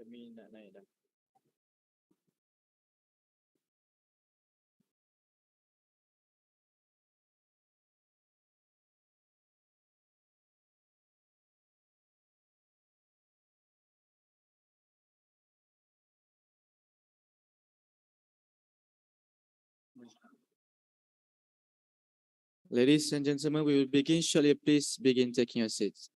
Kami nak naik dah. Ladies and gentlemen, we will begin shortly. Please begin taking your seats.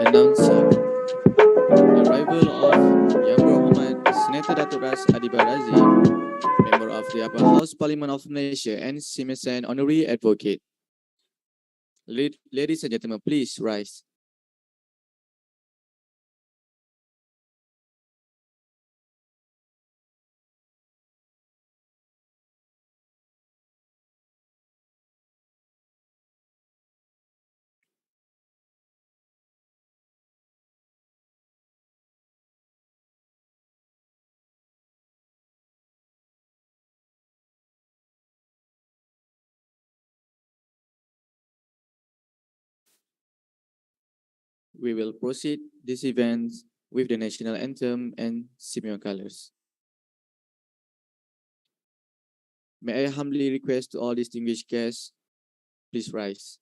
Announcing the arrival of Yang Muhammad Senator Datuk Ras Adiba Razi, Member of the Upper House Parliament of Malaysia and SEAMEO SEN Honorary Advocate. Ladies and gentlemen, please rise. We will proceed this event with the national anthem and SEAMEO colors. May I humbly request to all distinguished guests, please rise.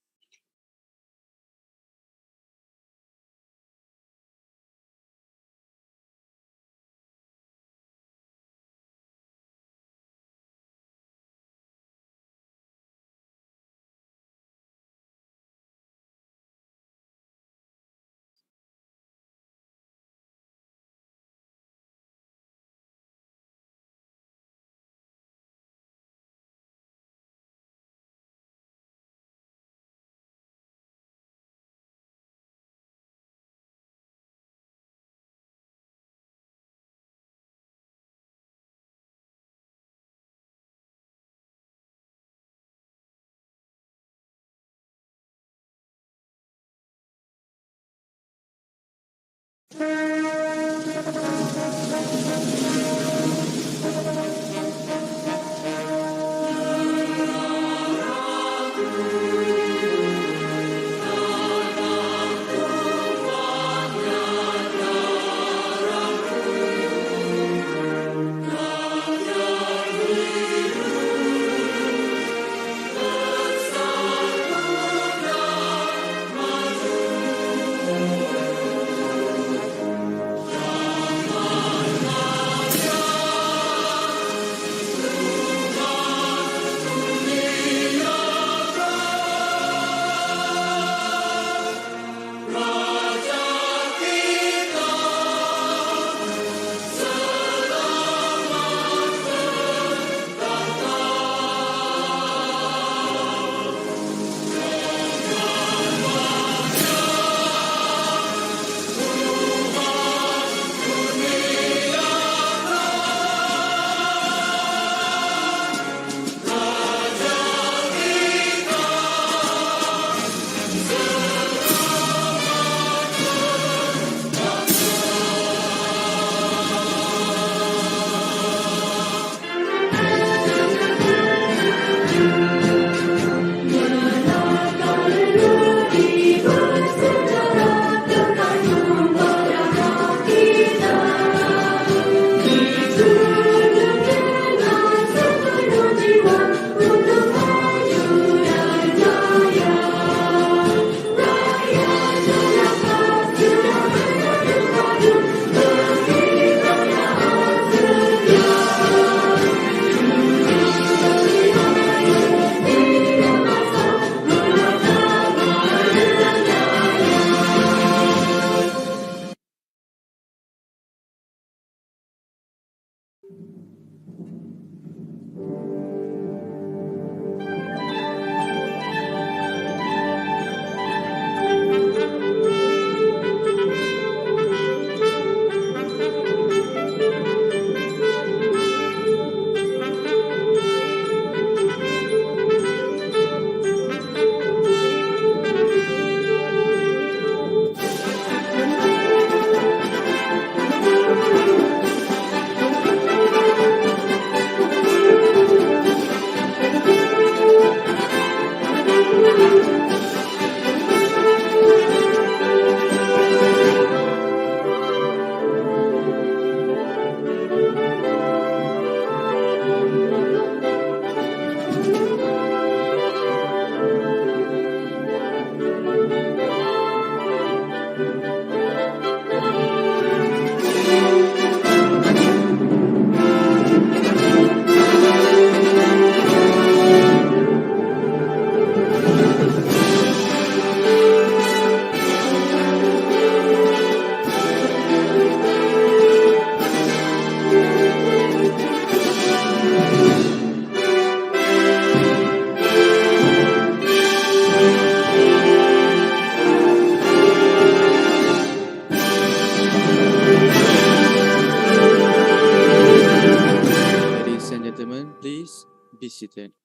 seated.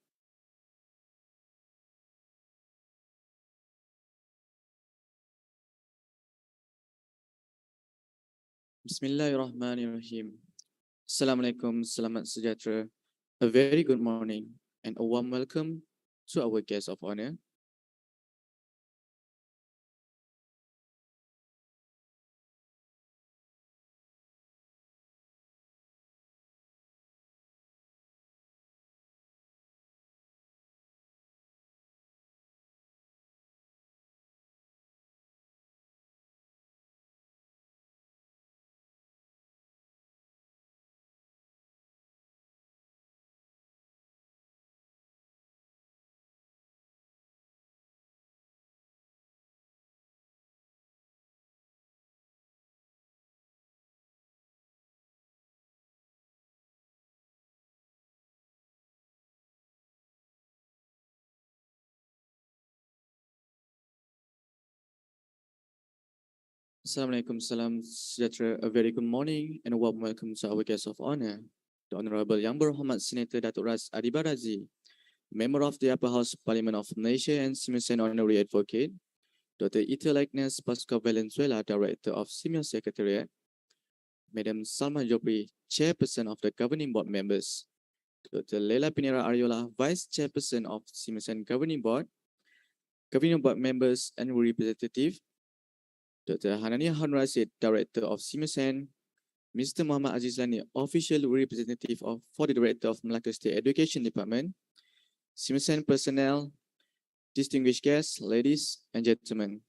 Bismillahirrahmanirrahim. Assalamualaikum, selamat sejahtera. A very good morning and a warm welcome to our guest of honor. Assalamualaikum, salam sejahtera. A very good morning and a warm welcome to our guest of honor, the Honorable Yang Berhormat Senator Datuk Ras Adi Barazi, Member of the Upper House Parliament of Malaysia and SEAMEO SEN Honorary Advocate, Dr. 𝐅𝐑𝐄𝐄 Agnes Pascual Valenzuela, Director of SEAMEO Secretariat, Madam Salma Jopri, Chairperson of the Governing Board Members, Dr. Leila Pinera Ariola, Vice Chairperson of SEAMEO SEN Governing Board Members and Representative, Dr. Hanania Harun Rashid, Director of SEAMEO SEN, Mr. Muhammad Aziz Lani, Official Representative for the Director of Malacca State Education Department, SEAMEO SEN personnel, distinguished guests, ladies and gentlemen.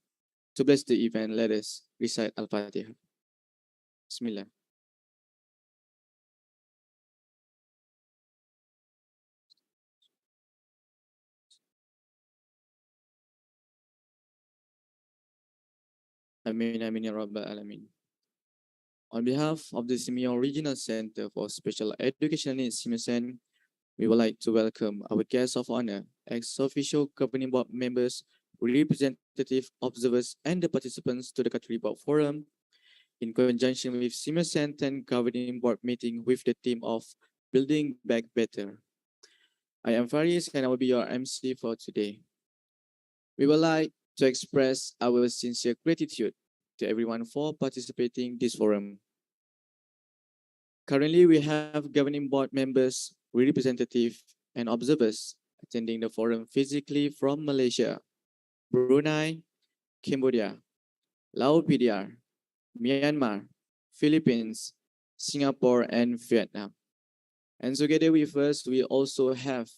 To bless the event, let us recite Al-Fatiha. Bismillah. Amin, amin, ya Rabbal Alamin. On behalf of the SEAMEO Regional Center for Special Educational Needs, SEAMEO SEN, we would like to welcome our guests of honor, ex-official governing board members, representative observers, and the participants to the Country Board Forum in conjunction with SEAMEO SEN 10 Governing Board meeting with the theme of Building Back Better. I am Faris and I will be your MC for today. We would like to express our sincere gratitude to everyone for participating in this forum. Currently, we have governing board members, representatives, and observers attending the forum physically from Malaysia, Brunei, Cambodia, Laos PDR, Myanmar, Philippines, Singapore, and Vietnam. And together with us, we also have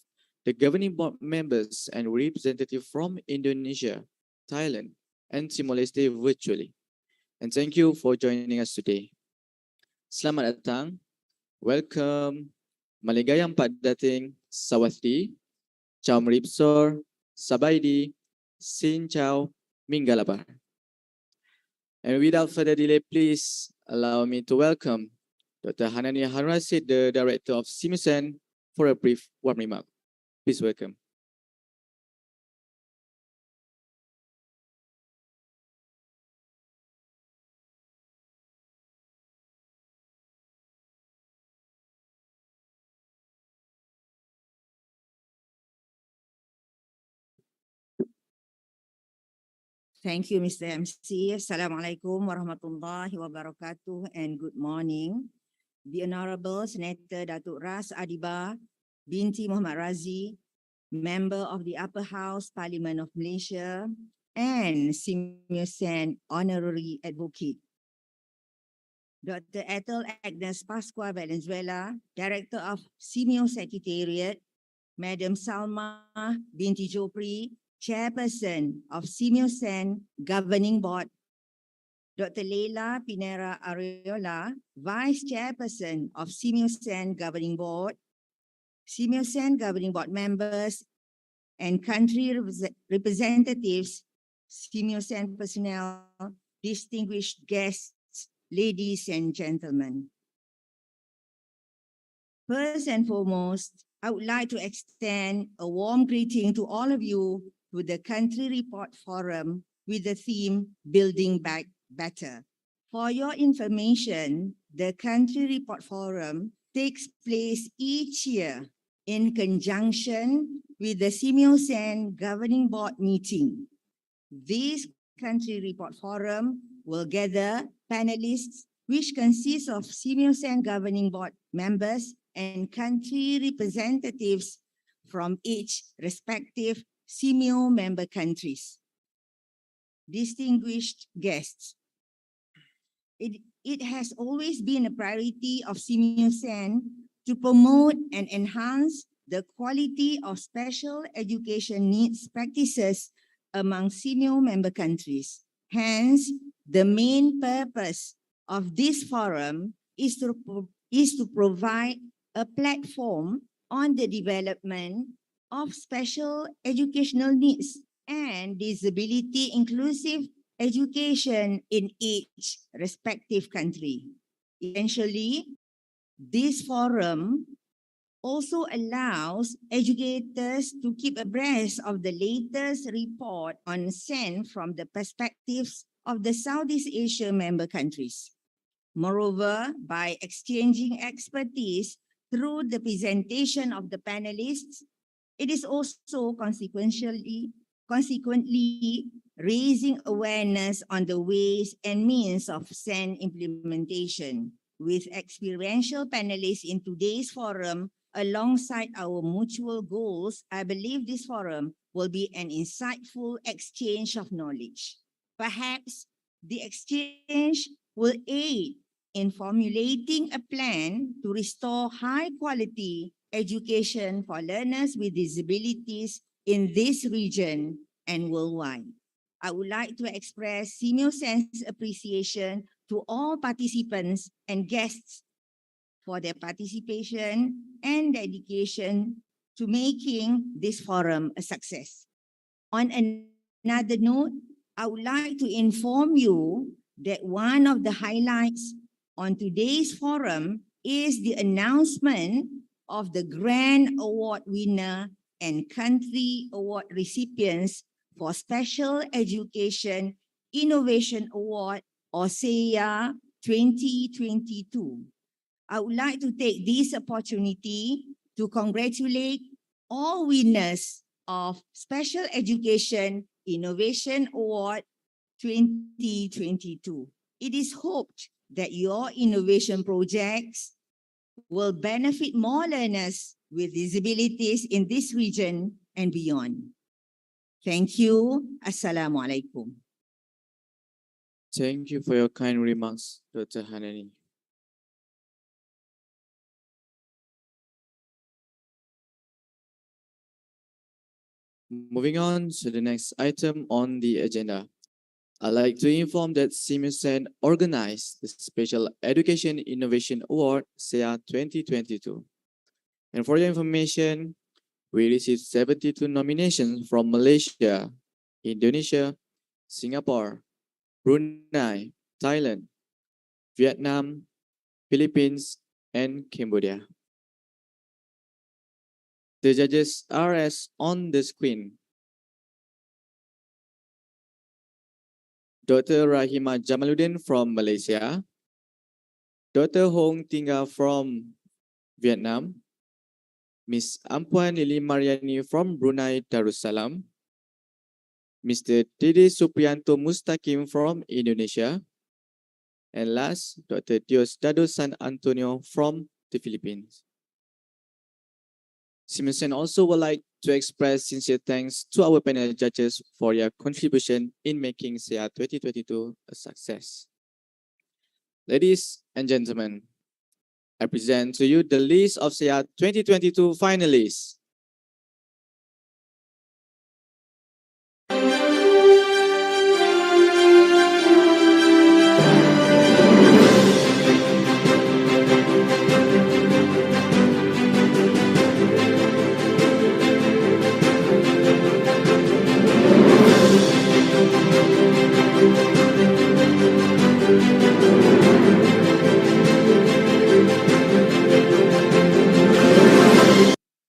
the governing board members and representatives from Indonesia, Thailand, and Timor-Leste virtually. And thank you for joining us today. Selamat datang, welcome, maligayang pagdating, sawasdi, ciao maripsor, sabaydi, xin ciao, minggalabar. And without further delay, please allow me to welcome Dr. Hanania Harun Rashid, the Director of SEAMEO SEN, for a brief warm remark. Please welcome. Thank you, Mr. MC. Assalamualaikum warahmatullahi wabarakatuh and good morning. The Honorable Senator Datuk Ras Adiba binti Muhammad Razi, Member of the Upper House Parliament of Malaysia and SEAMEO SEN Honorary Advocate. Dr. 𝐅𝐑𝐄𝐄 Agnes Pascual Valenzuela, Director of SEAMEO Secretariat, Madam Salma binti Jopri, Chairperson of SEAMEO SEN Governing Board, Dr. Leila Pinera Ariola, Vice Chairperson of SEAMEO SEN Governing Board, SEAMEO SEN Governing Board members, and country representatives, SEAMEO SEN personnel, distinguished guests, ladies and gentlemen. First and foremost, I would like to extend a warm greeting to all of you to the Country Report Forum with the theme Building Back Better. For your information, the Country Report Forum takes place each year in conjunction with the SEAMEO SEN Governing Board meeting. This country report forum will gather panelists which consist of SEAMEO SEN Governing Board members and country representatives from each respective SEAMEO member countries. Distinguished guests, it has always been a priority of SEAMEO SEN to promote and enhance the quality of special education needs practices among SEAMEO member countries. Hence, the main purpose of this forum is to provide a platform on the development of special educational needs and disability inclusive education in each respective country. Essentially, this forum also allows educators to keep abreast of the latest report on SEN from the perspectives of the Southeast Asia member countries. Moreover, by exchanging expertise through the presentation of the panelists, it is also consequently raising awareness on the ways and means of SEN implementation. With experiential panelists in today's forum, alongside our mutual goals, I believe this forum will be an insightful exchange of knowledge. Perhaps the exchange will aid in formulating a plan to restore high-quality education for learners with disabilities in this region and worldwide. I would like to express SEAMEO SEN's appreciation to all participants and guests for their participation and dedication to making this forum a success. On another note, I would like to inform you that one of the highlights on today's forum is the announcement of the Grand Award winner and Country Award recipients for Special Education Innovation Award or SEA 2022. I would like to take this opportunity to congratulate all winners of Special Education Innovation Award 2022. It is hoped that your innovation projects will benefit more learners with disabilities in this region and beyond. Thank you. Assalamualaikum. Thank you for your kind remarks, Dr. Hanani. Moving on to the next item on the agenda. I'd like to inform that SEAMEO SEN organized the Special Education Innovation Award SEA 2022. And for your information, we received 72 nominations from Malaysia, Indonesia, Singapore, Brunei, Thailand, Vietnam, Philippines, and Cambodia. The judges are as on the screen. Dr. Rahima Jamaluddin from Malaysia, Dr. Hong Tingga from Vietnam, Ms. Ampuan Lili Mariani from Brunei Darussalam, Mr. Dede Supriyanto Mustaqim from Indonesia, and last, Dr. Diosdado San Antonio from the Philippines. SEAMEO SEN also would like to express sincere thanks to our panel judges for their contribution in making SEA 2022 a success. Ladies and gentlemen, I present to you the list of SEA 2022 finalists.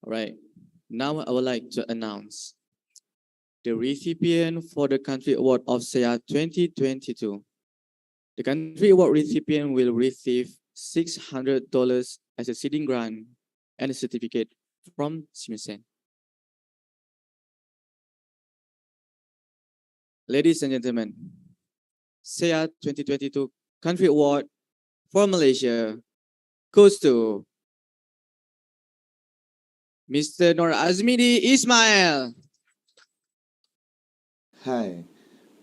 Alright, now I would like to announce the recipient for the Country Award of SEA 2022. The Country Award recipient will receive $600 as a seeding grant and a certificate from SEAMEO SEN. Ladies and gentlemen, SEA 2022 Country Award for Malaysia goes to Mr. Nur Azmidi Ismail. Hi,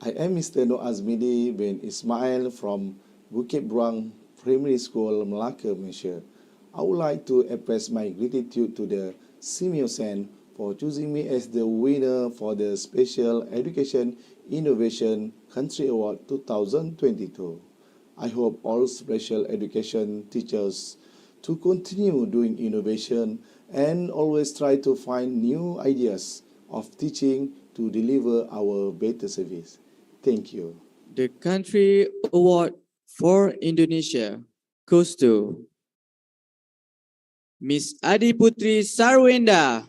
I am Mr. Nur Azmidi bin Ismail from Bukit Bruang Primary School, Malacca, Malaysia. I would like to express my gratitude to the SEAMEO SEN for choosing me as the winner for the Special Education Innovation Country Award 2022. I hope all special education teachers to continue doing innovation and always try to find new ideas of teaching to deliver our better service. Thank you. The Country Award for Indonesia goes to Miss Adi Putri Sarwenda.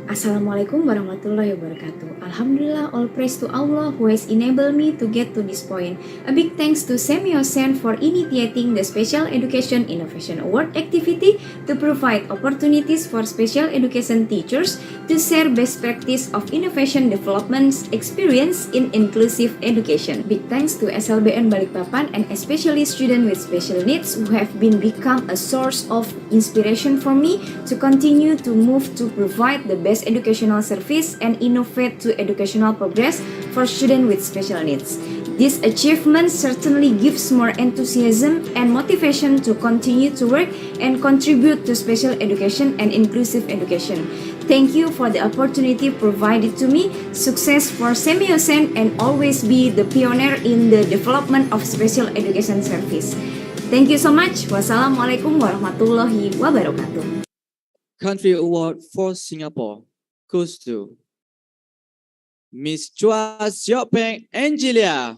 Assalamualaikum warahmatullahi wabarakatuh. Alhamdulillah, all praise to Allah who has enabled me to get to this point. A big thanks to SEAMEO SEN for initiating the Special Education Innovation Award activity to provide opportunities for special education teachers to share best practice of innovation development experience in inclusive education. Big thanks to SLBN Balikpapan and especially students with special needs who have become a source of inspiration for me to continue to move to provide the best educational service and innovate to educational progress for students with special needs. This achievement certainly gives more enthusiasm and motivation to continue to work and contribute to special education and inclusive education. Thank you for the opportunity provided to me. Success for SEAMEO SEN and always be the pioneer in the development of special education service. Thank you so much. Wassalamualaikum warahmatullahi wabarakatuh. Country Award for Singapore goes to Miss Chua Siok Peng Angelia.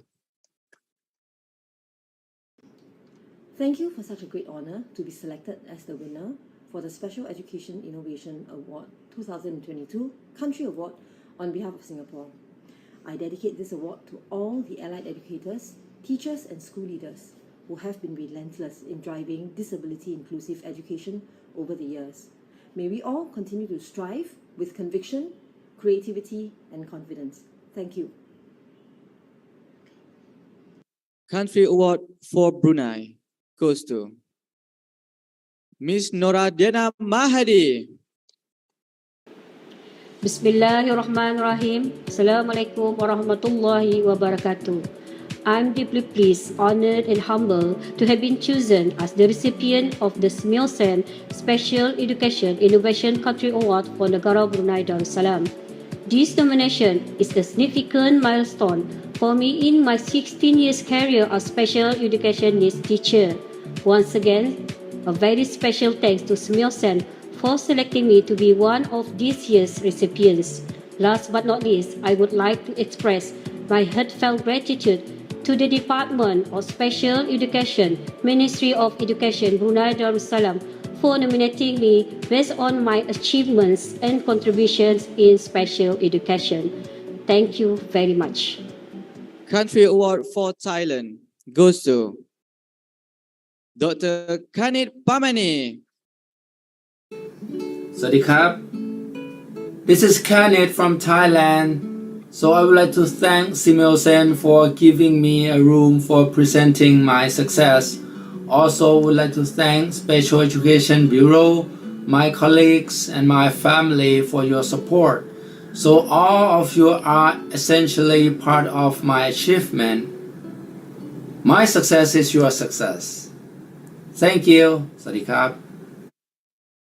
Thank you for such a great honor to be selected as the winner for the Special Education Innovation Award 2022 Country Award on behalf of Singapore. I dedicate this award to all the allied educators, teachers and school leaders who have been relentless in driving disability-inclusive education over the years. May we all continue to strive with conviction, creativity and confidence. Thank you. Country Award for Brunei goes to Miss Nora Diana Mahadi. Bismillahirrahmanirrahim. Assalamualaikum warahmatullahi wabarakatuh. I'm deeply pleased, honored and humbled to have been chosen as the recipient of the SEAMEO SEN Special Education Innovation Country Award for Negara Brunei Darussalam. This nomination is a significant milestone for me in my 16 years career as special education needs teacher. Once again, a very special thanks to SEAMEO SEN for selecting me to be one of this year's recipients. Last but not least, I would like to express my heartfelt gratitude to the Department of Special Education, Ministry of Education, Brunei Darussalam, for nominating me based on my achievements and contributions in special education. Thank you very much. Country Award for Thailand goes to Dr. Kanit Pamani. Sawadee This is Kanit from Thailand. So I would like to thank SEAMEO SEN for giving me a room for presenting my success. Also would like to thank Special Education Bureau, my colleagues and my family for your support. So all of you are essentially part of my achievement. My success is your success. Thank you. Sawadee krap.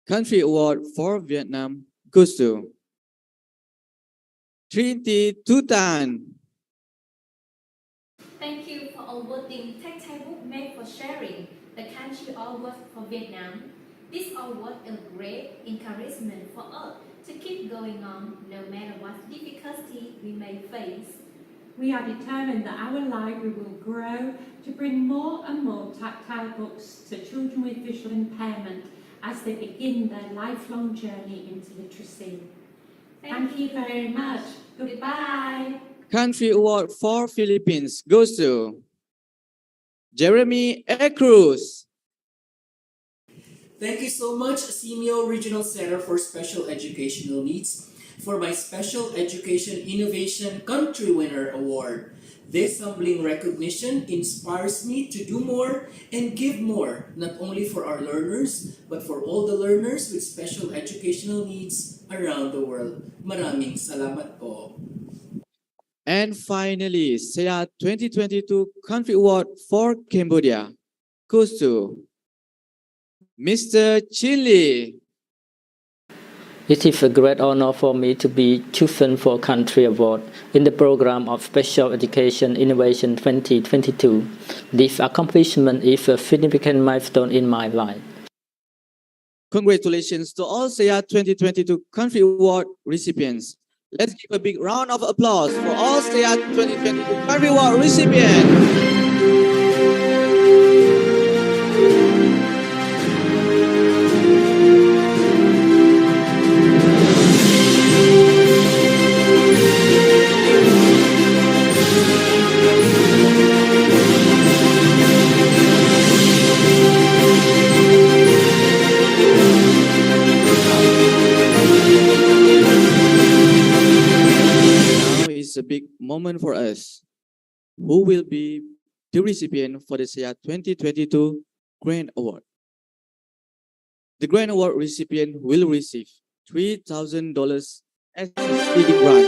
Country Award for Vietnam goes to Trinity Tutan. Thank you for awarding tactile book made for sharing the country award for Vietnam. This award is a great encouragement for us to keep going on no matter what difficulty we may face. We are determined that our library will grow to bring more and more tactile books to children with visual impairment as they begin their lifelong journey into literacy. Thank you very much. Goodbye. Country Award for Philippines goes to Jeremy A. Cruz. Thank you so much, SEAMEO Regional Center for Special Educational Needs, for my Special Education Innovation Country Winner Award. This humbling recognition inspires me to do more and give more, not only for our learners, but for all the learners with special educational needs around the world. Maraming salamat po. And finally, SEA 2022 Country Award for Cambodia goes to Mr. Chili. It is a great honor for me to be chosen for Country Award in the program of Special Education Innovation 2022. This accomplishment is a significant milestone in my life. Congratulations to all SEA 2022 Country Award recipients. Let's give a big round of applause for all SEA 2022 Country Award recipients. A big moment for us. Who will be the recipient for the SEA 2022 Grand Award? The Grand Award recipient will receive $3,000 as a study grant,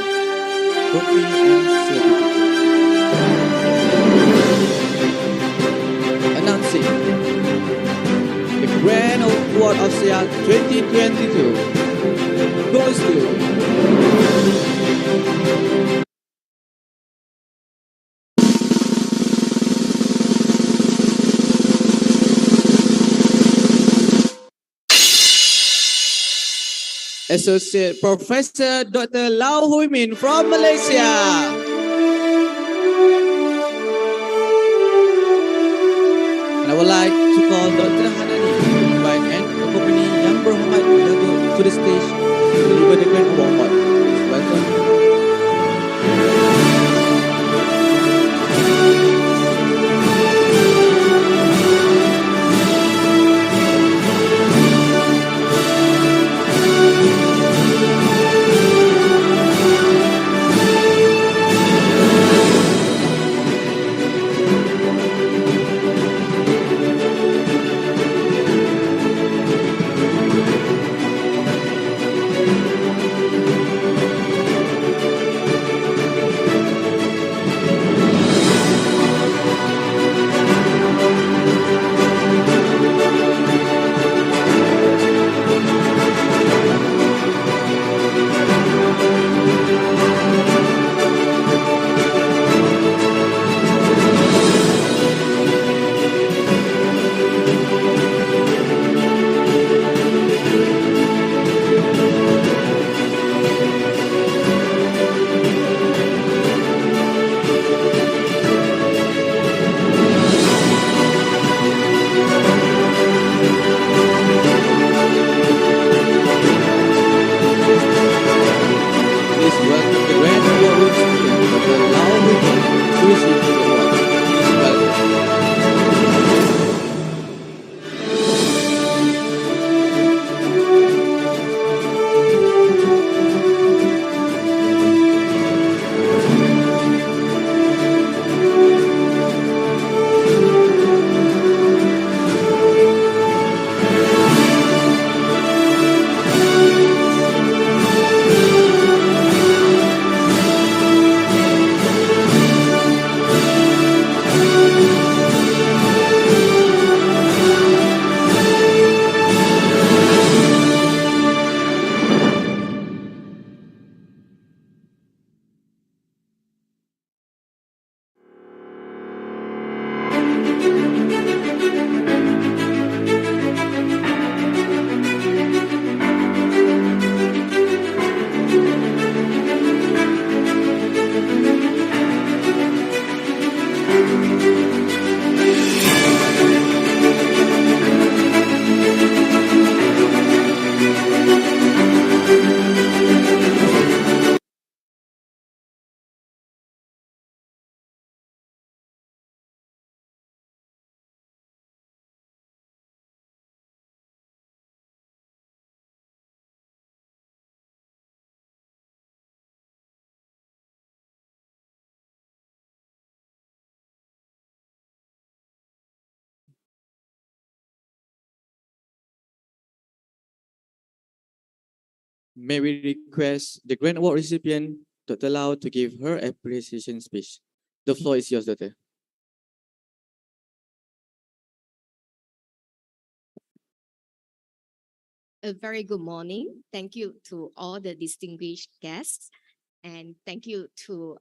trophy, and certificate. Announcing the Grand Award of SEA 2022 goes to Associate Professor Dr. Lau Hui Min from Malaysia. And I would like to call Dr. Hanani to invite and accompany Yang Berhormat Datuk to the stage to deliver the Grand Award. Please welcome. May we request the Grand Award recipient, Dr. Lau, to give her appreciation speech. The floor is yours, Doctor. A very good morning. Thank you to all the distinguished guests, and thank you to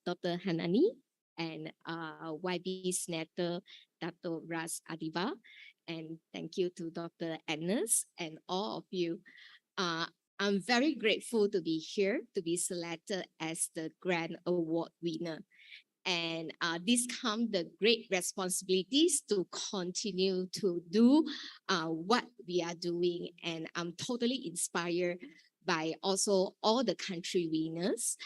Dr. Hanani and YB Senator Dr. Ras Adiba, and thank you to Dr. Agnes and all of you. I'm very grateful to be here to be selected as the Grand Award winner. And this comes the great responsibilities to continue to do what we are doing. And I'm totally inspired by also all the country winners.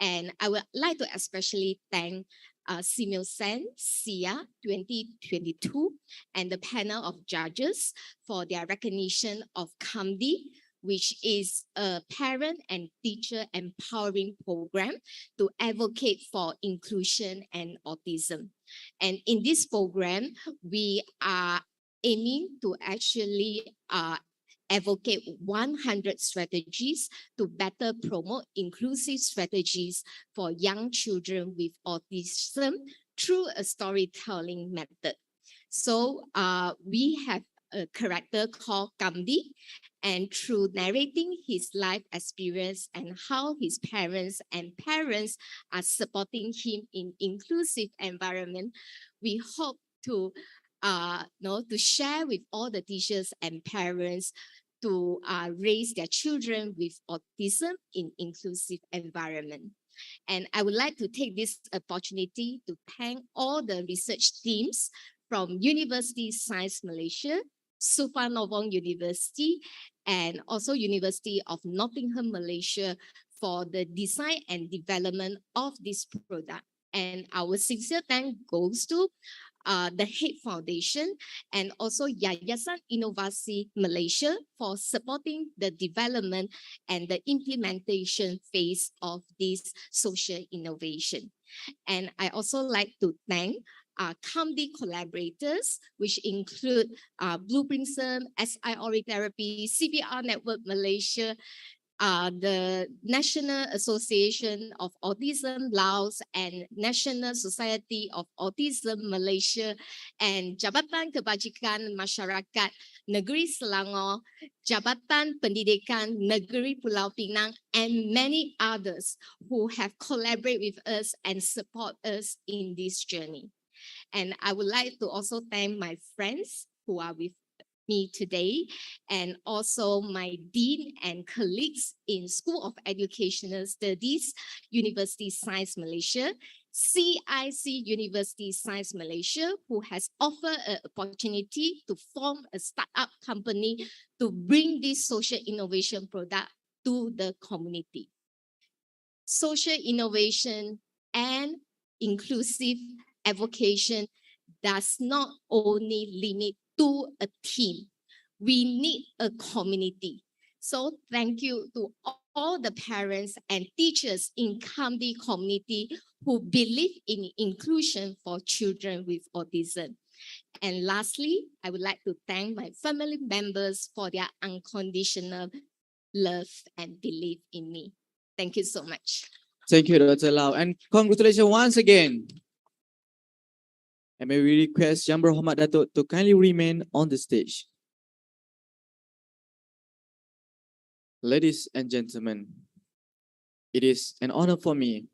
And I would like to especially thank SEAMEO SEN, SEA 2022, and the panel of judges for their recognition of CAMDI, which is a parent and teacher empowering program to advocate for inclusion and autism. And in this program, we are aiming to actually advocate 100 strategies to better promote inclusive strategies for young children with autism through a storytelling method. So we have a character called Kamdi, and through narrating his life experience and how his parents are supporting him in inclusive environment, we hope to to share with all the teachers and parents to raise their children with autism in inclusive environment. And I would like to take this opportunity to thank all the research teams from University Science Malaysia, Supanovong University, and also University of Nottingham, Malaysia, for the design and development of this product. And our sincere thanks goes to the HEAD Foundation and also Yayasan Inovasi Malaysia for supporting the development and the implementation phase of this social innovation. And I also like to thank CAMDI collaborators, which include Blue Prism, SI Therapy, CPR Network Malaysia, the National Association of Autism Laos, and National Society of Autism Malaysia, and Jabatan Kebajikan Masyarakat Negeri Selangor, Jabatan Pendidikan Negeri Pulau Pinang, and many others who have collaborated with us and support us in this journey. And I would like to also thank my friends who are with me today, and also my dean and colleagues in School of Educational Studies, University Science Malaysia, CIC University Science Malaysia, who has offered an opportunity to form a startup company to bring this social innovation product to the community. Social innovation and inclusive advocation does not only limit to a team. We need a community. So thank you to all the parents and teachers in CAMDI community who believe in inclusion for children with autism. And lastly, I would like to thank my family members for their unconditional love and belief in me. Thank you so much. Thank you, Dr. Lau, and congratulations once again. And may we request Yang Berhormat Datuk to kindly remain on the stage. Ladies and gentlemen, it is an honor for me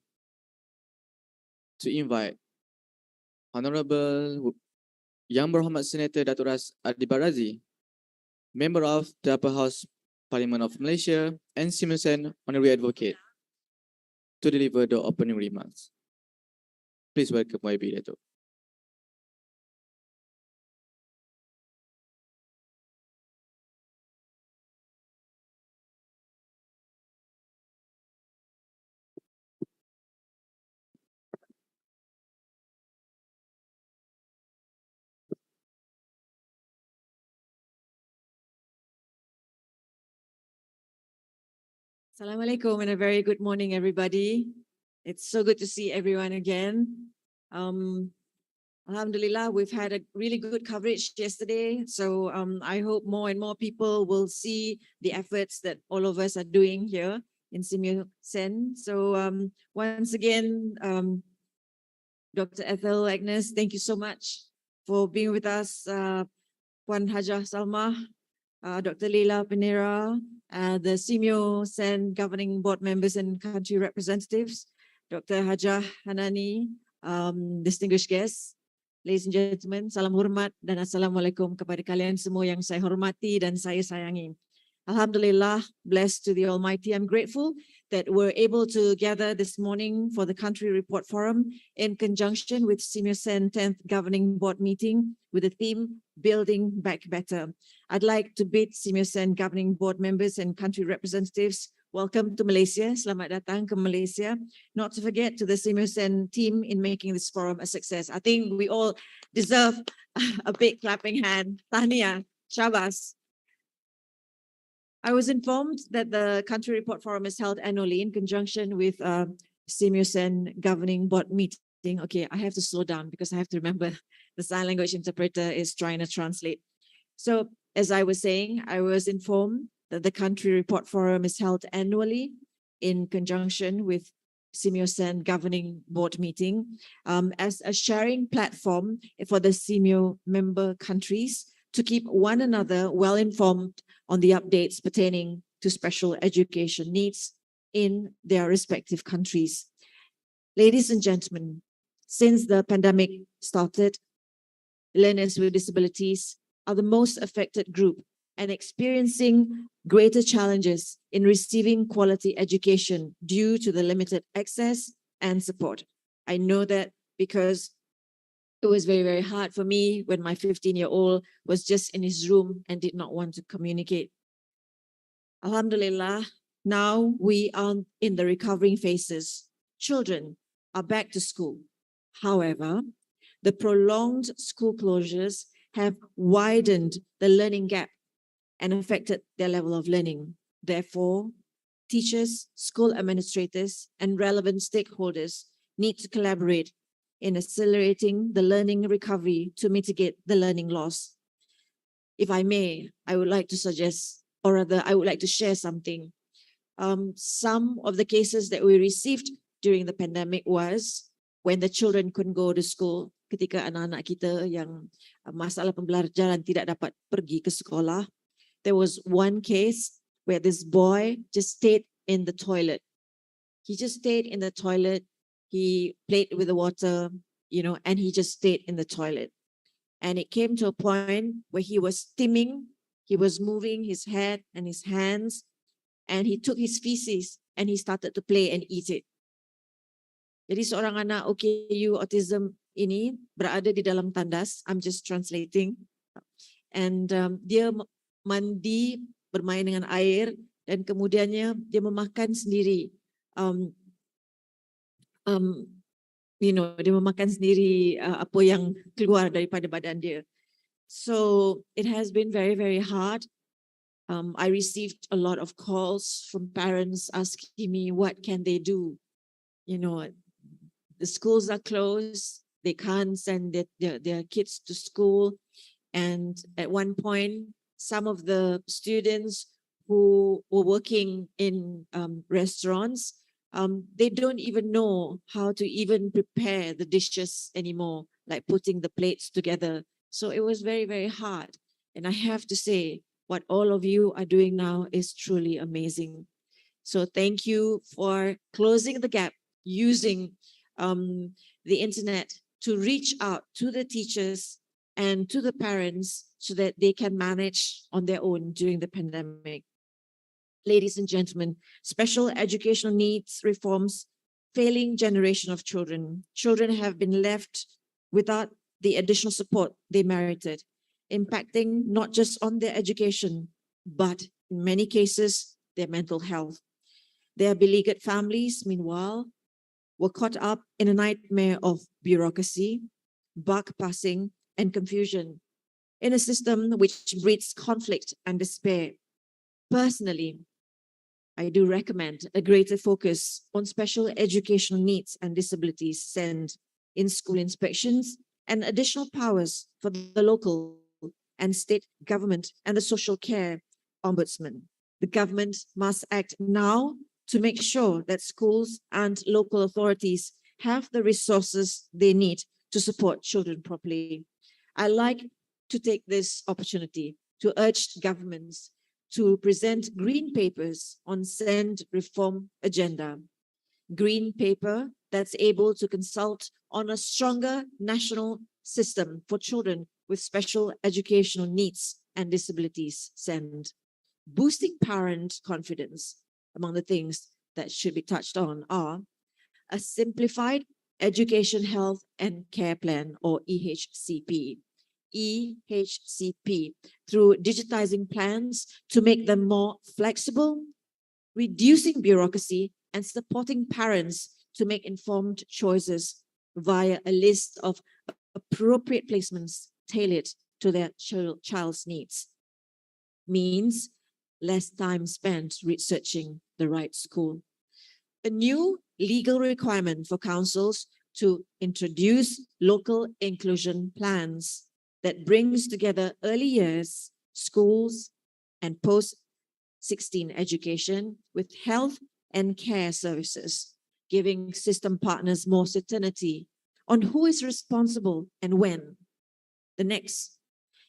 to invite Honorable Yang Berhormat Senator Datuk Ras Adiba Razi, Member of the Upper House Parliament of Malaysia and SEAMEO SEN Honorary Advocate, to deliver the opening remarks. Please welcome YB Datuk. Assalamualaikum and a very good morning, everybody. It's so good to see everyone again. Alhamdulillah, we've had a really good coverage yesterday. So I hope more and more people will see the efforts that all of us are doing here in SEAMEO SEN. So once again, Dr. Ethel, Agnes, thank you so much for being with us. Puan Hajah Salma, Dr. Leila Pinera, the SEAMEO SEN governing board members and country representatives, Dr. Hajah Hanani, distinguished guests, ladies and gentlemen, salam hormat dan assalamualaikum kepada kalian semua yang saya hormati dan saya sayangi. Alhamdulillah, blessed to the Almighty. I'm grateful that we're able to gather this morning for the Country Report Forum in conjunction with SEAMEO SEN 10th Governing Board meeting with the theme Building Back Better. I'd like to bid SEAMEO SEN Governing Board members and country representatives welcome to Malaysia. Selamat datang ke Malaysia. Not to forget to the SEAMEO SEN team in making this forum a success. I think we all deserve a big clapping hand. Tahniah, Shabas. I was informed that the Country Report Forum is held annually in conjunction with SEAMEO SEN Governing Board meeting. Okay, I have to slow down because I have to remember the sign language interpreter is trying to translate. So as I was saying, I was informed that the Country Report Forum is held annually in conjunction with SEAMEO SEN Governing Board meeting as a sharing platform for the SEAMEO member countries to keep one another well informed on the updates pertaining to special education needs in their respective countries. Ladies and gentlemen, since the pandemic started, learners with disabilities are the most affected group and experiencing greater challenges in receiving quality education due to the limited access and support. I know that because it was very, very hard for me when my 15-year-old was just in his room and did not want to communicate. Alhamdulillah, now we are in the recovering phases. Children are back to school. However, the prolonged school closures have widened the learning gap and affected their level of learning. Therefore, teachers, school administrators, and relevant stakeholders need to collaborate in accelerating the learning recovery to mitigate the learning loss. If I may, I would like to suggest, or rather, I would like to share something. Some of the cases that we received during the pandemic was when the children couldn't go to school, ketika anak-anak kita yang masalah pembelajaran tidak dapat pergi ke sekolah. There was one case where this boy just stayed in the toilet. He just stayed in the toilet. He played with the water, and he just stayed in the toilet. And it came to a point where he was stimming, he was moving his head and his hands, and he took his feces and he started to play and eat it. Jadi seorang anak OKU autism ini berada di dalam tandas. I'm just translating. And dia mandi, bermain dengan air, dan kemudiannya dia memakan sendiri. Dia memakan sendiri apa yang keluar daripada badan dia. So it has been very, very hard. I received a lot of calls from parents asking me what can they do. The schools are closed. They can't send their kids to school. And at one point, some of the students who were working in restaurants, they don't even know how to even prepare the dishes anymore, like putting the plates together. So it was very, very hard. And I have to say, what all of you are doing now is truly amazing. So thank you for closing the gap using the internet to reach out to the teachers and to the parents so that they can manage on their own during the pandemic. Ladies and gentlemen, special educational needs reforms, failing generation of children. Children have been left without the additional support they merited, impacting not just on their education, but in many cases, their mental health. Their beleaguered families, meanwhile, were caught up in a nightmare of bureaucracy, buck passing, and confusion in a system which breeds conflict and despair. Personally, I do recommend a greater focus on special educational needs and disabilities sent in school inspections and additional powers for the local and state government and the social care ombudsman. The government must act now to make sure that schools and local authorities have the resources they need to support children properly. I like to take this opportunity to urge governments to present green papers on SEND reform agenda. Green paper that's able to consult on a stronger national system for children with special educational needs and disabilities, SEND. Boosting parent confidence. Among the things that should be touched on are a simplified education, health and care plan, or EHCP. EHCP, through digitizing plans to make them more flexible, reducing bureaucracy and supporting parents to make informed choices via a list of appropriate placements tailored to their child's needs. Means less time spent researching the right school. A new legal requirement for councils to introduce local inclusion plans that brings together early years, schools, and post-16 education with health and care services, giving system partners more certainty on who is responsible and when. The next,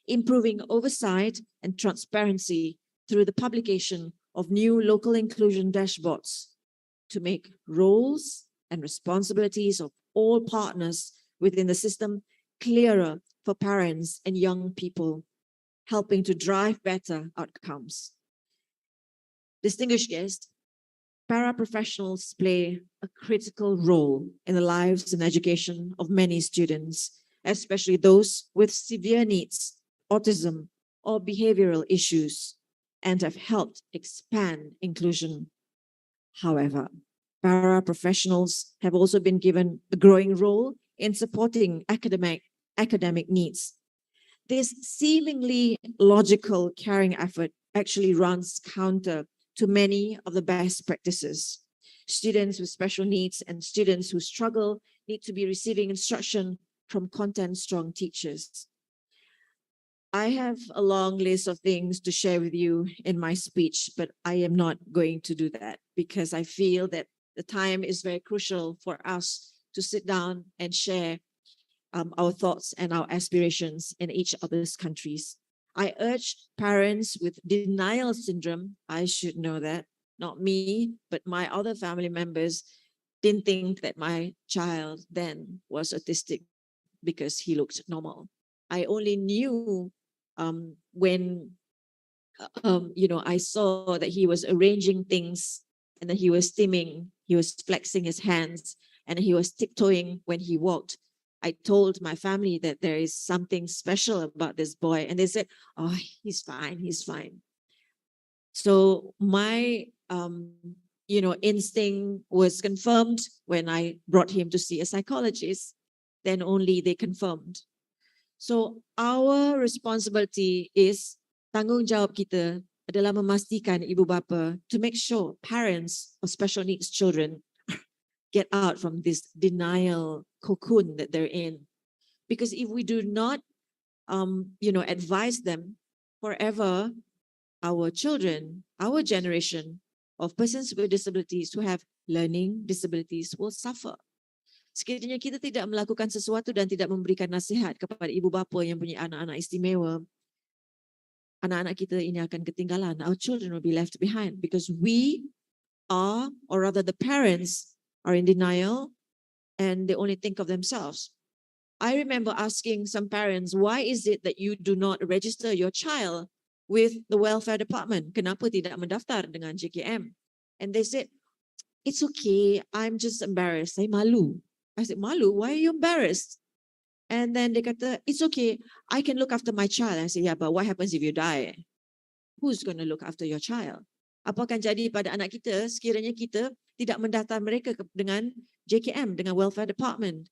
improving oversight and transparency through the publication of new local inclusion dashboards to make roles and responsibilities of all partners within the system clearer for parents and young people, helping to drive better outcomes. Distinguished guests, paraprofessionals play a critical role in the lives and education of many students, especially those with severe needs, autism, or behavioral issues, and have helped expand inclusion. However, paraprofessionals have also been given a growing role in supporting academic needs. This seemingly logical caring effort actually runs counter to many of the best practices. Students with special needs and students who struggle need to be receiving instruction from content-strong teachers. I have a long list of things to share with you in my speech, but I am not going to do that because I feel that the time is very crucial for us to sit down and share our thoughts and our aspirations in each other's countries. I urge parents with denial syndrome, I should know that, not me, but my other family members didn't think that my child then was autistic because he looked normal. I only knew when I saw that he was arranging things and that he was stimming, he was flexing his hands, and he was tiptoeing when he walked. I told my family that there is something special about this boy, and they said, "Oh, he's fine, he's fine." So my instinct was confirmed when I brought him to see a psychologist. Then only they confirmed. So our responsibility is, tanggungjawab kita adalah memastikan ibu bapa to make sure parents of special needs children get out from this denial cocoon that they're in. Because if we do not, advise them, forever, our children, our generation of persons with disabilities who have learning disabilities will suffer. Sekiranya kita tidak melakukan sesuatu dan tidak memberikan nasihat kepada ibu bapa yang punya anak-anak istimewa, anak-anak kita ini akan ketinggalan. Our children will be left behind because we are, or rather the parents are in denial and they only think of themselves. I remember asking some parents, why is it that you do not register your child with the welfare department? Kenapa tidak mendaftar dengan JKM? And they said, it's okay, I'm just embarrassed, saya malu. I said, malu? Why are you embarrassed? And then they kata, it's okay, I can look after my child. I said, yeah, but what happens if you die? Who's going to look after your child? Apa akan jadi pada anak kita sekiranya kita tidak mendaftar mereka dengan JKM, dengan welfare department?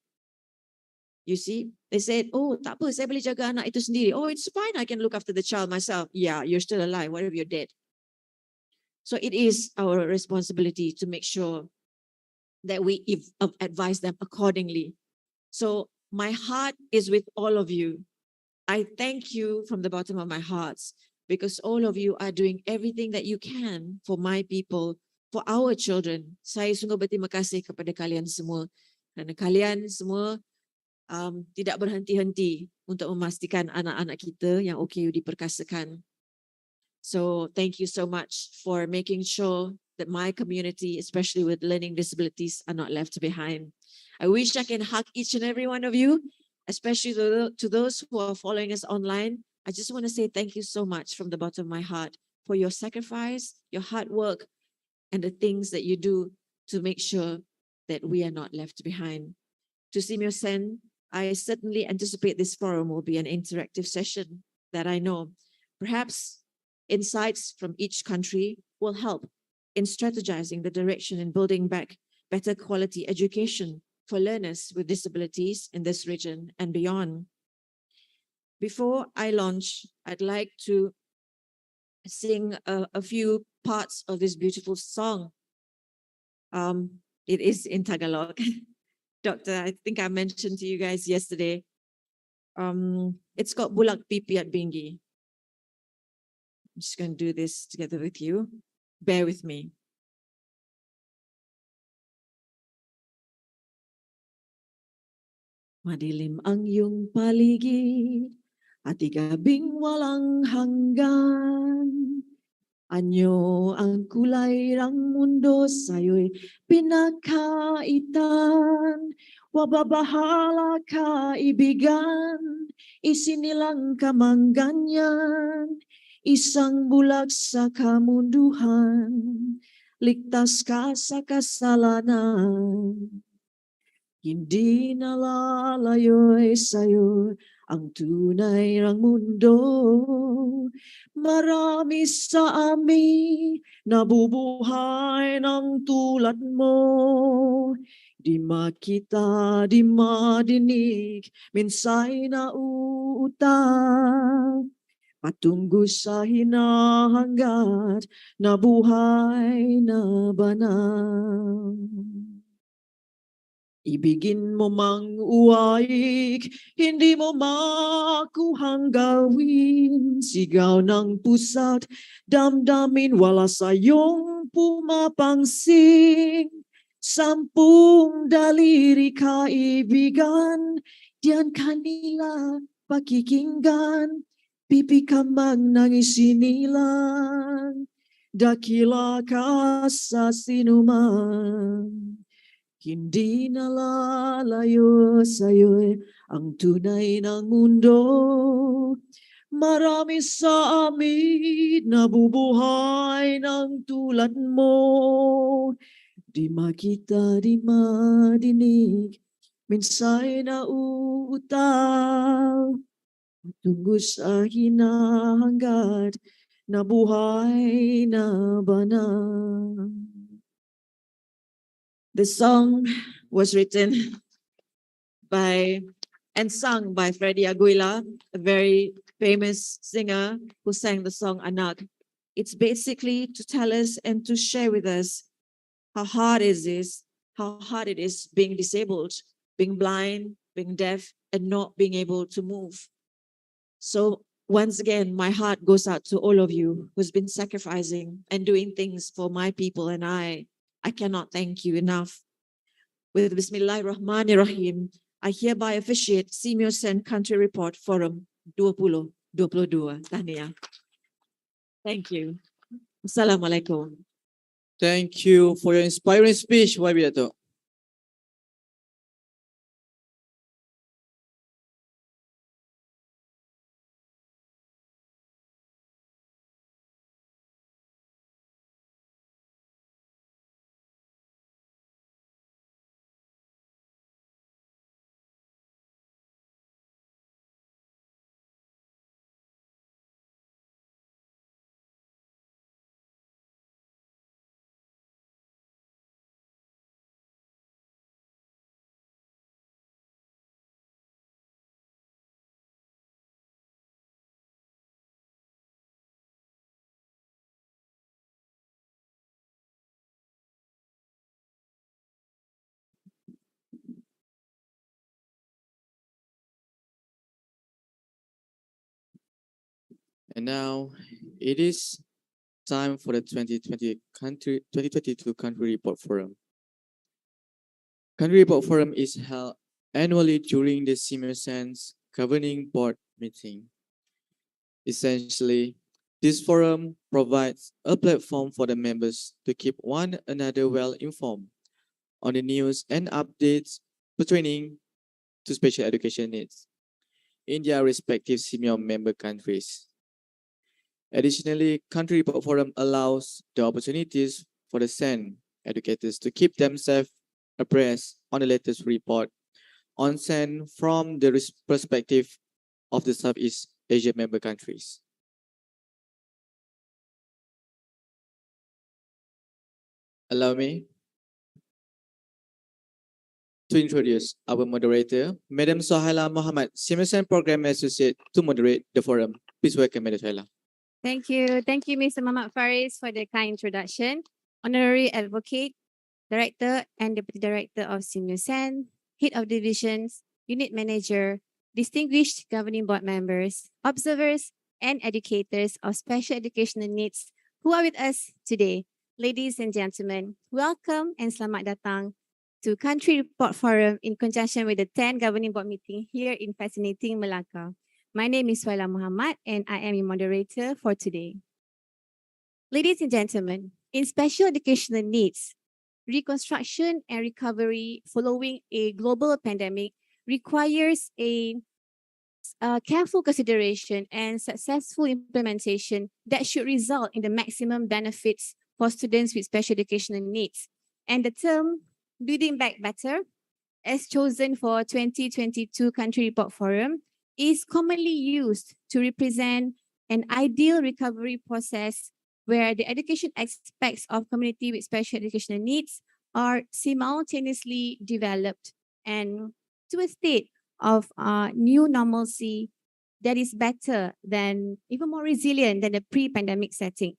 You see, they said, oh, tak apa, saya boleh jaga anak itu sendiri. Oh, it's fine, I can look after the child myself. Yeah, you're still alive. What if you're dead? So it is our responsibility to make sure that we advise them accordingly. So My heart is with all of you. I thank you from the bottom of my heart because all of you are doing everything that you can for my people, for our children. Saya sungguh berterima kasih kepada kalian semua. Kerana kalian semua tidak berhenti-henti untuk memastikan anak-anak kita yang OKU diperkasakan. So thank you so much for making sure that my community, especially with learning disabilities, are not left behind. I wish I can hug each and every one of you, especially to those who are following us online. I just want to say thank you so much from the bottom of my heart for your sacrifice, your hard work, and the things that you do to make sure that we are not left behind. To SEAMEO SEN, I certainly anticipate this forum will be an interactive session that I know perhaps insights from each country will help in strategizing the direction in building back better quality education for learners with disabilities in this region and beyond. Before I launch, I'd like to sing a few parts of this beautiful song. It is in Tagalog. Doctor, I think I mentioned to you guys yesterday. It's called Bulak Pipi at Bingi. I'm just going to do this together with you. Bear with me. Madilim ang iyong paligid, at gabing walang hanggan. Anyo ang kulay ng mundo sa'yo'y pinakaitan. Wababahala kaibigan, isinilang ka mang ganyan. Isang bulag sa kamunduhan, ligtas ka sa kasalanan. Hindi nalalayo'y sa'yo ang tunay ng mundo. Marami sa amin nabubuhay ng tulad mo. Di makita, di madinig, minsay nauutang. Patunggu sa hinahangad na buhay na banal. Ibigin mo mang uwaig, hindi mo makuhang gawin. Sigaw ng pusa't damdamin, wala sa'yong pumapangsing. 10 daliri kaibigan, diyan kanila pakikinggan. Pipi ka mang nang isinilang, dakila ka sa sinuman. Hindi nalalayo sa'yo'y ang tunay ng mundo. Marami sa amin nabubuhay ng tulad mo. Di makita, di madinig, minsay nauutaw. Tunggu sa hinahangad na buhay na banal. The song was written by and sung by Freddie Aguilar, a very famous singer who sang the song Anak. It's basically to tell us and to share with us how hard it is being disabled, being blind, being deaf, and not being able to move. So once again, my heart goes out to all of you who's been sacrificing and doing things for my people, and I cannot thank you enough. With Bismillahirrahmanirrahim, I hereby officiate SEAMEO SEN Country Report Forum 2022. Tahniah. Thank you. Assalamualaikum. Thank you for your inspiring speech, YB Dato'. And now it is time for the 2022 Country Report Forum. Country Report Forum is held annually during the SEAMEO SEN's governing board meeting. Essentially, this forum provides a platform for the members to keep one another well informed on the news and updates pertaining to special education needs in their respective SEAMEO member countries. Additionally, Country Report Forum allows the opportunities for the SEN educators to keep themselves abreast on the latest report on SEN from the perspective of the Southeast Asia member countries. Allow me to introduce our moderator, Madam Sohaila Muhammad, SEAMEO SEN Program Associate, to moderate the forum. Please welcome Madam Sohaila. Thank you. Thank you, Mr. Muhammad Faris, for the kind introduction. Honorary Advocate, Director and Deputy Director of SEAMEO SEN, Head of Divisions, Unit Manager, distinguished governing board members, observers, and educators of special educational needs who are with us today. Ladies and gentlemen, welcome and selamat datang to Country Report Forum in conjunction with the 10th Governing Board meeting here in fascinating Melaka. My name is Sohaila Muhammad and I am your moderator for today. Ladies and gentlemen, in special educational needs, reconstruction and recovery following a global pandemic requires a careful consideration and successful implementation that should result in the maximum benefits for students with special educational needs. And the term Building Back Better, as chosen for 2022 Country Report Forum, is commonly used to represent an ideal recovery process where the education aspects of community with special educational needs are simultaneously developed and to a state of new normalcy that is better than, even more resilient than the pre-pandemic setting.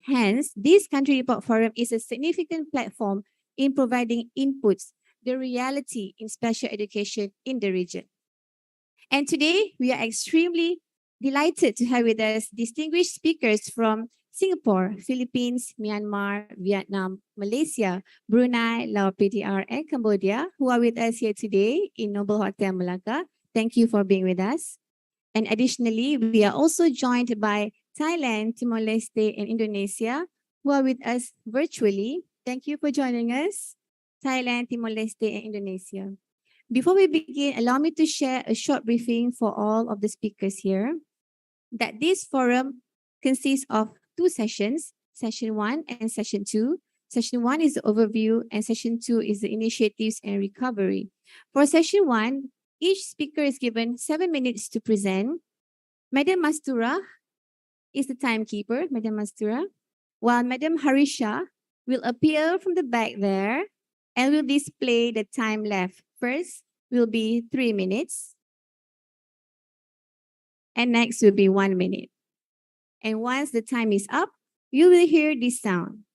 Hence, this Country Report Forum is a significant platform in providing inputs, the reality in special education in the region. And today, we are extremely delighted to have with us distinguished speakers from Singapore, Philippines, Myanmar, Vietnam, Malaysia, Brunei, Laos PDR, and Cambodia, who are with us here today in Noble Hotel Melaka. Thank you for being with us. And additionally, we are also joined by Thailand, Timor-Leste, and Indonesia, who are with us virtually. Thank you for joining us, Thailand, Timor-Leste, and Indonesia. Before we begin, allow me to share a short briefing for all of the speakers here, that this forum consists of two sessions, session 1 and session 2. Session 1 is the overview and session 2 is the initiatives and recovery. For session 1, each speaker is given 7 minutes to present. Madam Mastura is the timekeeper, Madam Mastura, while Madam Harisha will appear from the back there and will display the time left. First will be 3 minutes. And next will be 1 minute. And once the time is up, you will hear this sound.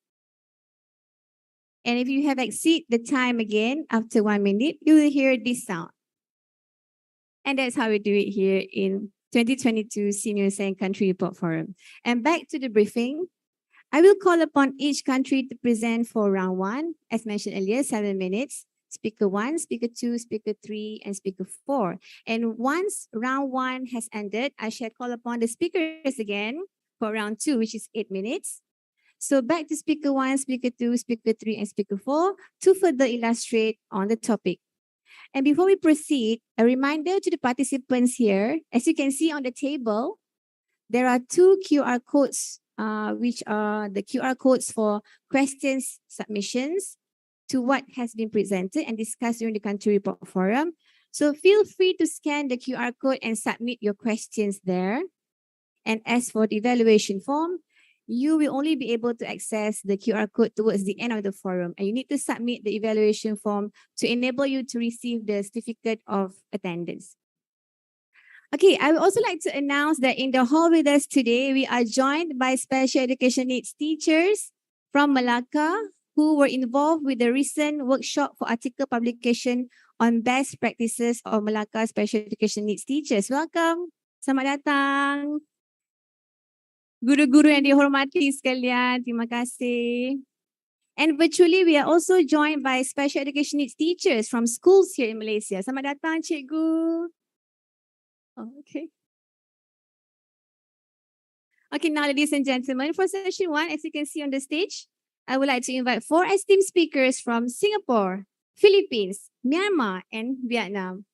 And if you have exceed the time again after 1 minute, you will hear this sound. And that's how we do it here in 2022 SEAMEO SEN Country Report Forum. And back to the briefing, I will call upon each country to present for round 1, as mentioned earlier, 7 minutes. Speaker 1, Speaker 2, Speaker 3, and Speaker 4. And once round 1 has ended, I shall call upon the speakers again for round 2, which is 8 minutes. So back to Speaker 1, Speaker 2, Speaker 3, and Speaker 4 to further illustrate on the topic. And before we proceed, a reminder to the participants here, as you can see on the table, there are 2 QR codes, which are the QR codes for questions submissions to what has been presented and discussed during the Country Report Forum. So feel free to scan the QR code and submit your questions there. And as for the evaluation form, you will only be able to access the QR code towards the end of the forum. And you need to submit the evaluation form to enable you to receive the certificate of attendance. Okay, I would also like to announce that in the hall with us today, we are joined by special education needs teachers from Melaka who were involved with the recent workshop for article publication on best practices of Melaka special education needs teachers. Welcome. Selamat datang. Guru-guru yang dihormati sekalian, terima kasih. And virtually, we are also joined by special education needs teachers from schools here in Malaysia. Selamat datang, cikgu. Oh, okay. Okay, now, ladies and gentlemen, for session 1, as you can see on the stage, I would like to invite 4 esteemed speakers from Singapore, Philippines, Myanmar, and Vietnam.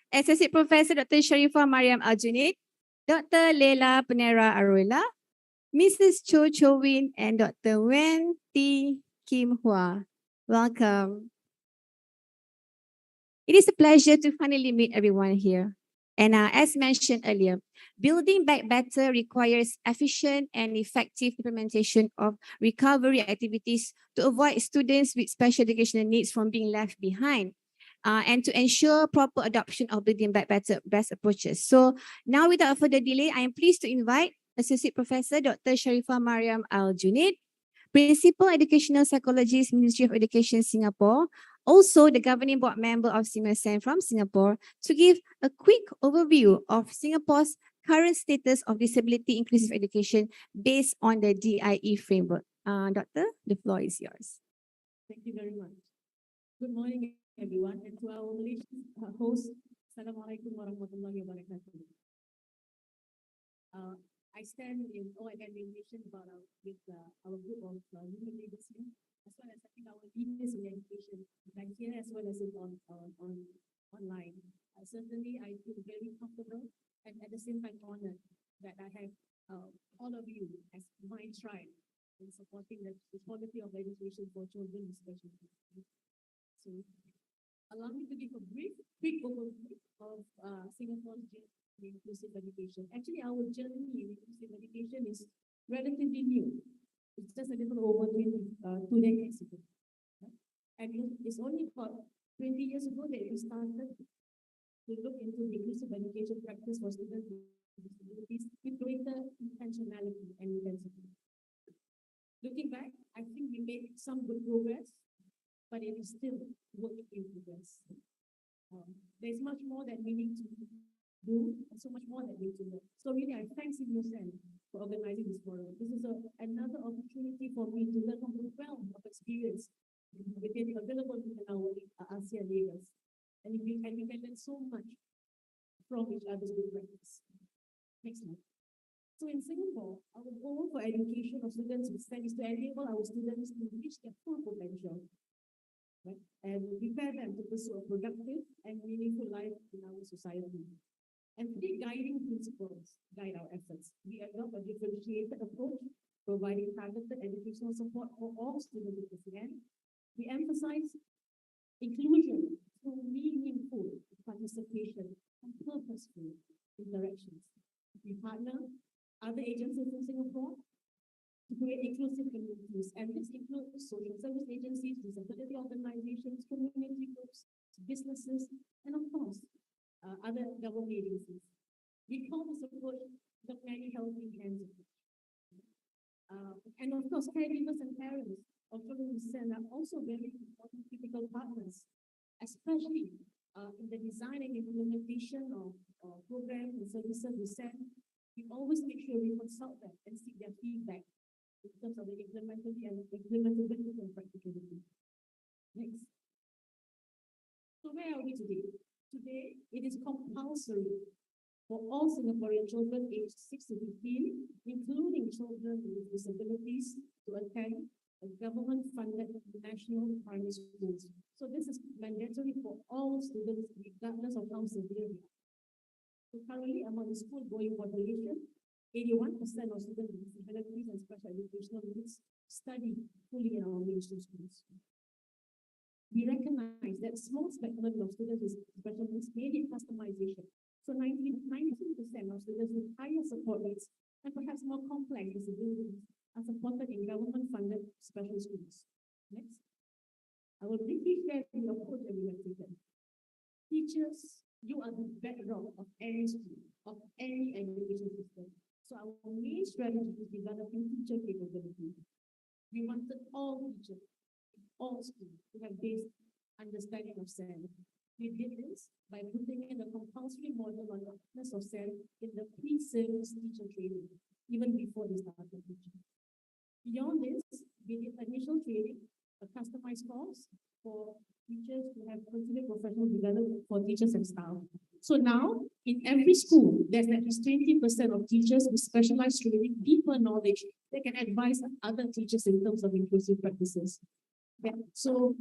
Associate Professor Dr. Sharifah Mariam Al-Junid, Dr. Leila Penera Aroila, Mrs. Cho Win, and Dr. Wen T. Kim Hua. Welcome. It is a pleasure to finally meet everyone here. And as mentioned earlier, building back better requires efficient and effective implementation of recovery activities to avoid students with special educational needs from being left behind. And to ensure proper adoption of building back better best approaches. So now, without further delay, I am pleased to invite Associate Professor Dr. Sharifah Mariam Al-Junid, Principal Educational Psychologist, Ministry of Education, Singapore, also the Governing Board Member of SEAMEO SEN from Singapore, to give a quick overview of Singapore's current status of disability inclusive education based on the DIE framework. Doctor, the floor is yours. Thank you very much. Good morning, everyone, and to our Malaysian host, Assalamualaikum warahmatullahi wabarakatuh. I stand in awe and admiration about with our group of women leaders here, as well as I think our leaders in education, like here as well as in online. Certainly, I feel very comfortable and at the same time honored that I have all of you as my tribe in supporting the quality of education for children with special needs. So, allow me to give a quick overview of Singapore's inclusive education. Actually, our journey in inclusive education is relatively new. It's just a little over 2 decades ago. And it's only about 20 years ago that we started to look into the inclusive education practice for students with disabilities with greater intentionality and intensity. Looking back, I think we made some good progress, but it is still work in progress. There's much more that we need to do, and so much more that we need to learn. So really, I thank SEAMEO SEN for organizing this forum. This is another opportunity for me to learn from the wealth of experience within available within our ASEAN leaders. And we can learn so much from each other's good practice. Next slide. So in Singapore, our goal for education of students with SEN is to enable our students to reach their full potential, right? And prepare them to pursue a productive and meaningful life in our society. And 3 guiding principles guide our efforts. We adopt a differentiated approach, providing targeted educational support for all students with SEN. We emphasize inclusion through meaningful participation and purposeful interactions. We partner other agencies in Singapore to create inclusive communities, and this includes social service agencies, disability organizations, community groups, businesses, and of course, other government agencies. We call this approach the many helping hands approach. And of course, caregivers and parents of children with SEN are also very important critical partners, especially in the design and implementation of programs and services with SEN. We always make sure we consult them and seek their feedback in terms of the implementability and practicability. Next. So where are we today? Today, it is compulsory for all Singaporean children aged 6 to 15, including children with disabilities, to attend a government-funded national primary schools. So this is mandatory for all students, regardless of how severe they are. So currently, among the school-going population, 81% of students with disabilities and special educational needs study fully in our mainstream schools. We recognize that a small spectrum of students with special needs may need customization. So 19% of students with higher support needs and perhaps more complex disabilities are supported in government-funded special schools. Next. I will briefly share the approach that we have taken. Teachers, you are the bedrock of any school, of any education system. So our main strategy is developing teacher capability. We wanted all teachers, all schools, to have basic understanding of SEN. We did this by putting in a compulsory model on the awareness of SEN in the pre-service teacher training. even before they start teaching. Beyond this, we did initial training, a customized course for teachers to have continued professional development for teachers and staff. So now, in every school, there's at least 20% of teachers with specialized training, deeper knowledge, that can advise other teachers in terms of inclusive practices. Okay. So,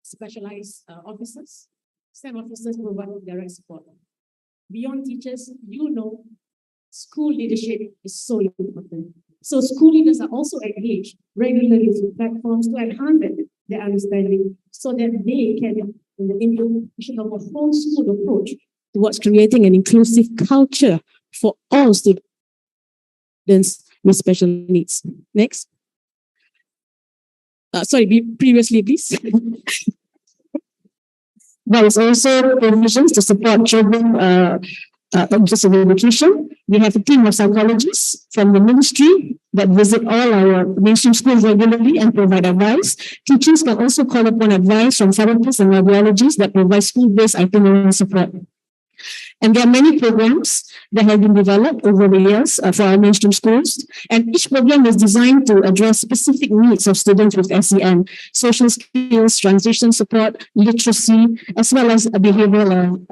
specialized officers, STEM officers provide direct support. Beyond teachers, school leadership is so important. So school leaders are also engaged regularly through platforms to enhance their understanding so that they can, in the implementation of a whole school approach towards creating an inclusive culture for all students with special needs. Next. Previously, please. There is also provisions to support children inclusive education. We have a team of psychologists from the ministry that visit all our mainstream schools regularly and provide advice. Teachers can also call upon advice from therapists and audiologists that provide school-based itinerary support. And there are many programs that have been developed over the years for our mainstream schools. And each program is designed to address specific needs of students with SEN, social skills, transition support, literacy, as well as behavioral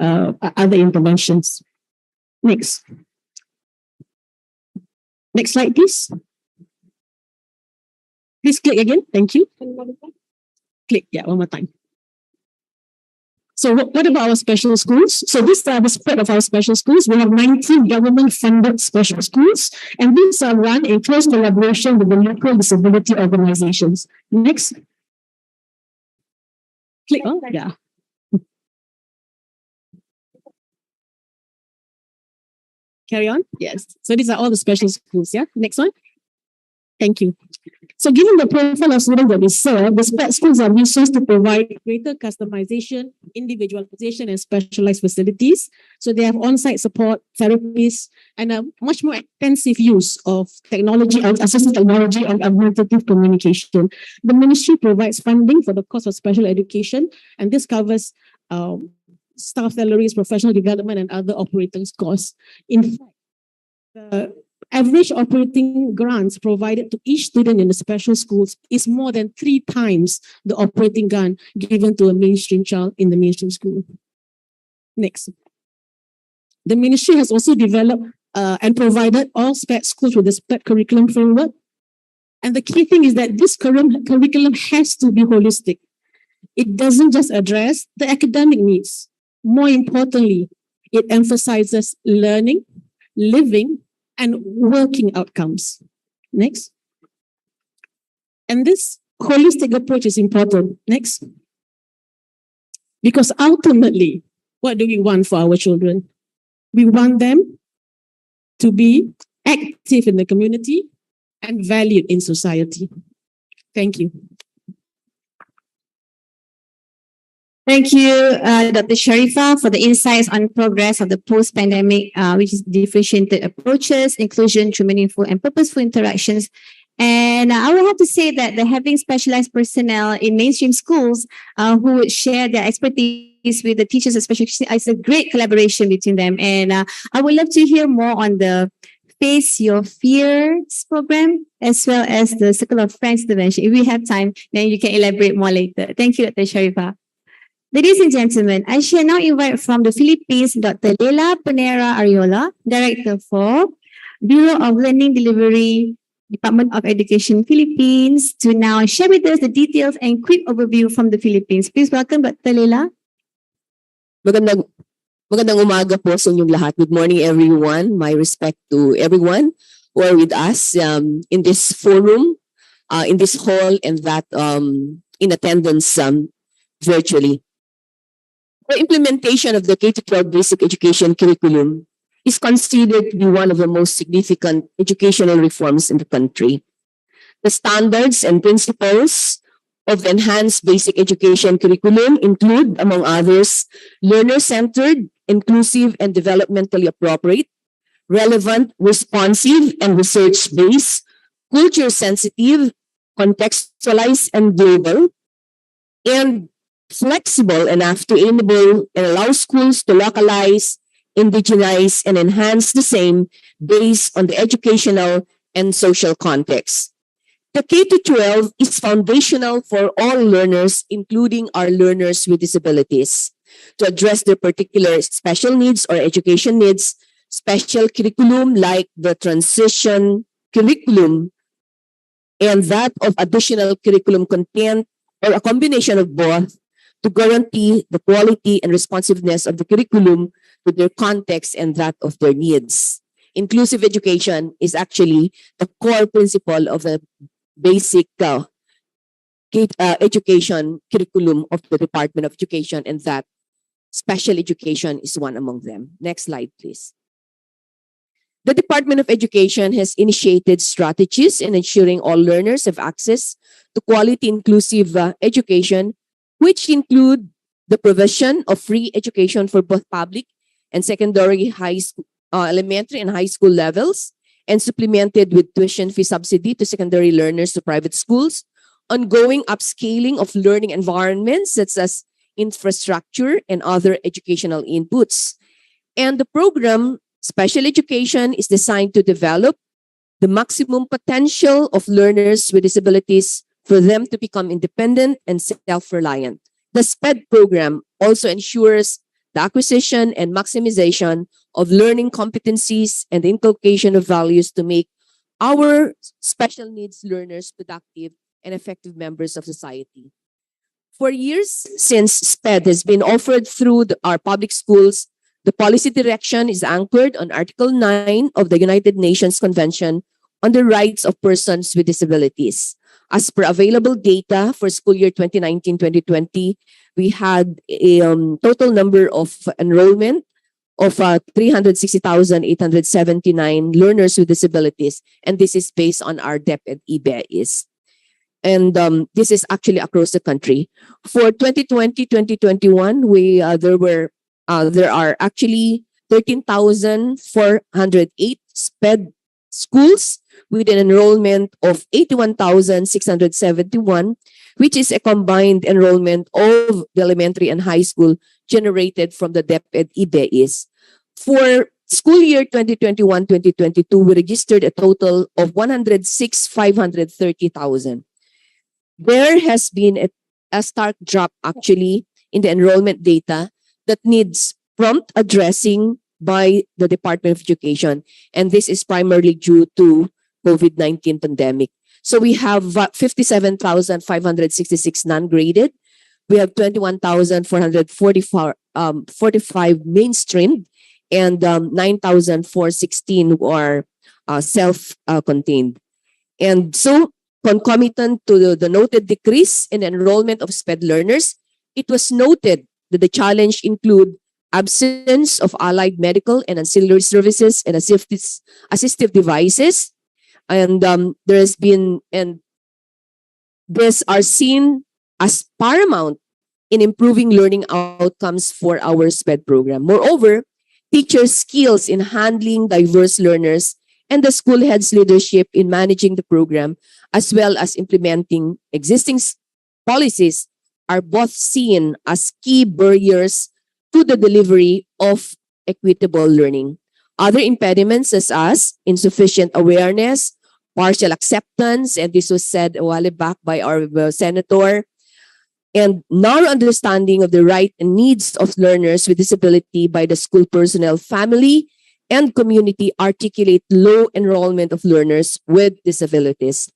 other interventions. Next. Next slide, please. Please click again. Thank you. Click, yeah, one more time. So what about our special schools? So these are the spread of our special schools. We have 19 government-funded special schools, and these are run in close collaboration with the local disability organizations. Next. Click on, yeah. Carry on? Yes. So these are all the special schools, yeah? Next one. Thank you. So given the profile of students that we serve, the SPED schools are resourced to provide greater customization, individualization, and specialized facilities. So they have on-site support, therapies, and a much more extensive use of technology, assistive technology, and augmentative communication. The ministry provides funding for the cost of special education, and this covers staff salaries, professional development, and other operating costs. In fact, the average operating grants provided to each student in the special schools is more than 3 times the operating grant given to a mainstream child in the mainstream school. Next. The ministry has also developed and provided all SPED schools with the SPED curriculum framework. And the key thing is that this curriculum has to be holistic. It doesn't just address the academic needs. More importantly, it emphasizes learning, living, and working outcomes. Next. And this holistic approach is important. Next. Because ultimately, what do we want for our children? We want them to be active in the community and valued in society. Thank you. Thank you, Dr. Sharifah, for the insights on progress of the post-pandemic, which is differentiated approaches, inclusion through meaningful and purposeful interactions. And I would have to say that having specialized personnel in mainstream schools who would share their expertise with the teachers of special education is a great collaboration between them. And I would love to hear more on the Face Your Fears program, as well as the Circle of Friends intervention. If we have time, then you can elaborate more later. Thank you, Dr. Sharifah. Ladies and gentlemen, I shall now invite from the Philippines, Dr. Leila Panera Ariola, Director for Bureau of Learning Delivery, Department of Education, Philippines, to now share with us the details and quick overview from the Philippines. Please welcome Dr. Leila. Magandang umaga po sa inyong lahat. Good morning, everyone. My respect to everyone who are with us in this forum, in this hall, and that in attendance virtually. The implementation of the K-12 basic education curriculum is considered to be one of the most significant educational reforms in the country. The standards and principles of the enhanced basic education curriculum include, among others, learner-centered, inclusive, and developmentally appropriate, relevant, responsive, and research-based, culture-sensitive, contextualized, and global, and flexible enough to enable and allow schools to localize indigenize, and enhance the same based on the educational and social context. The K-12 is foundational for all learners, including our learners with disabilities. To address their particular special needs or education needs, special curriculum like the transition curriculum and that of additional curriculum content or a combination of both to guarantee the quality and responsiveness of the curriculum to their context and that of their needs. Inclusive education is actually the core principle of the basic education curriculum of the Department of Education, and that special education is one among them. Next slide, please. The Department of Education has initiated strategies in ensuring all learners have access to quality inclusive education, which include the provision of free education for both public and secondary high school, elementary and high school levels, and supplemented with tuition fee subsidy to secondary learners to private schools, ongoing upscaling of learning environments such as infrastructure and other educational inputs. And the program Special Education is designed to develop the maximum potential of learners with disabilities for them to become independent and self-reliant. The SPED program also ensures the acquisition and maximization of learning competencies and the inculcation of values to make our special needs learners productive and effective members of society. For years, since SPED has been offered through our public schools, the policy direction is anchored on Article 9 of the United Nations Convention on the Rights of Persons with Disabilities. As per available data for school year 2019-2020, we had a total number of enrollment of 360,879 learners with disabilities, and this is based on our DepEd EBEIS. And this is actually across the country. For 2020-2021, there are actually 13,408 SPED schools with an enrollment of 81,671, which is a combined enrollment of the elementary and high school generated from the DepEd EBEIS. For school year 2021-2022, we registered a total of 106,530,000. There has been a stark drop actually in the enrollment data that needs prompt addressing by the Department of Education. And this is primarily due to COVID-19 pandemic. So we have 57,566 non-graded. We have 21,445 mainstreamed, and 9,416 who are self-contained. And so concomitant to the noted decrease in enrollment of SPED learners, it was noted that the challenge include absence of allied medical and ancillary services and assistive devices. And there has been, and these are seen as paramount in improving learning outcomes for our SPED program. Moreover, teachers' skills in handling diverse learners and the school head's leadership in managing the program, as well as implementing existing policies, are both seen as key barriers to the delivery of equitable learning. Other impediments such as insufficient awareness, partial acceptance, and this was said a while back by our senator, and narrow understanding of the right and needs of learners with disability by the school personnel, family, and community articulate low enrollment of learners with disabilities.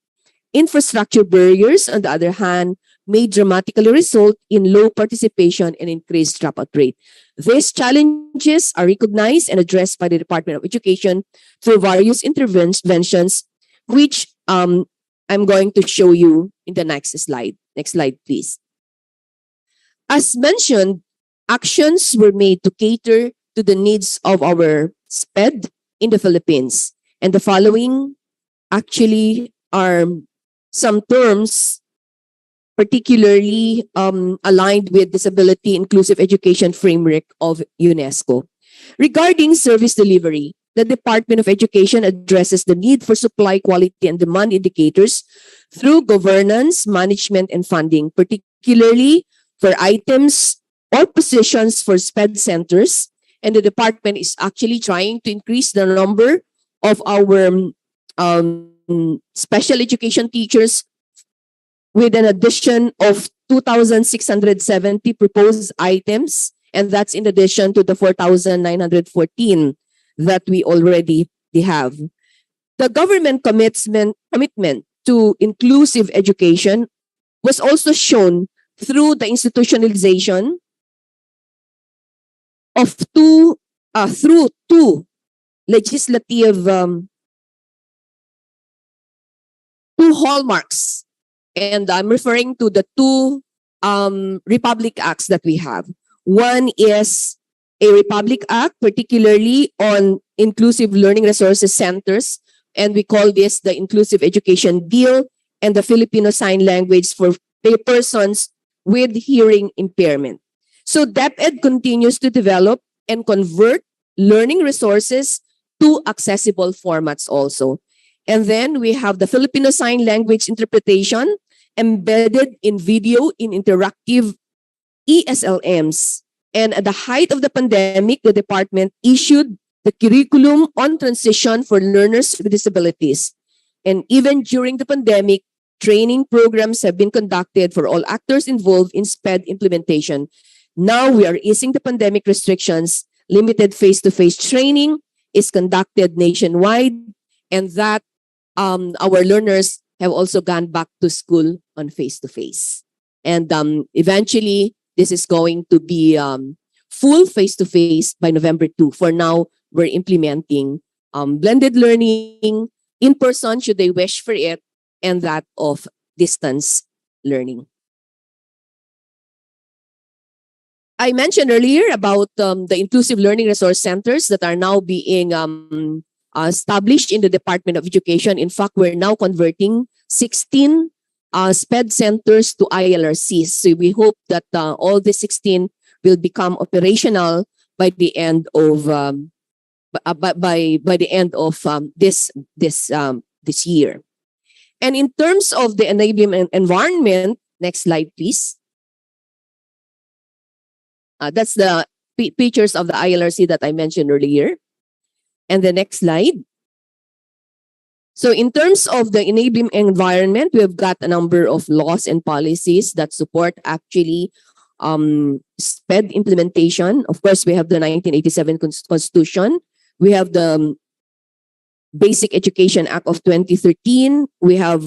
Infrastructure barriers, on the other hand, may dramatically result in low participation and increased dropout rate. These challenges are recognized and addressed by the Department of Education through various interventions, which I'm going to show you in the next slide. Next slide, please. As mentioned, actions were made to cater to the needs of our SPED in the Philippines. And the following actually are some terms particularly aligned with Disability Inclusive Education Framework of UNESCO. Regarding service delivery, the Department of Education addresses the need for supply, quality, and demand indicators through governance, management, and funding, particularly for items or positions for SPED centers and the department is actually trying to increase the number of our special education teachers with an addition of 2,670 proposed items, and that's in addition to the 4,914 that we already have. The government commitment to inclusive education was also shown through the institutionalization of through two legislative two hallmarks, and I'm referring to the two Republic Acts that we have. One is a Republic Act, particularly on inclusive learning resources centers, and we call this the Inclusive Education Bill, and the Filipino Sign Language for persons with hearing impairment. So DepEd continues to develop and convert learning resources to accessible formats also. And then we have the Filipino Sign Language interpretation embedded in video in interactive ESLMs. And at the height of the pandemic, the department issued the curriculum on transition for learners with disabilities. And even during the pandemic, training programs have been conducted for all actors involved in SPED implementation. Now we are easing the pandemic restrictions. Limited face-to-face training is conducted nationwide, and that our learners have also gone back to school on face-to-face. And eventually, this is going to be full face-to-face by November 2. For now, we're implementing blended learning, in person should they wish for it, and that of distance learning. I mentioned earlier about the inclusive learning resource centers that are now being established in the Department of Education. In fact, we're now converting 16 SPED centers to ILRCs. So we hope that all the 16 will become operational by the end of this year. And in terms of the enabling environment, next slide, please. That's the pictures of the ILRC that I mentioned earlier. And the next slide. So in terms of the enabling environment, we've got a number of laws and policies that support actually SPED implementation. Of course, we have the 1987 Constitution. We have the Basic Education Act of 2013. We have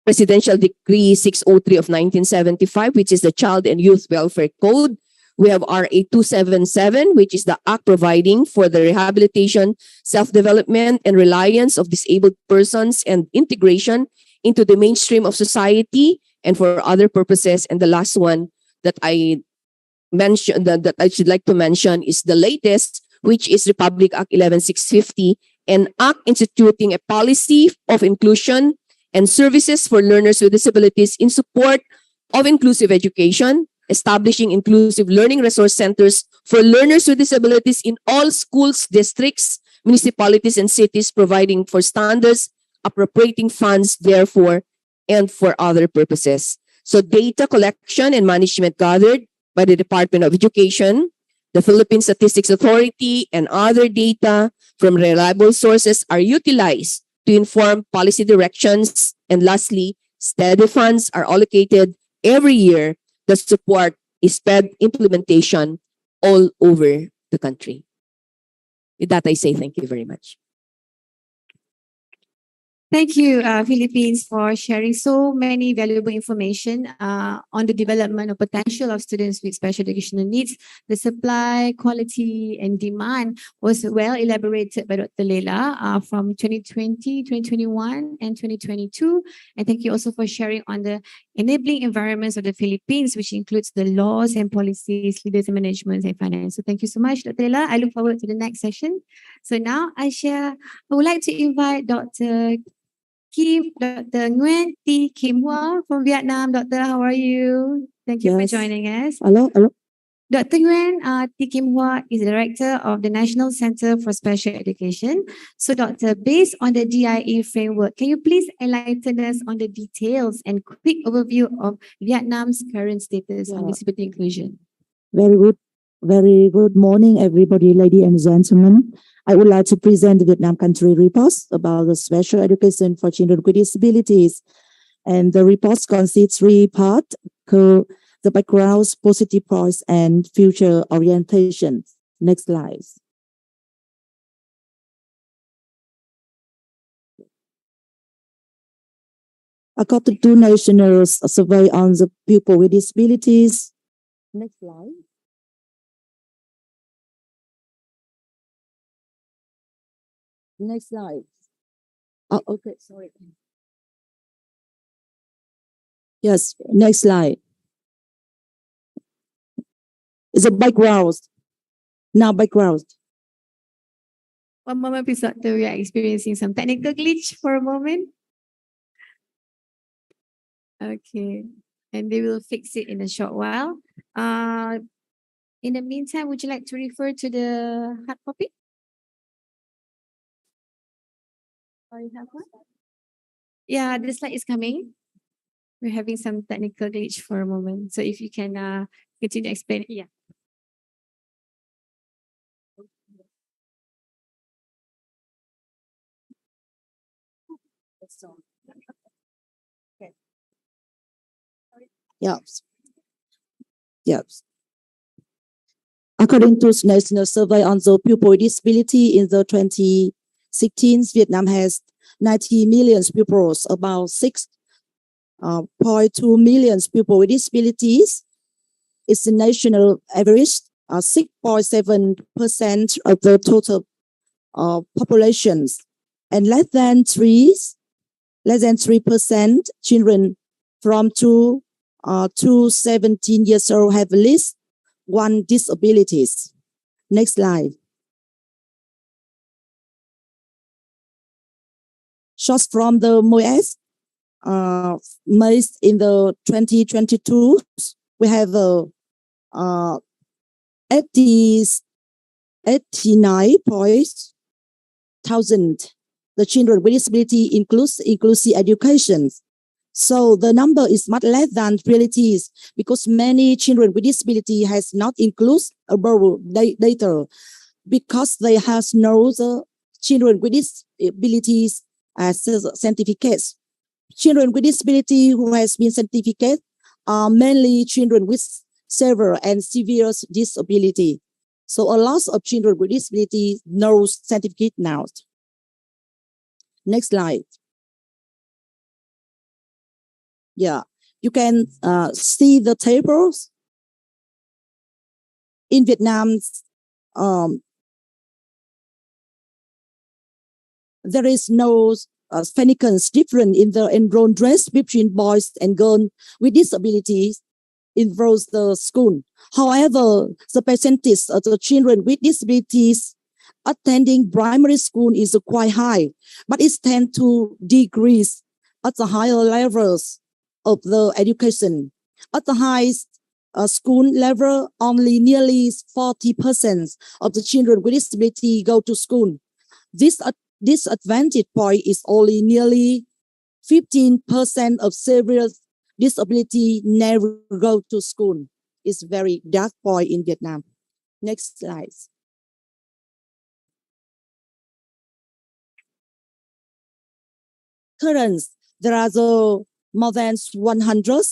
Presidential Decree 603 of 1975, which is the Child and Youth Welfare Code. We have RA 277, which is the act providing for the rehabilitation, self-development, and reliance of disabled persons and integration into the mainstream of society and for other purposes. And the last one that I mentioned, that I should like to mention, is the latest, which is Republic Act 11650, an act instituting a policy of inclusion and services for learners with disabilities in support of inclusive education, establishing inclusive learning resource centers for learners with disabilities in all schools, districts, municipalities, and cities, providing for standards, appropriating funds, therefore, and for other purposes. So data collection and management gathered by the Department of Education, the Philippine Statistics Authority, and other data from reliable sources are utilized to inform policy directions. And lastly, steady funds are allocated every year that support SPED implementation all over the country. With that, I say thank you very much. Thank you, Philippines, for sharing so many valuable information on the development of potential of students with special educational needs. The supply, quality, and demand was well elaborated by Dr. Leila from 2020, 2021, and 2022. And thank you also for sharing on the enabling environments of the Philippines, which includes the laws and policies, leaders and management, and finance. So thank you so much, Dr. Leila. I look forward to the next session. So now I would like to invite Dr. Dr. Nguyen T. Kim Hua from Vietnam. Doctor, how are you? Thank you for joining us. Hello. Dr. Nguyen T. Kim Hua is the Director of the National Center for Special Education. So, Doctor, based on the DIE framework, can you please enlighten us on the details and quick overview of Vietnam's current status on disability inclusion? Very good. Very good morning, everybody, ladies and gentlemen. I would like to present the Vietnam country report about the special education for children with disabilities. And the report consists three parts: the backgrounds, positive points, and future orientation. Next slide. According to national survey on the people with disabilities. Next slide. Next slide. Oh, okay, sorry. Yes, next slide. It's a background. Now background. One moment, please, Doctor. We are experiencing some technical glitch for a moment. Okay, and they will fix it in a short while. In the meantime, would you like to refer to the hard copy? Or you have one? Yeah, the slide is coming. We're having some technical glitch for a moment. So if you can continue explaining. Yeah. Okay. Yes. Yes. According to national survey on the pupil with disability in the 2016, Vietnam has 90 million pupils, about 6.2 million people with disabilities. It's the national average, 6.7% of the total populations, and less than 3% children from 2 to 17 years old have at least one disabilities. Next slide. Shots from the MOES made in the 2022, we have 89,000 the children with disability inclusive education. So the number is much less than realities because many children with disability has not included data because they have no children with disabilities as certificates. Children with disability who has been certificated are mainly children with severe and severe disability. So a lot of children with disability no certificate now. Next slide. Yeah, you can see the tables. In Vietnam, there is no significant difference in the enrolled rate between boys and girls with disabilities in the school. However, the percentage of the children with disabilities attending primary school is quite high, but it tends to decrease at the higher levels of the education. At the highest school level, only nearly 40% of the children with disability go to school. This disadvantage point is only nearly 15% of severe disability never go to school. It's very dark point in Vietnam. Next slide. Currently, there are more than 100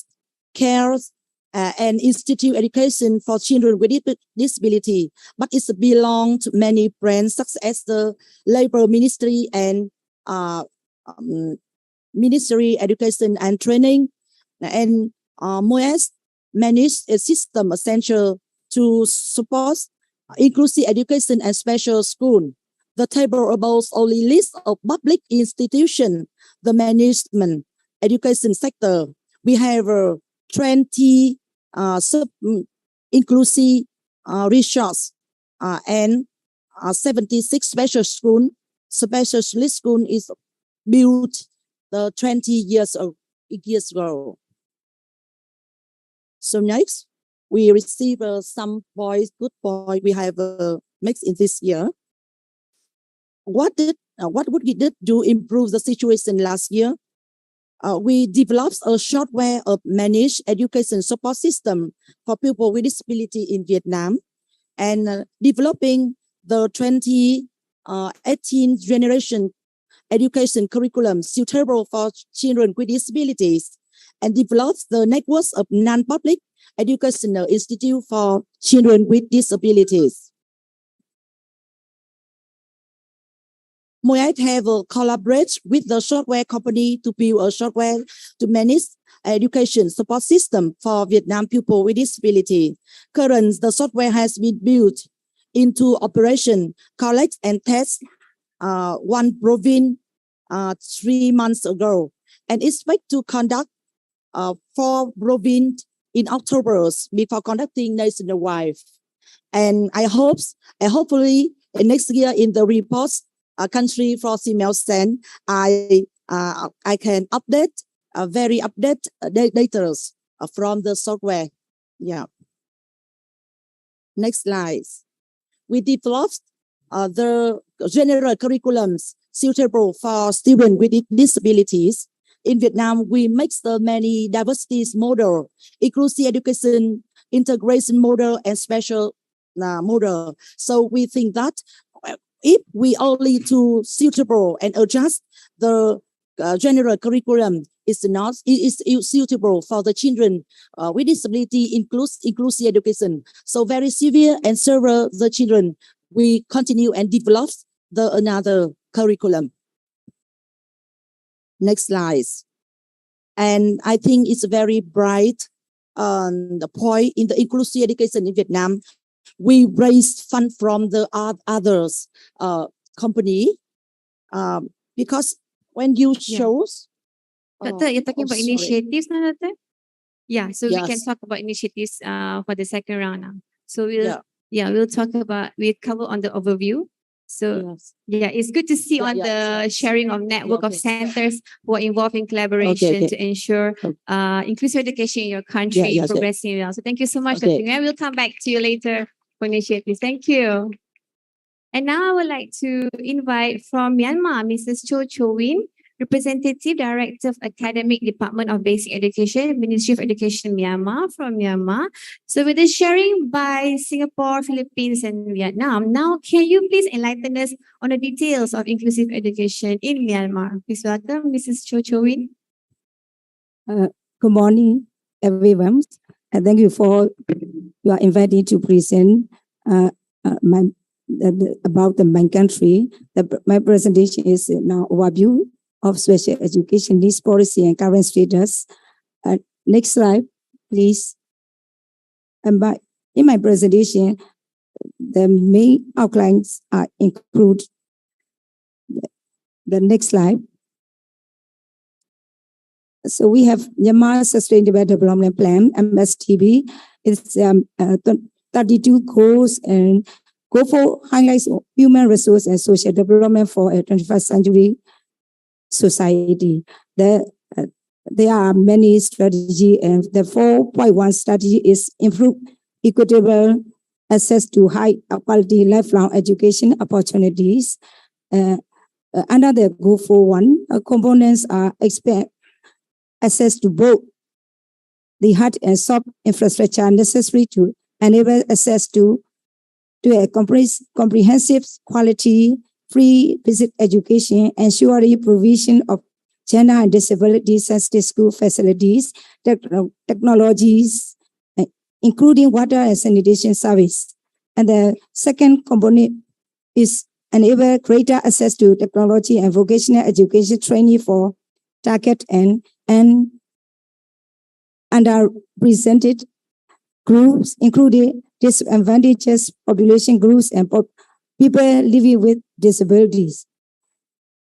cares and institute education for children with disability, but it belongs to many brands such as the Labor Ministry and Ministry Education and Training, and MOES manage a system essential to support inclusive education and special school. The table above only list of public institutions, the management education sector. We have 20 inclusive resource and 76 special school. Specialist school is built 20 years ago. So next, we receive some points, good point we have mixed in this year. What would we do to improve the situation last year? We developed a software of managed education support system for people with disability in Vietnam. and developing the 2018 generation education curriculum suitable for children with disabilities, and develops the networks of non-public educational institute for children with disabilities. Moyet have collaborated with the software company to build a software to manage education support system for Vietnam people with disability. Currently, the software has been built into operation, collect and test one province 3 months ago, and expect to conduct 4 province in October before conducting nationwide. And hopefully next year in the reports country for SEAMEO SEN, I can update very update data from the software. Yeah. Next slide. We developed the general curriculums suitable for students with disabilities. In Vietnam, we mix the many diversities model, inclusive education, integration model, and special model. So we think that if we only to suitable and adjust the general curriculum is suitable for the children with disability, inclusive education. So very severe and several the children, we continue and develop the another curriculum. Next slide. And I think it's very bright the point in the inclusive education in Vietnam. We raised funds from the others company because when you chose, Doctor, you're talking about sorry. initiatives now, Doctor? Yeah, so we can Yes. talk about initiatives for the second round now. So we'll talk about, we'll cover on the overview. So yeah, it's good to see on the sharing of network of centers who are involved in collaboration to ensure inclusive education in your country progressing well. So thank you so much, Dr. Nguyen. We'll come back to you later for initiatives. Thank you. And now I would like to invite from Myanmar, Mrs. 𝐄𝐄, Representative Director of Academic Department of Basic Education, Ministry of Education, Myanmar, from Myanmar. So with the sharing by Singapore, Philippines, and Vietnam, now can you please enlighten us on the details of inclusive education in Myanmar? Please welcome Mrs. 𝐄𝐄. Good morning, everyone. And thank you for your inviting to present about my country. My presentation is now overview of special education needs policy and current status. Next slide, please. In my presentation, the main outlines are include the next slide. So we have Myanmar Sustainable Development Plan, MSDP. It's 32 goals and goal for highlights human resource and social development for a 21st century society. There are many strategies, and the 4.1 strategy is improve equitable access to high quality lifelong education opportunities. Under the goal for one, components are expand access to both the hard and soft infrastructure necessary to enable access to a comprehensive quality free basic education, ensure the provision of gender and disability sensitive school facilities, technologies, including water and sanitation service. And the second component is enable greater access to technology and vocational education training for target and underrepresented groups, including disadvantaged population groups and people living with disabilities.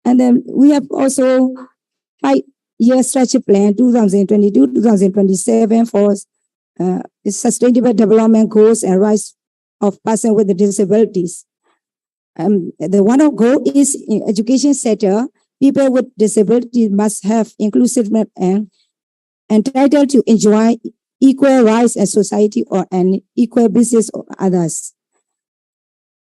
And then we have also 5-year strategic plan 2022-2027 for sustainable development goals and rights of persons with disabilities. The one of goal is in education sector, people with disabilities must have inclusiveness and entitled to enjoy equal rights in society or an equal business or others.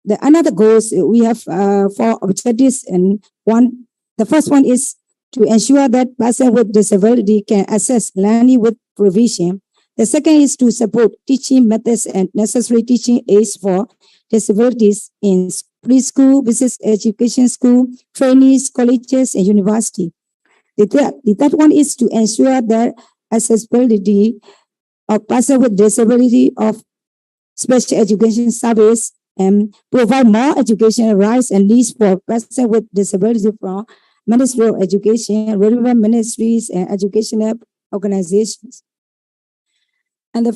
The another goals we have 4 objectives, and the first one is to ensure that persons with disability can access learning with provision. The second is to support teaching methods and necessary teaching aids for disabilities in preschool, business education school, trainees, colleges, and university. The third one is to ensure that accessibility of persons with disability of special education service and provide more educational rights and needs for persons with disability from Ministry of Education, relevant ministries, and educational organizations. And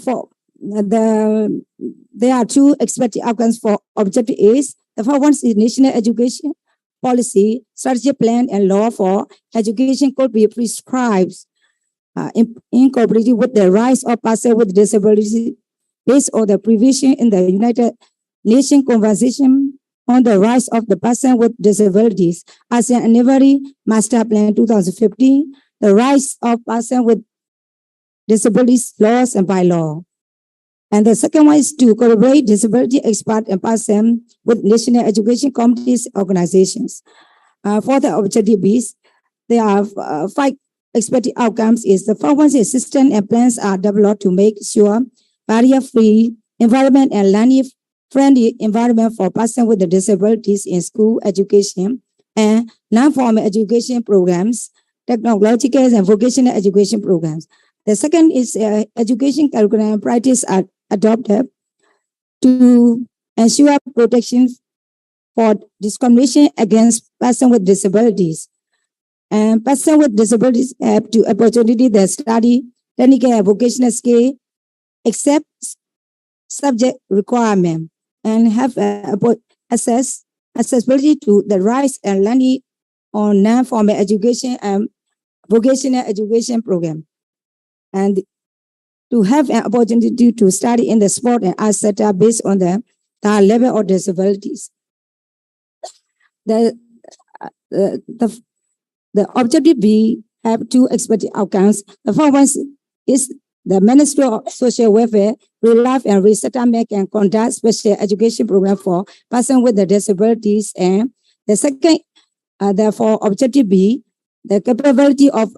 there are two expected outcomes for Objective A's. The first one is national education policy, strategy plan, and law for education could be prescribed incorporated with the rights of persons with disabilities based on the provision in the United Nations Convention on the Rights of the Person with Disabilities, ASEAN Anniversary Master Plan 2015, the rights of persons with disabilities laws and bylaw. And the second one is to collaborate disability experts and persons with national education communities organizations. For the Objective B's, there are 5 expected outcomes. Is the first one is system and plans are developed to make sure barrier-free environment and learning-friendly environment for persons with disabilities in school education and non-formal education programs, technological and vocational education programs. The second is education curriculum and practice are adopted to ensure protection for discrimination against persons with disabilities. And persons with disabilities have the opportunity to study technical and vocational skill except subject requirement and have accessibility to the rights and learning on non-formal education and vocational education program. And to have an opportunity to study in the sport and arts sector based on the level of disabilities. The Objective B have 2 expected outcomes. The first one is the Ministry of Social Welfare, Relief and Resettlement can conduct special education program for persons with disabilities. And the second, therefore, Objective B, the capability of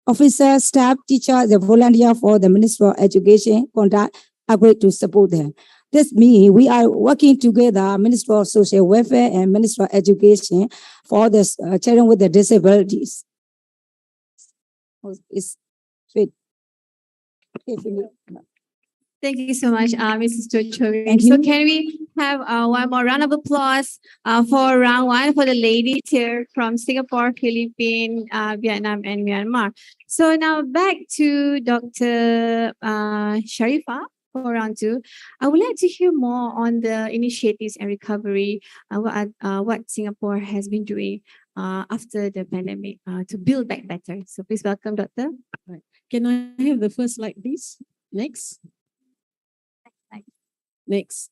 officer, staff, teacher, the volunteer for the Ministry of Education conduct upgrade to support them. This means we are working together, Ministry of Social Welfare and Ministry of Education for the children with the disabilities. It's fit. Thank you so much, Mrs. 𝐄𝐄. Thank So you. can we have one more round of applause for round 1 for the ladies here from Singapore, Philippines, Vietnam, and Myanmar. So now back to Dr. Sharifah for round 2. I would like to hear more on the initiatives and recovery, what Singapore has been doing after the pandemic to build back better. So please welcome, Doctor. Right. Can I have the first slide, please? Next. Next.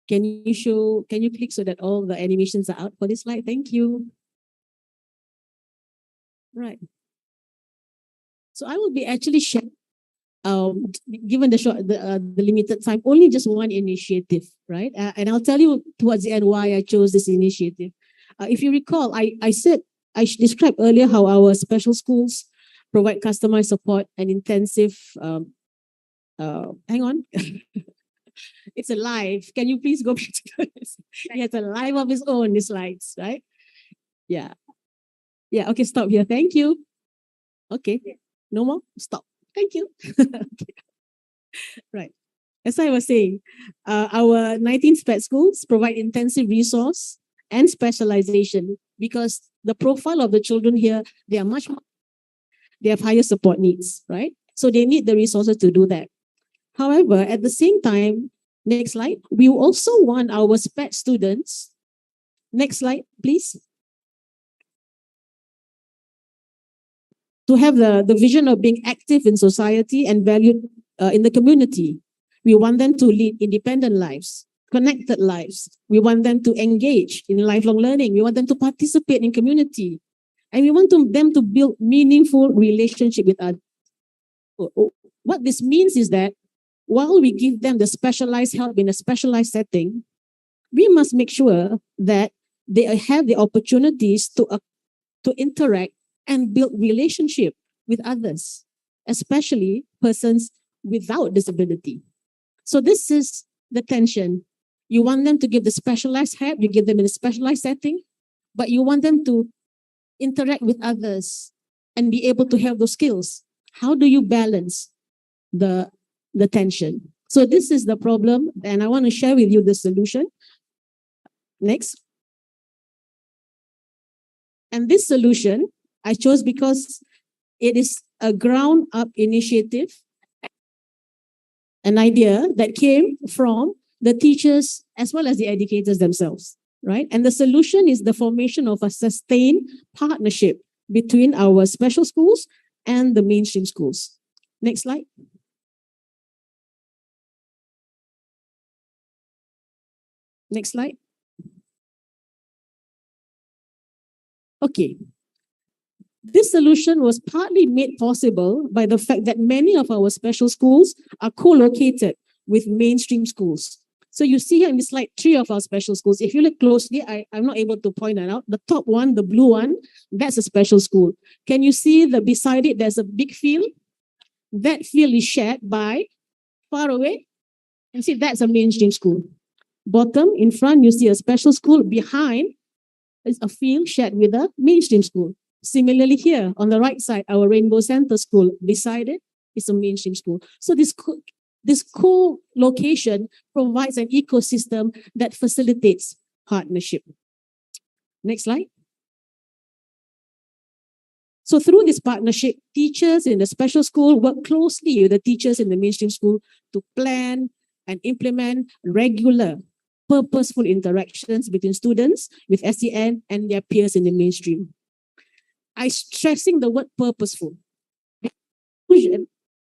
Can you click so that all the animations are out for this slide? Thank you. Right. So I will be actually sharing, given the limited time, only just one initiative, right? And I'll tell you towards the end why I chose this initiative. If you recall, I described earlier how our special schools provide customized support and intensive. Hang on. It's a live. Can you please go back to this? He has a live of his own, the slides, right? Yeah. Yeah, okay, stop here. Thank you. Okay. No more? Stop. Thank you. Okay. Right. As I was saying, our 19 SPED schools provide intensive resource and specialization because the profile of the children here, they have higher support needs, right? So they need the resources to do that. However, at the same time, next slide, we also want our SPED students, next slide, please, to have the vision of being active in society and valued in the community. We want them to lead independent lives, connected lives. We want them to engage in lifelong learning. We want them to participate in community. And we want them to build meaningful relationship with others. What this means is that while we give them the specialized help in a specialized setting, we must make sure that they have the opportunities to interact and build relationship with others. especially persons without disability. So this is the tension. You want them to give the specialized help, you give them in a specialized setting, but you want them to interact with others and be able to have those skills. How do you balance the tension? So this is the problem, and I want to share with you the solution. Next. And this solution I chose because it is a ground-up initiative, an idea that came from the teachers as well as the educators themselves, right? And the solution is the formation of a sustained partnership between our special schools and the mainstream schools. Next slide. Next slide. Okay. This solution was partly made possible by the fact that many of our special schools are co-located with mainstream schools. So you see here in this slide, 3 of our special schools. If you look closely, I'm not able to point that out. The top one, the blue one, that's a special school. Can you see beside it, there's a big field? That field is shared by, far away, and see that's a mainstream school. Bottom, in front, you see a special school. Behind is a field shared with a mainstream school. Similarly here, on the right side, our Rainbow Center School, beside it is a mainstream school. So this co-location provides an ecosystem that facilitates partnership. Next slide. So through this partnership, teachers in the special school work closely with the teachers in the mainstream school to plan and implement regular, purposeful interactions between students with SEN and their peers in the mainstream. I'm stressing the word purposeful.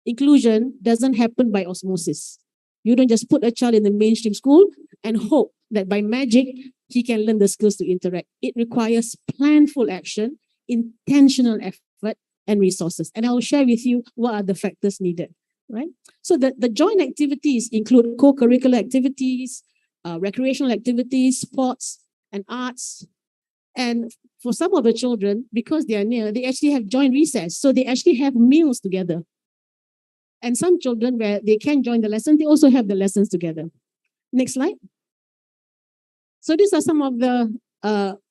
Inclusion doesn't happen by osmosis. You don't just put a child in the mainstream school and hope that by magic, he can learn the skills to interact. It requires planful action, intentional effort, and resources. And I will share with you what are the factors needed, right? So the joint activities include co-curricular activities, recreational activities, sports, and arts. And for some of the children, because they are near, they actually have joint recess. So they actually have meals together. And some children where they can join the lesson, they also have the lessons together. Next slide. So these are some of the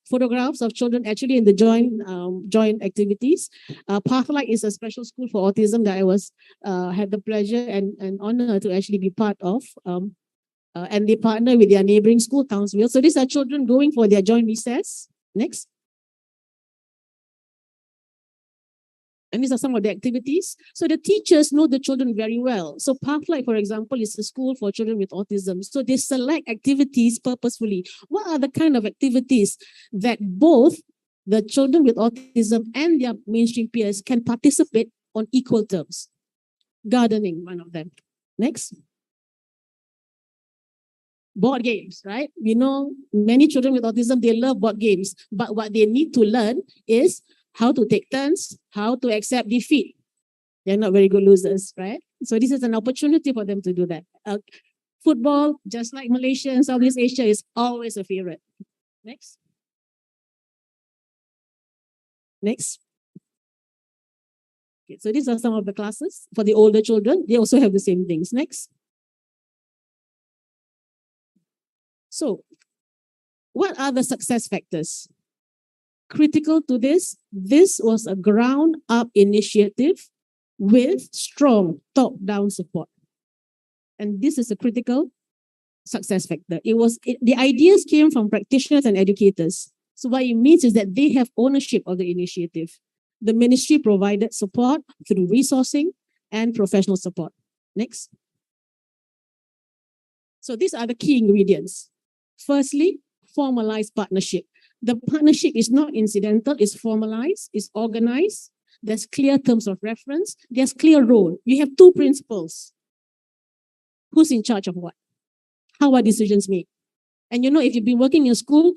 photographs of children actually in the joint activities. Pathlight is a special school for autism that I had the pleasure and honor to actually be part of. And they partner with their neighboring school, Townsville. So these are children going for their joint recess. Next. And these are some of the activities. So the teachers know the children very well. So Pathlight, for example, is a school for children with autism. So they select activities purposefully. What are the kind of activities that both the children with autism and their mainstream peers can participate on equal terms? Gardening, one of them. Next. Board games, right? We know many children with autism, they love board games. But what they need to learn is how to take turns, how to accept defeat. They're not very good losers, right? So this is an opportunity for them to do that. Football, just like Malaysia and Southeast Asia, is always a favorite. Next. Next. Okay, so these are some of the classes for the older children. They also have the same things. Next. So what are the success factors? Critical to this was a ground-up initiative with strong top-down support. And this is a critical success factor. The ideas came from practitioners and educators. So what it means is that they have ownership of the initiative. The ministry provided support through resourcing and professional support. Next. So these are the key ingredients. Firstly, formalized partnership. The partnership is not incidental, it's formalized, it's organized. There's clear terms of reference, there's clear role. You have 2 principles. Who's in charge of what? How are decisions made? And you know, if you've been working in school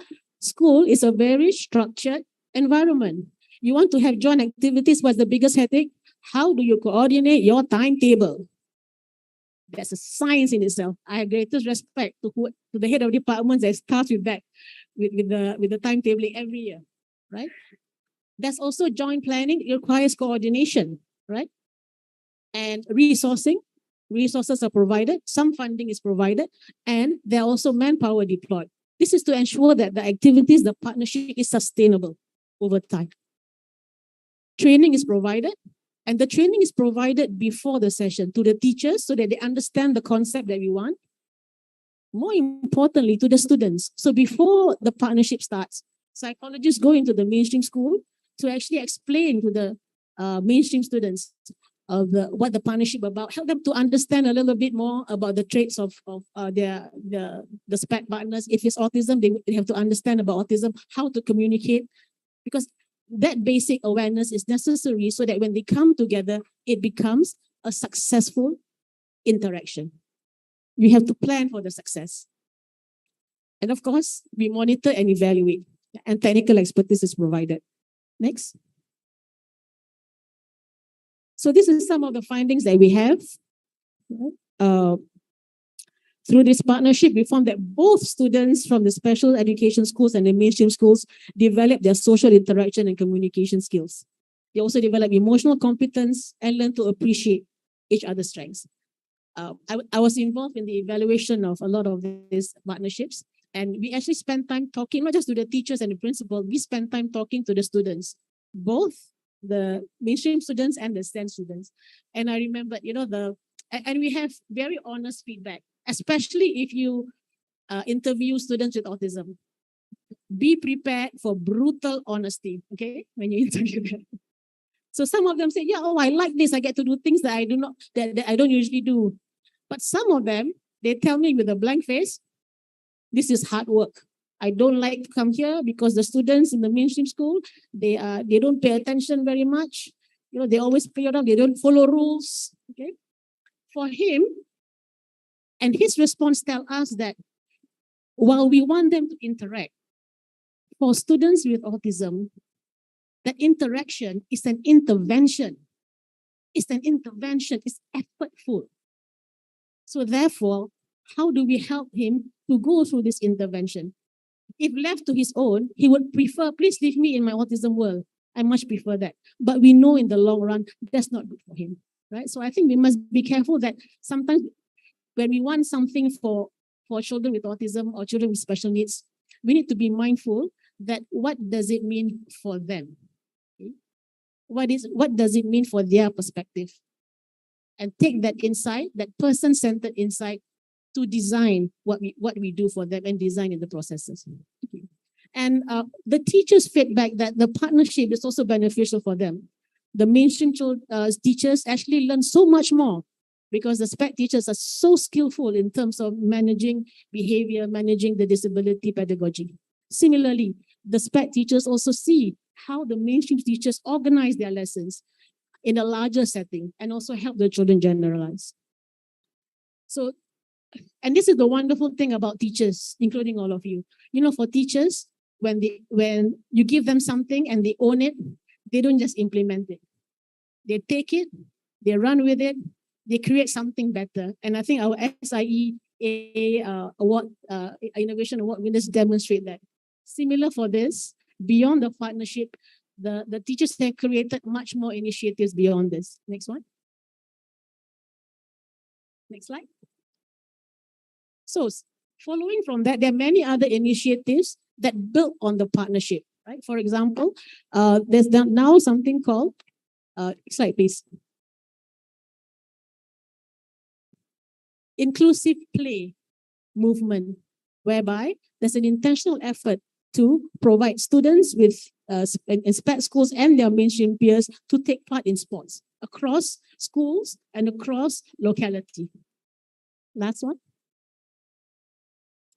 is a very structured environment. You want to have joint activities, what's the biggest headache? How do you coordinate your timetable? That's a science in itself. I have greatest respect to the head of departments that starts with that, with the timetabling every year, right? There's also joint planning. It requires coordination, right? and resourcing. Resources are provided, some funding is provided, and there are also manpower deployed. This is to ensure that the activities, the partnership is sustainable over time. Training is provided, and the training is provided before the session to the teachers so that they understand the concept that we want. More importantly, to the students. So before the partnership starts, psychologists go into the mainstream school to actually explain to the mainstream students of what the partnership about, help them to understand a little bit more about the traits of the SPEC partners. If it's autism, they have to understand about autism, how to communicate, because that basic awareness is necessary so that when they come together, it becomes a successful interaction. We have to plan for the success. And of course, we monitor and evaluate, and technical expertise is provided. Next. So this is some of the findings that we have. Through this partnership, we found that both students from the special education schools and the mainstream schools develop their social interaction and communication skills. They also develop emotional competence and learn to appreciate each other's strengths. I was involved in the evaluation of a lot of these partnerships, and we actually spent time talking, not just to the teachers and the principal, we spent time talking to the students, both the mainstream students and the SEN students. And I remember, and we have very honest feedback, especially if you interview students with autism. Be prepared for brutal honesty, okay, when you interview them. So some of them say, yeah, I like this. I get to do things that I don't usually do. But some of them, they tell me with a blank face, this is hard work. I don't like to come here because the students in the mainstream school, they don't pay attention very much. They always play around, they don't follow rules. Okay. For him, and his response tells us that while we want them to interact, for students with autism, that interaction is an intervention. It's an intervention, it's effortful. So therefore, how do we help him to go through this intervention? If left to his own, he would prefer, please leave me in my autism world. I much prefer that. But we know in the long run, that's not good for him, right? So I think we must be careful that sometimes when we want something for children with autism or children with special needs, we need to be mindful that what does it mean for them? Okay? What does it mean for their perspective? And take that insight, that person-centered insight, to design what we do for them and design in the processes. Okay. And the teachers feedback that the partnership is also beneficial for them. The mainstream teachers actually learn so much more because the SPEC teachers are so skillful in terms of managing behavior, managing the disability pedagogy. Similarly, the SPEC teachers also see how the mainstream teachers organize their lessons in a larger setting and also help the children generalize. So, and this is the wonderful thing about teachers, including all of you. For teachers, when you give them something and they own it, they don't just implement it. They take it, they run with it, they create something better. And I think our SIEA award, Innovation Award winners demonstrate that. Similar for this, beyond the partnership, the teachers have created much more initiatives beyond this. Next one. Next slide. So following from that, there are many other initiatives that build on the partnership, right? For example, there's now something called, slide please. Inclusive play movement, whereby there's an intentional effort to provide students with in SPEC schools and their mainstream peers to take part in sports across schools and across locality. Last one.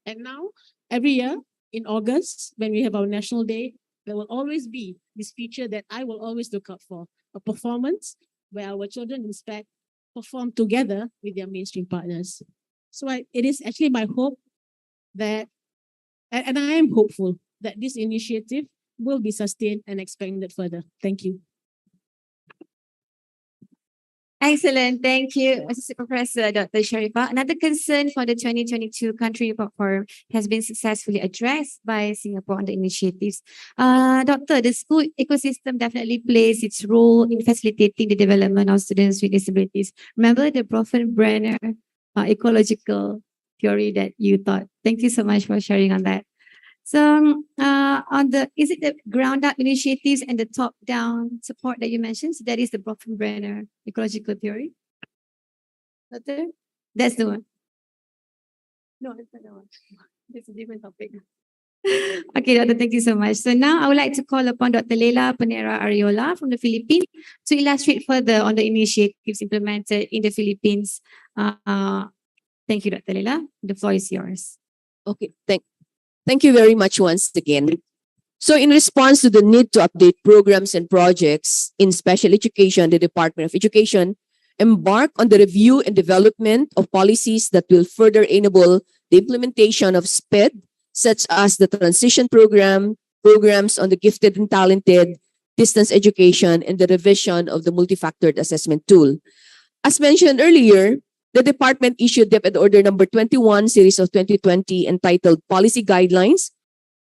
And now, every year in August, when we have our National Day, there will always be this feature that I will always look out for, a performance where our children in SPEC perform together with their mainstream partners. So it is actually my hope that, and I am hopeful that this initiative will be sustained and expanded further. Thank you. Excellent. Thank you, Assistant Professor Dr. Sharifah. Another concern for the 2022 Country Report Forum has been successfully addressed by Singapore on the initiatives. Doctor, the school ecosystem definitely plays its role in facilitating the development of students with disabilities. Remember the Bronfenbrenner ecological theory that you taught. Thank you so much for sharing on that. So is it the ground up initiatives and the top down support that you mentioned? So that is the Bronfenbrenner ecological theory. Doctor? That's the one. No, that's not the one. It's a different topic. Okay, Doctor, thank you so much. So now I would like to call upon Dr. Leila Panera Ariola from the Philippines to illustrate further on the initiatives implemented in the Philippines. Thank you, Dr. Leila. The floor is yours. Okay, thank you very much once again. So in response to the need to update programs and projects in special education, the Department of Education embarked on the review and development of policies that will further enable the implementation of SPED, such as the transition program, programs on the gifted and talented, distance education, and the revision of the multi-factored assessment tool. As mentioned earlier, the department issued DepEd Order number 21, series of 2020, entitled Policy Guidelines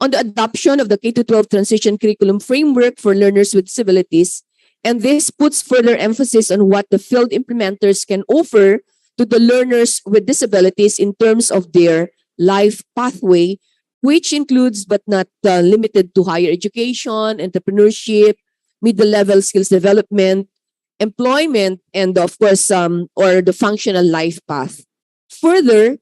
on the adoption of the K-12 transition curriculum framework for learners with disabilities. And this puts further emphasis on what the field implementers can offer to the learners with disabilities in terms of their life pathway, which includes but not limited to higher education, entrepreneurship, middle-level skills development, employment, and of course, or the functional life path. Further,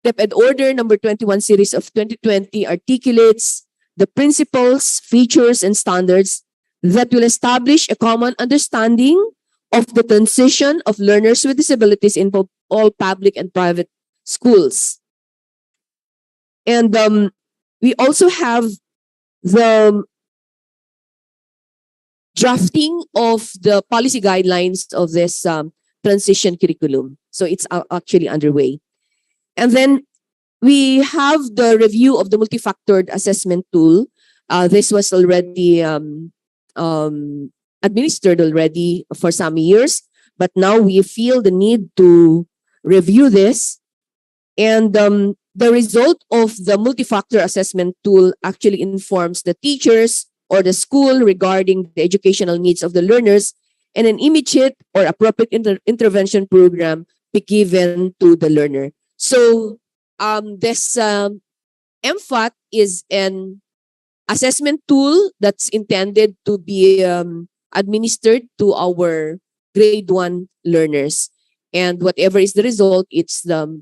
DepEd Order number 21 series of 2020 articulates the principles, features, and standards that will establish a common understanding of the transition of learners with disabilities in all public and private schools. And we also have the drafting of the policy guidelines of this transition curriculum. So it's actually underway. And then we have the review of the multi-factored assessment tool. This was already administered already for some years, but now we feel the need to review this. And the result of the multi-factor assessment tool actually informs the teachers or the school regarding the educational needs of the learners, and an immediate or appropriate intervention program be given to the learner. So this MFAT is an assessment tool that's intended to be administered to our grade 1 learners. And whatever is the result, it's the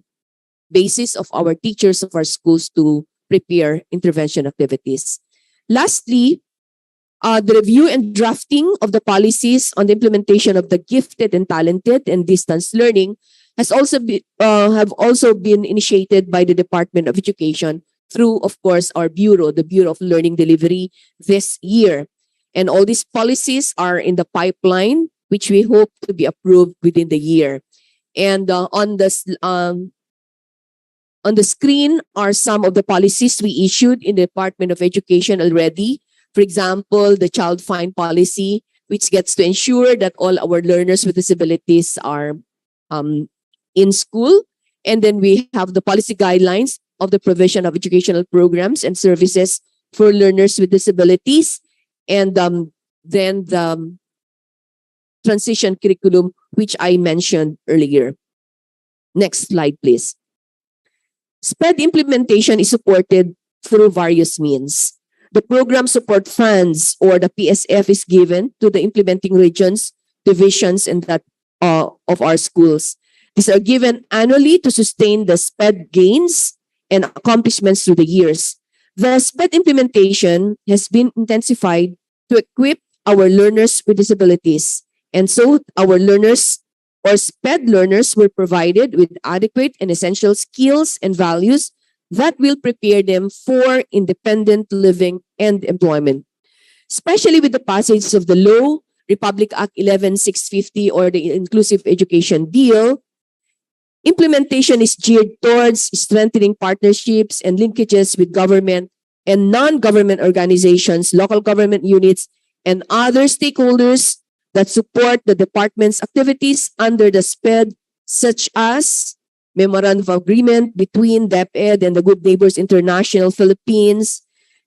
basis of our teachers of our schools to prepare intervention activities. Lastly, the review and drafting of the policies on the implementation of the gifted and talented and distance learning has also been initiated by the Department of Education through, of course, our bureau, the Bureau of Learning Delivery, this year. And all these policies are in the pipeline, which we hope to be approved within the year. And on the screen are some of the policies we issued in the Department of Education already. For example, the child fine policy, which gets to ensure that all our learners with disabilities are in school. And then we have the policy guidelines of the provision of educational programs and services for learners with disabilities. And then the transition curriculum, which I mentioned earlier. Next slide, please. SPED implementation is supported through various means. The program support funds, or the PSF, is given to the implementing regions, divisions, and that of our schools. These are given annually to sustain the SPED gains and accomplishments through the years. The SPED implementation has been intensified to equip our learners with disabilities. And so our learners or SPED learners were provided with adequate and essential skills and values that will prepare them for independent living and employment. Especially with the passage of the Law, Republic Act 11650, or the Inclusive Education Bill, implementation is geared towards strengthening partnerships and linkages with government and non-government organizations, local government units, and other stakeholders that support the department's activities under the SPED, such as Memorandum of Agreement between DepEd and the Good Neighbors International Philippines.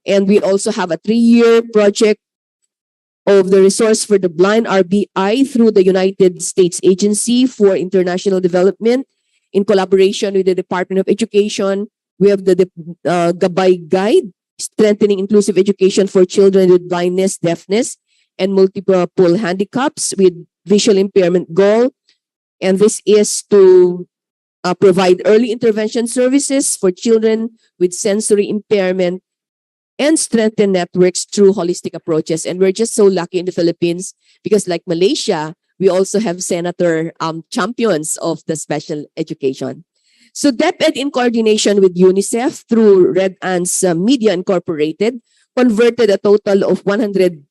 And we also have a 3-year project of the Resource for the Blind, RBI, through the United States Agency for International Development in collaboration with the Department of Education. We have the Gabay Guide, Strengthening Inclusive Education for Children with Blindness, Deafness, and Multiple Handicaps with Visual Impairment Goal. And this is to provide early intervention services for children with sensory impairment and strengthen networks through holistic approaches. And we're just so lucky in the Philippines because, like Malaysia, we also have senator champions of the special education. So DepEd, in coordination with UNICEF through Red Ants Media Incorporated, converted a total of 100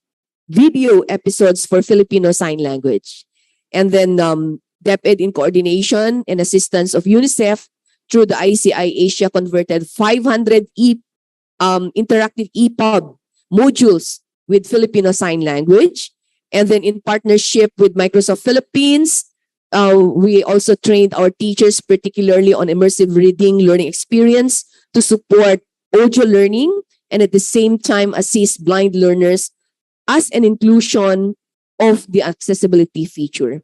video episodes for Filipino Sign Language. And then DepEd, in coordination and assistance of UNICEF through the ICI Asia, converted 500 interactive EPUB modules with Filipino Sign Language. And then in partnership with Microsoft Philippines, we also trained our teachers, particularly on immersive reading learning experience to support audio learning and at the same time assist blind learners as an inclusion of the accessibility feature.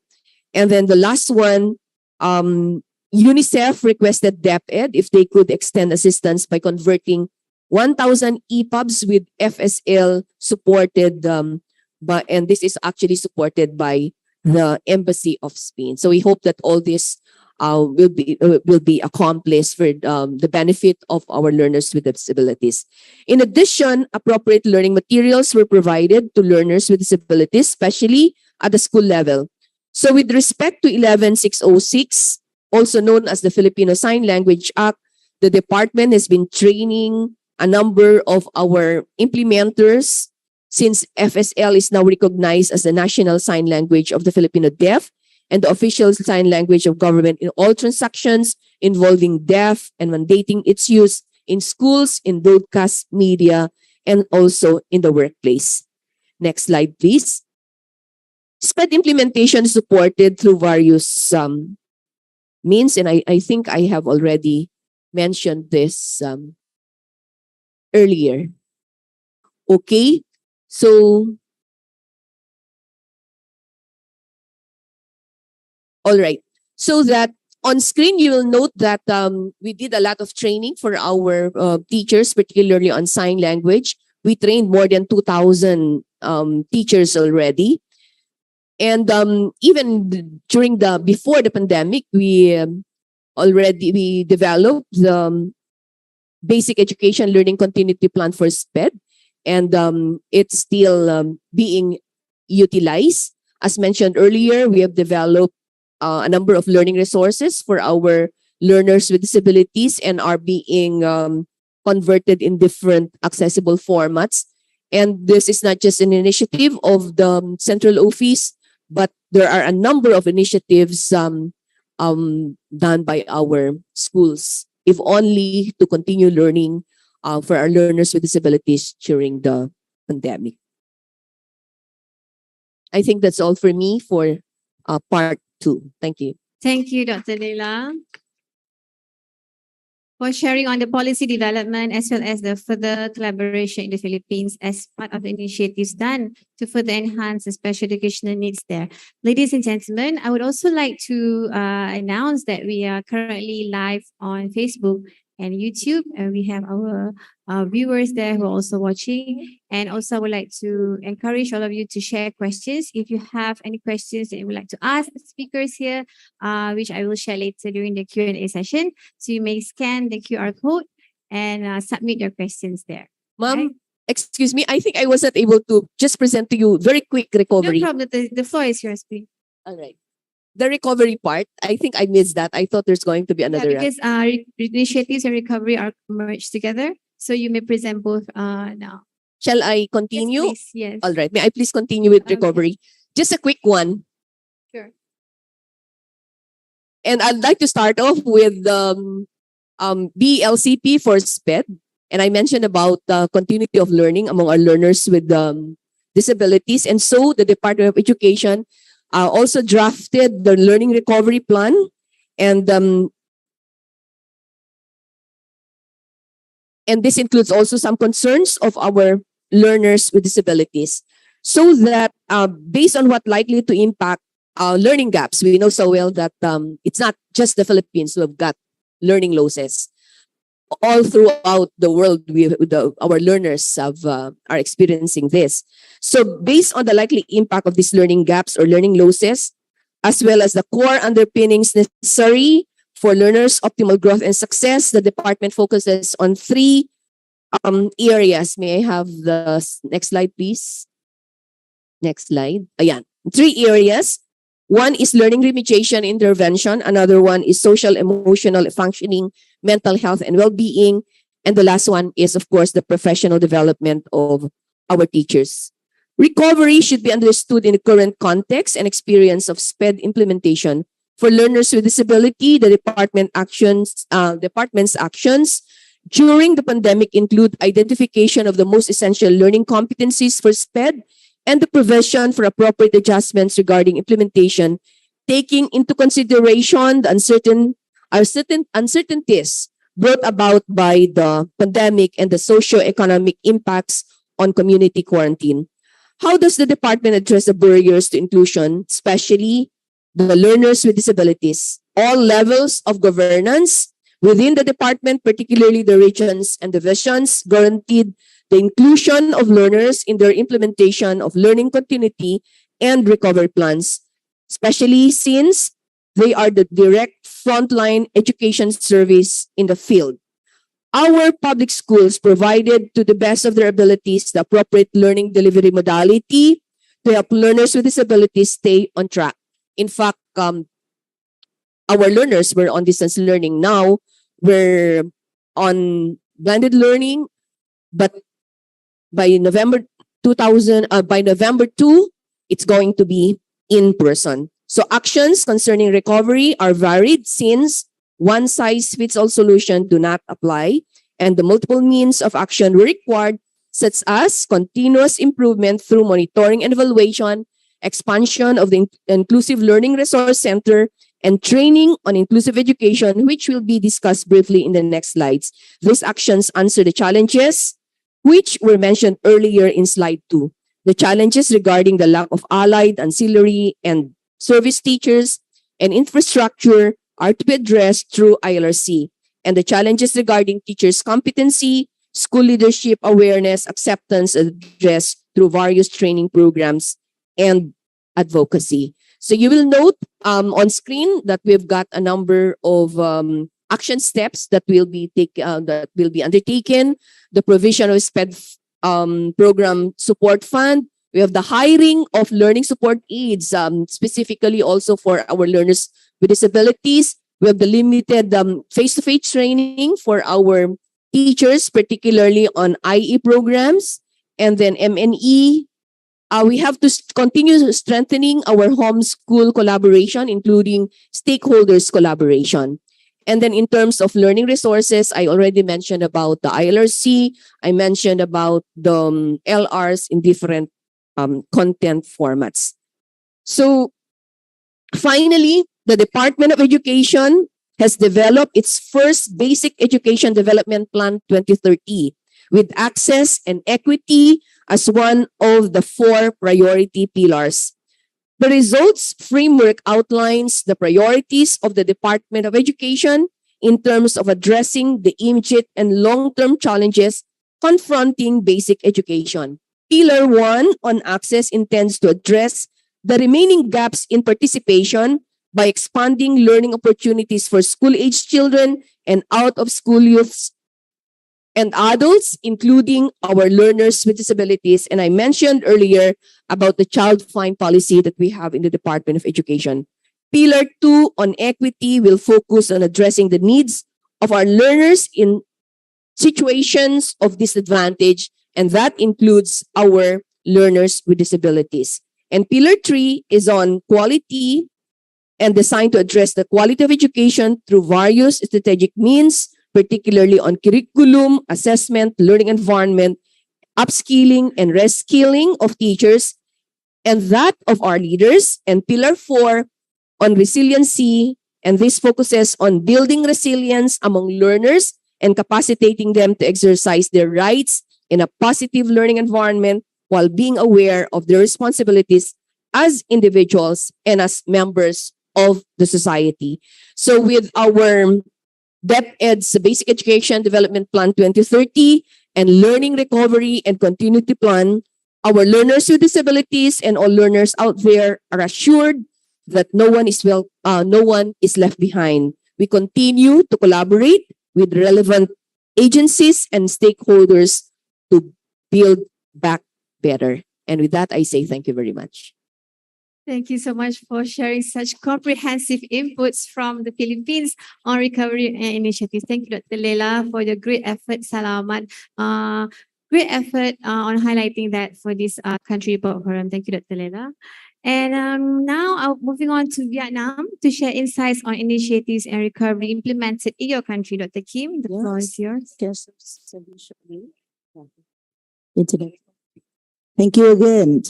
And then the last one, UNICEF requested DepEd if they could extend assistance by converting 1,000 EPUBs with FSL supported, and this is actually supported by the Embassy of Spain. So we hope that all this will be accomplished for the benefit of our learners with disabilities. In addition, appropriate learning materials were provided to learners with disabilities, especially at the school level. So with respect to 11606, also known as the Filipino Sign Language Act, the department has been training a number of our implementers since FSL is now recognized as the national sign language of the Filipino deaf and the official sign language of government in all transactions involving deaf and mandating its use in schools, in broadcast media, and also in the workplace. Next slide, please. SPED implementation is supported through various means, and I think I have already mentioned this earlier. Okay, so all right. So that on screen, you will note that we did a lot of training for our teachers, particularly on sign language. We trained more than 2,000 teachers already. And even during before the pandemic, we developed the basic education learning continuity plan for SPED. And it's still being utilized. As mentioned earlier, we have developed a number of learning resources for our learners with disabilities and are being converted in different accessible formats. And this is not just an initiative of the central office, but there are a number of initiatives done by our schools, if only to continue learning for our learners with disabilities during the pandemic. I think that's all for me for part 2. Thank you. Thank you, Dr. Leila, for sharing on the policy development as well as the further collaboration in the Philippines as part of the initiatives done to further enhance the special educational needs there. Ladies and gentlemen, I would also like to announce that we are currently live on Facebook and YouTube, and we have our viewers there who are also watching. And also I would like to encourage all of you to share questions. If you have any questions that you would like to ask the speakers here, which I will share later during the Q&A session. So you may scan the QR code and submit your questions there. Ma'am, excuse me, I think I wasn't able to just present to you very quick recovery. No problem, the floor is yours, please. All right. The recovery part, I think I missed that. I thought there's going to be another. Yeah, because initiatives and recovery are merged together. So you may present both now. Shall I continue? Yes, please. Yes. All right. May I please continue with recovery? Just a quick one. Sure. And I'd like to start off with BLCP for SPED. And I mentioned about the continuity of learning among our learners with disabilities. And so the Department of Education also drafted the learning recovery plan, and this includes also some concerns of our learners with disabilities, so that based on what likely to impact learning gaps. We know so well that it's not just the Philippines who have got learning losses. All throughout the world, our learners are experiencing this. So based on the likely impact of these learning gaps or learning losses, as well as the core underpinnings necessary for learners' optimal growth and success, the department focuses on three areas. May I have the next slide, please? Next slide. Ayan. Three areas. One is learning remediation intervention. Another one is social emotional functioning, mental health and well-being. And the last one is, of course, the professional development of our teachers. Recovery should be understood in the current context and experience of SPED implementation. For learners with disability, the department's actions during the pandemic include identification of the most essential learning competencies for SPED and the provision for appropriate adjustments regarding implementation, taking into consideration the uncertainties brought about by the pandemic and the socio-economic impacts on community quarantine. How does the department address the barriers to inclusion, especially the learners with disabilities? All levels of governance within the department, particularly the regions and divisions, guaranteed the inclusion of learners in their implementation of learning continuity and recovery plans, especially since they are the direct frontline education service in the field. Our public schools provided to the best of their abilities the appropriate learning delivery modality to help learners with disabilities stay on track. In fact, our learners were on distance learning. Now we're on blended learning, but by November 2, it's going to be in person. So actions concerning recovery are varied since one-size-fits-all solution do not apply, and the multiple means of action were required, such as continuous improvement through monitoring and evaluation, expansion of the Inclusive Learning Resource Center, and training on inclusive education, which will be discussed briefly in the next slides. These actions answer the challenges which were mentioned earlier in slide 2. The challenges regarding the lack of allied, ancillary, and service teachers and infrastructure are to be addressed through ILRC. And the challenges regarding teachers' competency, school leadership awareness, acceptance addressed through various training programs and advocacy. So you will note on screen that we've got a number of action steps that will be undertaken. The provision of SPED program support fund. We have the hiring of learning support aides, specifically also for our learners with disabilities. We have the limited face-to-face training for our teachers, particularly on IE programs, and then MNE. We have to continue strengthening our homeschool collaboration, including stakeholders collaboration. And then in terms of learning resources, I already mentioned about the ILRC. I mentioned about the LRs in different content formats. So finally, the Department of Education has developed its first Basic Education Development Plan 2030 with access and equity as one of the 4 priority pillars. The results framework outlines the priorities of the Department of Education in terms of addressing the immediate and long-term challenges confronting basic education. Pillar 1 on access intends to address the remaining gaps in participation by expanding learning opportunities for school-age children and out-of-school youths and adults, including our learners with disabilities. And I mentioned earlier about the child find policy that we have in the Department of Education. Pillar 2 on equity will focus on addressing the needs of our learners in situations of disadvantage, and that includes our learners with disabilities. And Pillar 3 is on quality and designed to address the quality of education through various strategic means, particularly on curriculum, assessment, learning environment, upskilling and reskilling of teachers, and that of our leaders. And pillar 4 on resiliency, and this focuses on building resilience among learners and capacitating them to exercise their rights in a positive learning environment while being aware of their responsibilities as individuals and as members of the society. So with our DepEd's Basic Education Development Plan 2030 and Learning Recovery and Continuity Plan, our learners with disabilities and all learners out there are assured that no one is left behind. We continue to collaborate with relevant agencies and stakeholders to build back better. And with that, I say thank you very much. Thank you so much for sharing such comprehensive inputs from the Philippines on recovery and initiatives. Thank you, Dr. Leila, for your great effort. Salamat. Great effort on highlighting that for this country report forum. Thank you, Dr. Leila. And now moving on to Vietnam to share insights on initiatives and recovery implemented in your country. Dr. Kim, the floor is yours. Internet. Thank you again.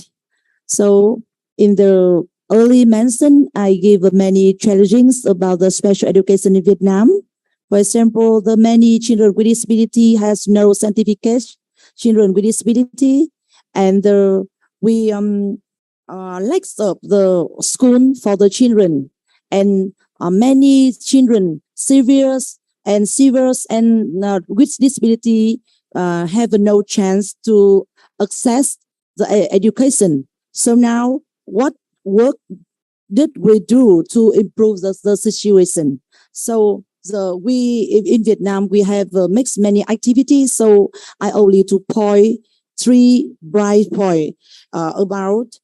So in the early mention, I gave many challenges about the special education in Vietnam. For example, the many children with disability has no certificate, children with disability, and we lack of the school for the children, and many children severe and with disability have no chance to access the education. So now, what work did we do to improve the situation? So we in Vietnam we have mixed many activities. So I only to point 3 bright points about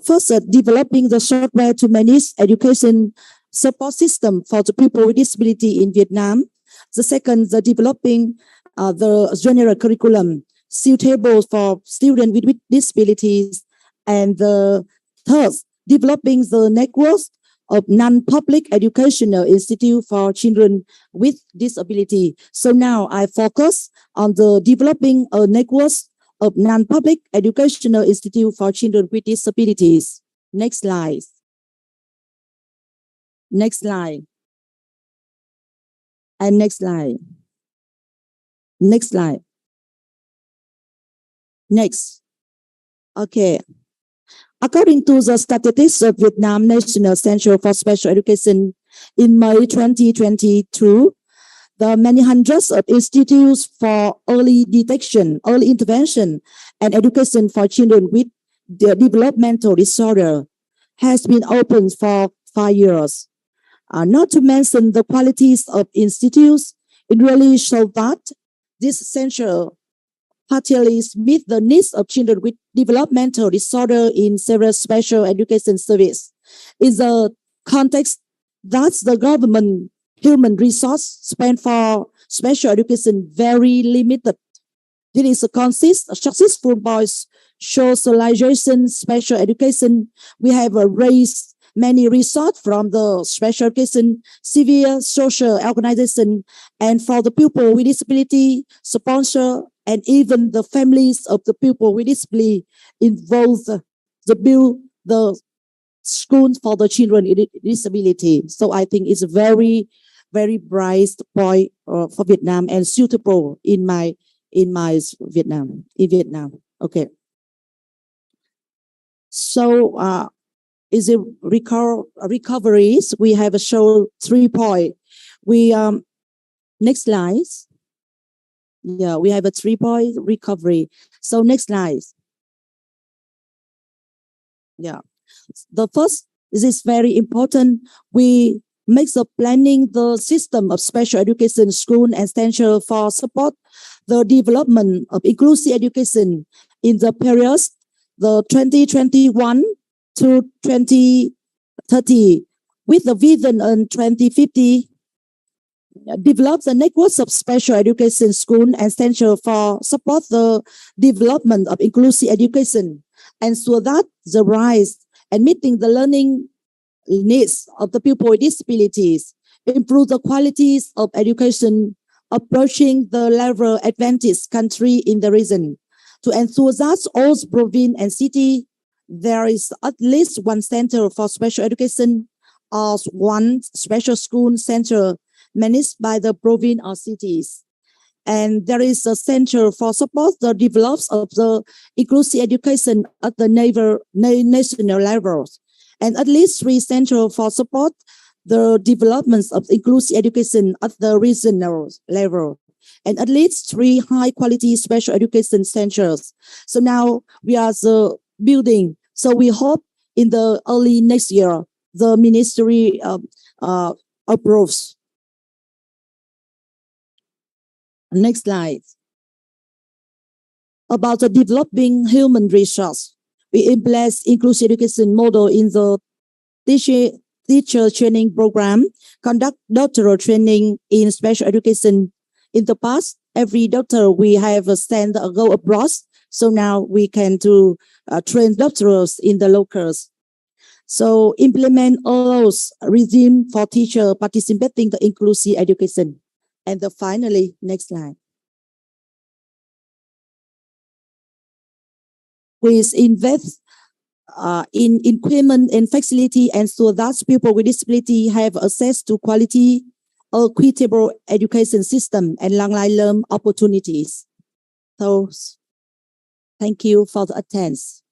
first developing the software to manage education support system for the people with disability in Vietnam. The second, the developing the general curriculum suitable for students with disabilities. And the third, developing the network of non-public educational institute for children with disability. So now I focus on the developing a network of non-public educational institute for children with disabilities. Next slide. Next slide. And next slide. Next slide. Next. Okay. According to the statistics of Vietnam National Center for Special Education in May 2022, the many hundreds of institutes for early detection, early intervention, and education for children with developmental disorder has been open for 5 years. Not to mention the qualities of institutes, it really shows that this center partially meet the needs of children with developmental disorder in several special education service. In the context that the government human resource spent for special education very limited. This is a successful boys socialization special education. We have raised many resources from the special education, civil social organization, and for the people with disability, sponsor, and even the families of the people with disability involved to build the schools for the children with disability. So I think it's a very, very bright point for Vietnam and suitable in my Vietnam. Okay. So is it recoveries? We have a show 3 point. We next slide. Yeah, we have a 3 point recovery. So next slide. Yeah, the first, this is very important. We make the planning the system of special education school and essential for support the development of inclusive education in the periods the 2021 to 2030 with the vision on 2050. Develop the networks of special education school and essential for support the development of inclusive education, and so that the rise and meeting the learning needs of the people with disabilities, improve the qualities of education approaching the level advantaged country in the region. To enthusiast all province and city, there is at least one center for special education or one special school center managed by the province or cities. And there is a center for support the development of the inclusive education at the national levels. And at least 3 centers for support the development of inclusive education at the regional level. And at least 3 high-quality special education centers. So now we are building. So we hope in the early next year, the ministry approves. Next slide. About the developing human resource, we implement inclusive education model in the teacher training program, conduct doctoral training in special education. In the past, every doctor we have sent go abroad. So now we can train doctors in the locals. So implement allows regime for teacher participating the inclusive education. And finally, next slide. Please invest in equipment and facility, and so that people with disability have access to quality, equitable education system and long-life learning opportunities. So, thank you for the attention.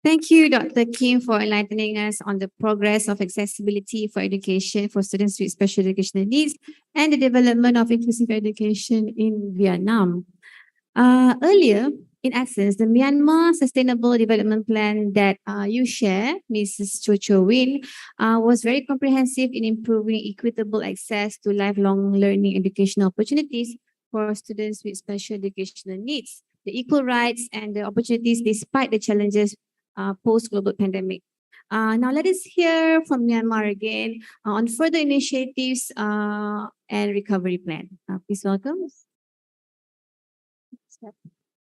Thank you, Dr. Kim, for enlightening us on the progress of accessibility for education for students with special educational needs and the development of inclusive education in Vietnam. Earlier, in essence, the Myanmar Sustainable Development Plan that you share, Mrs. 𝐄𝐄, was very comprehensive in improving equitable access to lifelong learning educational opportunities for students with special educational needs, the equal rights and the opportunities despite the challenges post-global pandemic. Now let us hear from Myanmar again on further initiatives and recovery plan. Please welcome.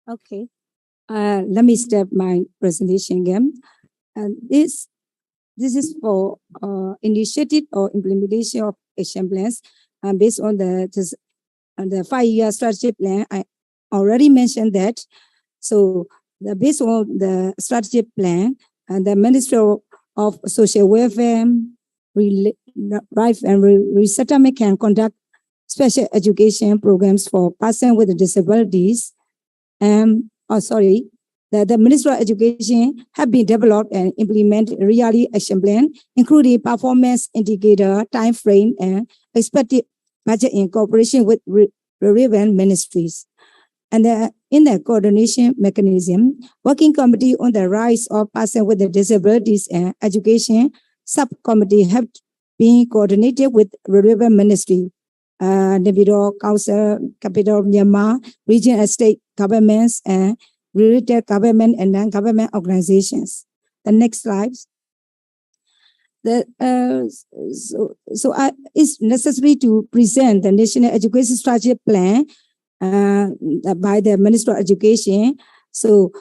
Okay. Let me start my presentation again. And this is for initiative or implementation of action plans based on the 5-year strategy plan. I already mentioned that. So based on the strategy plan, the Ministry of Social Welfare, Life and Resettlement can conduct special education programs for persons with disabilities. The Ministry of Education have been developed and implemented reality action plan, including performance indicator, time frame, and expected budget in cooperation with relevant ministries. And in the coordination mechanism, Working Committee on the Rights of Persons with Disabilities and Education subcommittee have been coordinated with relevant ministry, the Council, Capital of Myanmar, region and state governments, and related government and non-government organizations. The next slide. It's necessary to present the National Education Strategy Plan by the Minister of Education. So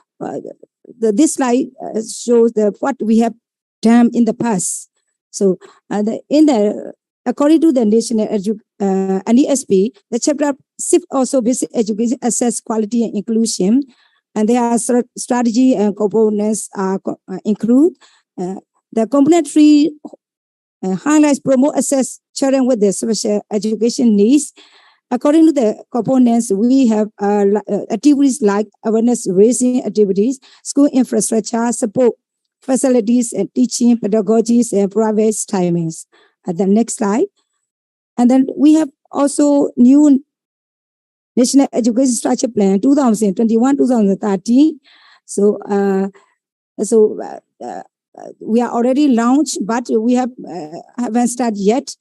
this slide shows what we have done in the past. So according to the National NESP, the chapter 6 also basic education access, quality and inclusion, and there are strategy and components include the component 3 highlights promote access children with the special education needs. According to the components, we have activities like awareness raising activities, school infrastructure, support facilities, and teaching pedagogies and private timings. At the next slide. And then we have also new National Education Strategy Plan 2021-2030. So we are already launched, but we haven't started yet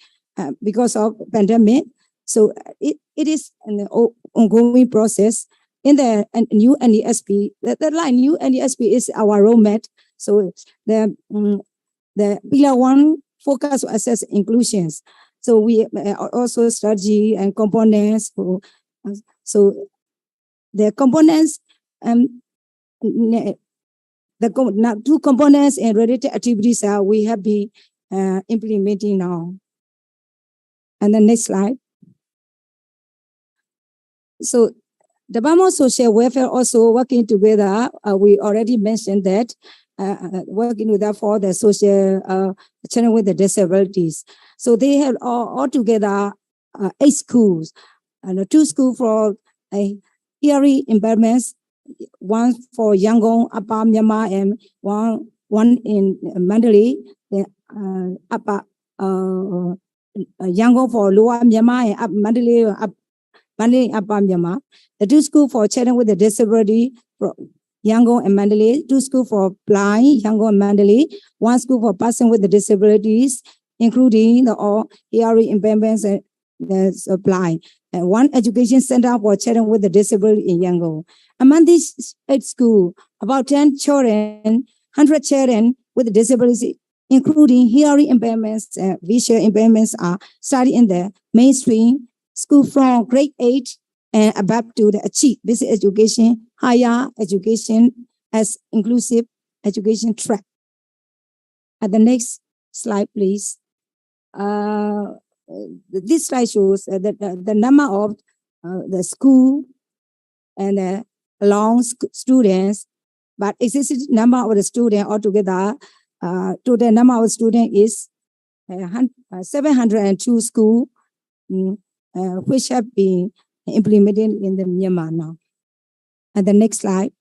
because of pandemic. So it is an ongoing process. In the new NESP, the line new NESP is our roadmap. So the pillar 1 focus on access inclusions. So we also strategy and components. So the components, the 2 components and related activities we have been implementing now. And the next slide. So Department of Social Welfare also working together. We already mentioned that working with that for the social children with the disabilities. So they have all together 8 schools, and 2 schools for hearing impairments, 1 for Yangon, Upper Myanmar, and one in Mandalay, Upper Yangon for Lower Myanmar, and Mandalay, Upper Myanmar. The 2 schools for children with a disability, Yangon and Mandalay, 2 schools for blind, Yangon and Mandalay, 1 school for person with the disabilities, including the all hearing impairments and the blind, and 1 education center for children with a disability in Yangon. Among these 8 schools, about 10 children, 100 children with disabilities, including hearing impairments and visual impairments, are studied in the mainstream school from grade 8 and above to the achieve basic education, higher education as inclusive education track. At the next slide, please. This slide shows the number of the school and the long students, but existing number of the students altogether, total number of students is 702 schools, which have been implemented in the Myanmar now. And the next slide.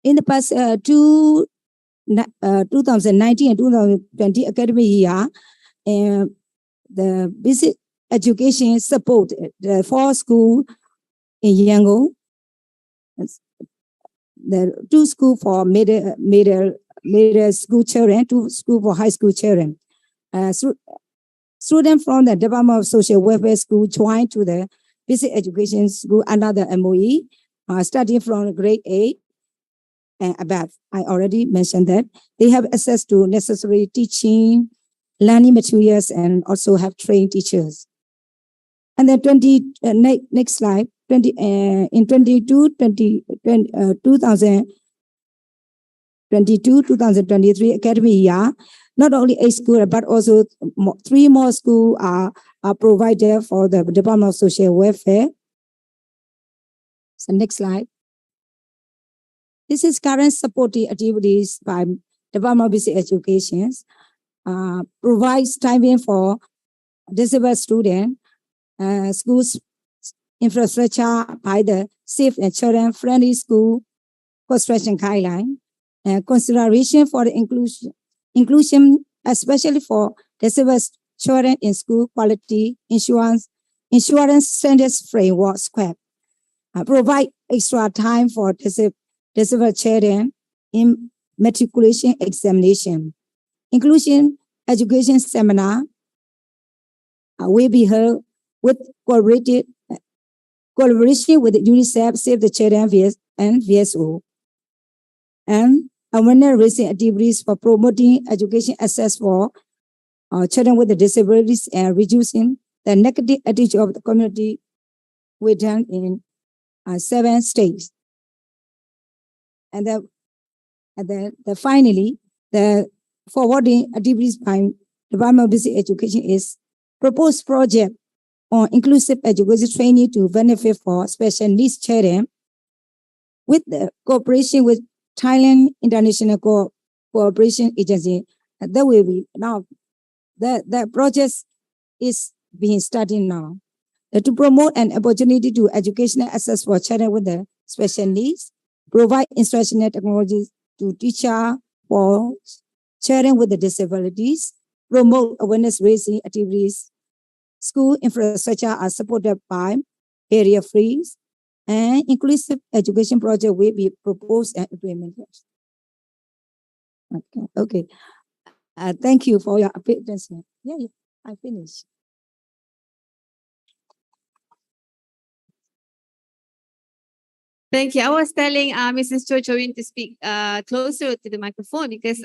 In the past 2019 and 2020 academic year, the basic education support the 4 schools in Yangon, the 2 schools for middle school children, 2 schools for high school children. Students from the Department of Social Welfare School joined to the basic education school under the MOE, studying from grade 8 and above. I already mentioned that. They have access to necessary teaching, learning materials, and also have trained teachers. And then next slide, in 2022-2023 academic year, not only 8 schools, but also 3 more schools are provided for the Department of Social Welfare. So next slide. This is current supporting activities by Department of Basic Education. Provides stipend for disabled students, schools infrastructure by the safe and children-friendly school construction guideline, and consideration for the inclusion, especially for disabled children in school quality insurance standards framework square. Provide extra time for disabled children in matriculation examination. Inclusion education seminar will be held with collaboration with UNICEF, Save the Children, and VSO. And awareness raising activities for promoting education access for children with disabilities and reducing the negative attitude of the community within in 7 states. And then finally, the forwarding activities by Department of Basic Education is proposed project on inclusive education training to benefit for special needs children with the cooperation with Thailand International Cooperation Agency. That will be now, the project is being started now. To promote an opportunity to educational access for children with the special needs, provide instructional technologies to teachers for children with the disabilities, promote awareness raising activities. School infrastructure are supported by barrier-free and inclusive education project will be proposed and implemented. Okay. Thank you for your attention. Yeah, I finished. Thank you. I was telling Mrs. 𝐄𝐄 to speak closer to the microphone because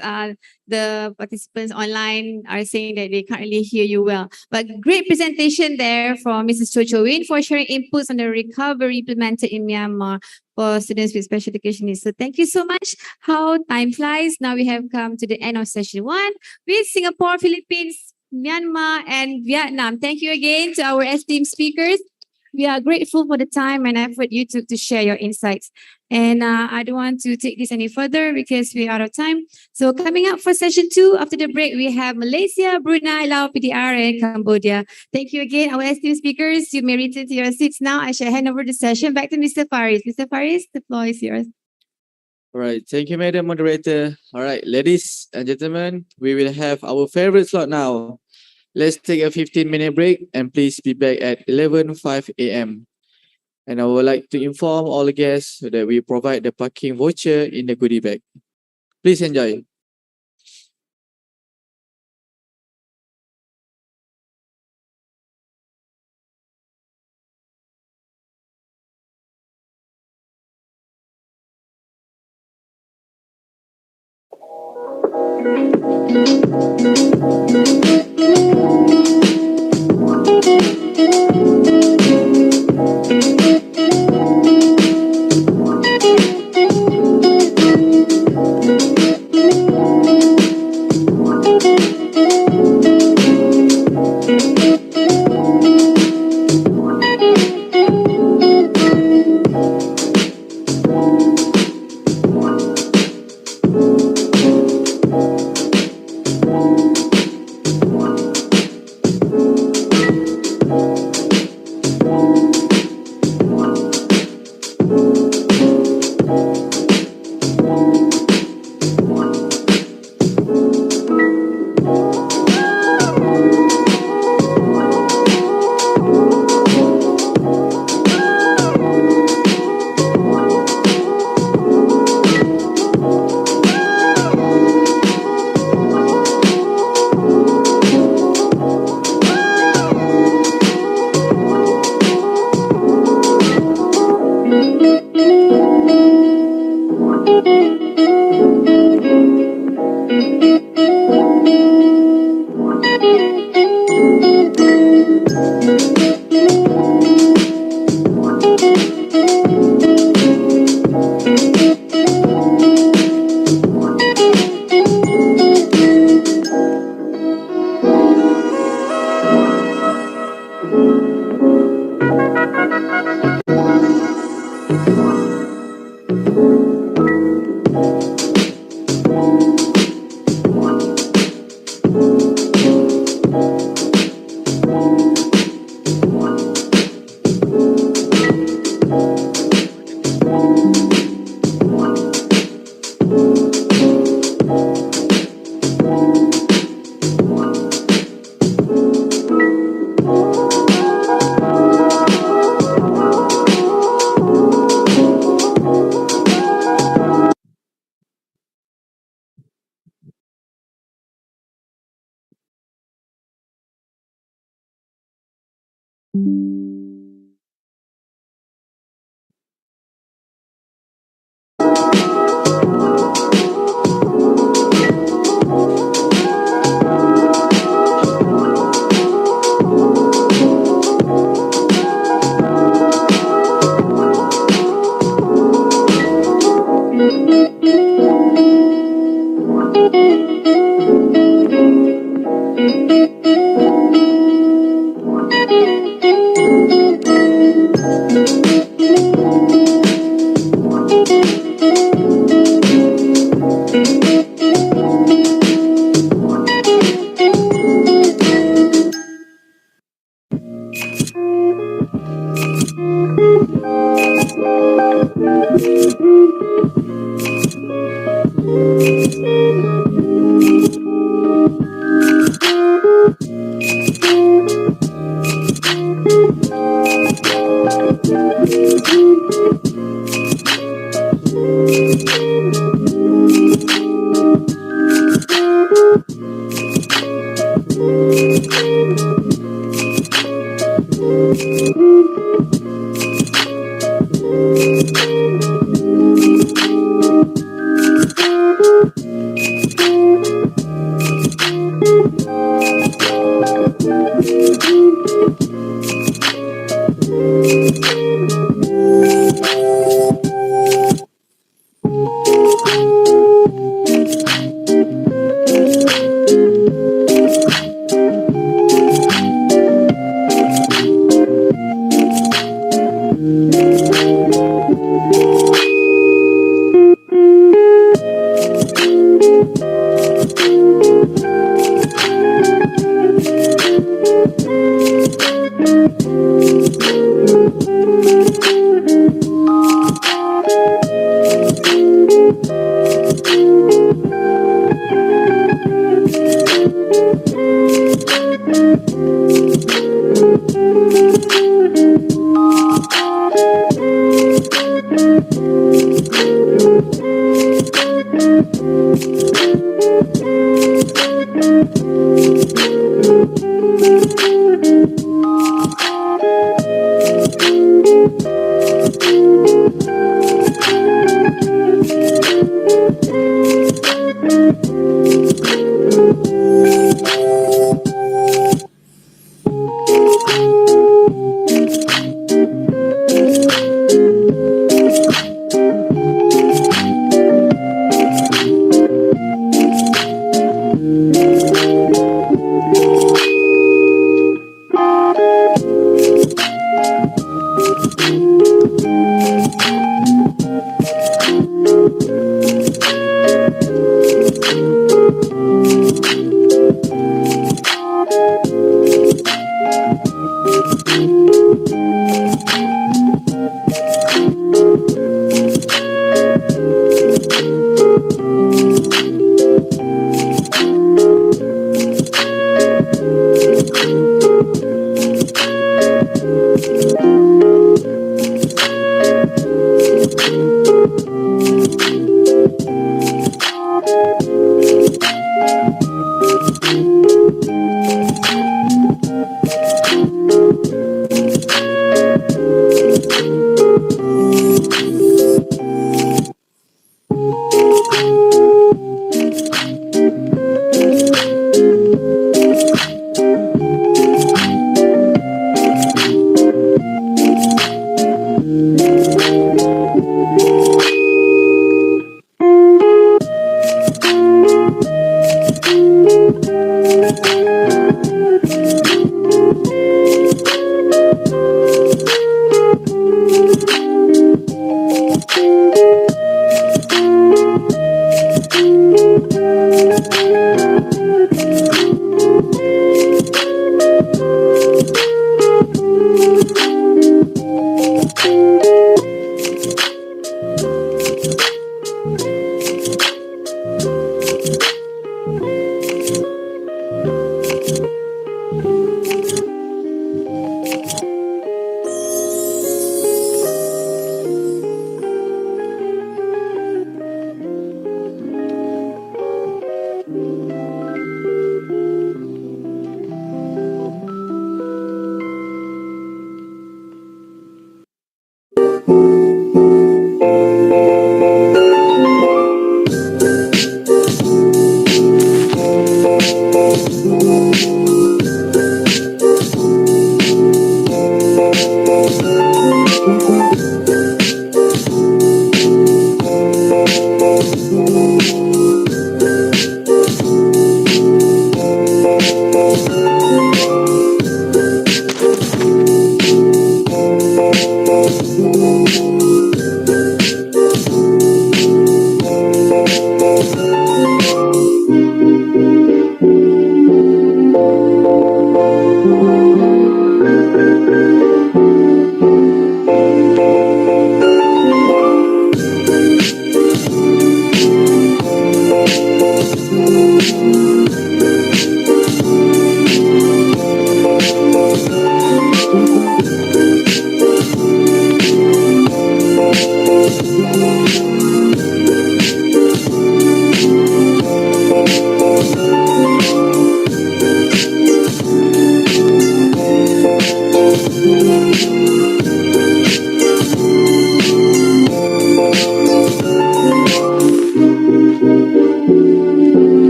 the participants online are saying that they can't really hear you well. But great presentation there from Mrs. 𝐄𝐄 for sharing inputs on the recovery implemented in Myanmar for students with special education needs. So thank you so much. How time flies. Now we have come to the end of session 1 with Singapore, Philippines, Myanmar, and Vietnam. Thank you again to our esteemed speakers. We are grateful for the time and effort you took to share your insights. And I don't want to take this any further because we're out of time. So coming up for session 2, after the break, we have Malaysia, Brunei, Laos, PDR, and Cambodia. Thank you again, our esteemed speakers. You may return to your seats now. I shall hand over the session back to Mr. Faris. Mr. Faris, the floor is yours. All right, thank you, Madam Moderator. All right, ladies and gentlemen, we will have our favorite slot now. Let's take a 15-minute break and please be back at 11:05 a.m. And I would like to inform all the guests that we provide the parking voucher in the goodie bag. Please enjoy.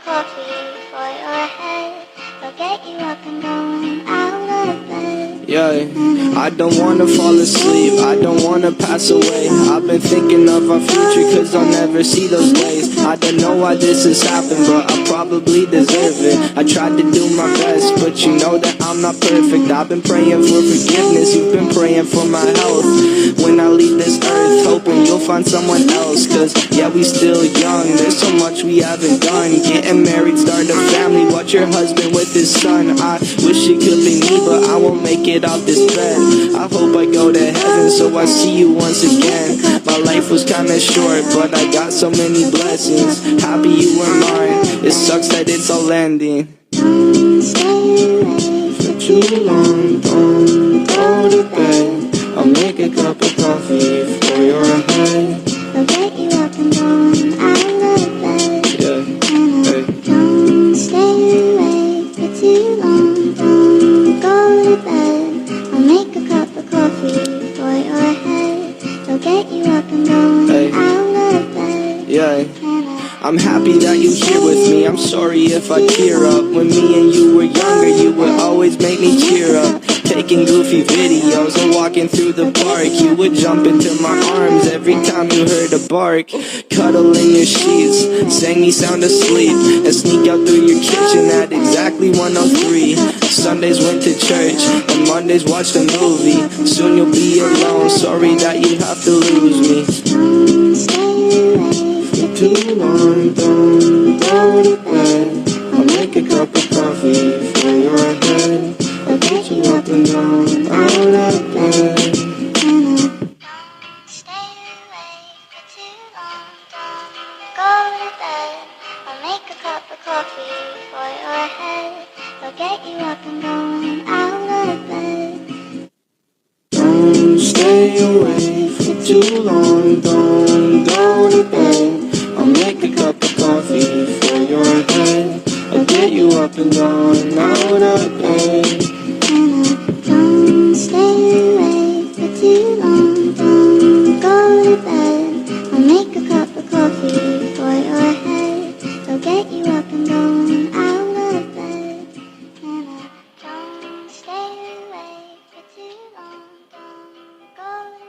coffee for your head. I'll get you up and going out of bed. Yeah, I don't wanna fall asleep, I don't wanna pass away. I've been thinking of our future cause I'll never see those days. I don't know why this has happened, but I probably deserve it. I tried to do my best, but you know that I'm not perfect. I've been praying for forgiveness, you've been praying for my health. When I leave this earth, hoping you'll find someone else. Cause yeah, we still young, there's so much we haven't done. Getting married, start a family, watch your husband with his son. I wish it could be me, but I won't make it off this bed. I hope I go to heaven so I see you once again. My life was kinda short, but I got so many blessings. Happy you were mine, it sucks that it's all ending. For too long, don't go to bed. I'll make a cup of coffee for your head. I'll get you up and going out of bed. Yeah, hey. Don't stay awake for too long. Don't go to bed. I'll make a cup of coffee for your head. I'll get you up and going out of bed. Yeah, I'm happy that you're here with me. I'm sorry if I tear up. When me and you were younger, you would always make me cheer up. Taking goofy videos and walking through the park. You would jump into my arms every time you heard a bark. Cuddle in your sheets, sang me sound asleep, and sneak out through your kitchen at exactly 1:03. Sundays went to church, and Mondays watched a movie. Soon you'll be alone, sorry that you have to lose me. For too long, don't go to bed. I'll make a cup of coffee for your head. I'll get you up and down, out of bed. Stay awake for too long. Don't go to bed. I'll make a cup of coffee for your head. I'll get you up and going out of bed. Don't stay awake for too long, don't go to bed. I'll make a cup of coffee for your head. I'll get you up and down, out of bed. Don't stay awake for too long. Don't go to bed. I'll make a cup of coffee for your head. I'll get you up and going out of bed. Don't stay awake for too long. Don't go to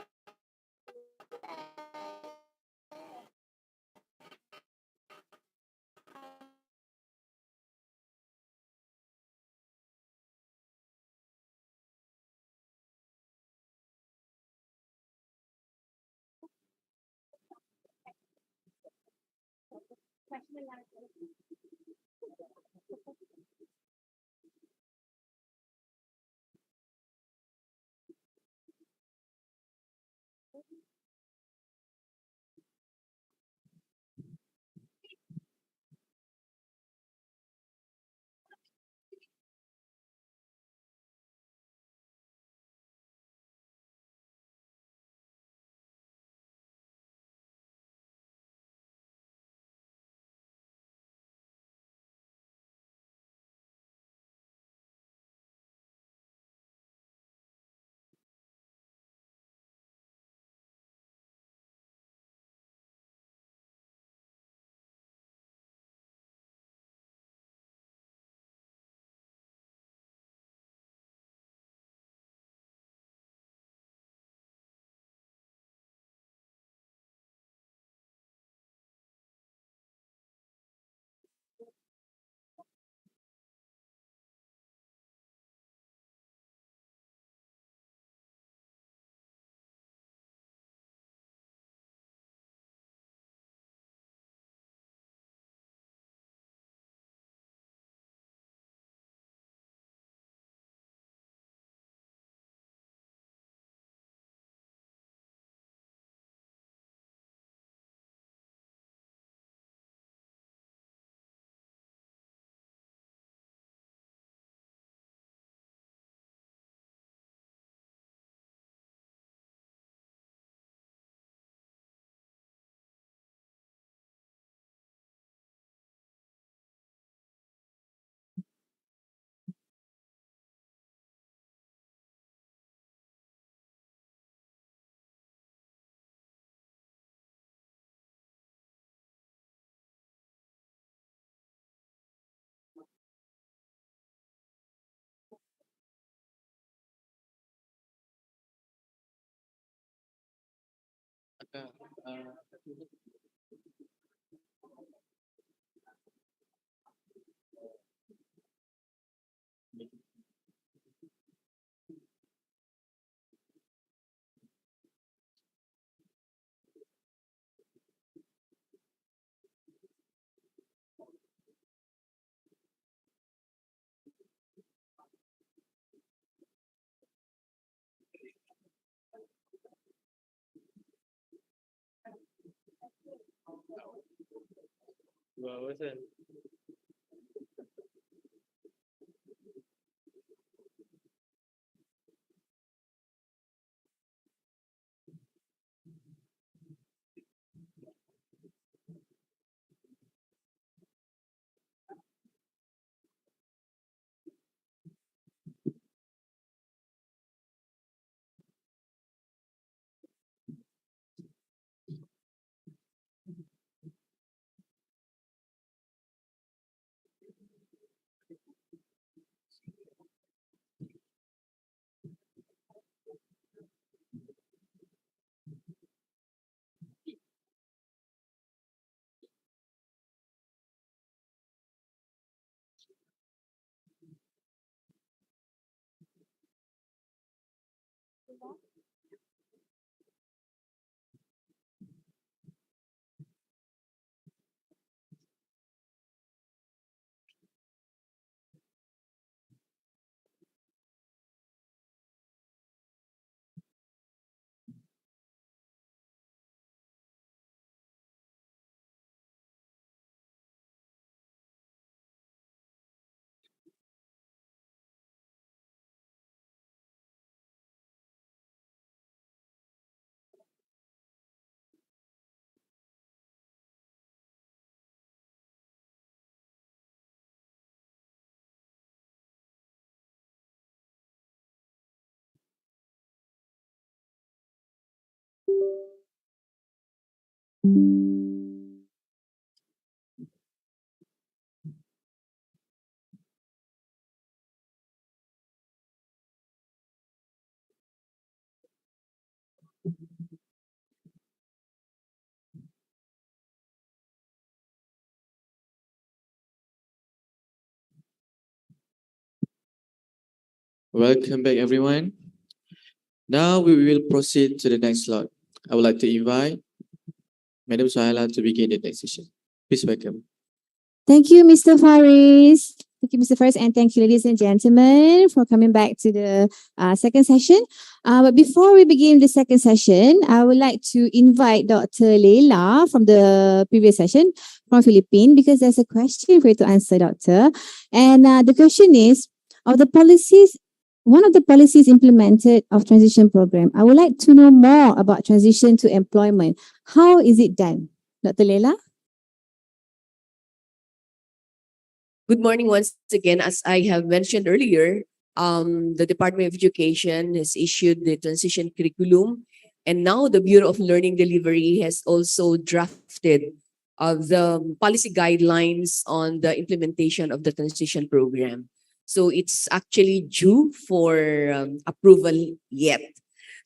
Welcome back, everyone. Now we will proceed to the next slot. I would like to invite Madam Suhaila to begin the next session. Please welcome. Thank you, Mr. Faris. Thank you, Mr. Faris, and thank you, ladies and gentlemen, for coming back to the second session. But before we begin the second session, I would like to invite Dr. Leila from the previous session from Philippines because there's a question for you to answer, Doctor. And the question is, of the policies, one of the policies implemented of transition program, I would like to know more about transition to employment. How is it done? Dr. Leila? Good morning once again. As I have mentioned earlier, the Department of Education has issued the transition curriculum, and now the Bureau of Learning Delivery has also drafted the policy guidelines on the implementation of the transition program. So it's actually due for approval yet.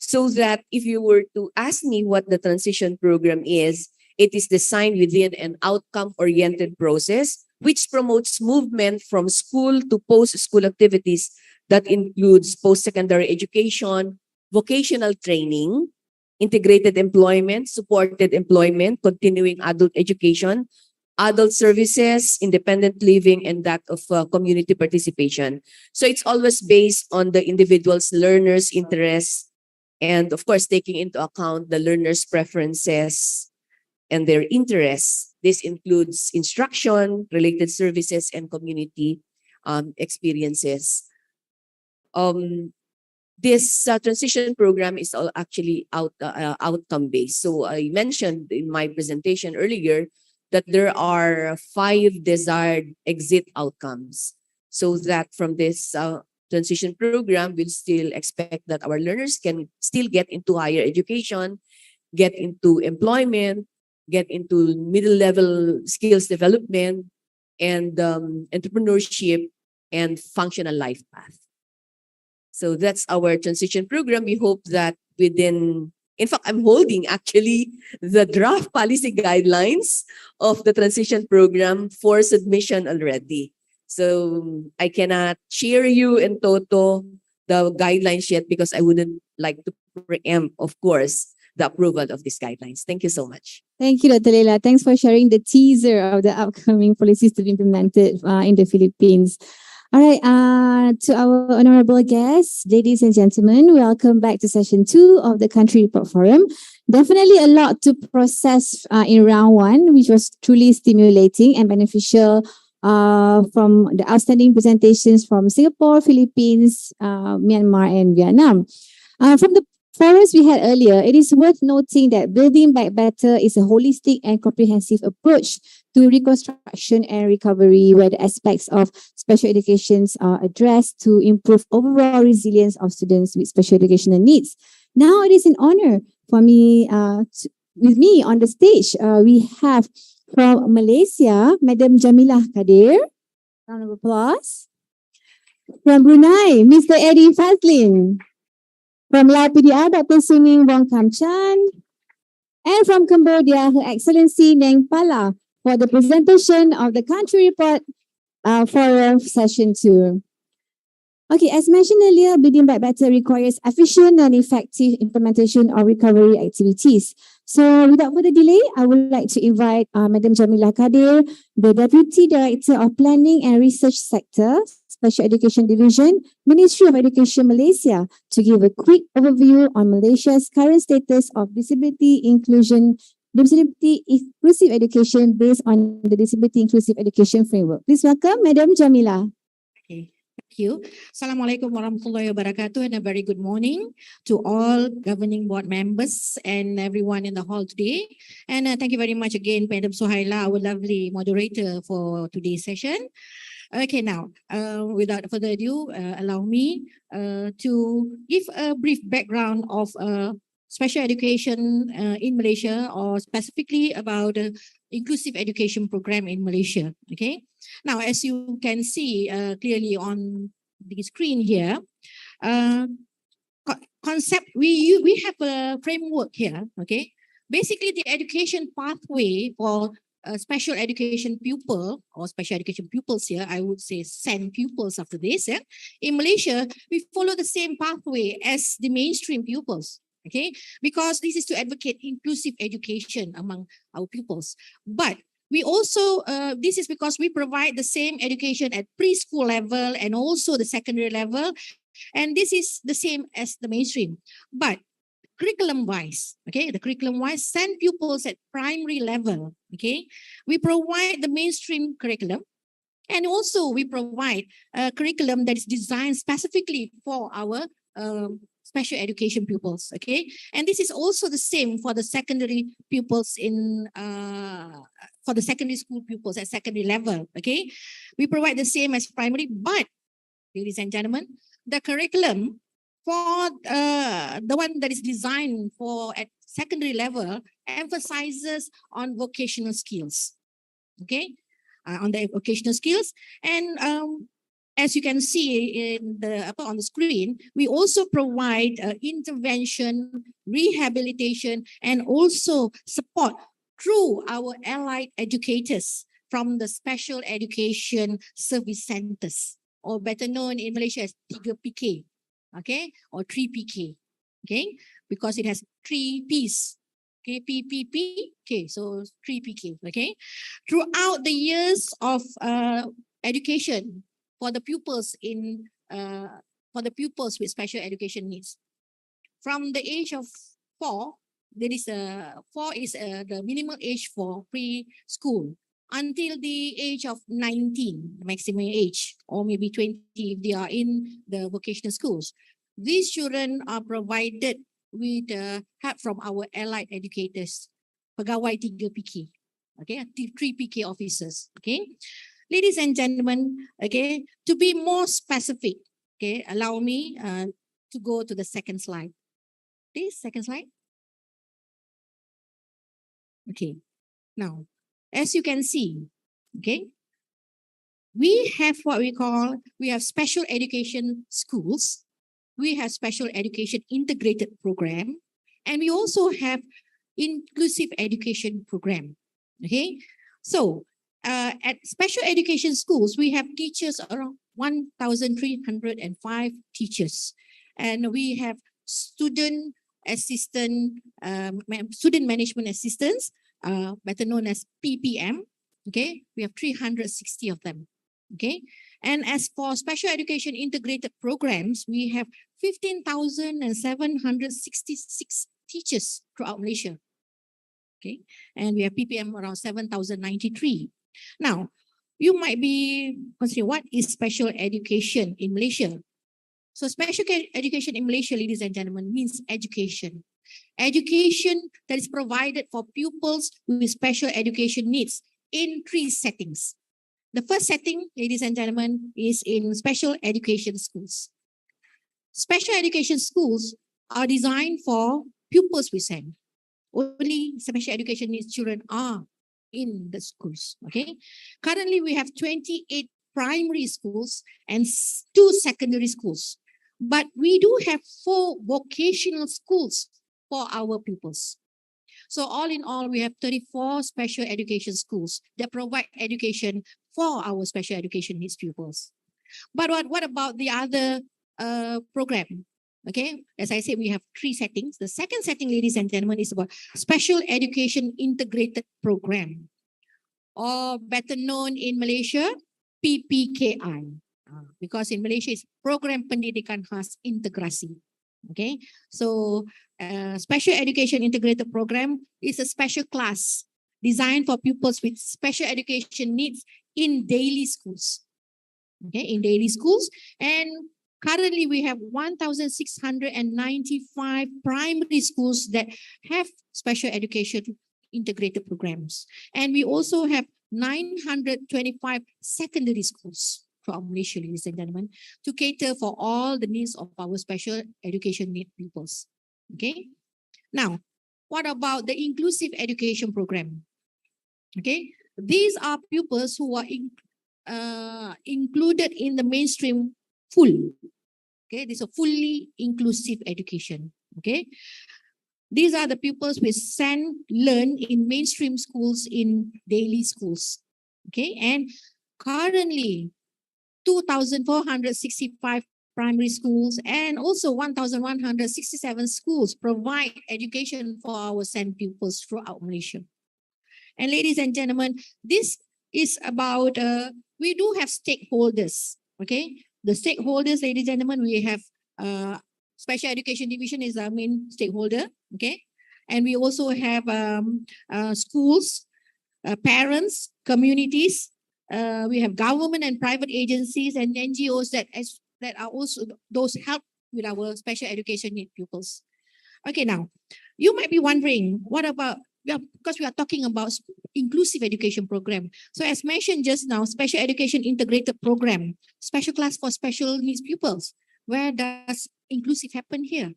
So that if you were to ask me what the transition program is, it is designed within an outcome-oriented process which promotes movement from school to post-school activities that includes post-secondary education, vocational training, integrated employment, supported employment, continuing adult education, adult services, independent living, and that of community participation. So it's always based on the individual's learner's interests and, of course, taking into account the learner's preferences and their interests. This includes instruction, related services, and community experiences. This transition program is all actually outcome based. So I mentioned in my presentation earlier that there are 5 desired exit outcomes. So that from this transition program, we'll still expect that our learners can still get into higher education, get into employment, get into middle level skills development, and entrepreneurship and functional life path. So that's our transition program. We hope that within In fact, I'm holding actually the draft policy guidelines of the transition program for submission already. So I cannot share you in toto the guidelines yet because I wouldn't like to preempt, of course, the approval of these guidelines. Thank you so much. Thank you, Dr. Leila. Thanks for sharing the teaser of the upcoming policies to be implemented in the Philippines. All right, to our honorable guests, ladies and gentlemen, welcome back to session 2 of the Country Report Forum. Definitely a lot to process in round 1, which was truly stimulating and beneficial from the outstanding presentations from Singapore, Philippines, Myanmar, and Vietnam. From the forums we had earlier, it is worth noting that Building Back Better is a holistic and comprehensive approach to reconstruction and recovery, where the aspects of special education are addressed to improve overall resilience of students with special educational needs. Now it is an honor for me, with me on the stage, we have from Malaysia, Madam Jamilah Kadir. Round of applause. From Brunei, Mr. Eddie Fazlin. From Lao PDR, Dr. Suning Wong Kam Chan. And from Cambodia, Her Excellency Neng Pala for the presentation of the Country Report Forum Session 2. Okay, as mentioned earlier, Building Back Better requires efficient and effective implementation of recovery activities. So without further delay, I would like to invite Madam Jamilah Kadir, the Deputy Director of Planning and Research Sector, Special Education Division, Ministry of Education Malaysia, to give a quick overview on Malaysia's current status of disability inclusive education based on the Disability Inclusive Education Framework. Please welcome Madam Jamilah. Okay. Thank you. Assalamualaikum warahmatullahi wabarakatuh, and a very good morning to all governing board members and everyone in the hall today. And thank you very much again, Madam Suhaila, our lovely moderator for today's session. Okay, now, without further ado, allow me to give a brief background of special education in Malaysia, or specifically about the inclusive education program in Malaysia. Okay. Now, as you can see clearly on the screen here, we have a framework here. Okay. Basically, the education pathway for special education pupil or special education pupils here, I would say SEN pupils after this. Yeah? In Malaysia, we follow the same pathway as the mainstream pupils. Okay, because this is to advocate inclusive education among our pupils. But we also, this is because we provide the same education at preschool level and also the secondary level. And this is the same as the mainstream. But curriculum-wise, okay, the curriculum-wise, SEN pupils at primary level, okay, we provide the mainstream curriculum. And also we provide a curriculum that is designed specifically for our special education pupils, okay? And this is also the same for the secondary pupils in, for the secondary school pupils at secondary level, okay? We provide the same as primary, but, ladies and gentlemen, the curriculum for the one that is designed for at secondary level emphasizes on vocational skills, okay? On the vocational skills. And as you can see in the upper on the screen, we also provide intervention, rehabilitation, and also support through our allied educators from the special education service centers, or better known in Malaysia as 3PK, okay, or 3PK, okay, because it has 3 P's. Okay, PPP, so 3PK, okay. Throughout the years of education for the pupils in for the pupils with special education needs, from the age of 4, there is 4 is the minimum age for preschool, until the age of 19, the maximum age, or maybe 20 if they are in the vocational schools. These children are provided with help from our allied educators, pegawai 3PK, okay, 3PK officers, okay. Ladies and gentlemen, okay, to be more specific, okay, allow me to go to the second slide. Please, second slide. Okay, now, as you can see, okay, we have what we have special education schools. We have special education integrated program. And we also have inclusive education program. Okay, so at special education schools, we have teachers around 1,305 teachers, and we have student assistant, student management assistants, better known as PPM. Okay, we have 360 of them. Okay, and as for special education integrated programs, we have 15,766 teachers throughout Malaysia. Okay, and we have PPM around 7,093. Now, you might be considering what is special education in Malaysia. So special education in Malaysia, ladies and gentlemen, means education. Education that is provided for pupils with special education needs in 3 settings. The first setting, ladies and gentlemen, is in special education schools. Special education schools are designed for pupils with SEN. Only special education needs children are in the schools. Okay. Currently, we have 28 primary schools and 2 secondary schools. But we do have 4 vocational schools for our pupils. So all in all, we have 34 special education schools that provide education for our special education needs pupils. But what about the other program? Okay, as I said, we have 3 settings. The second setting, ladies and gentlemen, is about special education integrated program, or better known in Malaysia, PPKI. Because in Malaysia, it's Program Pendidikan Khas Integrasi. Okay, so special education integrated program is a special class designed for pupils with special education needs in daily schools. Okay, in daily schools. And currently we have 1,695 primary schools that have special education integrated programs. And we also have 925 secondary schools from Malaysia, ladies and gentlemen, to cater for all the needs of our special education need pupils. Okay. Now, what about the inclusive education program? Okay. These are pupils who are included in the mainstream full. Okay. This is a fully inclusive education. Okay. These are the pupils with SEN learn in mainstream schools in daily schools. Okay. And currently, 2,465 primary schools and also 1,167 schools provide education for our SEN pupils throughout Malaysia. And ladies and gentlemen, this is about, we do have stakeholders, okay? The stakeholders, ladies and gentlemen, we have Special Education Division is our main stakeholder, okay? And we also have schools, parents, communities, we have government and private agencies and NGOs that are also those help with our special education need pupils. Okay, now you might be wondering, what about, because we are talking about inclusive education program. So as mentioned just now, special education integrated program, special class for special needs pupils. Where does inclusive happen here?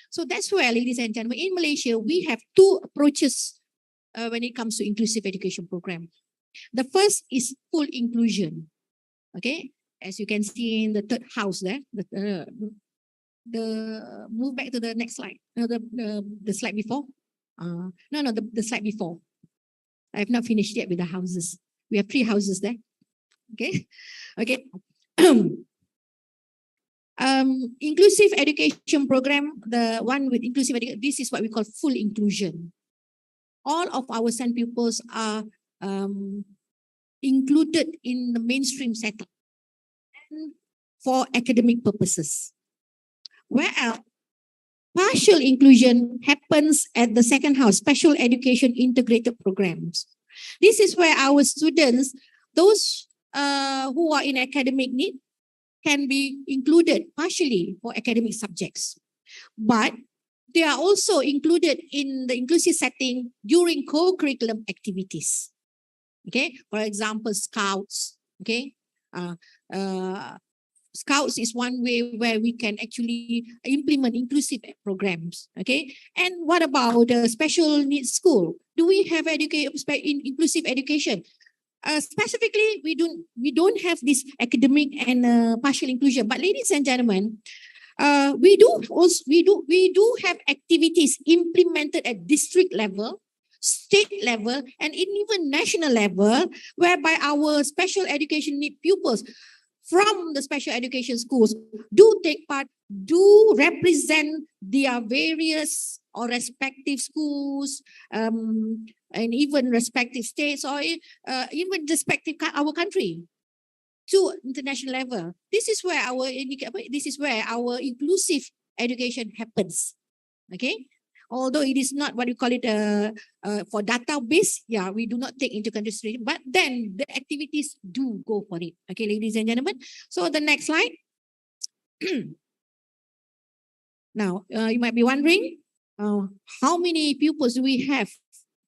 So that's where, ladies and gentlemen, in Malaysia, we have 2 approaches when it comes to inclusive education program. The first is full inclusion. Okay, as you can see in the third house there, the move back to the next slide. No, the slide before. The slide before. I have not finished yet with the houses. We have 3 houses there. Okay, okay. Inclusive education program, the one with inclusive education, this is what we call full inclusion. All of our SEN pupils are included in the mainstream setting for academic purposes. Whereas partial inclusion happens at the second house, special education integrated programs. This is where our students, those who are in academic need, can be included partially for academic subjects. But they are also included in the inclusive setting during co-curriculum activities. Okay, for example, Scouts. Okay, Scouts is one way where we can actually implement inclusive programs. Okay, and what about special needs school? Do we have inclusive education? Specifically, we don't have this academic and partial inclusion. But ladies and gentlemen, we do have activities implemented at district level, state level, and even national level, whereby our special education need pupils from the special education schools do take part, do represent their various or respective schools, and even respective states, or even respective our country to international level. This is where our inclusive education happens. Okay, although it is not what you call it for database, yeah, we do not take into consideration, but then the activities do go for it. Okay, ladies and gentlemen. So the next slide. Now, you might be wondering, how many pupils do we have?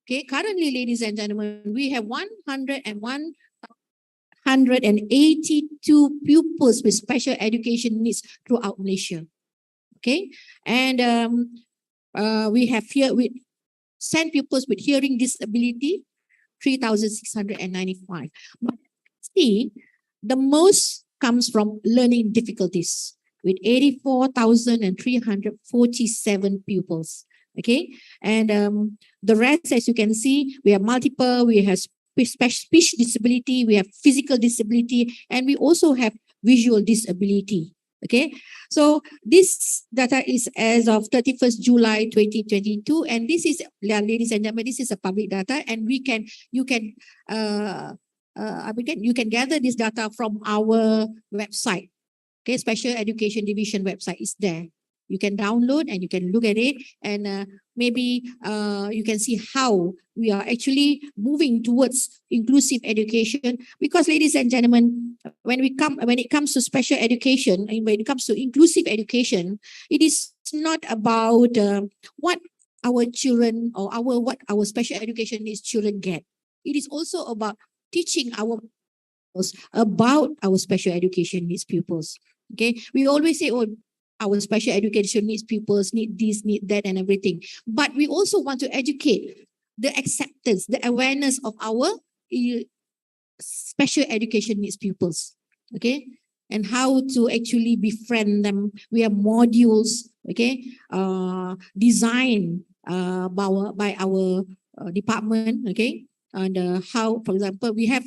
Okay, currently, ladies and gentlemen, we have 182 pupils with special education needs throughout Malaysia. Okay, and we have here with SEN pupils with hearing disability, 3,695. But see, the most comes from learning difficulties with 84,347 pupils. Okay, and the rest, as you can see, we have multiple, we have speech disability, we have physical disability, and we also have visual disability. Okay, so this data is as of 31st July 2022, and this is, ladies and gentlemen, this is a public data, and you can gather this data from our website. Okay, Special Education Division website is there. You can download and you can look at it, and maybe you can see how we are actually moving towards inclusive education. Because, ladies and gentlemen, when it comes to special education and when it comes to inclusive education, it is not about what our children or what our special education needs children get. It is also about teaching our pupils about our special education needs pupils. Okay, we always say, oh, our special education needs pupils need this, need that, and everything. But we also want to educate the acceptance, the awareness of our special education needs pupils. Okay, and how to actually befriend them. We have modules, okay, designed by our department, okay, and how, for example, we have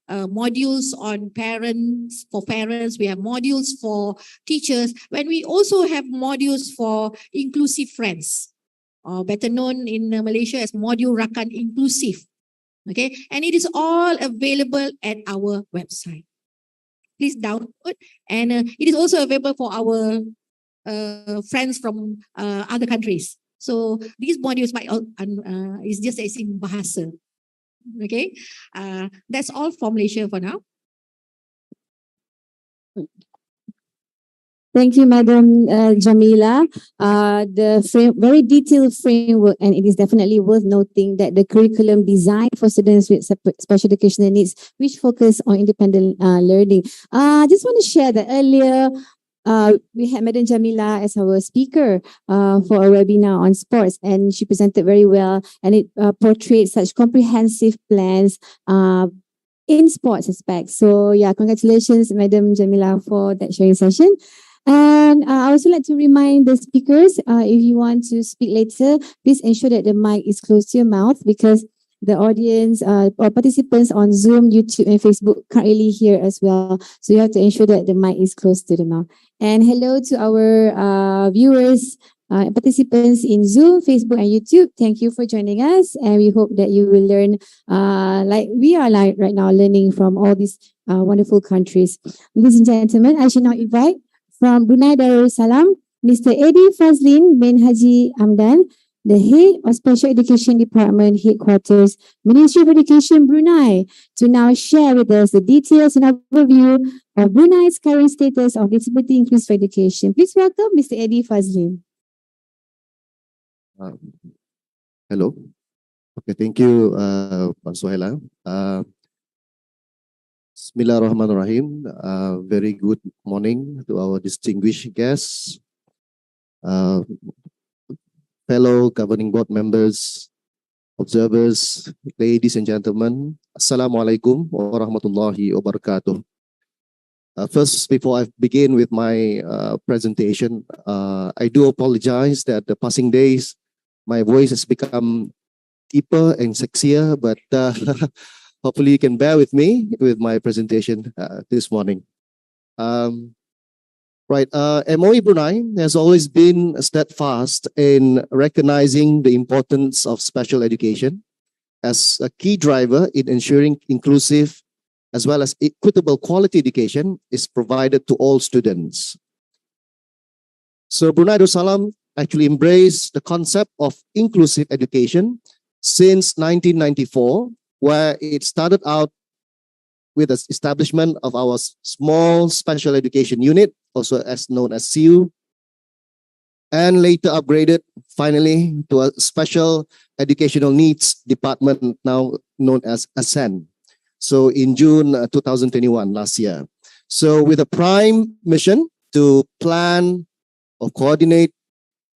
modules on parents, we have modules for teachers, when we also have modules for inclusive friends, better known in Malaysia as module Rakan Inclusive. Okay, and it is all available at our website. Please download, and it is also available for our friends from other countries. So these modules might is just as in bahasa. Okay, that's all from Malaysia for now. Thank you, Madam Jamila. The very detailed framework, and it is definitely worth noting that the curriculum designed for students with special educational needs, which focus on independent learning. I just want to share that earlier, we had Madam Jamila as our speaker for a webinar on sports, and she presented very well, and it portrayed such comprehensive plans in sports aspect. So yeah, congratulations, Madam Jamila, for that sharing session. And I also like to remind the speakers, if you want to speak later, please ensure that the mic is close to your mouth, because the audience or participants on Zoom, YouTube, and Facebook can't really hear as well. So you have to ensure that the mic is close to the mouth. And hello to our viewers, participants in Zoom, Facebook, and YouTube. Thank you for joining us, and we hope that you will learn like we are like right now, learning from all these wonderful countries. Ladies and gentlemen, I shall now invite from Brunei Darussalam, Mr. Eddie Fazlin bin Haji Amdan, the Head of Special Education Department, Headquarters, Ministry of Education, Brunei, to now share with us the details and overview of Brunei's current status of disability inclusive education. Please welcome Mr. Eddie Fazlin. Hello. Okay, thank you, Pak Suhaila. Bismillahirrahmanirrahim. Very good morning to our distinguished guests, fellow governing board members, observers, ladies and gentlemen. Assalamualaikum warahmatullahi wabarakatuh. First, before I begin with my presentation, I do apologize that the passing days, my voice has become deeper and sexier, but hopefully you can bear with me with my presentation this morning. MOE Brunei has always been steadfast in recognizing the importance of special education as a key driver in ensuring inclusive as well as equitable quality education is provided to all students. So Brunei Darussalam actually embraced the concept of inclusive education since 1994, where it started out with the establishment of our small special education unit, also as known as SEAMEO, and later upgraded finally to a special educational needs department now known as SEN. So in June 2021, last year. So with a prime mission to plan or coordinate,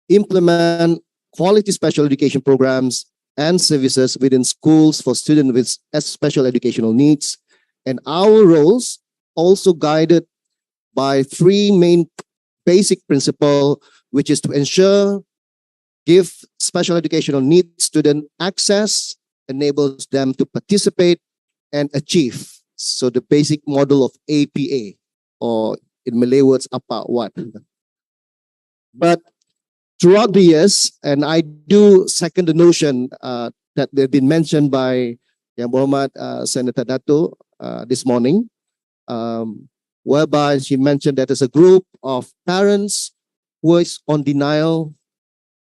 implement quality special education programs and services within schools for students with special educational needs. And our roles also guided by three main basic principles, which is to ensure, give special educational needs student access, enables them to participate and achieve. So the basic model of APA, or in Malay words, apa wat. But throughout the years, and I do second the notion that they've been mentioned by Yang Muhammad Senator Dato this morning, whereby she mentioned that there's a group of parents who is on denial.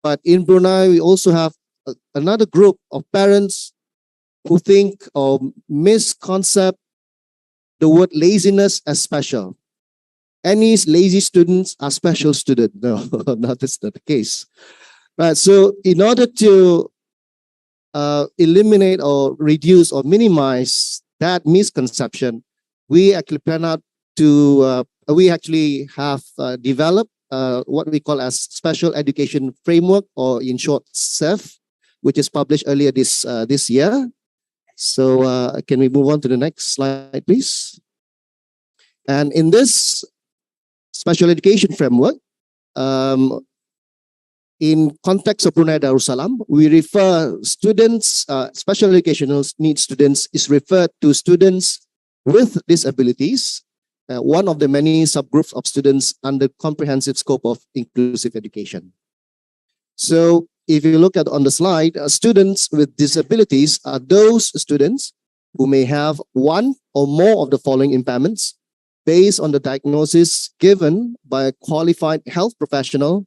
But in Brunei, we also have another group of parents who think or misconcept the word laziness as special. Any lazy students are special students. No, that's not the case. Right. So in order to eliminate or reduce or minimize that misconception, we actually plan out to, we actually have developed what we call as Special Education Framework, or in short, SEF, which is published earlier this year. So can we move on to the next slide, please? And in this Special Education Framework, in context of Brunei Darussalam, we refer students, special educational needs students is referred to students with disabilities, one of the many subgroups of students under comprehensive scope of inclusive education. So if you look at on the slide, students with disabilities are those students who may have one or more of the following impairments based on the diagnosis given by a qualified health professional,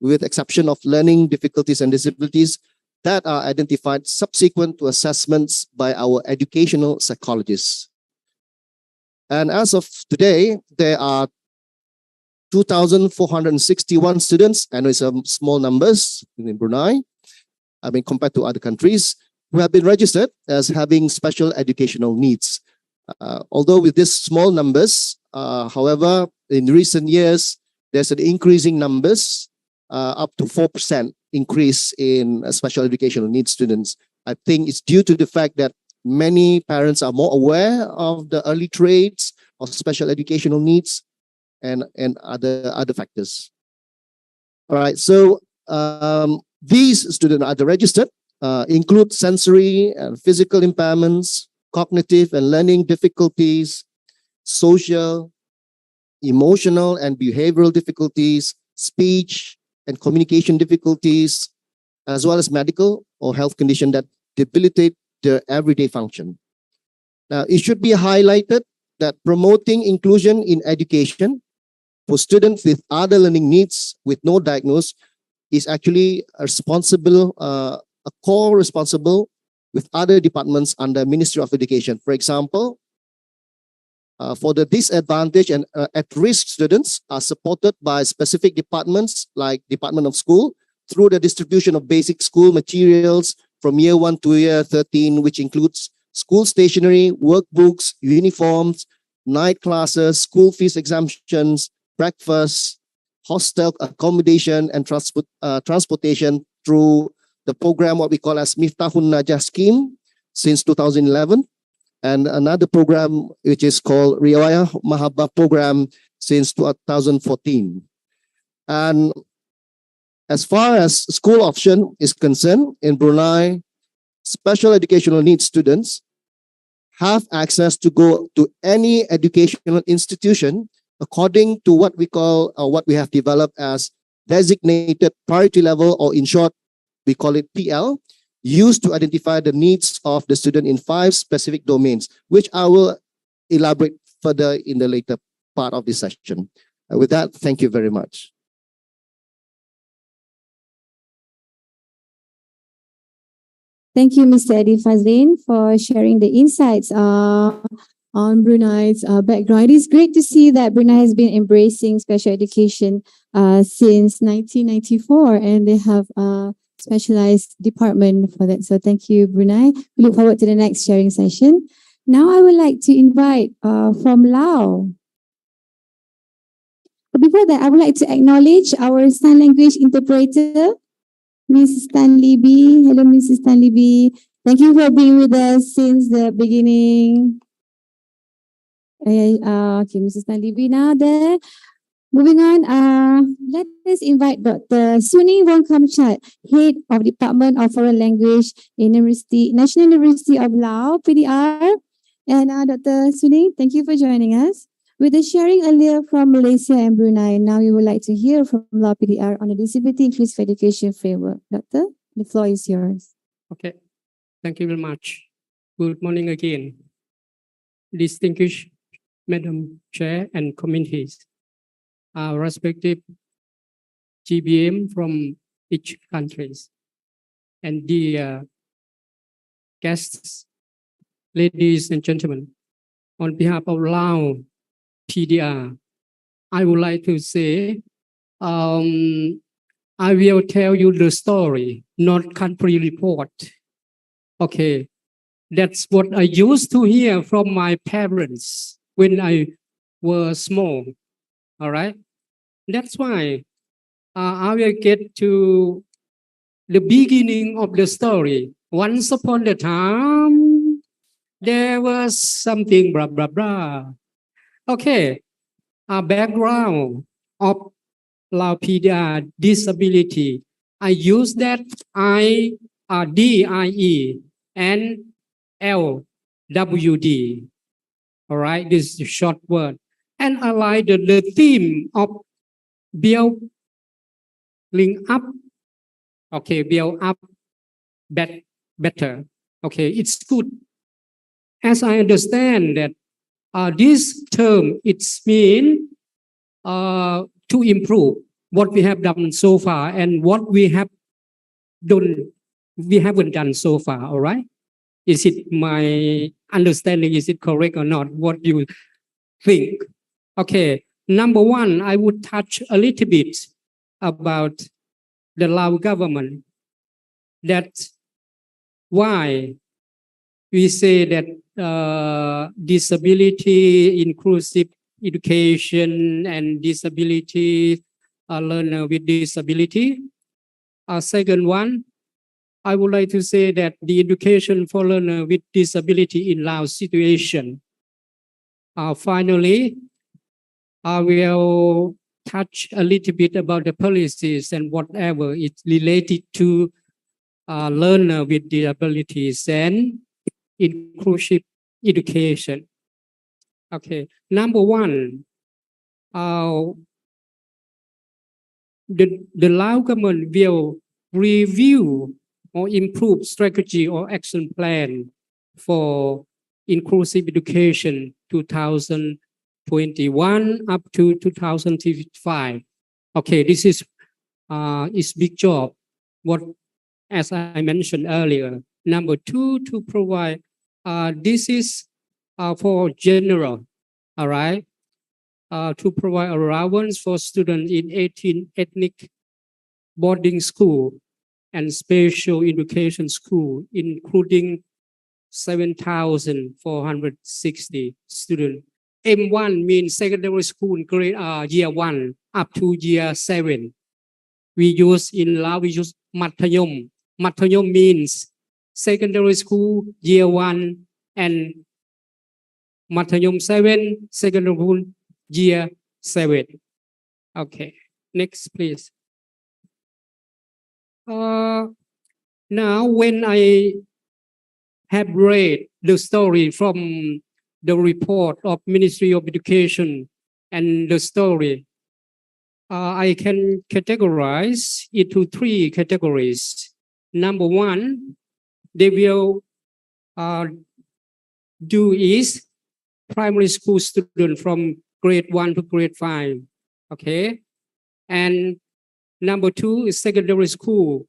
with exception of learning difficulties and disabilities that are identified subsequent to assessments by our educational psychologists. And as of today, there are 2,461 students, and it's small numbers in Brunei, I mean, compared to other countries, who have been registered as having special educational needs. Although with these small numbers, however, in recent years, there's an increasing numbers, up to 4% increase in special educational needs students. I think it's due to the fact that many parents are more aware of the early traits of special educational needs and other factors. All right, so these students are registered, include sensory and physical impairments, cognitive and learning difficulties, social, emotional and behavioral difficulties, speech and communication difficulties, as well as medical or health condition that debilitate their everyday function. Now, it should be highlighted that promoting inclusion in education for students with other learning needs with no diagnosis is actually a responsible, a core responsible with other departments under Ministry of Education. For example, for the disadvantaged and at-risk students are supported by specific departments like Department of School through the distribution of basic school materials from year 1 to year 13, which includes school stationery, workbooks, uniforms, night classes, school fees exemptions, breakfast, hostel accommodation, and transportation through the program what we call as Miftahun Najah scheme since 2011. and another program which is called Riwayah Mahabbah program since 2014. And as far as school option is concerned, in Brunei, special educational needs students have access to go to any educational institution according to what we call, what we have developed as designated priority level, or in short, we call it PL, used to identify the needs of the student in 5 specific domains, which I will elaborate further in the later part of this session. With that, thank you very much. Thank you, Mr. Adi Fazlin, for sharing the insights on Brunei's background. It is great to see that Brunei has been embracing special education since 1994, and they have a specialized department for that. So thank you, Brunei. We look forward to the next sharing session. Now I would like to invite from Laos. But before that, I would like to acknowledge our sign language interpreter, Mrs. Stanley B. Hello, Mrs. Stanley B. Thank you for being with us since the beginning. Okay, Mrs. Stanley B now there. Moving on, let us invite Dr. Suni Wongkamchat, Head of Department of Foreign Language in National University of Laos, PDR. And Dr. Suni, thank you for joining us. With the sharing earlier from Malaysia and Brunei, now we would like to hear from Laos PDR on the Disability Inclusive Education Framework. Doctor, the floor is yours. Okay, thank you very much. Good morning again. Distinguished Madam Chair and committees, our respective GBM from each countries, and the guests, ladies and gentlemen, on behalf of Laos PDR, I would like to say, I will tell you the story, not country report. Okay, that's what I used to hear from my parents when I was small. All right, that's why I will get to the beginning of the story. Once upon a time, there was something blah blah blah. Okay, background of Laos disability. I use that DIE and LWD. All right, this is a short word. And I like the theme of building up. Okay, build up better. Okay, it's good. As I understand that this term, it's mean to improve what we have done so far and what we haven't done so far. All right, is it my understanding? Is it correct or not? What do you think? Okay, number one, I would touch a little bit about the Lao government. That's why we say that disability, inclusive education, and disability, learner with disability. Second one, I would like to say that the education for learner with disability in Laos situation. Finally, I will touch a little bit about the policies and whatever is related to learner with disabilities and inclusive education. Okay, number one, the Lao government will review or improve strategy or action plan for inclusive education 2021 up to 2025. Okay, this is big job. What, as I mentioned earlier. Number two, to provide, this is for general, all right, to provide allowance for students in 18 ethnic boarding school and special education school, including 7,460 students. M1 means secondary school grade year 1 up to year 7. We use in Lao, we use Mathayom. Mathayom means secondary school year 1 and มัธยม 7 secondary school year 7 okay next please now when I have read the story from the report of Ministry of Education and the story I can categorize into 3 categories. Number 1, they will do is primary school student from grade 1 to grade 5. Okay. And number 2 is secondary school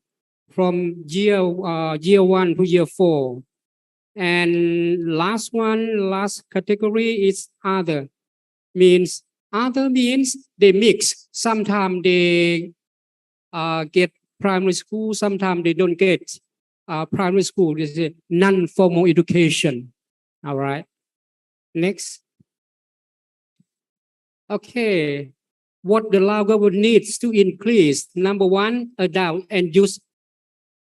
from year 1 to year 4. And last category is other. Other means they mix. Sometimes they get primary school, sometimes they don't get primary school. This is non-formal education. All right. Next. Okay. What the Lao government needs to increase. Number 1, adult and youth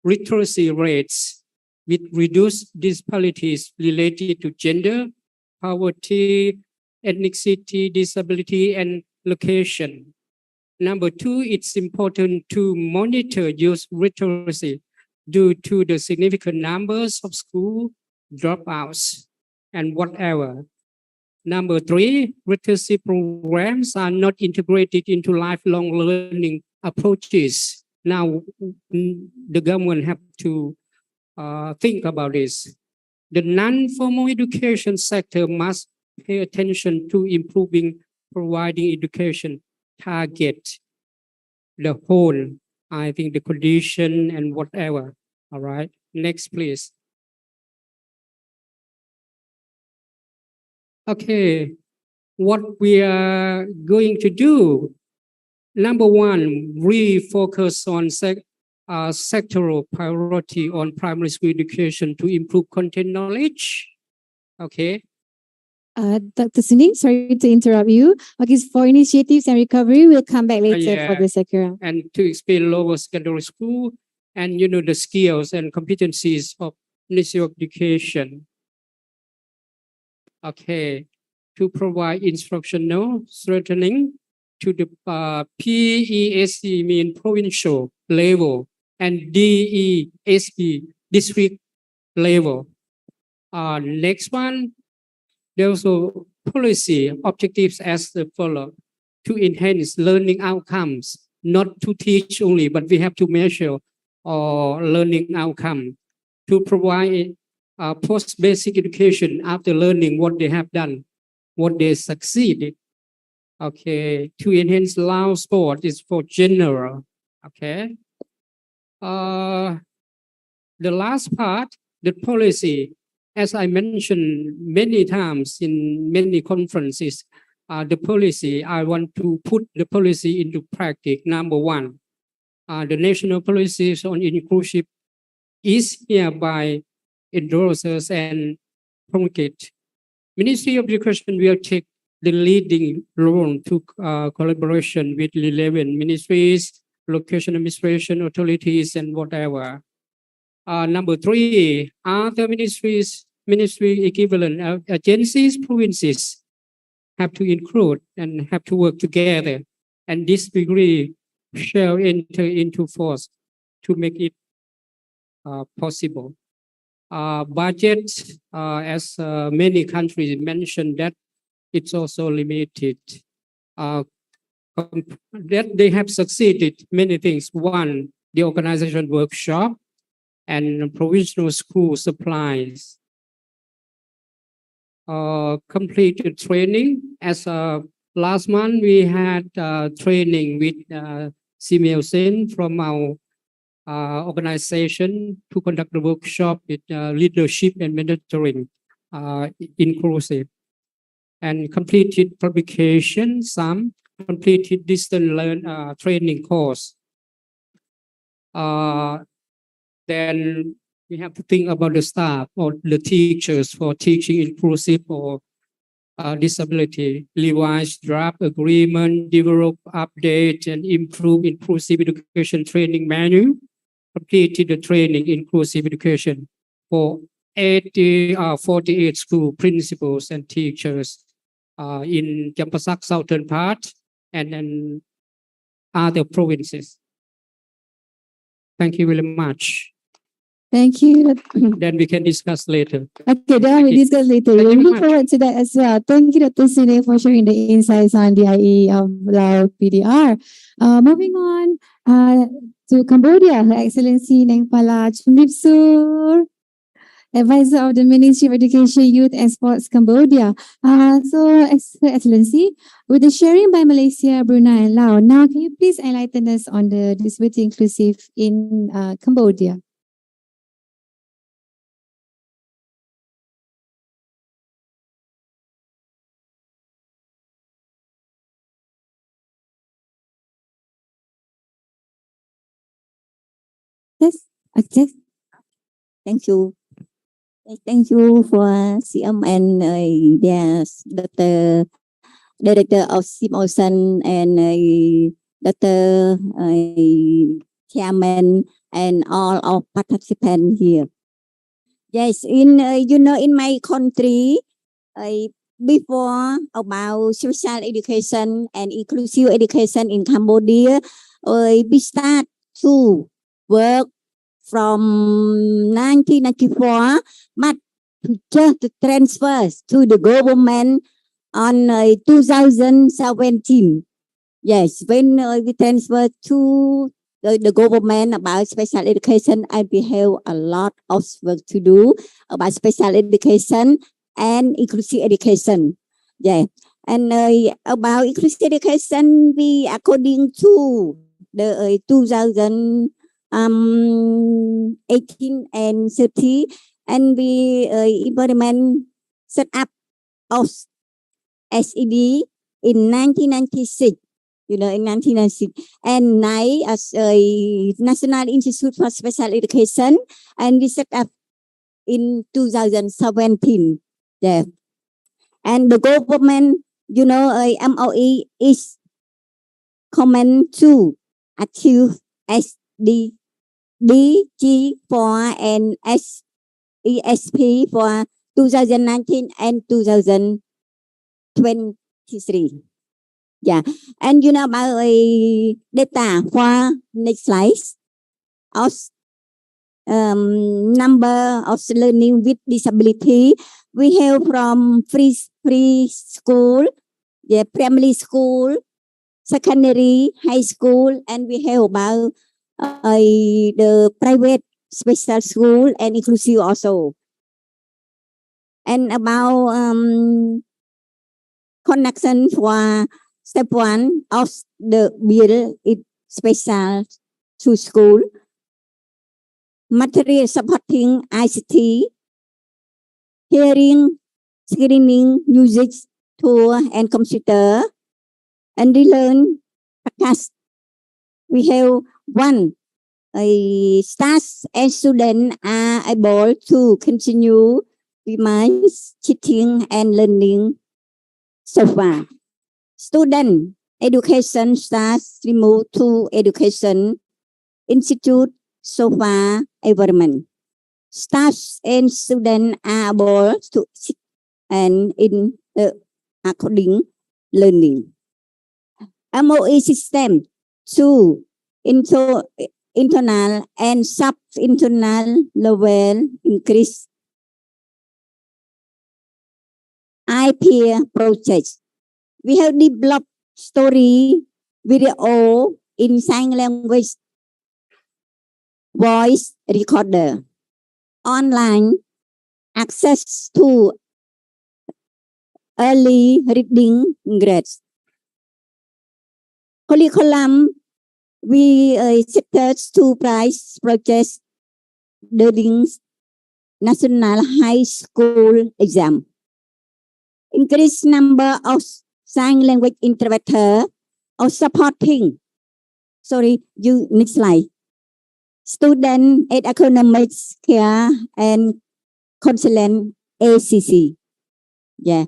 literacy rates with reduced disparities related to gender, poverty, ethnicity, disability, and location. Number 2, it's important to monitor youth literacy due to the significant numbers of school dropouts and whatever. Number 3, literacy programs are not integrated into lifelong learning approaches. Now, the government have to think about this. The non-formal education sector must pay attention to improving providing education target the whole, I think the condition and whatever. All right. Next, please. Okay. What we are going to do. Number 1, refocus on sectoral priority on primary school education to improve content knowledge. Okay. Dr. Suning, sorry to interrupt you. Okay, for initiatives and recovery, we'll come back later for the second round. And to explain lower secondary school and the skills and competencies of Ministry of Education. Okay, to provide instructional strengthening to the PESC mean provincial level and DESP district level. Next one. There's also policy objectives as the follow: to enhance learning outcomes, not to teach only, but we have to measure learning outcome, to provide post-basic education after learning what they have done, what they succeeded. Okay, to enhance Lao sport is for general. Okay. The last part, the policy. As I mentioned many times in many conferences, the policy, I want to put the policy into practice. Number 1, the national policies on inclusive is hereby endorsed and promulgated. Ministry of Education will take the leading role to collaboration with 11 ministries, location administration authorities, and whatever. Number 3, other ministry equivalent agencies, provinces have to include and have to work together. And this degree shall enter into force to make it possible. Budget, as many countries mentioned, that it's also limited. That they have succeeded many things. 1, the organization workshop and provincial school supplies. Completed training. As last month, we had training with SEAMEO SEN from our organization to conduct the workshop with leadership and mentoring inclusive. And completed publication, some completed distance training course. Then we have to think about the staff or the teachers for teaching inclusive or disability, revise draft agreement, develop, update, and improve inclusive education training manual, completed the training inclusive education for 48 school principals and teachers in Champasak southern part and then other provinces. Thank you very much. Thank you. Then we can discuss later. Okay, then we discuss later. We look forward to that as well. Thank you, Dr. Sine, for sharing the insights on the IE of Lao PDR. Moving on to Cambodia, Her Excellency Neng Pala Chumripsur, Advisor of the Ministry of Education, Youth and Sports Cambodia. Her Excellency, with the sharing by Malaysia, Brunei and Laos, now can you please enlighten us on the disability inclusive in Cambodia? Yes, okay. Thank you. Thank you for CM and the Director of SEAMEO SEN and Dr. Chairman and all of participants here. Yes, in in my country, before about social education and inclusive education in Cambodia, we start to work from 1994, but just transfer to the government on 2017. Yes, when we transfer to the government about special education, I we have a lot of work to do about special education and inclusive education. Yeah, and about inclusive education, we according to the 2018 and 30, and we implement set up of SED in 1996. In 1996, and now as a National Institute for Special Education, and we set up in 2017. Yeah, and the government, MOE is common to achieve SDG 4 and ESP for 2019 and 2023. Yeah, and about data for next slide of number of learning with disability. We have from free school, yeah, primary school, secondary, high school, and we have about the private special school and inclusive also. And about connection for step 1 of the bill is special to school. Material supporting ICT, hearing, screening, music, tour, and computer, and relearn podcast. We have one staff and students are able to continue reminds teaching and learning so far. Student education staff remove to education institute so far environment. Staff and students are able to sit and in the according learning. MOE system to internal and sub-internal level increase. IPEER project. We have developed story, video in sign language, voice recorder, online access to early reading grades. Curriculum, we set to price projects during national high school exam. Increase number of sign language interpreter or supporting. Sorry, you next slide. Student and economics care and counseling ACC. Yeah.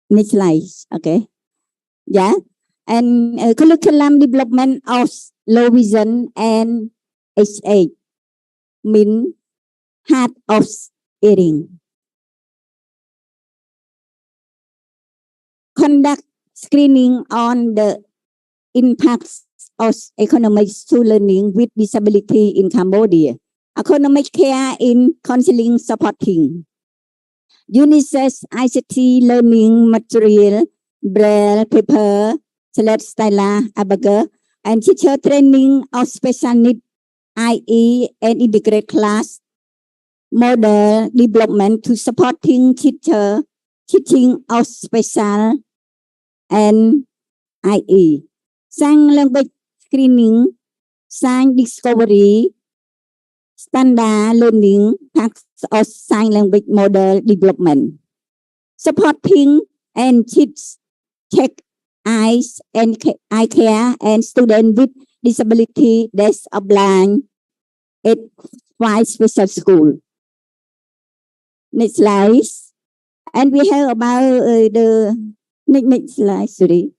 Next slide. Okay. Yeah. And curriculum development of low vision and HA mean hard of hearing. Conduct screening on the impacts of economic to learning with disability in Cambodia. Economic care in counseling supporting. UNICEF ICT learning material, braille paper, style, abaga, and teacher training of special need, IE and integrate class model development to supporting teacher teaching of special and IE. Sang language screening, sang discovery, standard learning, parts of sign language model development. Supporting and teach check eyes and eye care and student with disability that's blind at 5 special school. Next slide. And we have about the next slide, sorry.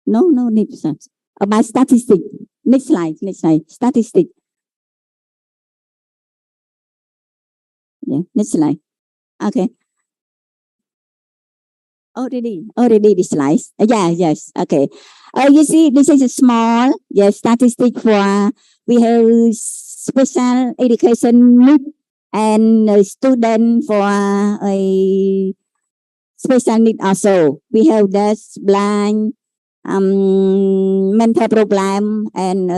No, next slide. About statistics. Next slide. Statistics. Yeah, next slide. Okay. Already the slides. Yes. Okay. You see, this is a small statistic for we have special education need and a student for a special need also. We have this blind, mental problem and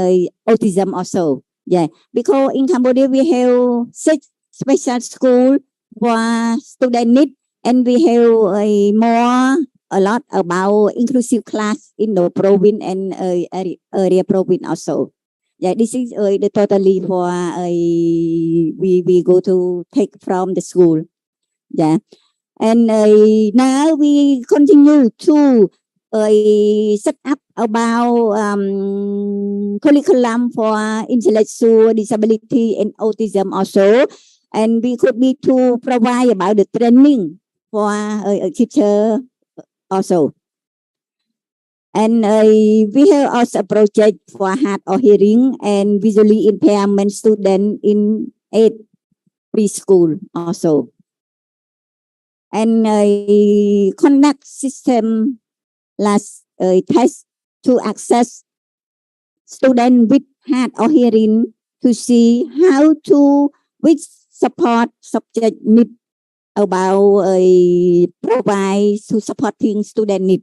autism also. Yeah, because in Cambodia we have 6 special school for student need, and we have a lot about inclusive class in the province and area province also. Yeah, this is the totally for we go to take from the school. Yeah, and now we continue to set up about curriculum for intellectual disability and autism also, and we could be to provide about the training for a teacher also. And we have also a project for hard of hearing and visually impairment student in 8 preschool also. And conduct system last test to access student with hard of hearing to see how to which support subject need about provide to supporting student need.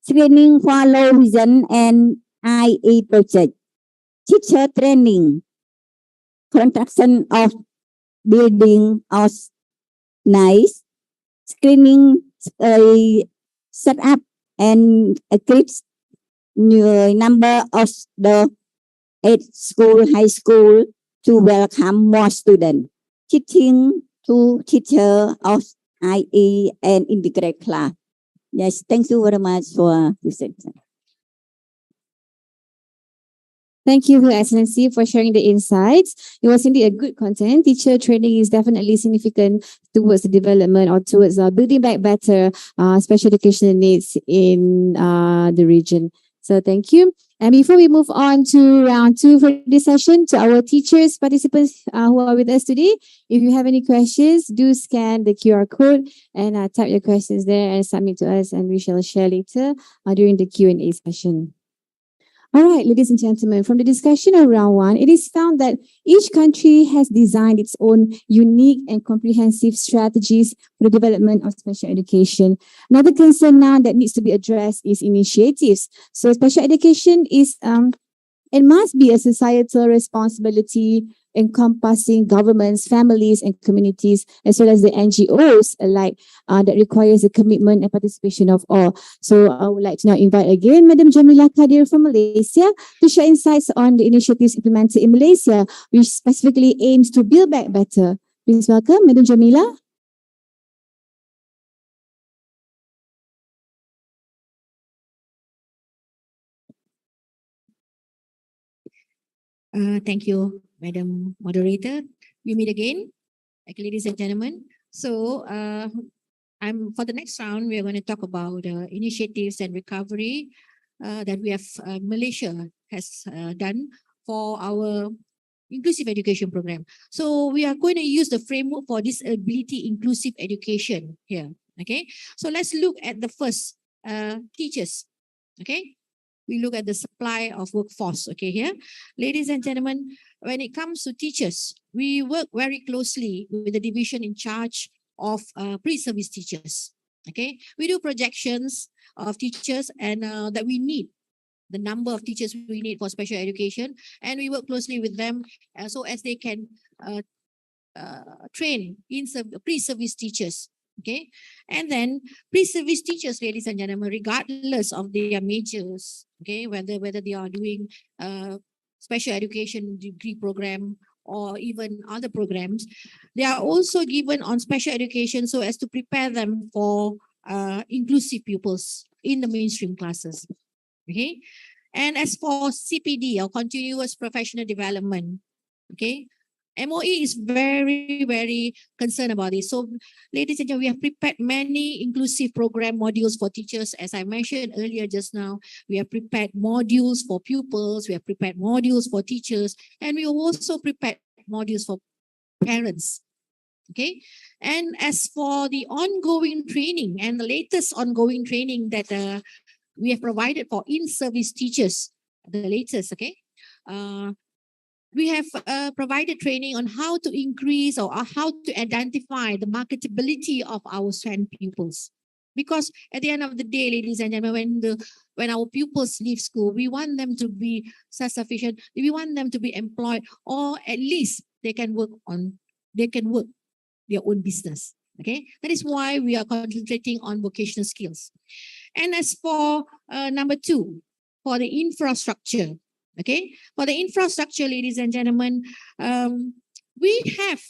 Screening for low vision and IE project. Teacher training. Construction of building of nice. Screening set up and equips number of the 8 school, high school to welcome more students. Teaching to teacher of IE and integrate class. Yes, thank you very much for listening. Thank you, Her Excellency, for sharing the insights. It was indeed a good content. Teacher training is definitely significant towards the development or towards building back better special educational needs in the region. So thank you. And before we move on to round 2 for this session, to our teachers, participants who are with us today, if you have any questions, do scan the QR code and type your questions there and submit to us, and we shall share later during the Q&A session. All right, ladies and gentlemen, from the discussion of round 1, it is found that each country has designed its own unique and comprehensive strategies for the development of special education. Another concern now that needs to be addressed is initiatives. So special education is it must be a societal responsibility encompassing governments, families, and communities, as well as the NGOs alike that requires the commitment and participation of all. So I would like to now invite again Madam Jamila Kadir from Malaysia to share insights on the initiatives implemented in Malaysia, which specifically aims to build back better. Please welcome Madam Jamila. Thank you, Madam Moderator. We meet again, ladies and gentlemen. So I'm for the next round, we are going to talk about initiatives and recovery that we have Malaysia has done for our inclusive education program. So we are going to use the framework for disability inclusive education here. Okay, so let's look at the first teachers. Okay, we look at the supply of workforce. Okay, here, ladies and gentlemen, when it comes to teachers, we work very closely with the division in charge of pre-service teachers. Okay, we do projections of teachers and that we need, the number of teachers we need for special education, and we work closely with them so as they can train in pre-service teachers. Okay, and then pre-service teachers, ladies and gentlemen, regardless of their majors, okay, whether they are doing special education degree program or even other programs, they are also given on special education so as to prepare them for inclusive pupils in the mainstream classes. Okay, and as for CPD or continuous professional development, okay, MOE is very, very concerned about this. So, ladies and gentlemen, we have prepared many inclusive program modules for teachers. As I mentioned earlier just now, we have prepared modules for pupils, we have prepared modules for teachers, and we also prepared modules for parents. Okay, and as for the ongoing training and the latest ongoing training that we have provided for in-service teachers, the latest, okay, we have provided training on how to increase or how to identify the marketability of our SEN pupils. Because at the end of the day, ladies and gentlemen, when our pupils leave school, we want them to be self-sufficient. We want them to be employed, or at least they can work their own business. Okay, that is why we are concentrating on vocational skills. And as for number 2, for the infrastructure, okay, for the infrastructure, ladies and gentlemen, we have,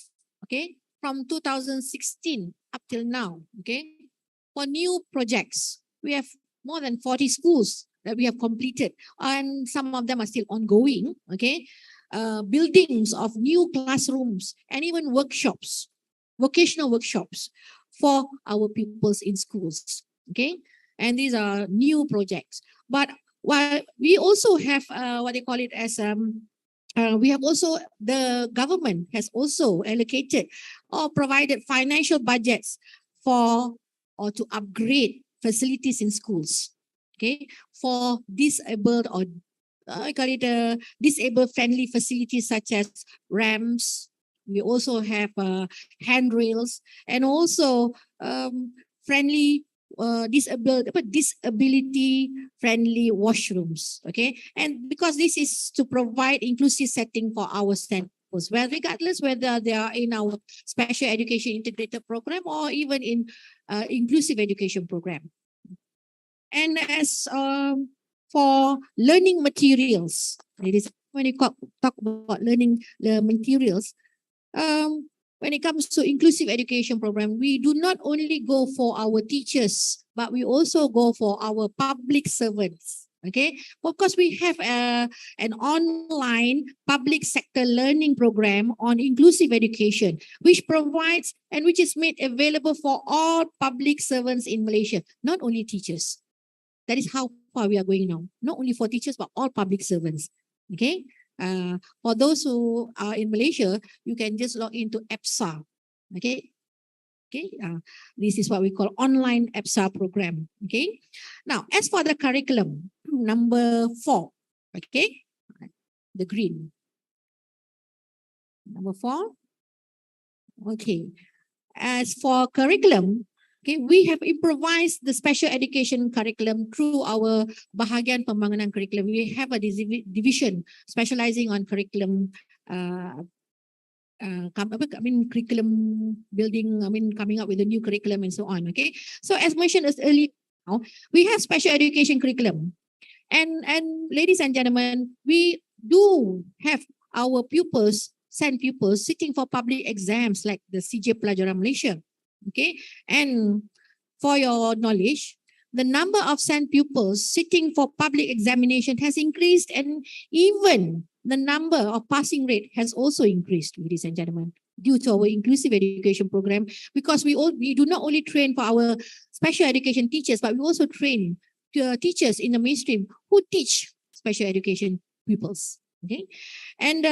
okay, from 2016 up till now, okay, for new projects, we have more than 40 schools that we have completed, and some of them are still ongoing. Okay, buildings of new classrooms and even workshops, vocational workshops for our pupils in schools. Okay, and these are new projects. But while we also have what they call it as we have also, the government has also allocated or provided financial budgets for or to upgrade facilities in schools. Okay, for disabled or I call it disabled friendly facilities such as ramps. We also have handrails and also friendly disability friendly washrooms. Okay, and because this is to provide inclusive setting for our SEN pupils, well, regardless whether they are in our special education integrated program or even in inclusive education program. And as for learning materials, ladies, when you talk about learning materials, when it comes to inclusive education program, we do not only go for our teachers, but we also go for our public servants. Okay, of course, we have an online public sector learning program on inclusive education, which provides and which is made available for all public servants in Malaysia, not only teachers. That is how far we are going now. Not only for teachers, but all public servants. Okay. For those who are in Malaysia, you can just log into EPSA. Okay. Okay. This is what we call online EPSA program. Okay. Now, as for the curriculum, number 4. Okay. The green. Number 4. Okay. As for curriculum, okay, we have improvised the special education curriculum through our bahagian pembangunan curriculum. We have a division specializing on curriculum, curriculum building, coming up with a new curriculum and so on. Okay, so as mentioned earlier, we have special education curriculum, and ladies and gentlemen, we do have our pupils, SEN pupils, sitting for public exams like the CJ Pelajaran Malaysia. Okay, and for your knowledge, the number of SEN pupils sitting for public examination has increased, and even the number of passing rate has also increased, ladies and gentlemen, due to our inclusive education program, because we do not only train for our special education teachers, but we also train teachers in the mainstream who teach special education pupils. Okay, and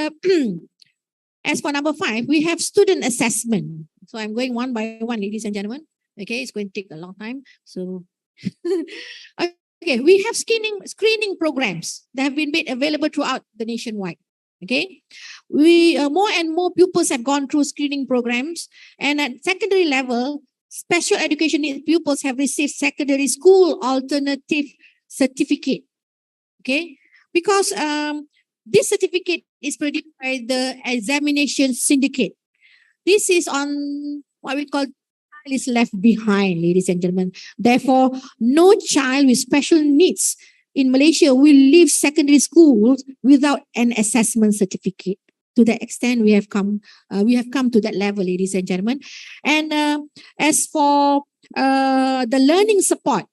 As for number 5, we have student assessment. So I'm going one by one, ladies and gentlemen. Okay, it's going to take a long time. So, okay, we have screening programs that have been made available throughout the nationwide. Okay, we more and more pupils have gone through screening programs, and at secondary level, special education needs pupils have received secondary school alternative certificate. Okay, because this certificate is produced by the examination syndicate. This is on what we call child is left behind, ladies and gentlemen. Therefore, no child with special needs in Malaysia will leave secondary schools without an assessment certificate. To that extent, we have come to that level, ladies and gentlemen. And as for the learning support,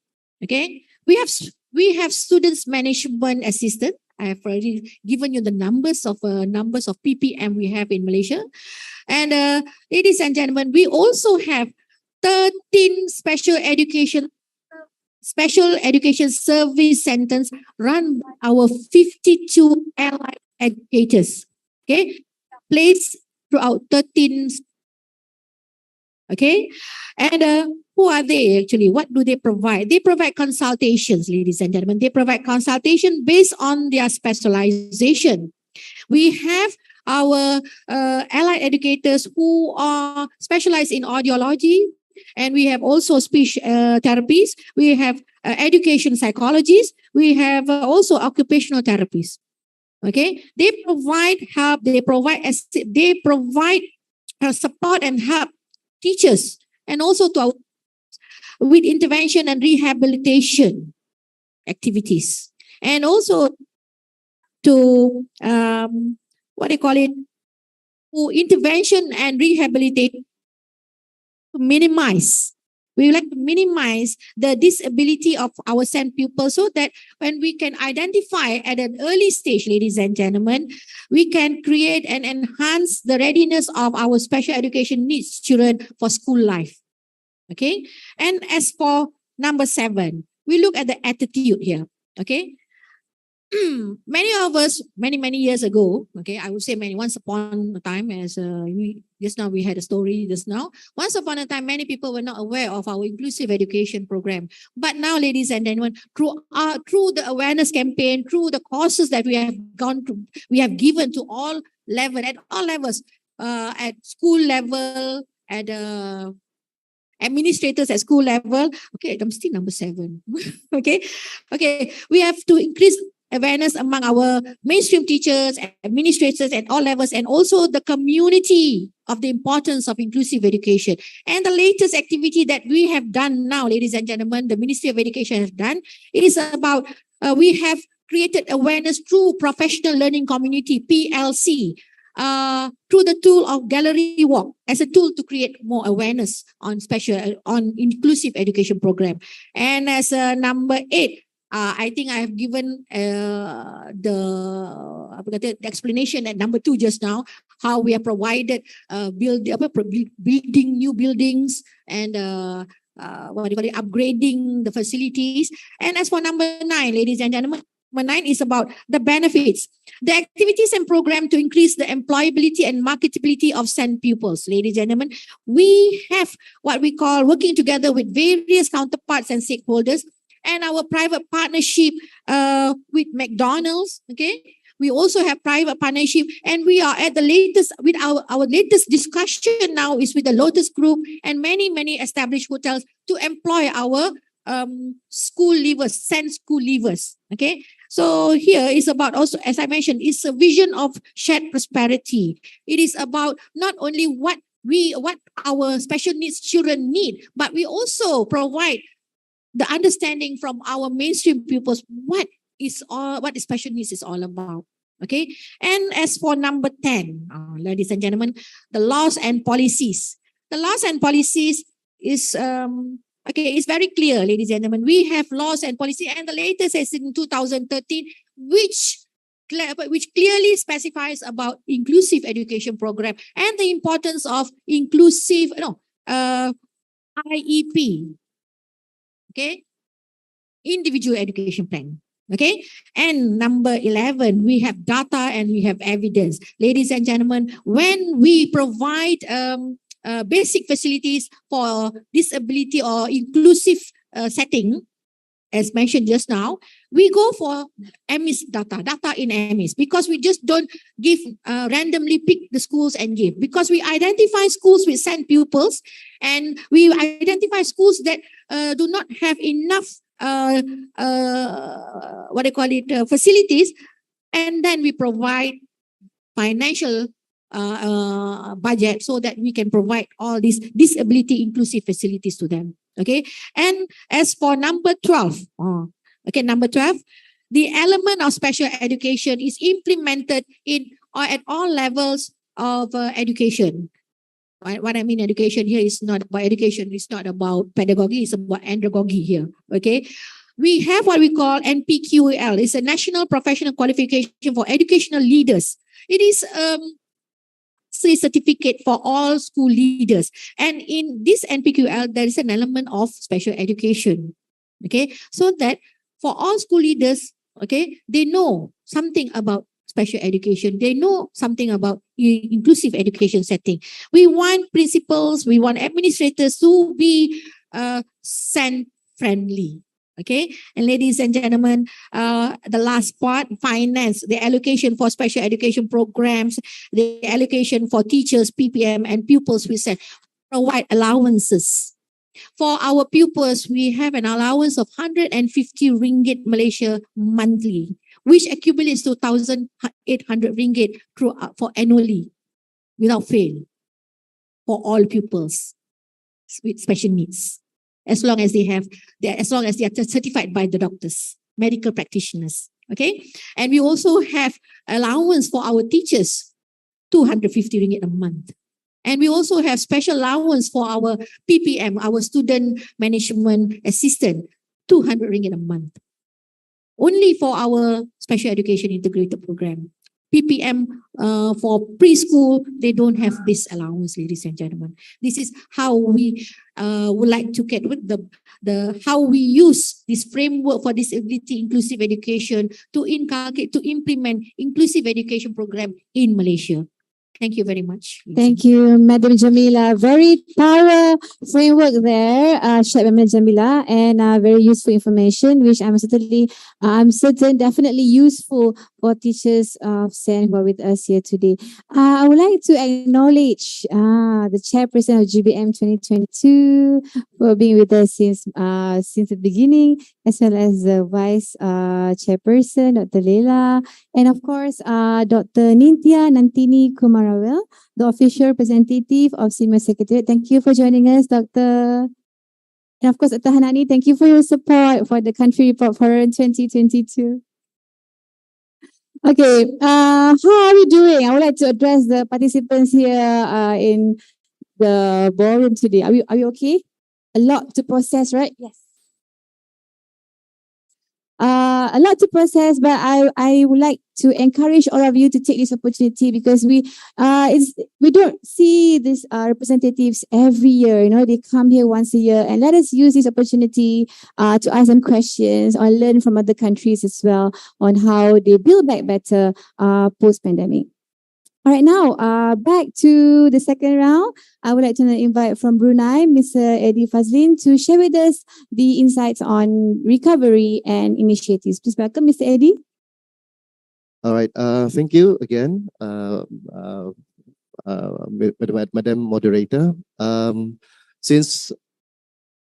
okay, we have students management assistant. I have already given you the numbers of PPM we have in Malaysia. And ladies and gentlemen, we also have 13 special education service centers run by our 52 allied educators. Okay, placed throughout 13. Okay, and who are they actually? What do they provide? They provide consultations, ladies and gentlemen. They provide consultation based on their specialization. We have our allied educators who are specialized in audiology, and we have also speech therapies. We have education psychologists. We have also occupational therapists. Okay, they provide help. They provide support and help teachers, and also to our with intervention and rehabilitation activities, and also to what they call it, to intervention and rehabilitation to minimize. We would like to minimize the disability of our SEN pupils so that when we can identify at an early stage, ladies and gentlemen, we can create and enhance the readiness of our special education needs children for school life. Okay. And as for number 7, we look at the attitude here. Okay. Many of us, many years ago, okay, I would say once upon a time, as we had a story just now. Once upon a time, many people were not aware of our inclusive education program. But now, ladies and gentlemen, through the awareness campaign, through the courses that we have given to all levels, at school level, at administrators at school level. Okay, I'm still number 7. Okay, we have to increase awareness among our mainstream teachers, administrators at all levels, and also the community of the importance of inclusive education. And the latest activity that we have done now, ladies and gentlemen, the Ministry of Education has done, is about, we have created awareness through professional learning community, PLC, through the tool of gallery walk as a tool to create more awareness on inclusive education program. And as number 8, I think I have given the explanation at number 2 just now, how we have provided building new buildings and upgrading the facilities. And as for number 9, ladies and gentlemen, number 9 is about the benefits. The activities and program to increase the employability and marketability of SEN pupils. Ladies and gentlemen, we have what we call working together with various counterparts and stakeholders, and our private partnership with McDonald's. Okay, we also have private partnership, and we are at the latest with our latest discussion now is with the Lotus Group and many established hotels to employ our school leavers, SEN school leavers. Okay, so here is about also, as I mentioned, it's a vision of shared prosperity. It is about not only what our special needs children need, but we also provide the understanding from our mainstream pupils what special needs is all about. Okay, and as for number 10, ladies and gentlemen, the laws and policies. The laws and policies is it's very clear, ladies and gentlemen. We have laws and policy, and the latest is in 2013, which clearly specifies about inclusive education program and the importance of inclusive IEP. Okay, individual education plan. Okay. And number 11, we have data and we have evidence. Ladies and gentlemen, when we provide basic facilities for disability or inclusive setting, as mentioned just now, we go for MIS data in MIS, because we just don't give randomly pick the schools and give, because we identify schools with SEN pupils, and we identify schools that do not have enough facilities, and then we provide financial budget so that we can provide all these disability inclusive facilities to them. Okay. And as for number 12, number 12, the element of special education is implemented in or at all levels of education. What I mean education here is not about education, it's not about pedagogy, it's about andragogy here. Okay. We have what we call NPQEL. It's a National Professional Qualification for Educational Leaders. It is a certificate for all school leaders. And in this NPQL, there is an element of special education. Okay. So that for all school leaders, okay, they know something about special education. They know something about inclusive education setting. We want principals, we want administrators to be SEN friendly. Okay, and ladies and gentlemen, the last part, finance, the allocation for special education programs, the allocation for teachers, PPM, and pupils, we said provide allowances. For our pupils, we have an allowance of 150 ringgit Malaysia monthly, which accumulates to 1,800 ringgit for annually, without fail, for all pupils with special needs. As long as they are certified by the doctors, medical practitioners. Okay. And we also have allowance for our teachers, 250 ringgit a month. And we also have special allowance for our PPM, our student management assistant, 200 ringgit a month. Only for our special education integrated program. PPM for preschool, they don't have this allowance, ladies and gentlemen. This is how we would like to get with how we use this framework for disability inclusive education to inculcate, to implement inclusive education program in Malaysia. Thank you very much. Thank you, Madam Jamila. Very thorough framework there, shared by Madam Jamila, and very useful information, which I'm certain definitely useful for teachers of SEN who are with us here today. I would like to acknowledge the chairperson of GBM 2022 for being with us since the beginning, as well as the vice chairperson, Dr. Leila, and of course, Dr. Nintya Nantini Kumaravel, the official representative of SEAMEO Secretariat. Thank you for joining us, Dr. And of course, Dr. Hanani, thank you for your support for the country report for 2022. Okay, how are we doing? I would like to address the participants here in the ballroom today. Are we okay? A lot to process, right? Yes. A lot to process, but I would like to encourage all of you to take this opportunity, because we don't see these representatives every year. You know, they come here once a year, and let us use this opportunity to ask them questions or learn from other countries as well on how they build back better post-pandemic. All right, now back to the second round. I would like to invite from Brunei, Mr. Eddie Fazlin, to share with us the insights on recovery and initiatives. Please welcome Mr. Eddie. All right, thank you again, Madam Moderator. Since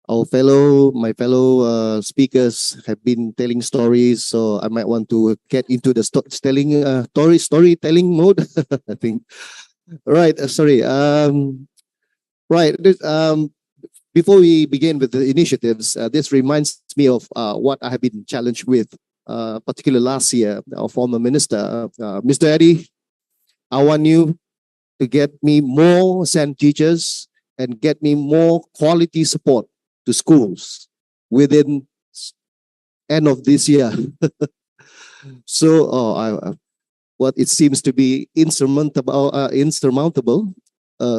my fellow speakers have been telling stories, so I might want to get into the storytelling mode. I think. Right. Sorry. Right. Before we begin with the initiatives, this reminds me of what I have been challenged with, particularly last year. Our former minister, Mr. Eddie, I want you to get me more SEN teachers and get me more quality support to schools within end of this year. So, what it seems to be insurmountable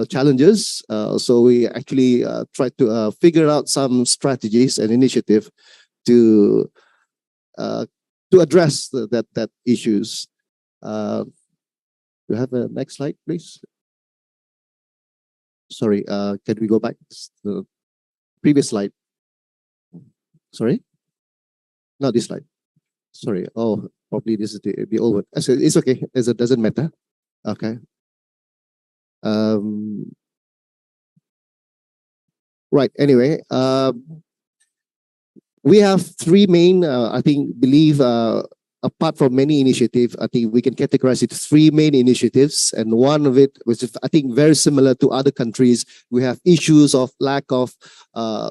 challenges. So we actually try to figure out some strategies and initiative to to address that issues. You have a next slide, please. Sorry, can we go back to the previous slide? Sorry, not this slide. Sorry. Oh, probably this is the old one. It's okay. It doesn't matter. Okay. Right. Anyway, we have three main. Apart from many initiatives, I think we can categorize it three main initiatives, and one of it was, I think, very similar to other countries. We have issues of lack of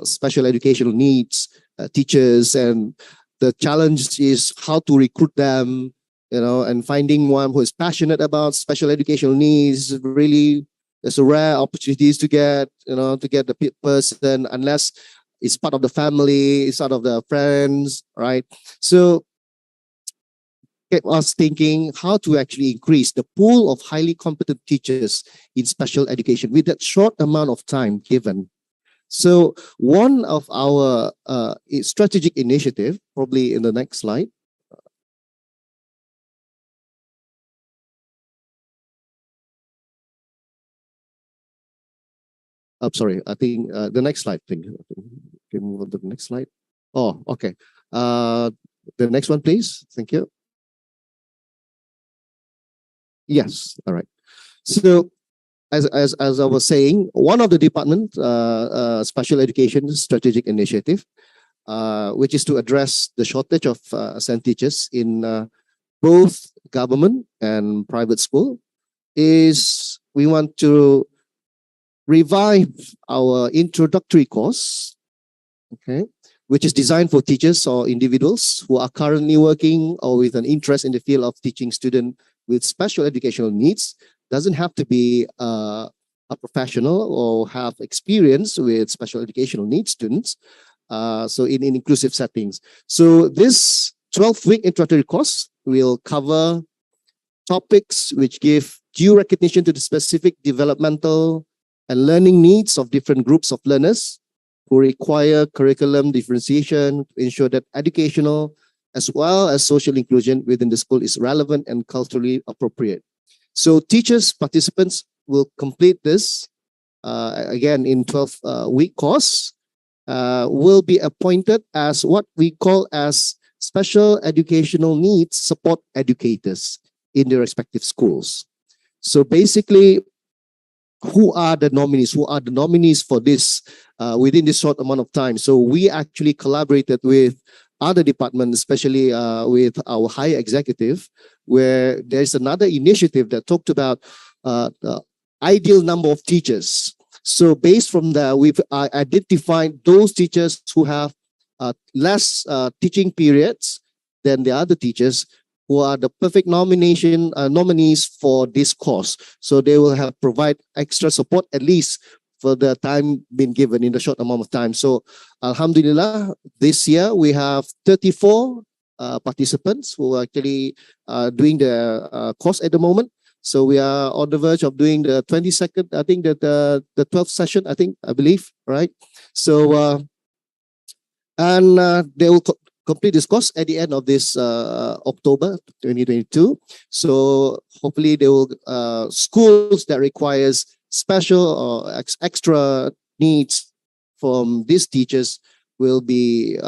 special educational needs teachers, and the challenge is how to recruit them, and finding one who is passionate about special educational needs. Really, there's a rare opportunities to get, to get the person, unless it's part of the family, it's part of the friends, right? So kept us thinking how to actually increase the pool of highly competent teachers in special education with that short amount of time given. So one of our strategic initiative, probably in the next slide. I'm sorry, I think the next slide, thing. Can move on to the next slide. Oh, okay. The next one, please. Thank you. Yes, all right. So as I was saying, one of the department, special education strategic initiative, which is to address the shortage of SEN teachers in both government and private school, is we want to revive our introductory course, okay, which is designed for teachers or individuals who are currently working or with an interest in the field of teaching students with special educational needs. Doesn't have to be a professional or have experience with special educational needs students. So in inclusive settings. So this 12-week introductory course will cover topics which give due recognition to the specific developmental and learning needs of different groups of learners who require curriculum differentiation to ensure that educational as well as social inclusion within the school is relevant and culturally appropriate. So teachers, participants will complete this, again, in 12-week course, will be appointed as what we call as special educational needs support educators in their respective schools. So basically, who are the nominees? Who are the nominees for this within this short amount of time? So we actually collaborated with other departments, especially with our higher executive, where there's another initiative that talked about the ideal number of teachers. So based from that, we've identified those teachers who have less teaching periods than the other teachers, who are the perfect nominees for this course. So they will have provide extra support at least for the time being given in the short amount of time. So Alhamdulillah, this year we have 34 participants who are actually doing the course at the moment. So we are on the verge of doing the 22nd, I think that the 12th session, I believe, right? So, they will complete this course at the end of this October 2022. So hopefully they will, schools that requires special or extra needs from these teachers will be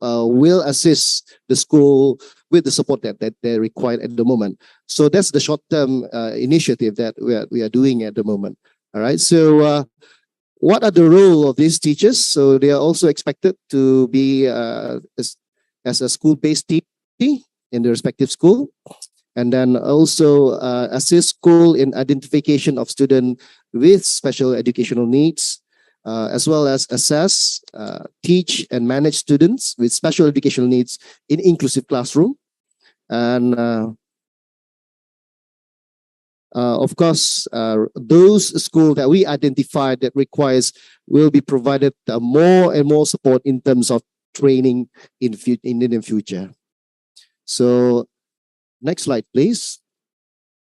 will assist the school with the support that they require at the moment. So that's the short-term initiative that we are doing at the moment. All right. So what are the role of these teachers? So they are also expected to be as a school-based team in the respective school, and then also assist school in identification of students with special educational needs, as well as assess, teach, and manage students with special educational needs in inclusive classroom. And of course, those schools that we identified that requires will be provided more and more support in terms of training in the near future. So next slide, please.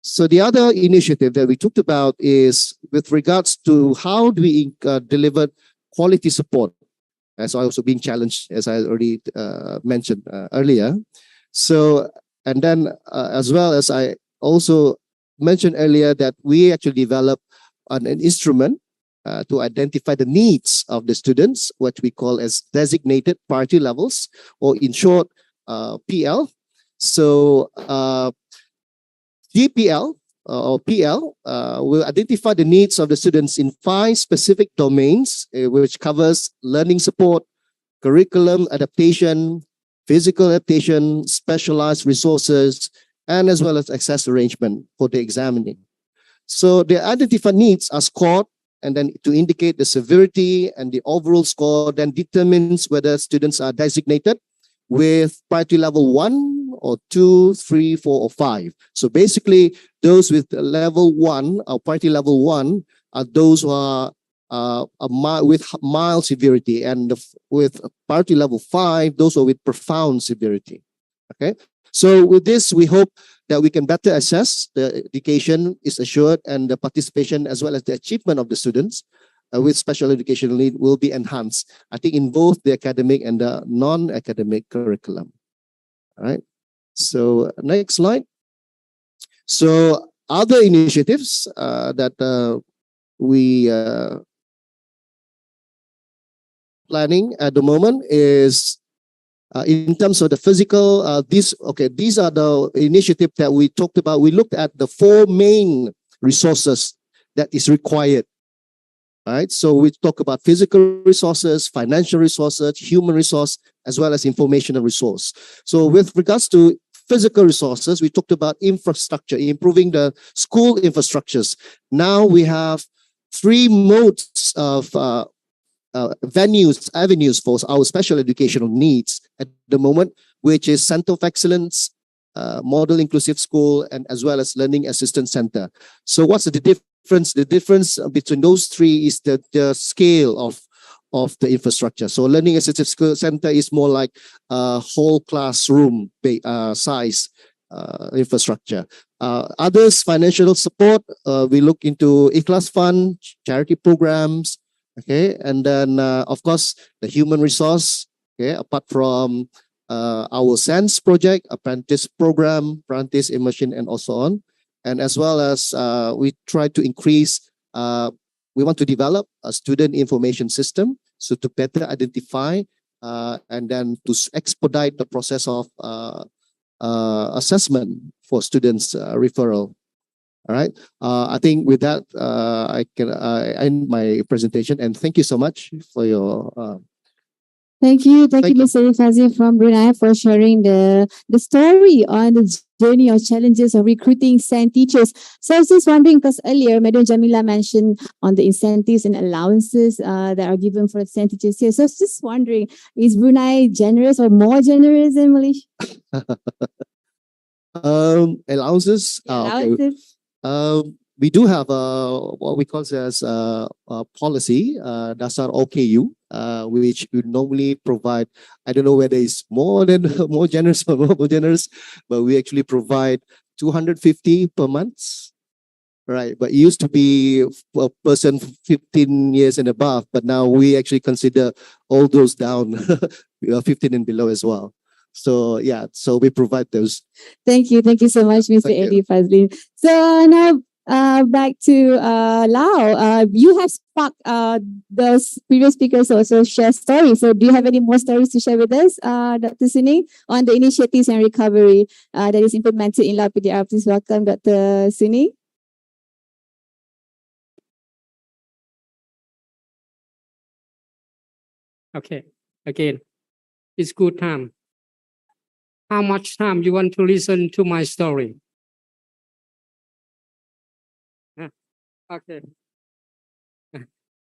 So the other initiative that we talked about is with regards to how do we deliver quality support as also being challenged, as I already mentioned earlier. So, and then as well as I also mentioned earlier that we actually developed an instrument to identify the needs of the students, what we call as designated priority levels, or in short, PL. So DPL or PL will identify the needs of the students in 5 specific domains, which covers learning support, curriculum adaptation, physical adaptation, specialized resources, and as well as access arrangement for the examining. So the identified needs are scored, and then to indicate the severity, and the overall score then determines whether students are designated with priority level 1 or 2, 3, 4, or 5. So basically, those with level 1 or priority level 1 are those who are with mild severity, and with priority level 5, those are with profound severity. Okay, so with this, we hope that we can better assess the education is assured, and the participation as well as the achievement of the students with special educational need will be enhanced, I think, in both the academic and the non-academic curriculum. All right, so next slide. So other initiatives that we planning at the moment is in terms of the physical, these are the initiative that we talked about. We looked at the 4 main resources that is required. All right, so we talk about physical resources, financial resources, human resource, as well as informational resource. So with regards to physical resources, we talked about infrastructure, improving the school infrastructures. Now we have 3 modes of avenues for our special educational needs at the moment, which is Center of Excellence, Model Inclusive School, and as well as Learning Assistance Center. So what's the difference? The difference between those 3 is the scale of the infrastructure. So Learning Assistance Center is more like a whole classroom size infrastructure. Others, financial support, we look into E-Class Fund, charity programs, okay, and then of course the human resource, okay, apart from our SENS project, apprentice program, apprentice immersion, and also on, and as well as we try to increase, we want to develop a student information system, so to better identify and then to expedite the process of assessment for students referral. All right. I think with that, I can end my presentation, and thank you so much for your. Thank you, Mr. Fazil from Brunei, for sharing the story on the journey or challenges of recruiting SEN teachers. So I was just wondering, because earlier Madam Jamila mentioned on the incentives and allowances that are given for SEN teachers here. So I was just wondering, is Brunei generous or more generous than Malaysia? Allowances. Allowances. We do have what we call as a policy, Dasar OKU, which we normally provide. I don't know whether it's more generous or more generous, but we actually provide 250 per month, right? But it used to be a person 15 years and above, but now we actually consider all those down 15 and below as well. So yeah, so we provide those. Thank you so much, Mr. Eddie Fazlin. So now back to Lau. You have sparked those previous speakers also share stories. So do you have any more stories to share with us, Dr. Suning, on the initiatives and recovery that is implemented in Lau PDR? Please welcome Dr. Suning. Okay, again, it's good time. How much time you want to listen to my story? Okay.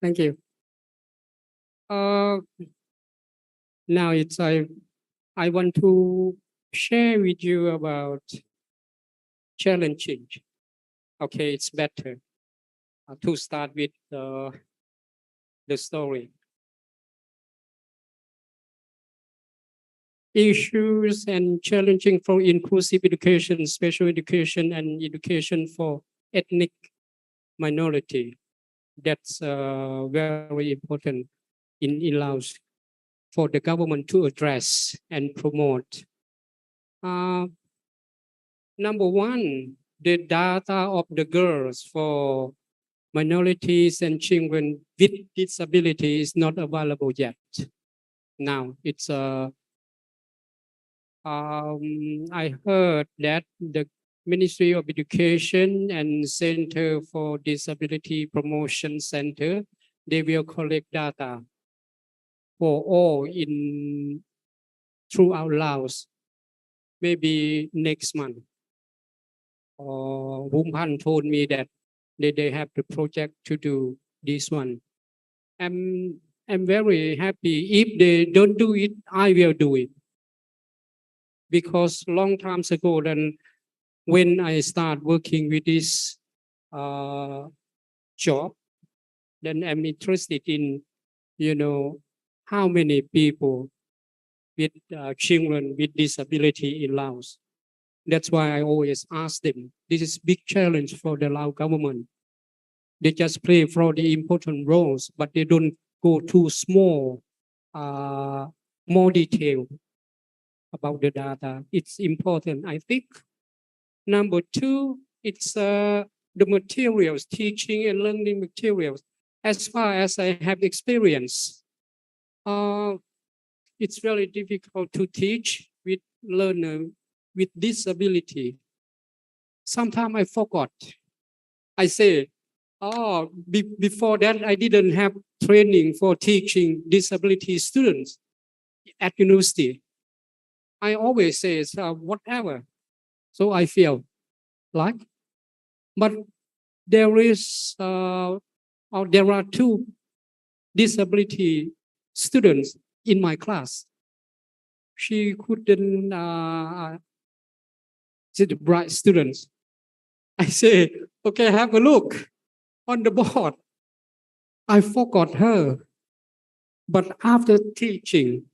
Thank you. Now it's I want to share with you about challenging. Okay, it's better to start with the story. Issues and challenging for inclusive education, special education, and education for ethnic minority. That's very important in Laos. for the government to address and promote. Number one, the data of the girls for minorities and children with disability is not available yet. Now it's I heard that the Ministry of Education and Center for Disability Promotion Center, they will collect data for all throughout Laos, maybe next month. Wumpan told me that they have the project to do this one. I'm very happy. If they don't do it, I will do it. Because long time ago, then when I start working with this job, then I'm interested in, how many people with children with disability in Laos. That's why I always ask them. This is big challenge for the Lao government. They just play for the important roles, but they don't go too small, more detail about the data. It's important, I think. Number two, it's the materials, teaching and learning materials. As far as I have experience, it's very difficult to teach with learner with disability. Sometimes I forgot. I say, before that, I didn't have training for teaching disability students at university. I always say, whatever. So I feel like, but there are two disability students in my class. She couldn't, she's the bright students. I say, okay, have a look on the board. I forgot her. But after teaching,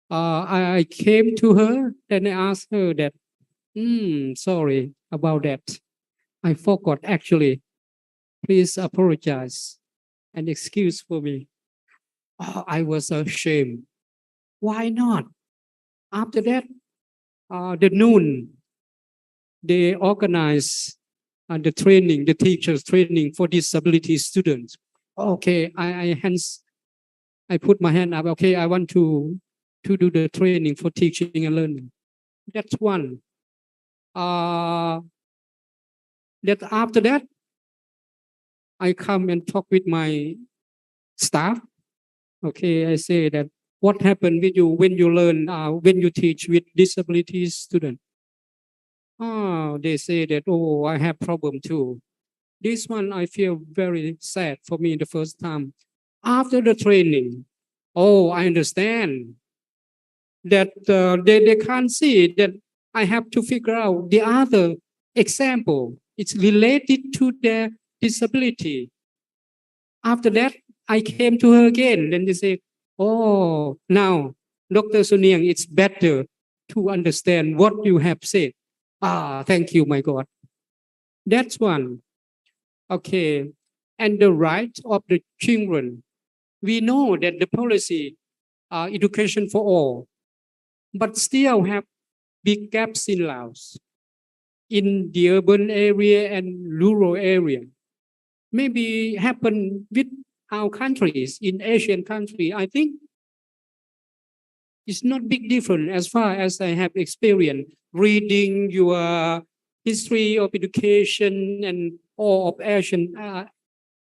I came to her and I asked her that, sorry about that. I forgot actually. Please apologize and excuse for me. I was ashamed. Why not? After that, the noon, they organize the training, the teachers training for disability students. Okay, I put my hand up. Okay, I want to do the training for teaching and learning. That's one. That after that, I come and talk with my staff. Okay, I say that what happened with you when you learn, when you teach with disability students? They say that, I have problem too. This one I feel very sad for me the first time. After the training, I understand that they can't see that I have to figure out the other example. It's related to their disability. After that, I came to her again. Then they say, now, Dr. Suniang, it's better to understand what you have said. Thank you, my God. That's one. Okay. And the right of the children. We know that the policy, education for all, but still have big gaps in Laos, in the urban area and rural area. Maybe happen with our countries, in Asian country. I think it's not big difference as far as I have experience reading your history of education and all of Asian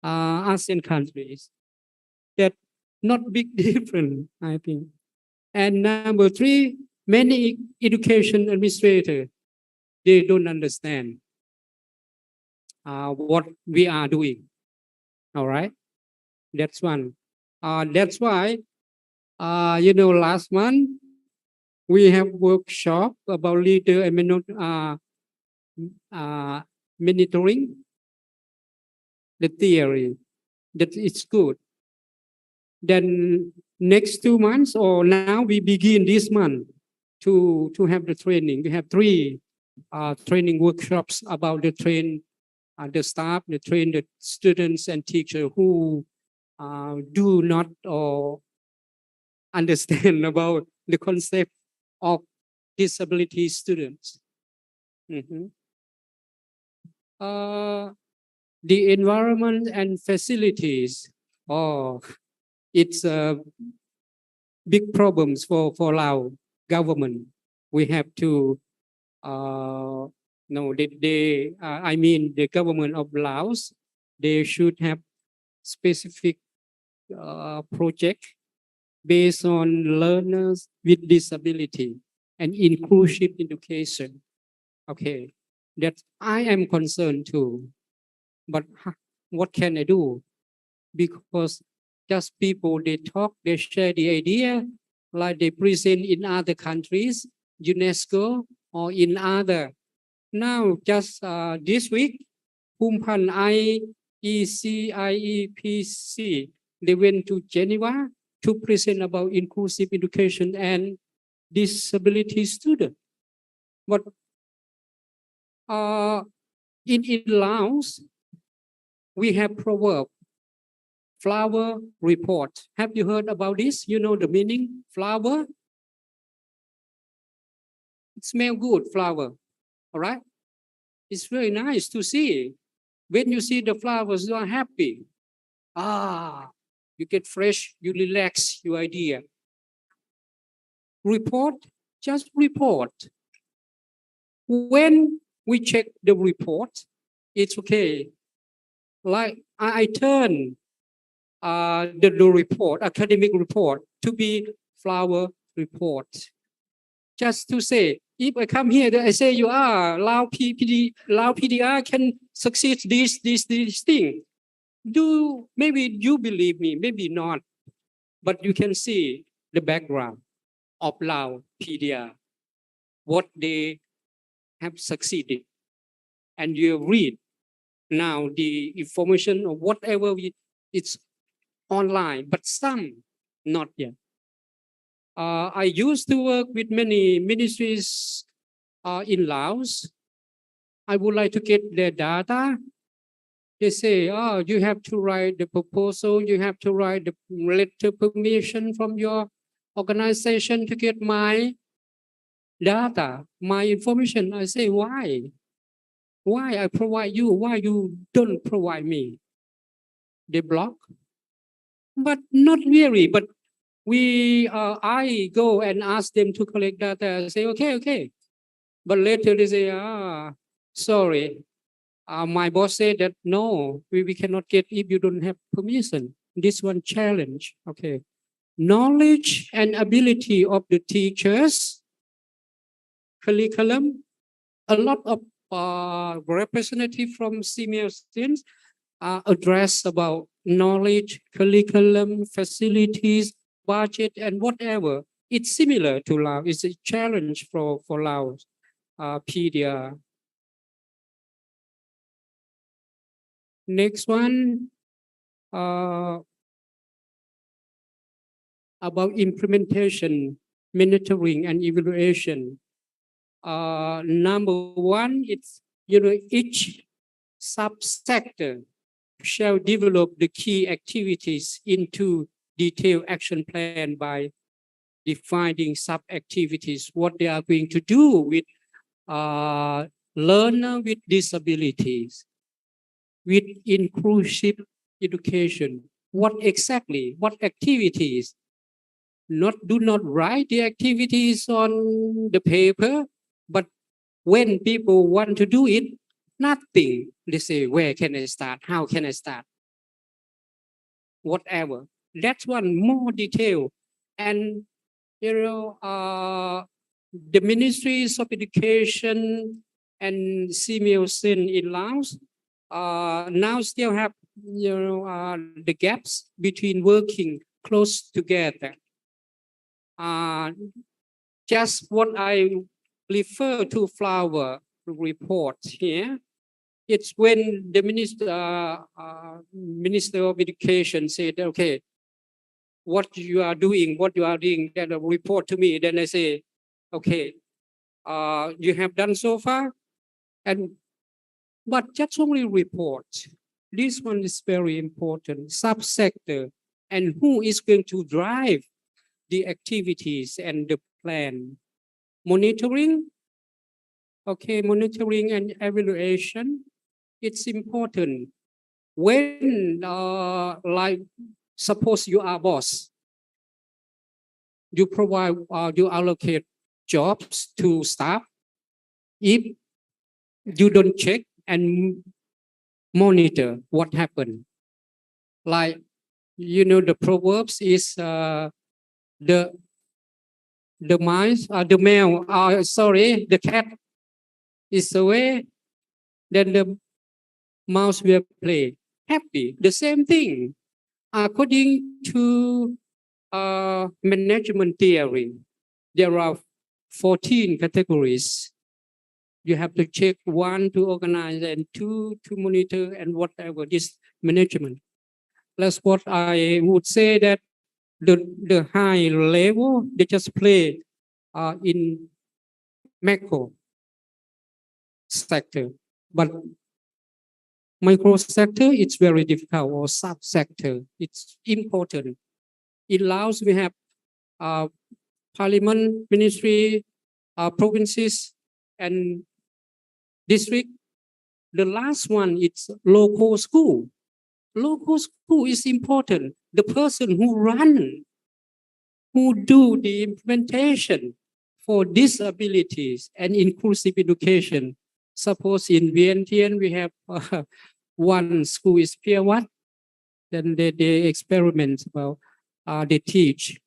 ASEAN countries. That not big difference, I think. And number three, many education administrators, they don't understand what we are doing. All right, that's one. That's why, last month we have workshop about leader and monitoring the theory. That it's good. Then next 2 months, or now we begin this month to have the training. We have 3 training workshops about the the staff, the train the students and teachers who do not or understand about the concept of disability students. Mhm. The environment and facilities. Oh, it's big problems for our government. We have to no, I mean the government of Laos, they should have specific project based on learners with disability and inclusive education. Okay, that I am concerned too. But what can I do? Because just people, they talk, they share the idea, like they present in other countries, UNESCO, or in other. Now, just this week, Pumpan IEC, they went to Geneva to present about inclusive education and disability students. But in Laos, we have proverb, flower report. Have you heard about this? You know the meaning? Flower? It smells good, flower. All right? It's very nice to see. When you see the flowers, you are happy. You get fresh, you relax your idea. Report, just report. When we check the report, it's okay. Like I turn the report, academic report, to be flower report. Just to say, if I come here, I say you are Lao PDR can succeed this thing. Maybe you believe me, maybe not, but you can see the background of Lao PDR, what they have succeeded, and you read now the information or whatever it's online, but some not yet. I used to work with many ministries in Laos. I would like to get their data. They say, oh, you have to write the proposal, you have to write the letter permission from your organization to get my data, my information. I say, why? Why I provide you? Why you don't provide me? They block. But not really, but I go and ask them to collect data. I say, okay. But later they say, sorry. My boss said that no, we cannot get if you don't have permission. This one challenge. Okay. Knowledge and ability of the teachers, curriculum, a lot of representative from SEAMEO SEN address about knowledge, curriculum, facilities, budget, and whatever. It's similar to Laos. It's a challenge for Laos, PDR. Next one, about implementation, monitoring, and evaluation. Number one, it's, each subsector shall develop the key activities into detailed action plan by defining sub-activities, what they are going to do with learner with disabilities, with inclusive education. What exactly, what activities? Do not write the activities on the paper, but when people want to do it, nothing. They say, where can I start? How can I start? Whatever. That's one more detail. And, the ministries of education and SEAMEO SEN in Laos now still have, the gaps between working close together. Just what I refer to flower report here, it's when the Minister of Education said, okay, what you are doing, then report to me. Then I say, okay, you have done so far, but just only report. This one is very important, subsector, and who is going to drive the activities and the plan. Monitoring, okay, monitoring and evaluation, it's important. When, like, suppose you are boss, you provide, you allocate jobs to staff. If you don't check and monitor what happened, like, you know, the proverbs is the mice, the male, sorry, the cat is away, then the mouse will play happy. The same thing, according to management theory, there are 14 categories. You have to check: 1 to organize, and 2 to monitor, and whatever this management. That's what I would say, that the high level, they just play in macro sector, but micro sector, it's very difficult, or sub-sector, it's important. It allows, we have parliament, ministry, provinces, and district. The last one, it's local school. Local school is important. The person who run, who do the implementation for disabilities and inclusive education. Suppose in Vientiane we have one school is Pier 1, then they experiment about, they teach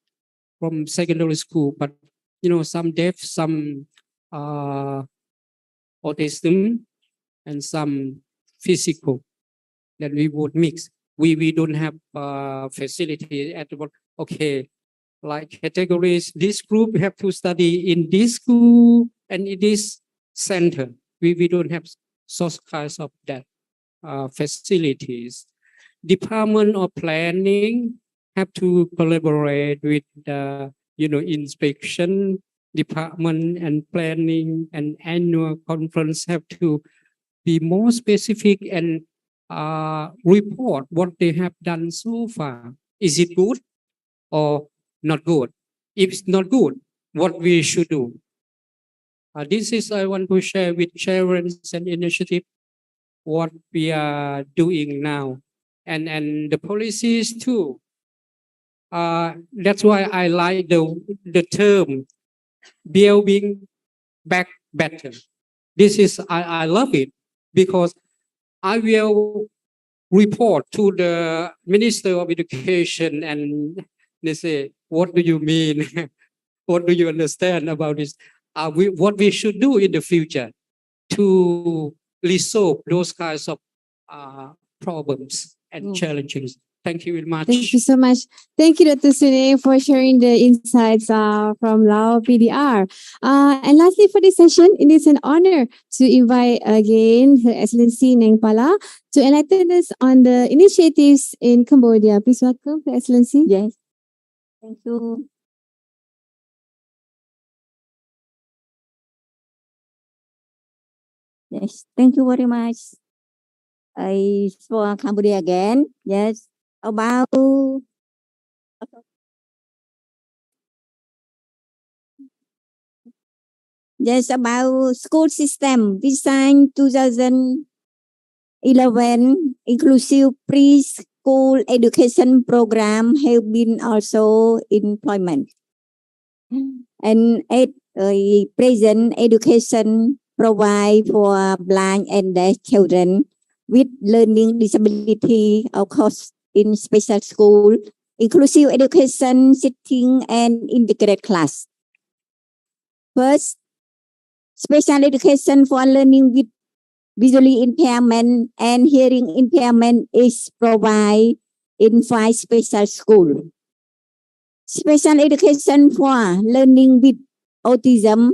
from secondary school, but you know, some deaf, some autism, and some physical, that we would mix. We don't have facility at what, okay, like categories, this group have to study in this school and in this center. We don't have such kinds of that facilities. Department of Planning have to collaborate with the, you know, inspection department, and planning and annual conference have to be more specific and report what they have done so far. Is it good or not good? If it's not good, what we should do? This is, I want to share with children's and initiative what we are doing now, and the policies too. That's why I like the term building back better. This is, I love it, because I will report to the Minister of Education, and they say, what do you mean? What do you understand about this? What we should do in the future to resolve those kinds of problems and challenges. Thank you very much. Thank you so much. Thank you, Dr. Sune, for sharing the insights from Lao PDR. And lastly, for this session, it is an honor to invite again Her Excellency Neng Pala to enlighten us on the initiatives in Cambodia. Please welcome, Her Excellency. Yes. Thank you. Yes, thank you very much. For Cambodia again. Yes, about school system design 2011 inclusive preschool education program have been also employment, and at present education provide for blind and deaf children with learning disability, of course, in special school, inclusive education, sitting, and integrated class. First, special education for learning with visually impairment and hearing impairment is provided in 5 special schools. Special education for learning with autism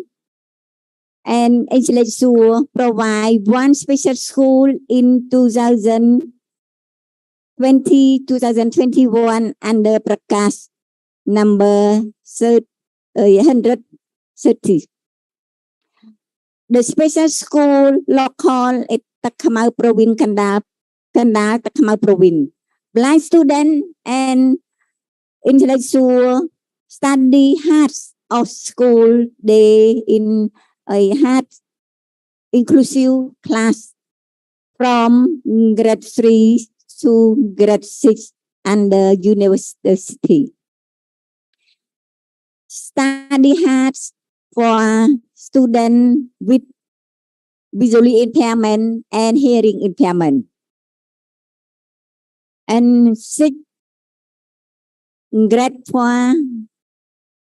and intellectual provide 1 special school in 2020-2021 under Prakash number 130. The special school local at Takhamau Province, Kandal Takhamau Province. Blind student and intellectual study hard of school. They in a hard inclusive class from grade 3 to grade 6 and the university. Study hard for students with visually impairment and hearing impairment. And 6 grade for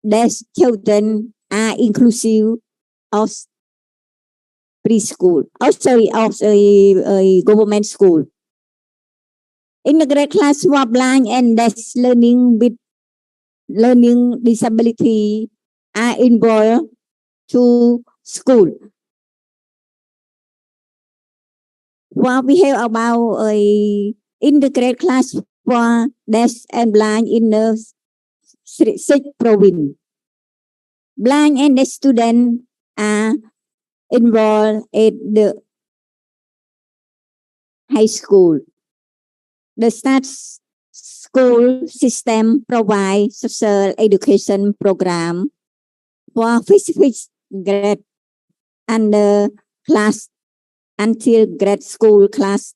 these children are inclusive of preschool. Oh, sorry, of a government school. In the grade class for blind and deaf learning with learning disability are involved to school. What we have about in the grade class for deaf and blind in the 6 province. Blind and deaf students are enrolled at the high school. The start school system provides social education program for specific grade and class until grade school class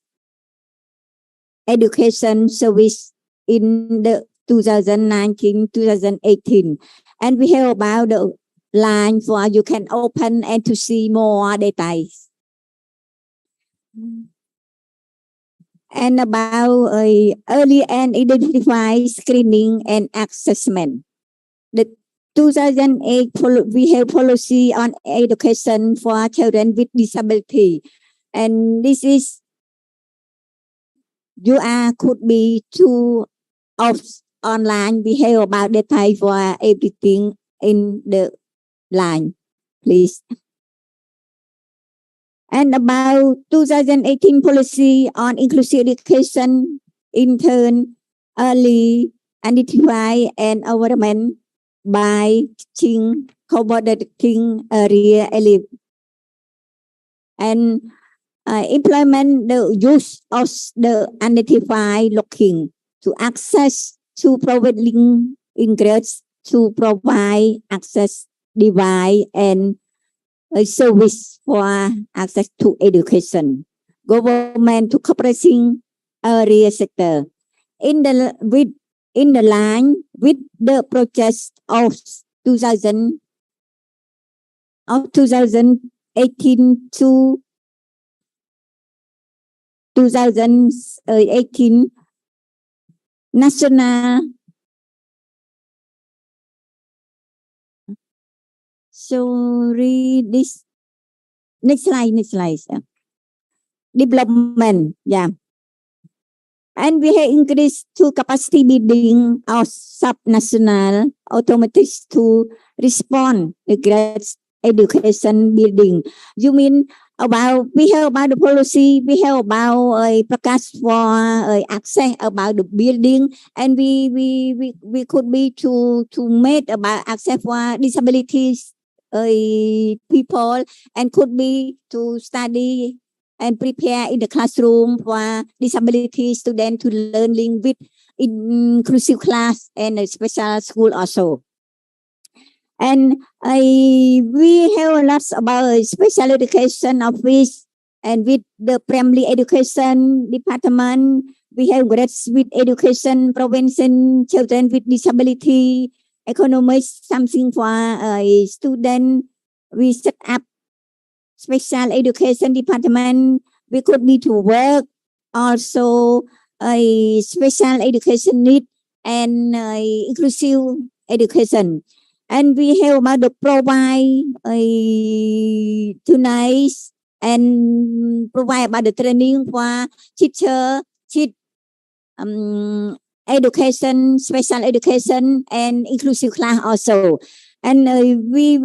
education service in the 2019-2018. And we have about the line for you can open and to see more details. And about early and identify screening and assessment. The 2008 we have policy on education for children with disability, and this is could be two of online. We have about detail for everything in the line, please. And about 2018 policy on inclusive education, in turn, early identify and environment by teaching coordinating area and implement the use of the identify looking to access to providing ingress to provide access device and a service for access to education. Government to cooperating area sector in the line with the project of 2018 to 2018 national. Sorry, this next slide. Development, yeah. And we have increased to capacity building of subnational authorities to respond to great education building. You mean about we have about the policy, we have about a prakash for access about the building, and we could be to make about access for disabilities people, and could be to study and prepare in the classroom for disability students to learning with inclusive class and a special school also. And we have lots about special education office, and with the primary education department, we have grades with education, prevention, children with disability, economics, something for student. We set up special education department. We could be to work also a special education need and inclusive education. And we have about the provide tonight and provide about the training for teacher, education, special education, and inclusive class also. And we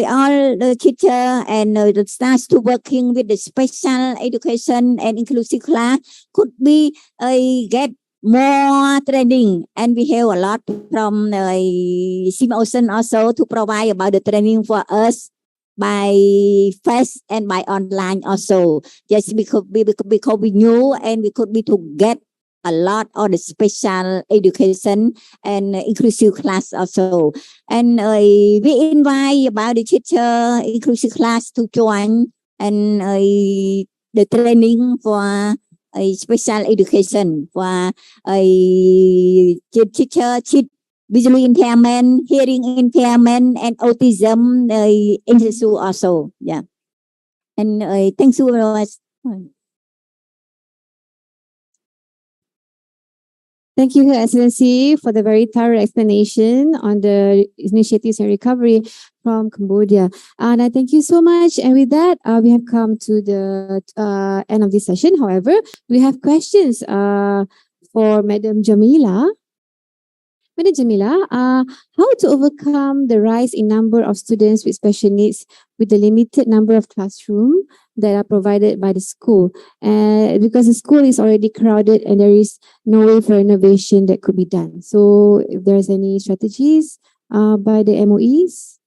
all the teacher and the staff to working with the special education and inclusive class could be get more training, and we have a lot from SEAMEO SEN also to provide about the training for us by face and by online also. Just because we knew, and we could be to get a lot of the special education and inclusive class also. And we invite about the teacher inclusive class to join and the training for special education for teacher visual impairment, hearing impairment, and autism in the school also. Yeah. And thank you very much. Thank you, Her Excellency, for the very thorough explanation on the initiatives and recovery from Cambodia. And I thank you so much. And with that, we have come to the end of this session. However, we have questions for Madam Jamila. Madam Jamila, how to overcome the rise in number of students with special needs with the limited number of classrooms that are provided by the school? Because the school is already crowded and there is no way for innovation that could be done. So if there's any strategies by the MOEs?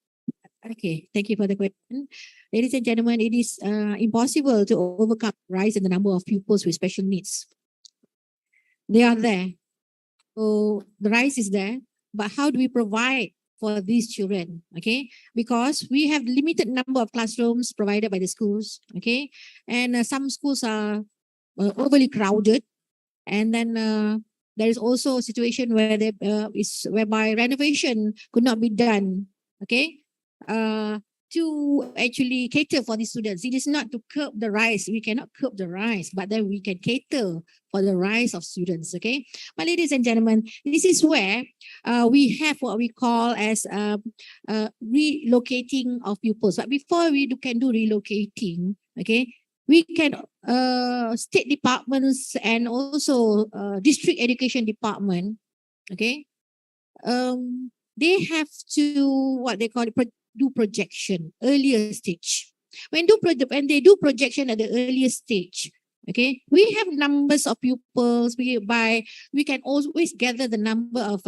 Okay, thank you for the question. Ladies and gentlemen, it is impossible to overcome rise in the number of pupils with special needs. They are there. So the rise is there, but how do we provide for these children? Okay, because we have limited number of classrooms provided by the schools. Okay, and some schools are overly crowded, and then there is also a situation where whereby renovation could not be done. Okay, to actually cater for the students. It is not to curb the rise. We cannot curb the rise, but then we can cater for the rise of students. Okay, but ladies and gentlemen, this is where we have what we call as relocating of pupils. But before we can do relocating, okay, we can state departments and also district education department, okay, they have to what they call it, do projection earlier stage. When they do projection at the earliest stage, okay, we have numbers of pupils. We can always gather the number of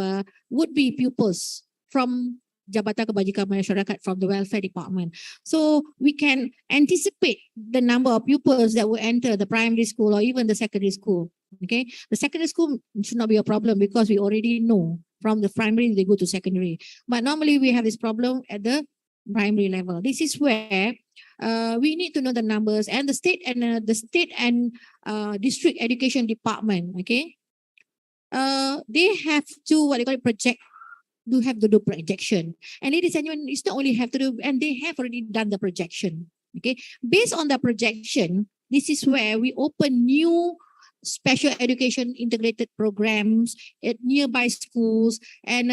would-be pupils from Jabatan Kebajikan Masyarakat, from the welfare department. So we can anticipate the number of pupils that will enter the primary school or even the secondary school. Okay, the secondary school should not be a problem because we already know from the primary they go to secondary. But normally we have this problem at the primary level. This is where we need to know the numbers, and the state and district education department. Okay, they have to what they call it, project. Do have to do projection, and ladies and gentlemen, it's not only have to do, and they have already done the projection. Okay, based on the projection, this is where we open new special education integrated programs at nearby schools, and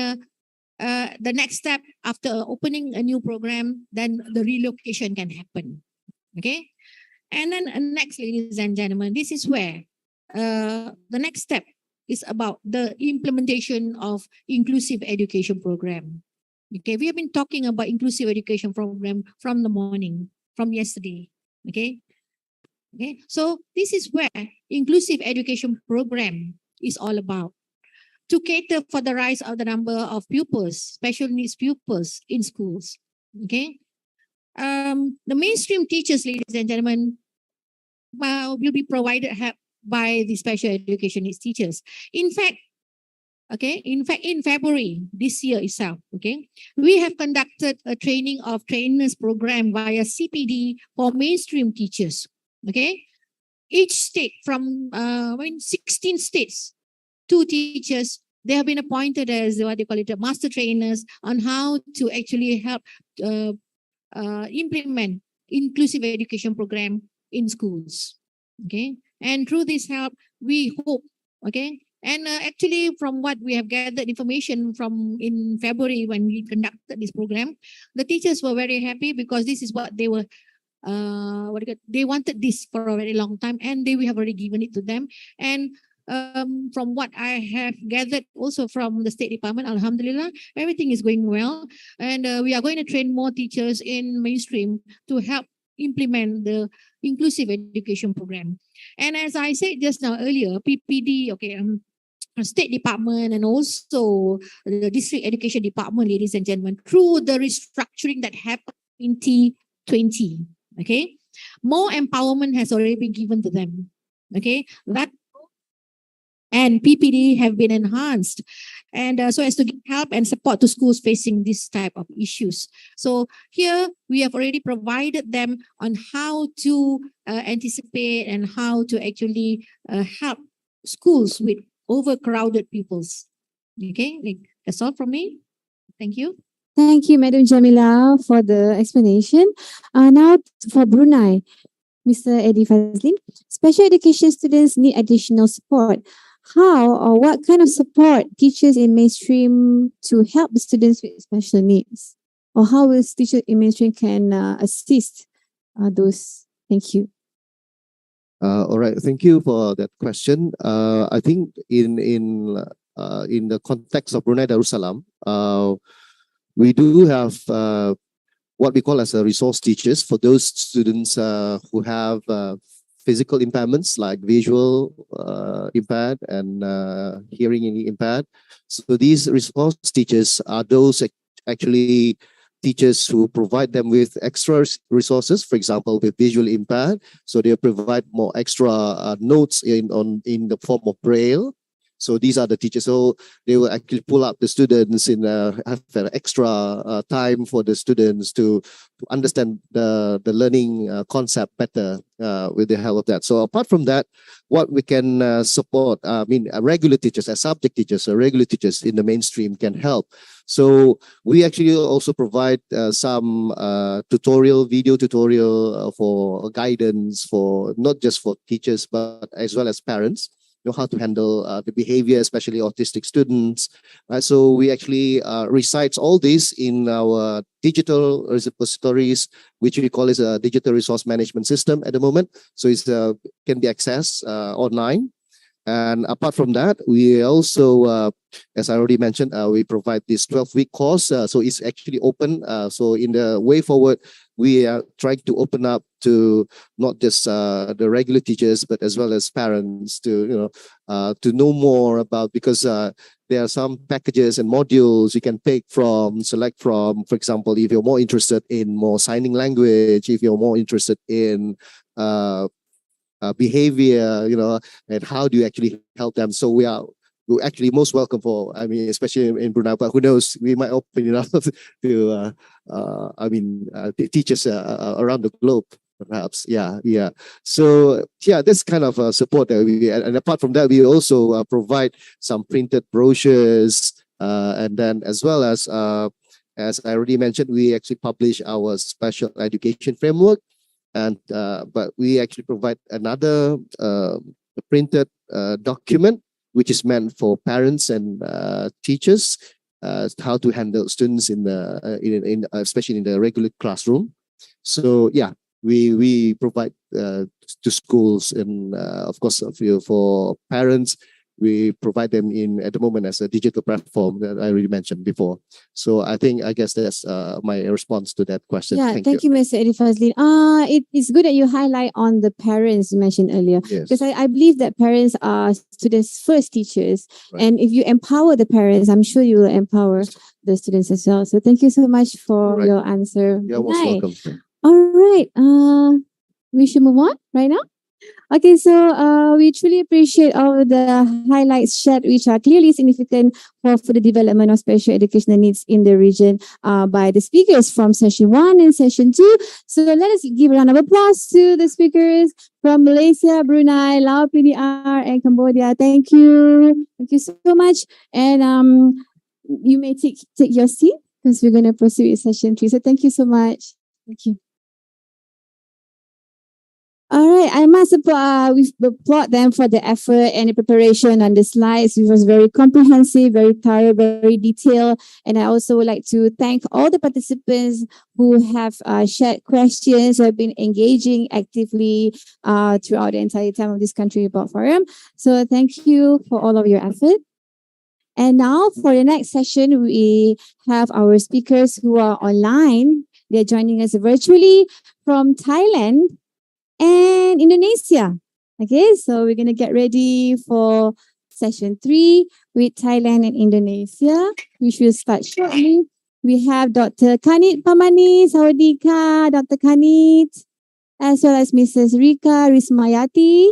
the next step after opening a new program, then the relocation can happen. Okay, and then next, ladies and gentlemen, this is where the next step is about the implementation of inclusive education program. Okay, we have been talking about inclusive education program from the morning, from yesterday. Okay, okay, so this is where inclusive education program is all about, to cater for the rise of the number of pupils, special needs pupils in schools. Okay, the mainstream teachers, ladies and gentlemen, will be provided help by the special education needs teachers. In fact, in February this year itself, okay, we have conducted a training of trainers program via CPD for mainstream teachers. Okay, each state from 16 states, 2 teachers, they have been appointed as what they call it, master trainers on how to actually help implement inclusive education program in schools. Okay, and through this help, we hope, okay, and actually from what we have gathered information from in February when we conducted this program, the teachers were very happy because this is what they were they wanted this for a very long time, and we have already given it to them. And from what I have gathered also from the State Department, Alhamdulillah, everything is going well. And we are going to train more teachers in mainstream to help implement the inclusive education program. And as I said just now earlier, PPD, okay, State Department and also the District Education Department, ladies and gentlemen, through the restructuring that happened in 2020, okay, more empowerment has already been given to them. Okay, that and PPD have been enhanced, and so as to give help and support to schools facing this type of issues. So here we have already provided them on how to anticipate and how to actually help schools with overcrowded pupils. Okay, that's all from me. Thank you. Thank you, Madam Jamila, for the explanation. Now for Brunei, Mr. Eddie Fazlin. Special education students need additional support. How or what kind of support teachers in mainstream to help the students with special needs? Or how will teachers in mainstream can assist those? Thank you. All right, thank you for that question. I think in the context of Brunei Darussalam, we do have what we call as a resource teachers for those students who have physical impairments like visual impaired and hearing impaired. So these resource teachers are those actually teachers who provide them with extra resources, for example, with visually impaired. So they provide more extra notes in the form of braille. So these are the teachers. So they will actually pull up the students in have an extra time for the students to understand the learning concept better with the help of that. So apart from that, what we can support, regular teachers as subject teachers or regular teachers in the mainstream can help. So we actually also provide some video tutorial for guidance for not just for teachers, but as well as parents. Know how to handle the behavior, especially autistic students. So we actually recite all this in our digital repositories, which we call as a digital resource management system at the moment. So it can be accessed online. And apart from that, we also, as I already mentioned, we provide this 12-week course. So it's actually open. So in the way forward, we are trying to open up to not just the regular teachers, but as well as parents to know more about, because there are some packages and modules you can select from. For example, if you're more interested in more signing language, if you're more interested in behavior, and how do you actually help them? So we're actually most welcome for, especially in Brunei, but who knows, we might open it up to, teachers around the globe, perhaps. Yeah. So yeah, this kind of support that we, and apart from that, we also provide some printed brochures, and then as well as I already mentioned, we actually publish our special education framework. And but we actually provide another printed document which is meant for parents and teachers, how to handle students in especially in the regular classroom. So yeah, we provide to schools, and of course for parents, we provide them at the moment as a digital platform that I already mentioned before. So I guess that's my response to that question. Yeah, Thank you, Mr. Eddie Fazlin. It's good that you highlight on the parents you mentioned earlier. Yes. Because I believe that parents are students' first teachers. Right. And if you empower the parents, I'm sure you will empower the students as well. So thank you so much for your answer. You're most Right. welcome. All right. We should move on right now. Okay, so we truly appreciate all the highlights shared, which are clearly significant for the development of special educational needs in the region by the speakers from session 1 and session 2. So let us give a round of applause to the speakers from Malaysia, Brunei, Laos, PDR, and Cambodia. Thank you. Thank you so much. And you may take your seat because we're going to proceed with session 3. So thank you so much. Thank you. All right, I must applaud them for the effort and the preparation on the slides. It was very comprehensive, very thorough, very detailed. And I also would like to thank all the participants who have shared questions, who have been engaging actively throughout the entire time of this Country Report Forum. So thank you for all of your effort. And now for the next session, we have our speakers who are online. They're joining us virtually from Thailand and Indonesia. Okay, so we're going to get ready for session 3 with Thailand and Indonesia, which will start shortly. We have Dr. Kanit Pamani, Sawadika, Dr. Kanit, as well as Mrs. Rika Rismayati.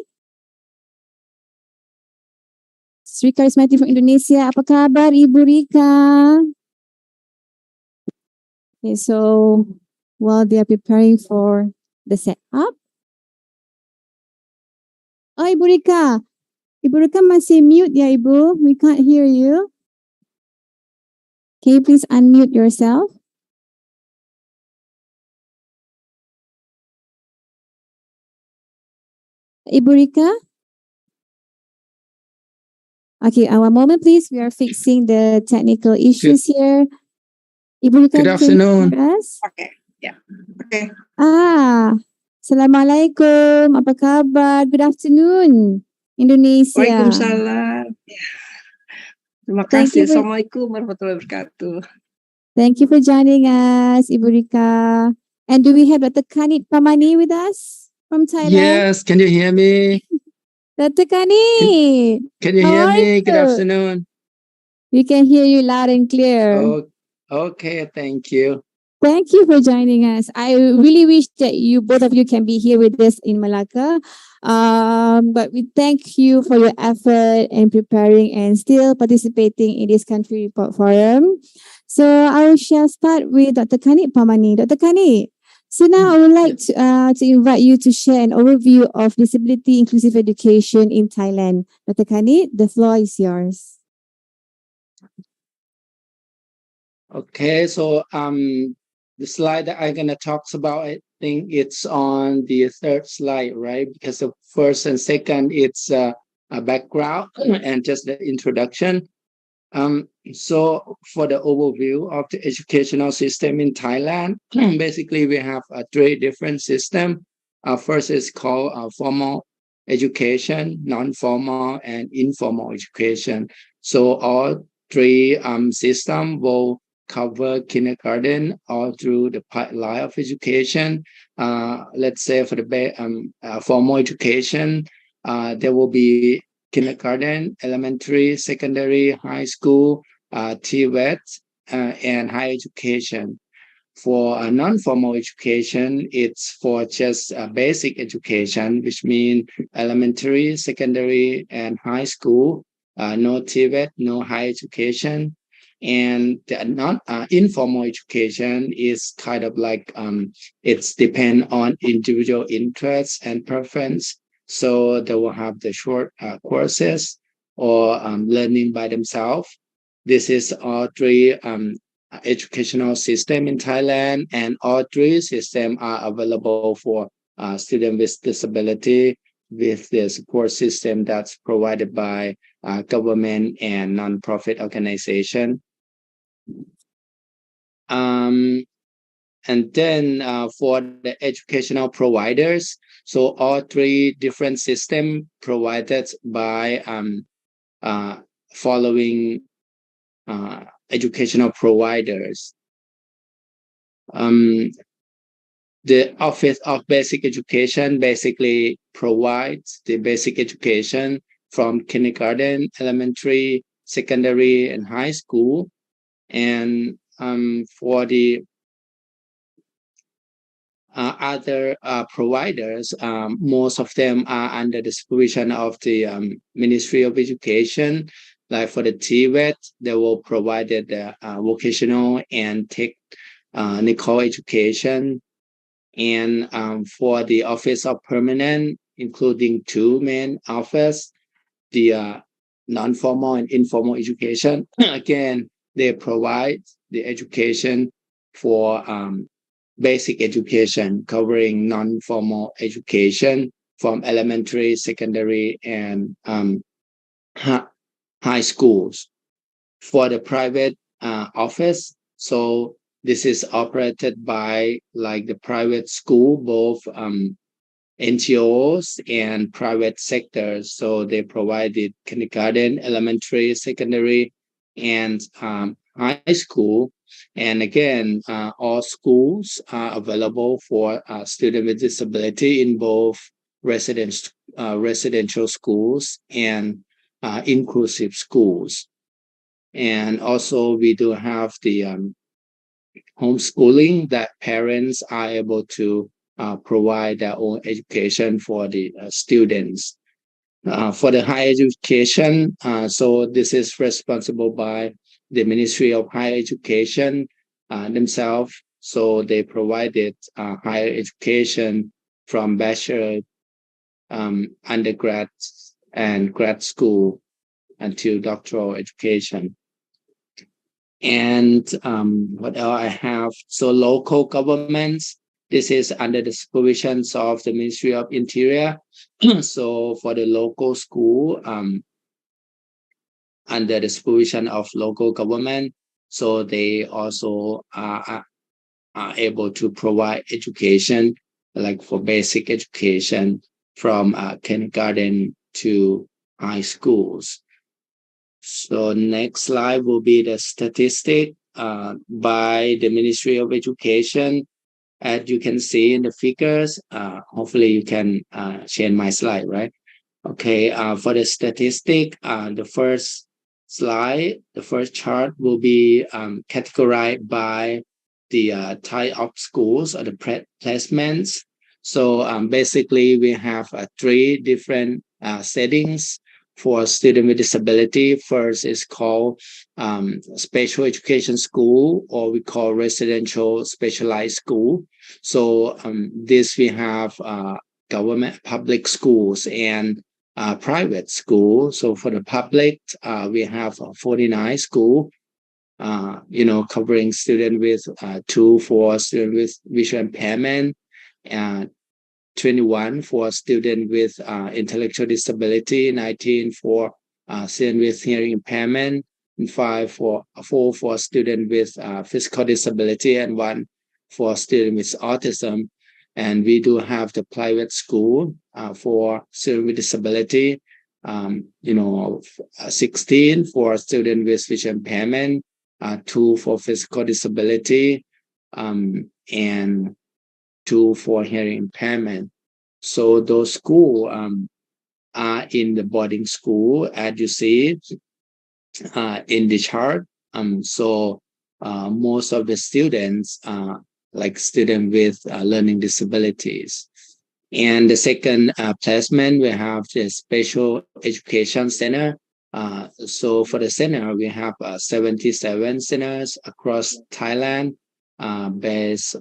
Sri Karismatik from Indonesia. Apa kabar Ibu Rika? Okay, so while they are preparing for the setup. Oh, Ibu Rika. Ibu Rika masih mute ya, Ibu. We can't hear you. Can you please unmute yourself? Ibu Rika? Okay, one moment please. We are fixing the technical issues here. Ibu Rika, Good can you afternoon. hear us? Okay, yeah. Okay. Assalamualaikum. Apa kabar? Good afternoon, Indonesia. Waalaikumsalam. Terima Thank kasih. you for- Assalamualaikum warahmatullahi wabarakatuh. Thank you for joining us, Ibu Rika. And do we have Dr. Kanit Pamani with us from Thailand? Yes, can you hear me? Dr. Kanit, Can you how hear are me? Good you? afternoon. We can hear you loud and clear. Oh, okay, thank you. Thank you for joining us. I really wish that both of you can be here with us in Malacca. But we thank you for your effort in preparing and still participating in this country report forum. So I shall start with Dr. Kanit Pamani. Dr. Kanit, so now I would like to invite you to share an overview of disability inclusive education in Thailand. Dr. Kanit, the floor is yours. Okay, so the slide that I'm gonna talk about, I think it's on the third slide, right? Because the first and second, it's a background and just the introduction. So for the overview of the educational system in Thailand, basically we have three different systems. First is called formal education, non-formal, and informal education. So all three systems will cover kindergarten all through the pipeline of education. Let's say for the formal education, there will be kindergarten, elementary, secondary, high school, TVET, and higher education. For non-formal education, it's for just basic education, which means elementary, secondary, and high school. No TVET, no higher education. And the informal education is kind of like it's depend on individual interests and preference. So they will have the short courses or learning by themselves. This is all three educational system in Thailand, and all three systems are available for students with disability with the support system that's provided by government and non-profit organization. And then for the educational providers, so all three different systems provided by following educational providers. The Office of Basic Education basically provides the basic education from kindergarten, elementary, secondary, and high school. And for the other providers, most of them are under the supervision of the Ministry of Education. Like for the TVET, they will provide the vocational and technical education. And for the Office of Permanent, including two main offices, the non-formal and informal education, again, they provide the education for basic education, covering non-formal education from elementary, secondary, and high schools. For the private office, so this is operated by like the private school, both NGOs and private sectors. So they provided kindergarten, elementary, secondary, and high school. And again, all schools are available for students with disability in both residential schools and inclusive schools. And also we do have the homeschooling that parents are able to provide their own education for the students. For the higher education, so this is responsible by the Ministry of Higher Education themselves. So they provided higher education from bachelor, undergrad, and grad school until doctoral education. And what else I have? So local governments, this is under the supervisions of the Ministry of Interior. So for the local school, under the supervision of local government, so they also are able to provide education, like for basic education from kindergarten to high schools. So next slide will be the statistic by the Ministry of Education. As you can see in the figures, hopefully you can share my slide, right? Okay, for the statistic, the first slide, the first chart will be categorized by the type of schools or the placements. So basically we have 3 different settings for student with disability. First is called special education school, or we call residential specialized school. So this we have government public schools and private school. So for the public, we have 49 school, covering student with 2 for student with visual impairment, 21 for student with intellectual disability, 19 for student with hearing impairment, and 4 for student with physical disability, and 1 for student with autism. And we do have the private school for student with disability, 16 for student with vision impairment, 2 for physical disability, and 2 for hearing impairment. So those schools are in the boarding school, as you see in the chart. So most of the students are like students with learning disabilities. And the second placement, we have the Special Education Center. So for the center, we have 77 centers across Thailand, based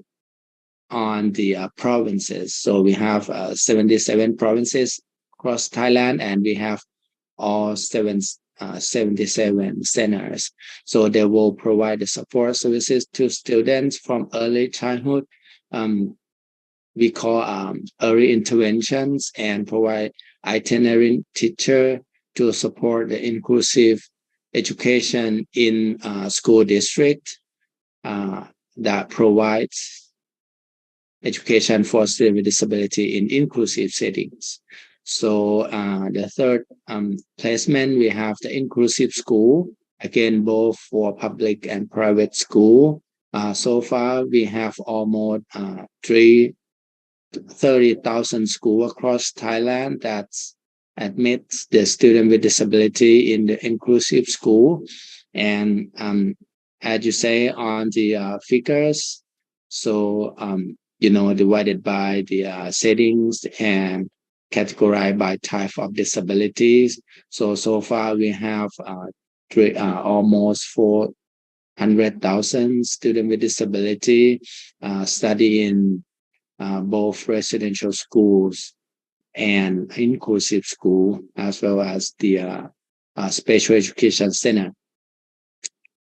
on the provinces. So we have 77 provinces across Thailand, and we have all 77 centers. So they will provide the support services to students from early childhood. We call early interventions, and provide itinerant teacher to support the inclusive education in school district that provides education for students with disability in inclusive settings. So the third placement, we have the inclusive school, again, both for public and private school. So far, we have almost 30,000 schools across Thailand that admits the student with disability in the inclusive school. And as you say on the figures, so divided by the settings and categorized by type of disabilities. So far we have almost 400,000 students with disability studying both residential schools and inclusive school, as well as the special education center.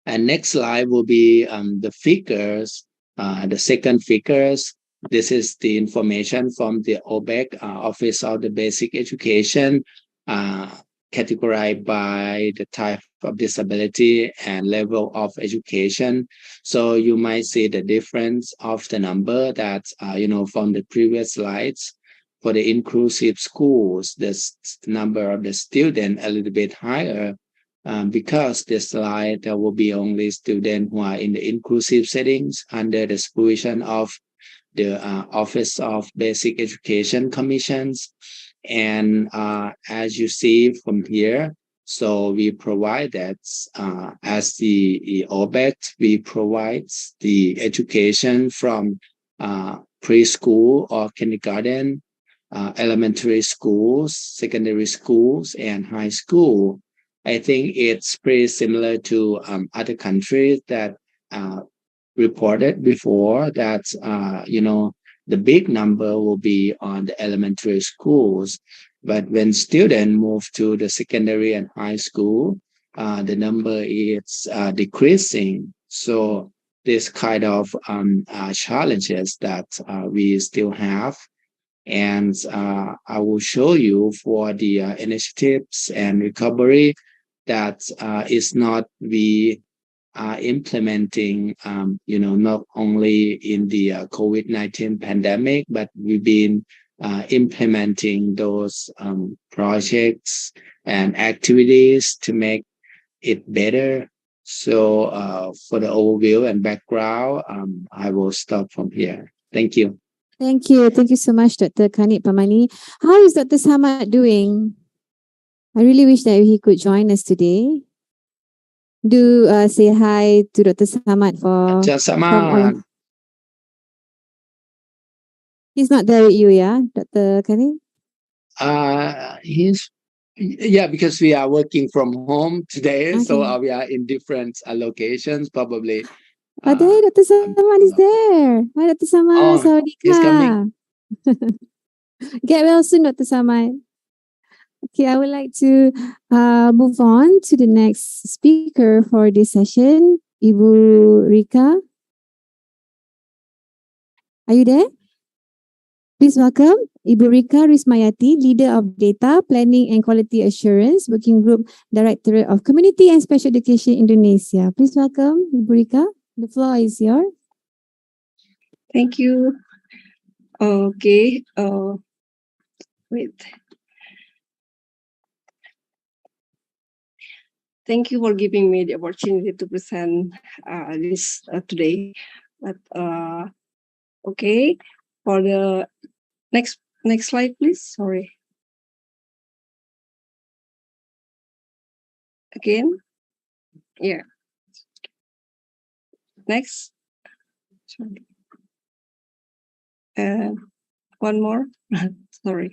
And next slide will be the figures. The second figures, this is the information from the OBEC, Office of the Basic Education, categorized by the type of disability and level of education. So you might see the difference of the number that, from the previous slides. For the inclusive schools, the number of the student a little bit higher, because this slide, there will be only students who are in the inclusive settings under the supervision of the Office of Basic Education Commissions. And as you see from here, so we provide that as the OBEC, we provide the education from preschool or kindergarten elementary schools, secondary schools, and high school. I think it's pretty similar to other countries that reported before that, the big number will be on the elementary schools. But when students move to the secondary and high school, the number is decreasing. So this kind of challenges that we still have. And I will show you for the initiatives and recovery that is not we are implementing, not only in the COVID-19 pandemic, but we've been implementing those projects and activities to make it better. So for the overview and background, I will stop from here. Thank you. Thank you. Thank you so much, Dr. Kanit Pamani. How is Dr. Samad doing? I really wish that he could join us today. Do say hi to Dr. Samad for... Dr. Samad. He's not there with you, yeah, Dr. Kanit? Because we are working from home today, Okay. so we are in different locations, probably. Oh, there, Dr. Samad is there. Hi, Dr. Samad. Sawadee He's ka. coming. Get well soon, Dr. Samad. Okay, I would like to move on to the next speaker for this session, Ibu Rika. Are you there? Please welcome Ibu Rika Rismayati, Leader of Data, Planning and Quality Assurance, Working Group Directorate of Community and Special Education Indonesia. Please welcome Ibu Rika. The floor is yours. Thank you. Okay. Wait. Thank you for giving me the opportunity to present this today. But okay, for the next slide, please. Sorry. Again. Yeah. Next. Sorry. One more. Sorry.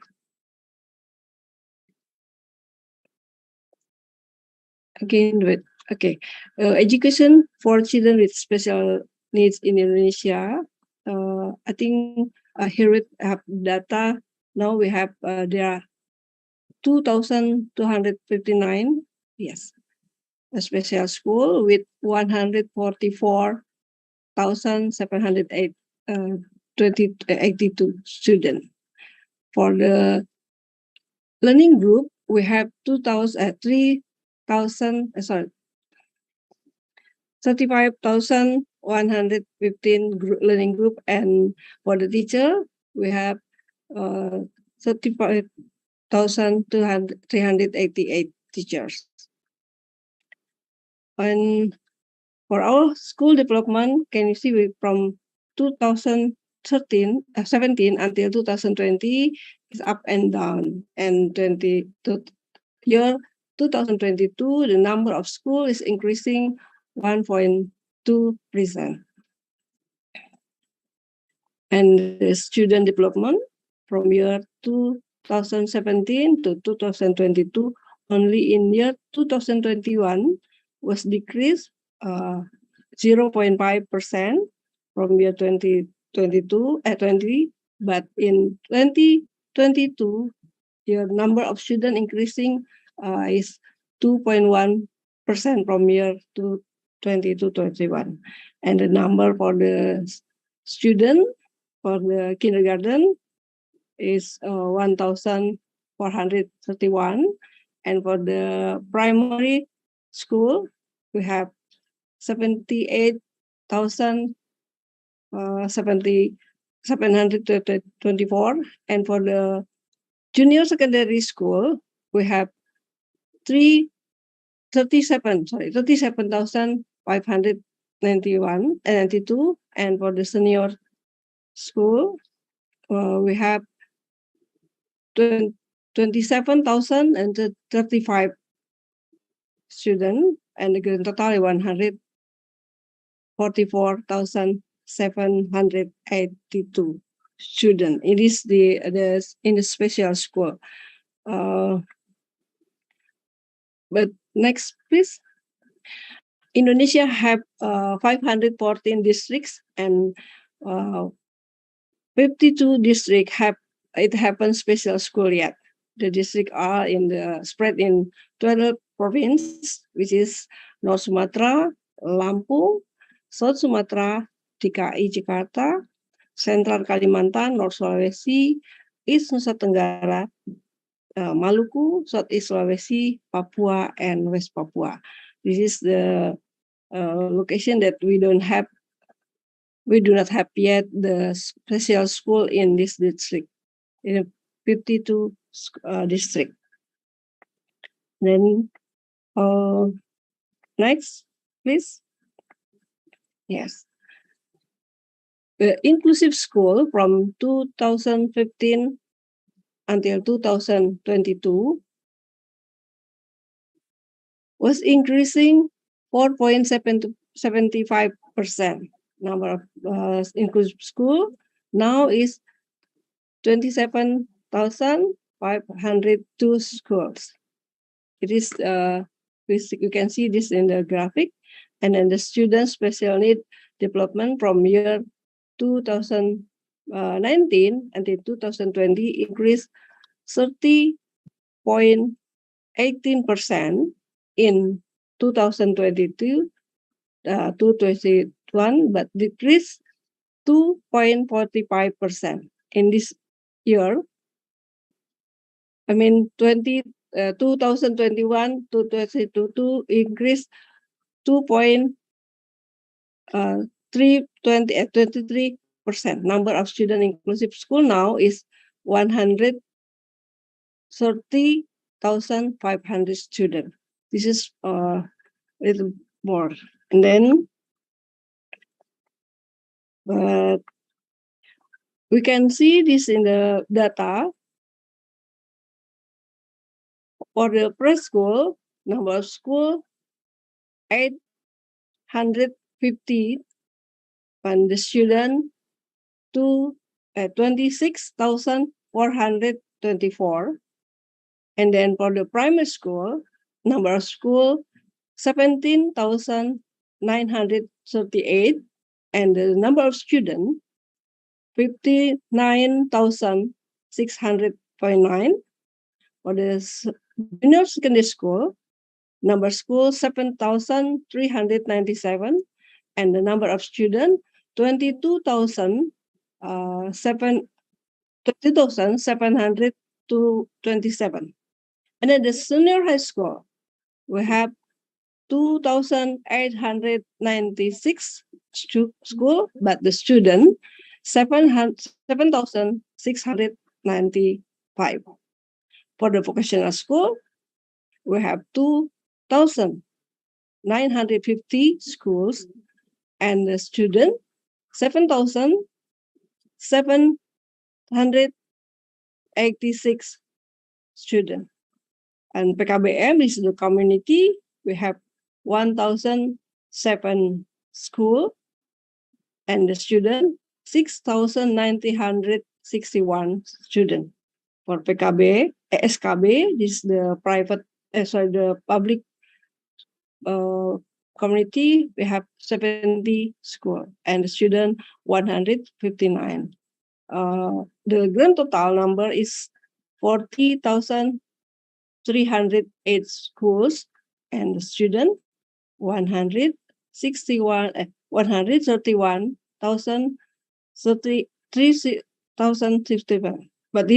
Again, wait. Okay. Education for children with special needs in Indonesia. I think here we have data. Now we have there are 2,259. Yes, a special school with 144,782 students. For the learning group, we have 35,115 learning group, and for the teacher, we have 35,388 teachers. And for our school development, can you see from 2017 until 2020 is up and down, and year 2022, the number of schools is increasing 1.2%. And the student development from year 2017 to 2022, only in year 2021 was decreased 0.5% from year 2020, but in 2022, your number of students increasing is 2.1% from year 2021, and the number for the student for the kindergarten is 1,431, and for the primary school we have 78,724, and for the junior secondary school we have 37,592, and for the senior school we have 27,035 students, and again total 144,782. student. It is the in the special school. But next, please. Indonesia have 514 districts and 52 districts have special school yet. The districts are spread in 12 provinces, which is North Sumatra, Lampung, South Sumatra, DKI Jakarta, Central Kalimantan, North Sulawesi, East Nusa Tenggara, Maluku, Southeast Sulawesi, Papua, and West Papua. This is the location that we do not have yet the special school in this district, in 52 district. Then next, please. Yes. The inclusive school from 2015 until 2022 was increasing 4.75%. Number of inclusive school now is 27,502 schools. It is you can see this in the graphic, and then the student special need development from year 2019 until 2020 increased 30.18% in 2022 to 2021, but decreased 2.45% in this year. I mean, 2021 to 2022 increased 23%. Number of student inclusive school now is 130,500 students. This is a little more. And then we can see this in the data. For the preschool, number of school 850, and the student to 26,424. And then for the primary school, number of school 17,938, and the number of students 59,609. For the junior secondary school, number of school 7,397, and the number of students 22,727. And then the senior high school, we have 2,896 school, but the student 7,695. For the vocational school, we have 2,950 schools, and the student 7,786 students. And PKBM is the community. We have 1,007 schools, and the student 6,961 students. For PKB, SKB, this is the the public community, we have 70 schools, and the student 159. The grand total number is 40,308 schools, and the student 131,051. But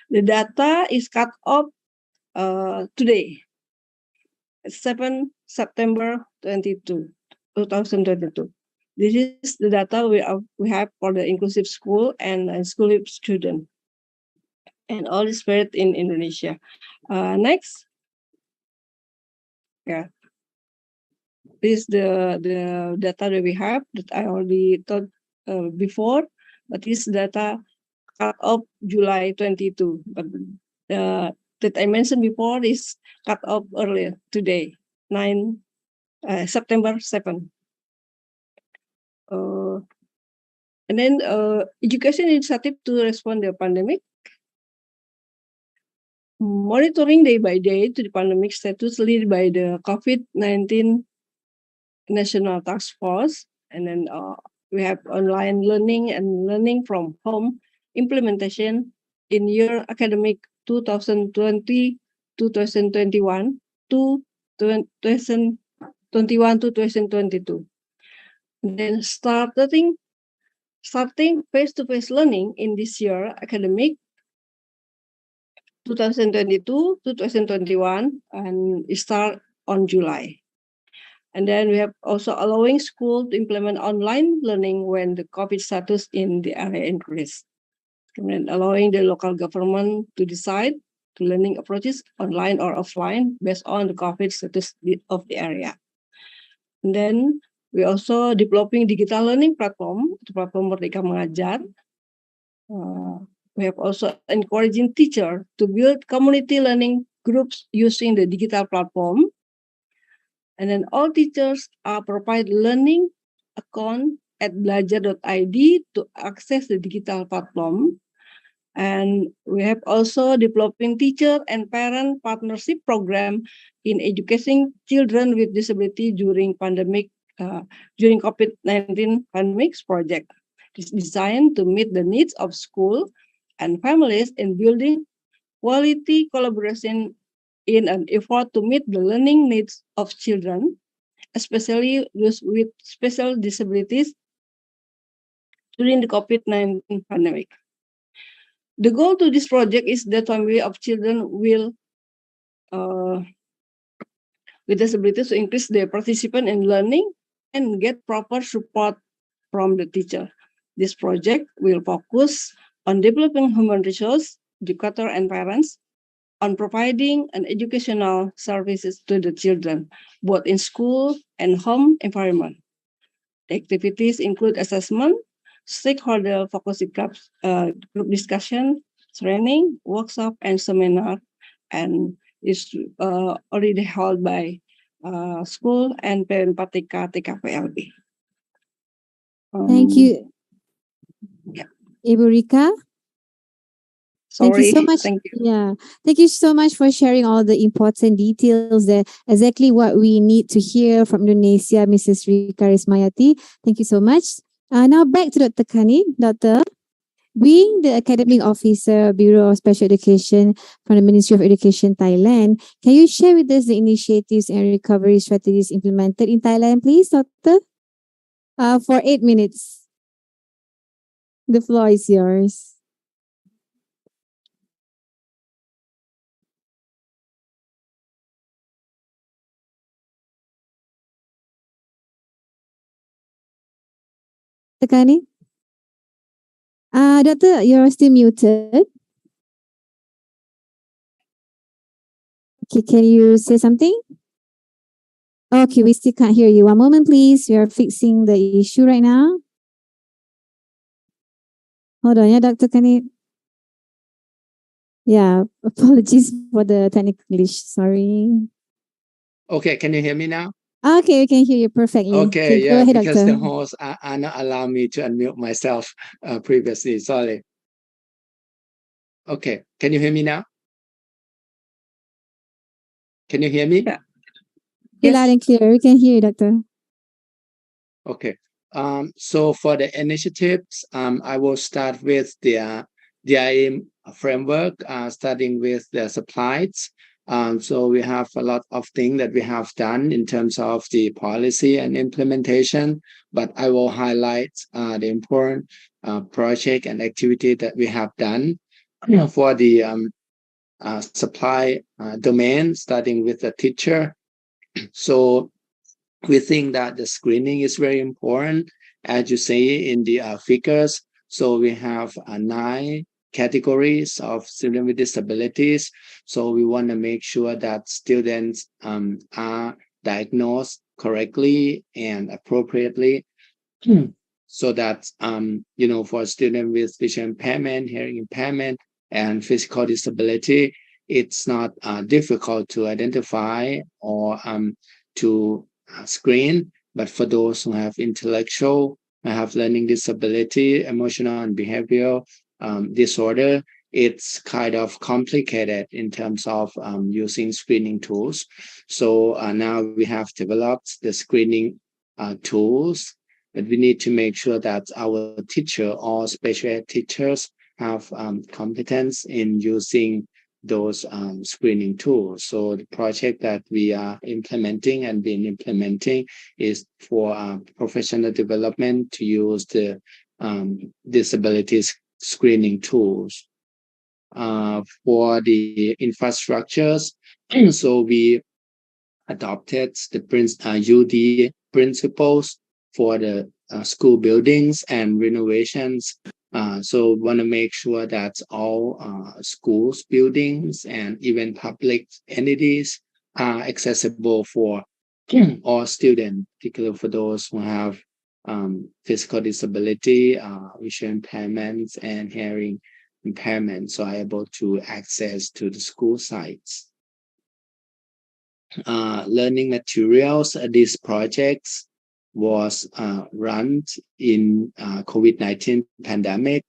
the data is cut off today, 7 September 2022. This is the data we have for the inclusive school and school student, and all is spread in Indonesia. Next, yeah, this is the data that we have that I already thought before, but this data cut off July 22, but that I mentioned before is cut off earlier today, September 7. And then education initiative to respond to the pandemic. Monitoring day by day to the pandemic status led by the COVID-19 National Task Force. And then we have online learning and learning from home implementation in year academic 2020-2021 to 2021-2022. And then starting face-to-face learning in this year academic 2022-2021 and start on July. And then we have also allowing school to implement online learning when the COVID status in the area increase. And then allowing the local government to decide to learning approaches online or offline based on the COVID status of the area. And then we also developing digital learning platform Merdeka Mengajar. We have also encouraging teachers to build community learning groups using the digital platform. And then all teachers are provide learning account at belajar.id to access the digital platform. And we have also developing teacher and parent partnership program in educating children with disability during pandemic, during COVID-19 pandemic project. It's designed to meet the needs of school and families in building quality collaboration in an effort to meet the learning needs of children, especially those with special disabilities during the COVID-19 pandemic. The goal to this project is that family of children will with disabilities to increase their participation in learning and get proper support from the teacher. This project will focus on developing human resource, educator and parents, on providing an educational services to the children, both in school and home environment. The activities include assessment, stakeholder focus groups, group discussion, training, workshop, and seminar, and is already held by school and parent Patika TKPLB. Thank you. Yeah. Ibu Rika. Thank you Sorry, so much. thank you. Yeah, thank you so much for sharing all the important details there. Exactly what we need to hear from Indonesia, Mrs. Rika Rismayati. Thank you so much. Now back to Dr. Kani. Doctor, being the academic officer, Bureau of Special Education from the Ministry of Education, Thailand, can you share with us the initiatives and recovery strategies implemented in Thailand, please, Doctor? For 8 minutes. The floor is yours. Tekani? Doctor, you're still muted. Okay, can you say something? Okay, we still can't hear you. One moment, please. We are fixing the issue right now. Hold on, yeah, Dr. Kani. Yeah, apologies for the technical glitch. Sorry. Okay, can you hear me now? Okay, we can hear you perfectly. Okay, Go yeah, ahead, because Doctor. the host are not allowing me to unmute myself previously. Sorry. Okay, can you hear me now? Can you hear me? Yeah. Loud and clear. We can hear you, Doctor. Okay. So for the initiatives, I will start with the DIM framework, starting with the supplies. So we have a lot of things that we have done in terms of the policy and implementation, but I will highlight the important project and activity that we have done for the supply domain, starting with the teacher. So we think that the screening is very important, as you say in the figures. So we have 9 categories of students with disabilities. So we want to make sure that students are diagnosed correctly and appropriately. So that, for students with vision impairment, hearing impairment, and physical disability, it's not difficult to identify or to screen. But for those who have intellectual have learning disability, emotional and behavioral disorder, it's kind of complicated in terms of using screening tools. So now we have developed the screening tools, but we need to make sure that our teacher or special ed teachers have competence in using those screening tools. So the project that we are implementing and been implementing is for professional development to use the disabilities screening tools. For the infrastructures, so we adopted the UD principles for the school buildings and renovations. So want to make sure that all schools, buildings, and even public entities are accessible for all students, particularly for those who have physical disability, visual impairments, and hearing impairment, so are able to access to the school sites. Learning materials, these projects was run in COVID-19 pandemic.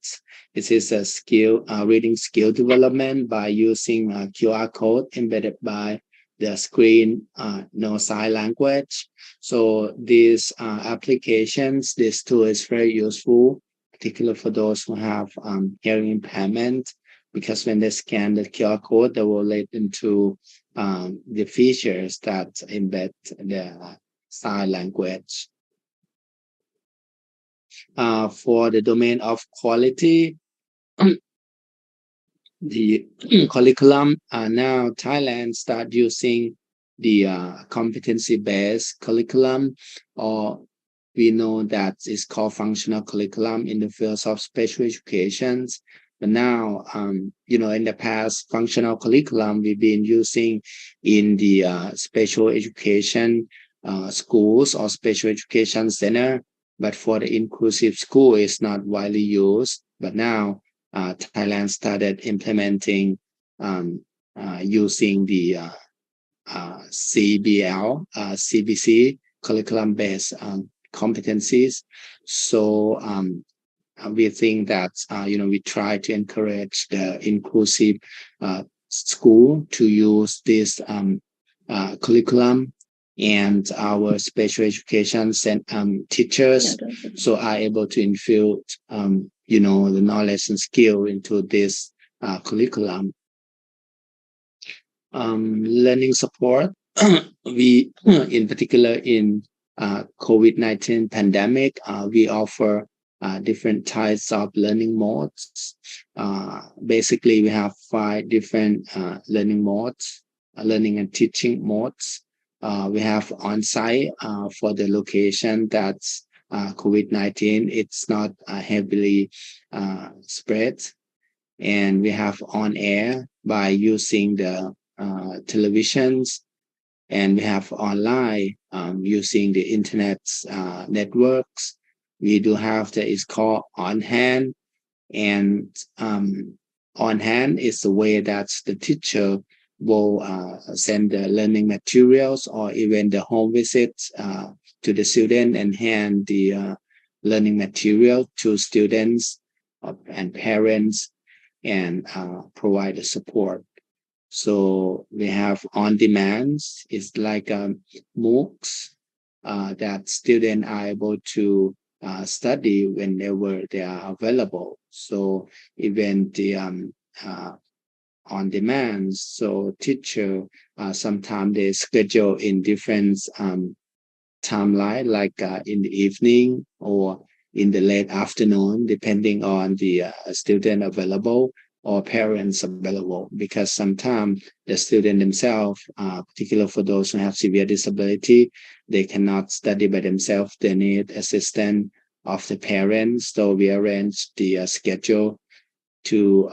This is a skill, reading skill development by using a QR code embedded by the screen, no sign language. So these applications, this tool is very useful, particularly for those who have hearing impairment, because when they scan the QR code, they will lead into the features that embed the sign language. For the domain of quality, the curriculum, now Thailand start using the competency-based curriculum, or we know that it's called functional curriculum in the fields of special education. But now, in the past, functional curriculum we've been using in the special education schools or special education center. But for the inclusive school, it's not widely used. But now, Thailand started implementing using the CBL, CBC curriculum-based competencies. So we think that we try to encourage the inclusive school to use this curriculum, and our special education teachers so are able to infuse the knowledge and skill into this curriculum. Learning support, we in particular in COVID-19 pandemic, we offer different types of learning modes. Basically, we have 5 different learning modes, learning and teaching modes. We have on-site for the location that's COVID-19, it's not heavily spread. And we have on-air by using the televisions, and we have online using the internet networks. We do have that is called on-hand, and on-hand is the way that the teacher will send the learning materials or even the home visits to the student and hand the learning material to students and parents and provide the support. So we have on-demand, it's like MOOCs that students are able to study whenever they are available. So even the on demand, so teacher sometimes they schedule in different timeline, like in the evening or in the late afternoon, depending on the student available or parents available, because sometimes the student themselves, particularly for those who have severe disability, they cannot study by themselves. They need assistance of the parents. So we arrange the schedule to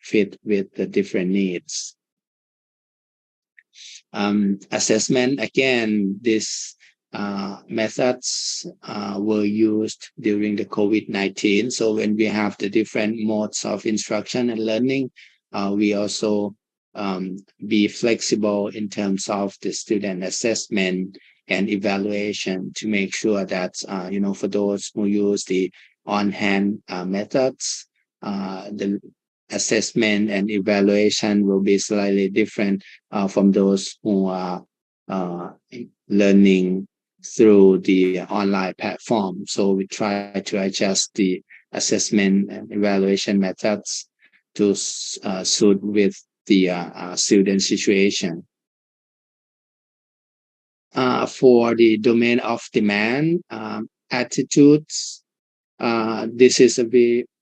fit with the different needs. Assessment, again, these methods were used during the COVID-19. So when we have the different modes of instruction and learning, we also be flexible in terms of the student assessment and evaluation to make sure that, for those who use the on-hand methods, the assessment and evaluation will be slightly different from those who are learning through the online platform. So we try to adjust the assessment and evaluation methods to suit with the student situation. For the domain of demand, attitudes, this is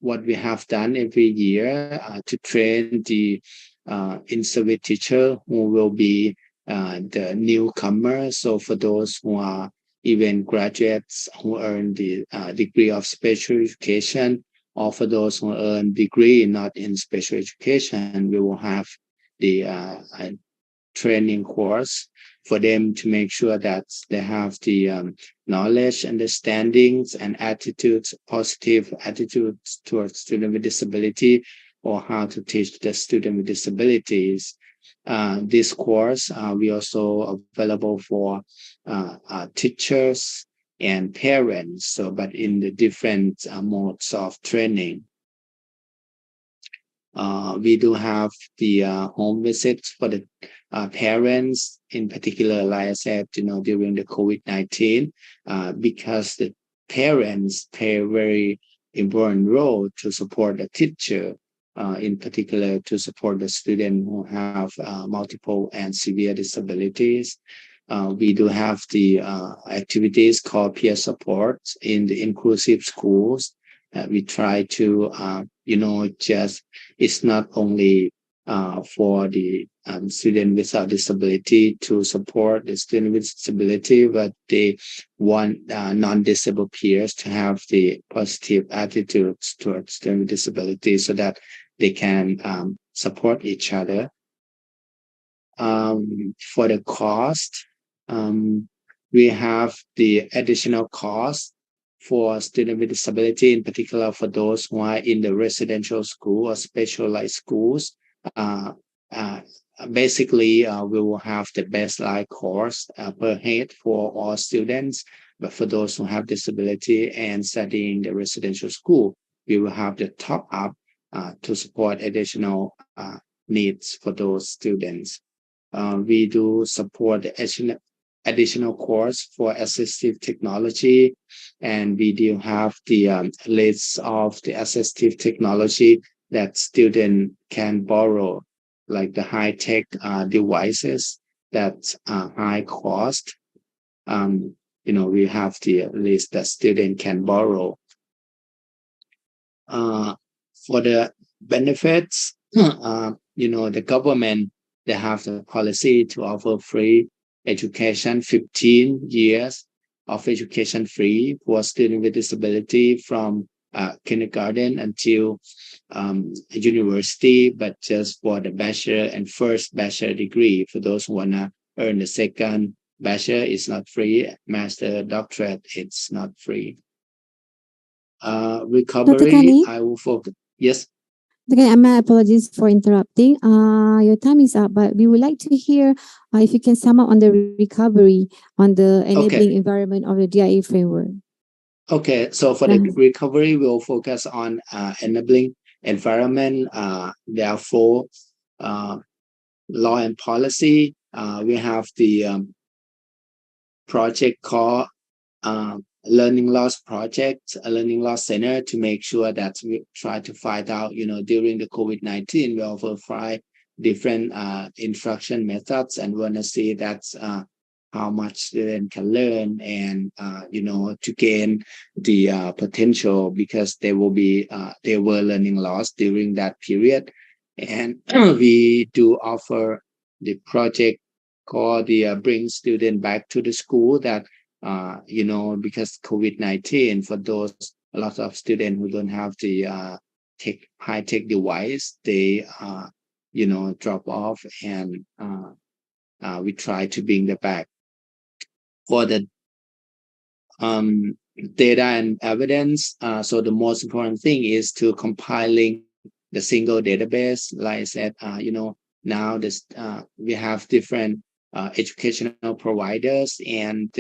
what we have done every year to train the in-service teacher who will be the newcomer. So for those who are even graduates who earn the degree of special education, or for those who earn degree not in special education, we will have the training course for them to make sure that they have the knowledge, understandings, and attitudes, positive attitudes towards students with disability, or how to teach the student with disabilities. This course, we also available for teachers and parents, so but in the different modes of training. We do have the home visits for the parents, in particular, like I said, during the COVID-19, because the parents play a very important role to support the teacher, in particular to support the student who have multiple and severe disabilities. We do have the activities called peer support in the inclusive schools. We try to, it's not only for the student without disability to support the student with disability, but they want non-disabled peers to have the positive attitudes towards student with disability so that they can support each other. For the cost, we have the additional cost for students with disability, in particular for those who are in the residential school or specialized schools. Basically, we will have the baseline cost per head for all students, but for those who have disability and studying the residential school, we will have the top up to support additional needs for those students. We do support the additional course for assistive technology, and we do have the list of the assistive technology that students can borrow, like the high-tech devices that are high cost. We have the list that students can borrow. For the benefits, the government, they have the policy to offer free education, 15 years of education free for students with disability from kindergarten until university, but just for the bachelor and first bachelor degree. For those who want to earn the second bachelor, it's not free. Master doctorate, it's not free. Recovery, I will focus. Yes. Okay, my apologies for interrupting. Your time is up, but we would like to hear if you can sum up on the recovery on the enabling environment of the DIA framework. Okay, so for the recovery, we'll focus on enabling environment. There are 4 law and policy. We have the project called Learning Loss Project, a Learning Loss Center, to make sure that we try to find out, during the COVID-19, we offer 5 different instruction methods, and want to see that's how much students can learn and, to gain the potential, because they were learning loss during that period. And we do offer the project called the Bring Student Back to the School, that because COVID-19, for those, a lot of students who don't have the high-tech device, they, drop off, and we try to bring them back. For the data and evidence, so the most important thing is to compiling the single database. Like I said, now this we have different educational providers and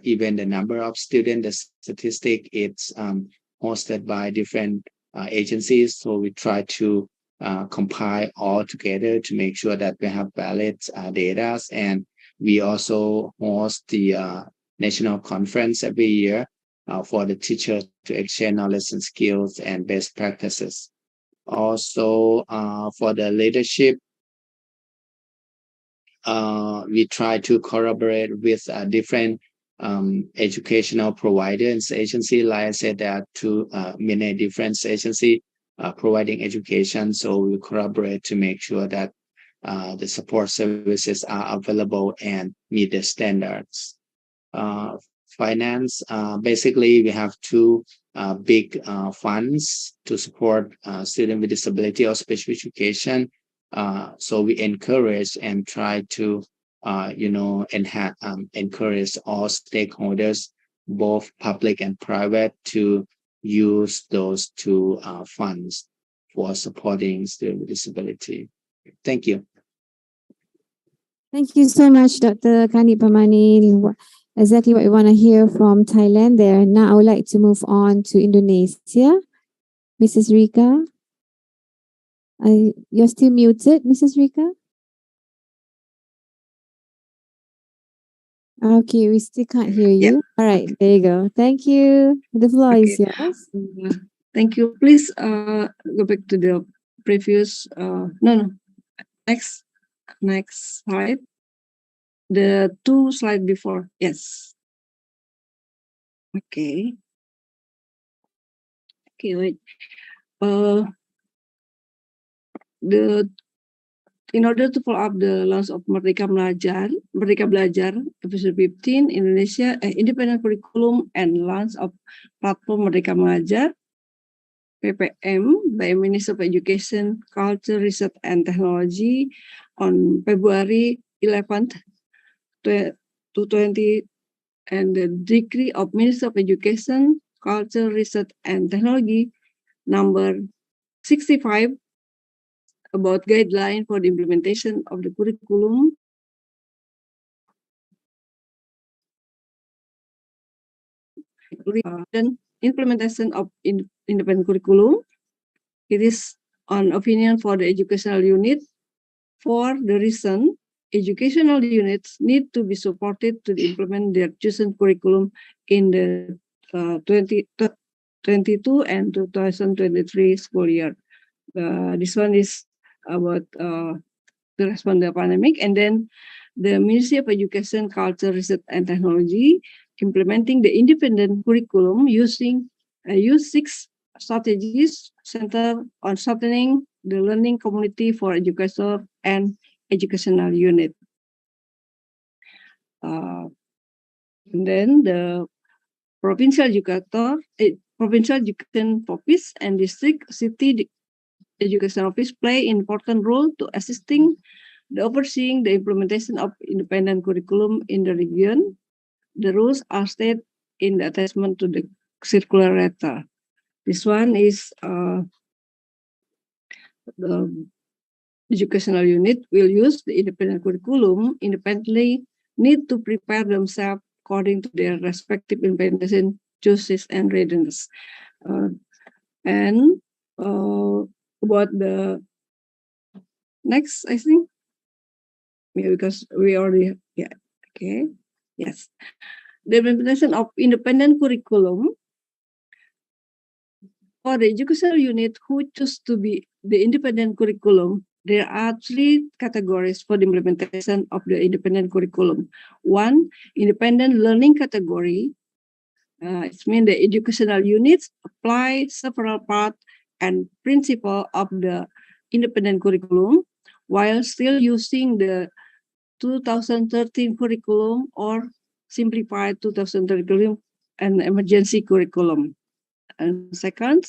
even the number of students, the statistic, it's hosted by different agencies. So we try to compile all together to make sure that we have valid data. And we also host the national conference every year for the teachers to exchange knowledge and skills and best practices. Also, for the leadership, we try to collaborate with different educational providers agency. Like I said, there are many different agencies providing education. So we collaborate to make sure that the support services are available and meet the standards. Finance, basically we have two big funds to support students with disability or special education. So we encourage and try to encourage all stakeholders, both public and private, to use those two funds for supporting students with disability. Thank you. Thank you so much, Dr. Kanit Pamani. Exactly what we want to hear from Thailand there. Now I would like to move on to Indonesia. Mrs. Rika. You're still muted, Mrs. Rika? Okay, we still can't hear you. All right, there you go. Thank you. The floor is yours. Thank you. Please go back to the previous, next slide. The two slide before. Yes. Okay. Okay, wait. In order to follow up the launch of Merdeka Belajar, episode 15, Indonesia, independent curriculum and launch of platform Merdeka Belajar, PPM, by Minister of Education, Culture, Research and Technology on February 11th, 2020, and the decree of Minister of Education, Culture, Research and Technology number 65 about guideline for the implementation of the curriculum implementation of independent curriculum. It is on opinion for the educational unit. For the reason, educational units need to be supported to implement their chosen curriculum in the 2022 and 2023 school year. This one is about the response to the pandemic. And then the Ministry of Education, Culture, Research and Technology implementing the independent curriculum use 6 strategies centered on strengthening the learning community for educators and educational unit. And then the provincial education office and district city education office play an important role to assisting the overseeing the implementation of independent curriculum in the region. The rules are stated in the attachment to the circular letter. This one is the educational unit will use the independent curriculum independently, need to prepare themselves according to their respective implementation choices and readiness. And about the next, I think, yeah, because we already, yeah, okay, yes. The implementation of independent curriculum for the educational unit who choose to be the independent curriculum, there are 3 categories for the implementation of the independent curriculum. 1, independent learning category. It means the educational units apply several parts and principles of the independent curriculum while still using the 2013 curriculum or simplified 2013 curriculum and emergency curriculum. And second,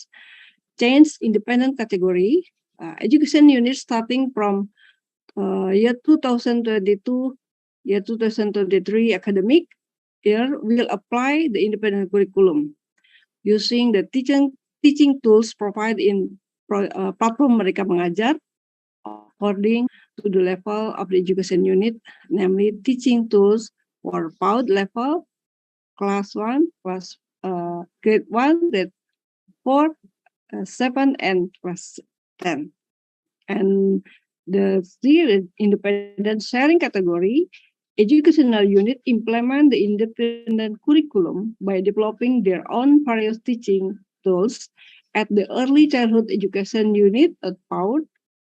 change independent category. Education units starting from year 2022, year 2023 academic year will apply the independent curriculum using the teaching tools provided in platform Merdeka Mengajar according to the level of the education unit, namely teaching tools for PAUD level, class 1, grade 1, grade 4, 7, and class 10. And the three independent sharing category, educational unit implement the independent curriculum by developing their own various teaching tools at the early childhood education unit at PAUD,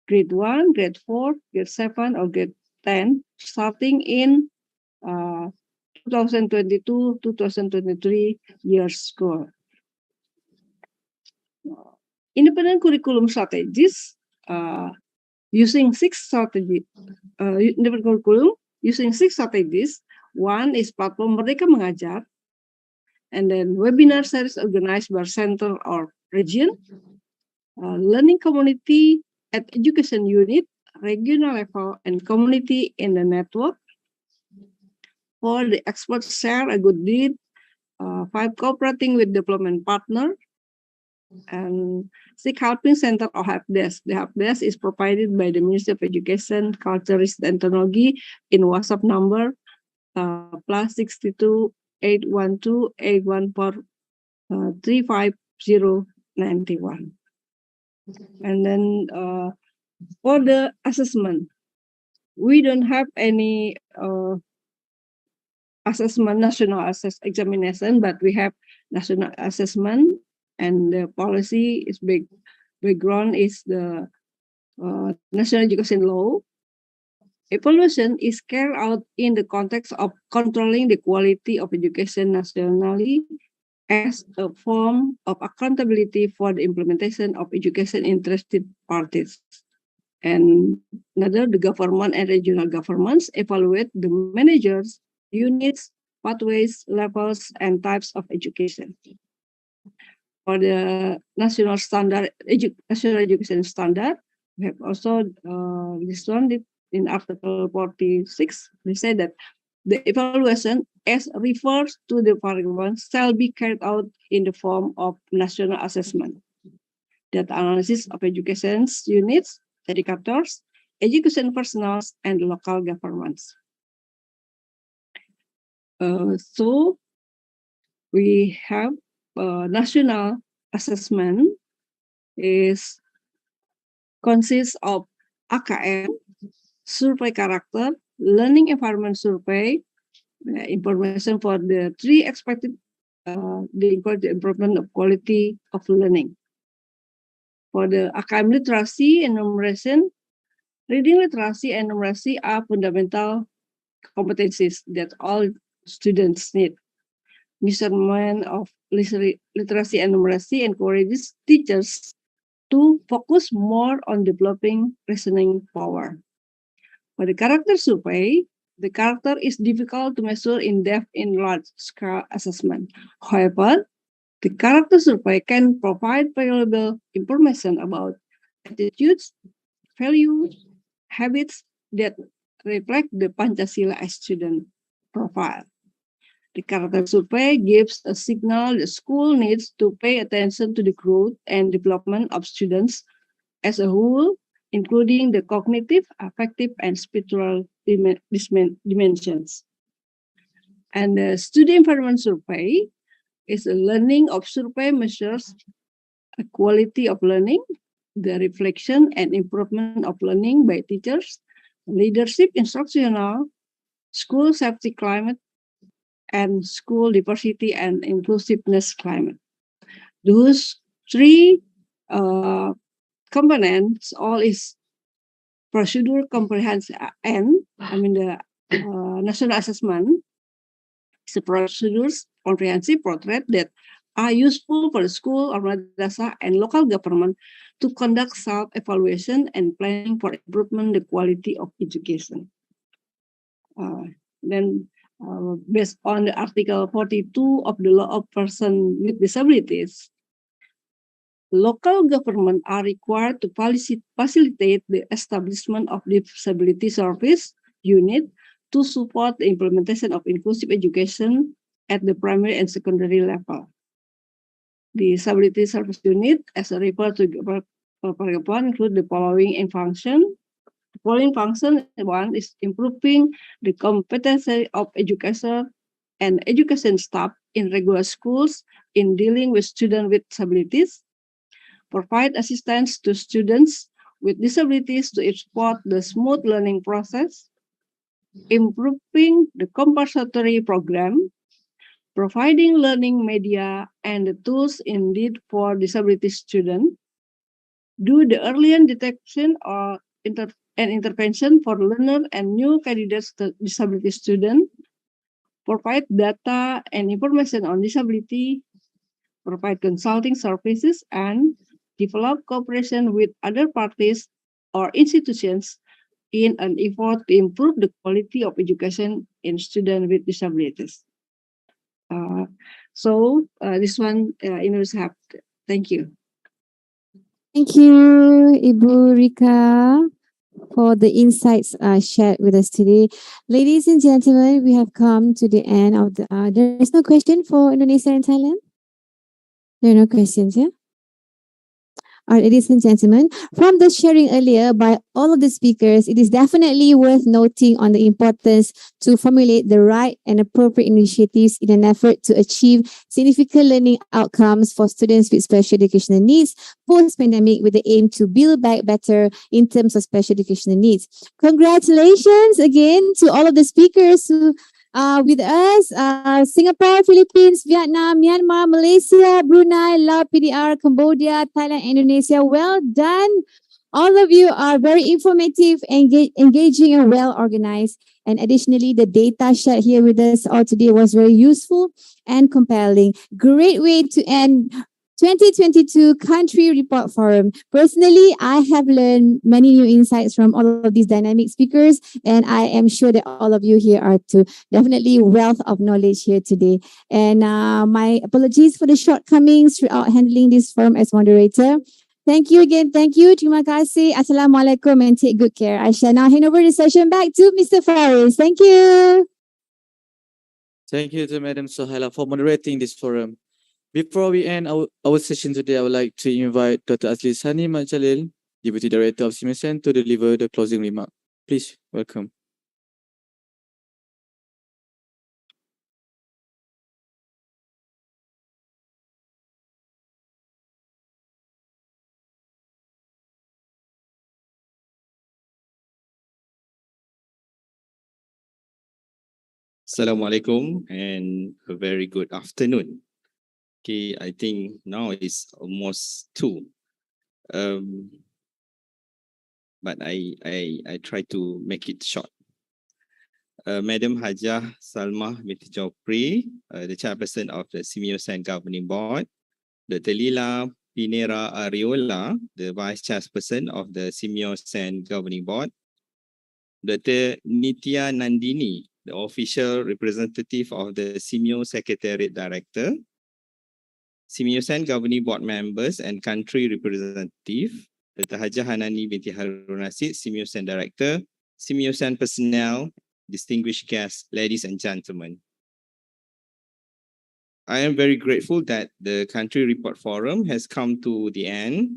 grade 1, grade 4, grade 7, or grade 10, starting in 2022-2023 year school. Independent curriculum strategies using six strategies. Independent curriculum using six strategies. One is platform Merdeka Mengajar, and then webinar series organized by center or region, learning community at education unit, regional level, and community in the network. For the experts share a good deed, 5 cooperating with development partner, and 6 helping center or help desk. The help desk is provided by the Ministry of Education, Culture, Research and Technology in WhatsApp number +62 812 814 35091. And then for the assessment, we don't have any assessment, national examination, but we have national assessment, and the policy is background is the national education law. Evaluation is carried out in the context of controlling the quality of education nationally as a form of accountability for the implementation of education interested parties. And another, the government and regional governments evaluate the managers, units, pathways, levels, and types of education. For the national standard, national education standard, we have also this one in Article 46. We say that the evaluation as refers to the paragraph shall be carried out in the form of national assessment, data analysis of education units, educators, education personnel, and local governments. So we have national assessment consists of AKM, survey character, learning environment survey, information for the 3 expected the improvement of quality of learning. For the AKM literacy and numeration, reading literacy and numeracy are fundamental competencies that all students need. Measurement of literacy and numeracy encourages teachers to focus more on developing reasoning power. For the character survey, the character is difficult to measure in depth in large-scale assessment. However, the character survey can provide valuable information about attitudes, values, habits that reflect the Pancasila student profile. The character survey gives a signal the school needs to pay attention to the growth and development of students as a whole, including the cognitive, affective, and spiritual dimensions. And the student environment survey is a learning of survey measures a quality of learning, the reflection and improvement of learning by teachers, leadership, instructional, school safety climate, and school diversity and inclusiveness climate. Those 3 components all is procedure comprehensive, and the national assessment is a procedures comprehensive portrait that are useful for the school or madrasah and local government to conduct self-evaluation and planning for improvement the quality of education. Based on the Article 42 of the Law of Persons with Disabilities, local government are required to facilitate the establishment of disability service unit to support the implementation of inclusive education at the primary and secondary level. The disability service unit, as referred to paragraph 1, include the following in function: The following function: one is improving the competency of education and education staff in regular schools in dealing with students with disabilities, provide assistance to students with disabilities to support the smooth learning process, improving the compensatory program, providing learning media and the tools indeed for disability students, do the early detection or intervention for learner and new candidates to disability students, provide data and information on disability, provide consulting services, and develop cooperation with other parties or institutions in an effort to improve the quality of education in students with disabilities. This one, Inus have. Thank you. Thank you, Ibu Rika, for the insights shared with us today. Ladies and gentlemen, we have come to the end of the. There is no question for Indonesia and Thailand? There are no questions, yeah? Ladies and gentlemen, from the sharing earlier by all of the speakers, it is definitely worth noting on the importance to formulate the right and appropriate initiatives in an effort to achieve significant learning outcomes for students with special educational needs post-pandemic with the aim to build back better in terms of special educational needs. Congratulations again to all of the speakers who with us, Singapore, Philippines, Vietnam, Myanmar, Malaysia, Brunei, Laos, PDR, Cambodia, Thailand, Indonesia. Well done. All of you are very informative, engaging, and well organized. And additionally, the data shared here with us all today was very useful and compelling. Great way to end 2022 Country Report Forum. Personally, I have learned many new insights from all of these dynamic speakers, and I am sure that all of you here are too. Definitely wealth of knowledge here today. And my apologies for the shortcomings throughout handling this forum as moderator. Thank you again. Thank you. Terima kasih. Assalamualaikum and take good care. I shall now hand over the session back to Mr. Faris. Thank you. Thank you to Madam Sohaila for moderating this forum. Before we end our session today, I would like to invite Dr. Azli Sani Mat Jalil, Deputy Director of SEAMEO SEN, to deliver the closing remark. Please, welcome. Assalamualaikum and a very good afternoon. Okay, I think now it's almost 2. But I try to make it short. Madam Hajah Salma binti Jopri, the chairperson of the SEAMEO SEN Governing Board, Dr. Lila Pinera Ariola, the vice chairperson of the SEAMEO SEN Governing Board, Dr. Nitya Nandini, the official representative of the SEAMEO Secretariat Director, SEAMEO SEN Governing Board members and country representative, Dr. Hajah Hanani binti Harun Rashid, SEAMEO SEN Director, SEAMEO SEN personnel, distinguished guests, ladies and gentlemen. I am very grateful that the Country Report Forum has come to the end,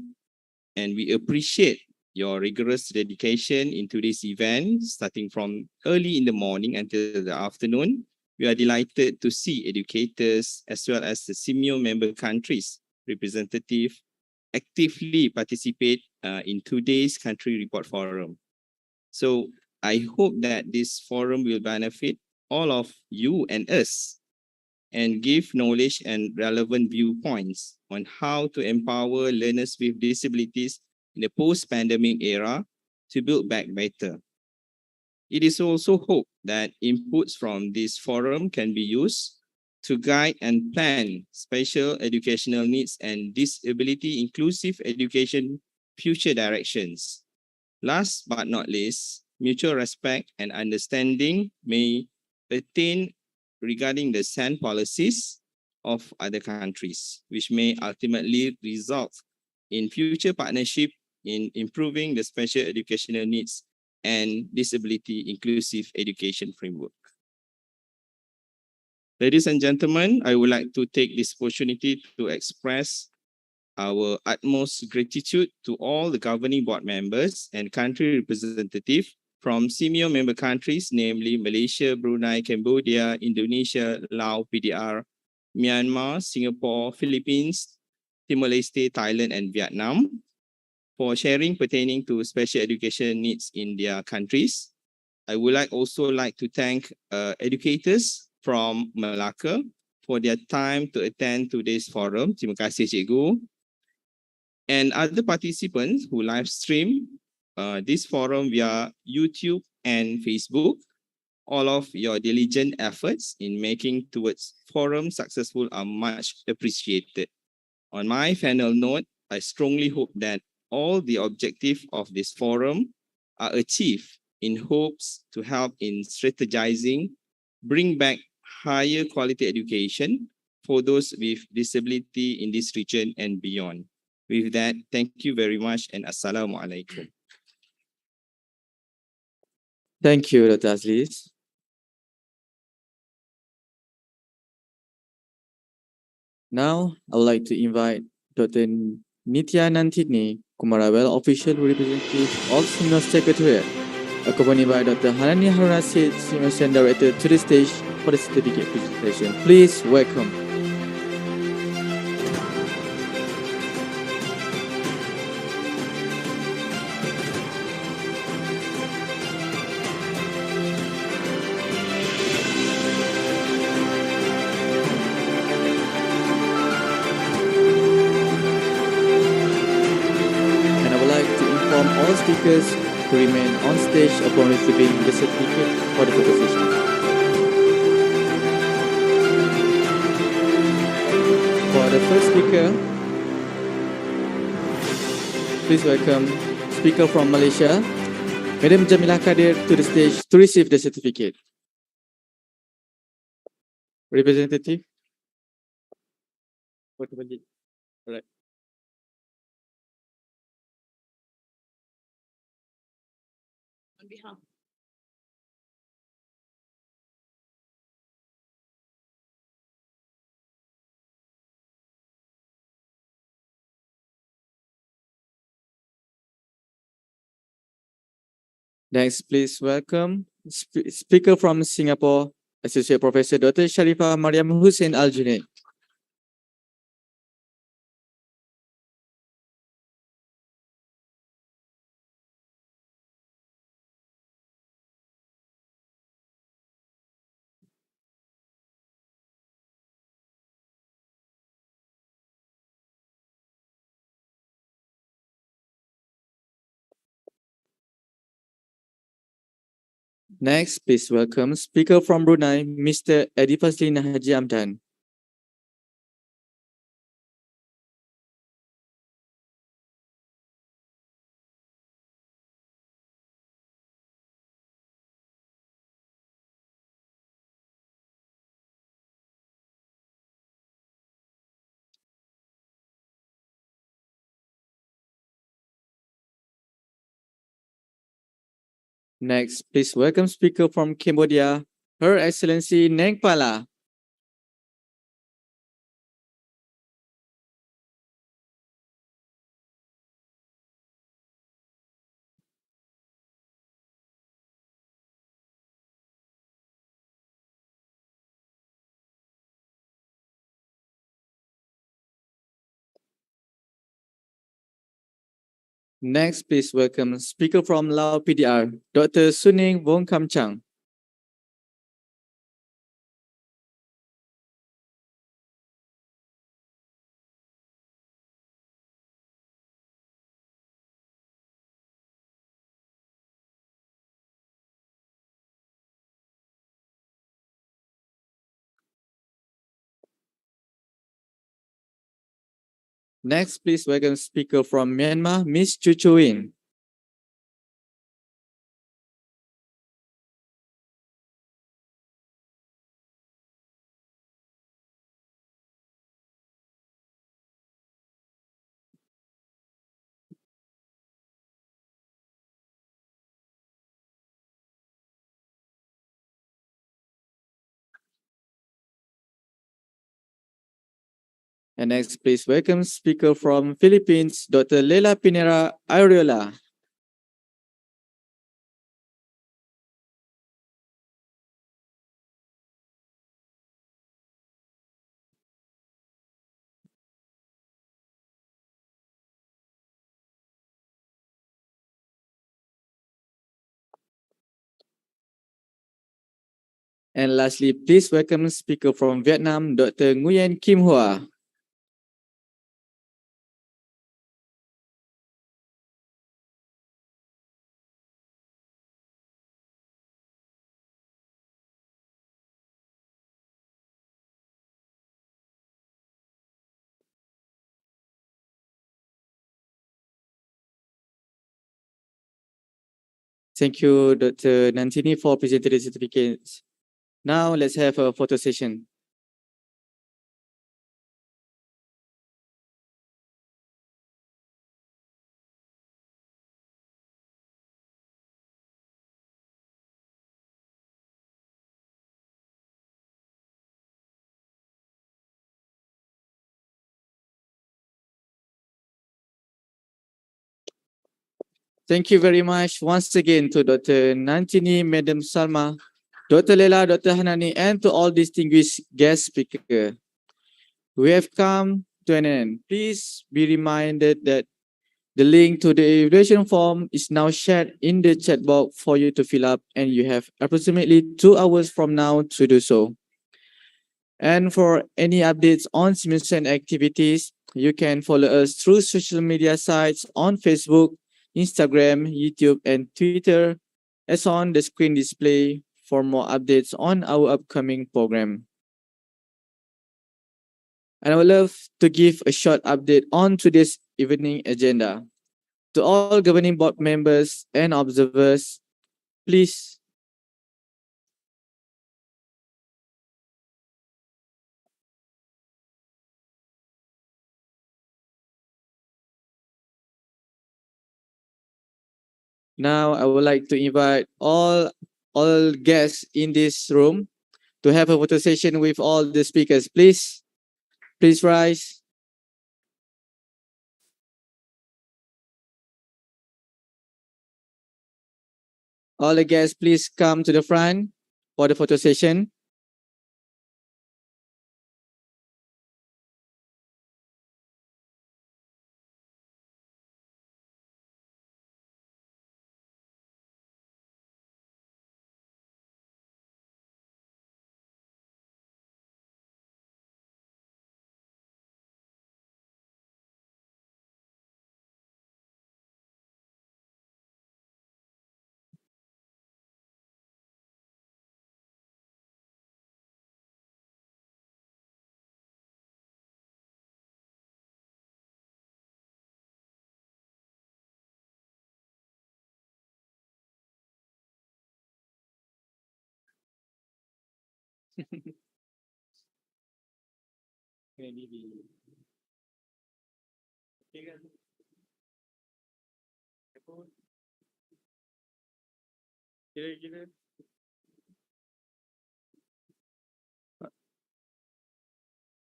and we appreciate your rigorous dedication into this event, starting from early in the morning until the afternoon. We are delighted to see educators as well as the SEAMEO member countries representative actively participate in today's Country Report Forum. So I hope that this forum will benefit all of you and us and give knowledge and relevant viewpoints on how to empower learners with disabilities in the post-pandemic era to build back better. It is also hoped that inputs from this forum can be used to guide and plan special educational needs and disability inclusive education future directions. Last but not least, mutual respect and understanding may attain regarding the SEN policies of other countries, which may ultimately result in future partnership in improving the special educational needs and disability inclusive education framework. Ladies and gentlemen, I would like to take this opportunity to express our utmost gratitude to all the governing board members and country representatives from SEAMEO member countries, namely Malaysia, Brunei, Cambodia, Indonesia, Laos, PDR, Myanmar, Singapore, Philippines, Timor-Leste, Thailand, and Vietnam, for sharing pertaining to special education needs in their countries. I would also like to thank educators from Malacca for their time to attend today's forum. Terima kasih, Cikgu. And other participants who live stream this forum via YouTube and Facebook. All of your diligent efforts in making towards forum successful are much appreciated. On my final note, I strongly hope that all the objectives of this forum are achieved in hopes to help in strategizing, bring back higher quality education for those with disability in this region and beyond. With that, thank you very much and Assalamu alaikum. Thank you, Dr. Azlis. Now, I would like to invite Dr. Nitya Nantini Kumarawal, official representative of SEAMEO Secretariat, accompanied by Dr. Hanani Haruna Sid, SEAMEO Sen Director, to the stage for the certificate presentation. Please welcome. All speakers to remain on stage upon receiving the certificate for the photo session. For the first speaker, please welcome speaker from Malaysia, Madam Jamilah Kadir, to the stage to receive the certificate. Representative. All right. On behalf. Next, please welcome speaker from Singapore, Associate Professor Dr. Sharifah Mariam Hussein Al-Junaid. Next, please welcome speaker from Brunei, Mr. Edi Fazlin Haji Amdan. Next, please welcome speaker from Cambodia, Her Excellency Neng Pala. Next, please welcome speaker from Laos PDR, Dr. Suning Wong Kam Chang. Next, please welcome speaker from Myanmar, Ms. Chu Chu Win. And next, please welcome speaker from Philippines, Dr. Leila Pinera Ariola. And lastly, please welcome speaker from Vietnam, Dr. Nguyen Kim Hoa. Thank you, Dr. Nantini, for presenting the certificates. Now let's have a photo session. Thank you very much once again to Dr. Nantini, Madam Salma, Dr. Leila, Dr. Hanani, and to all distinguished guest speakers. We have come to an end. Please be reminded that the link to the evaluation form is now shared in the chat box for you to fill up, and you have approximately 2 hours from now to do so. And for any updates on SEAMEO SEN activities, you can follow us through social media sites on Facebook, Instagram, YouTube, and Twitter, as on the screen display for more updates on our upcoming program. And I would love to give a short update on today's evening agenda. To all governing board members and observers, please now I would like to invite all guests in this room to have a photo session with all the speakers. Please rise. All the guests, please come to the front for the photo session.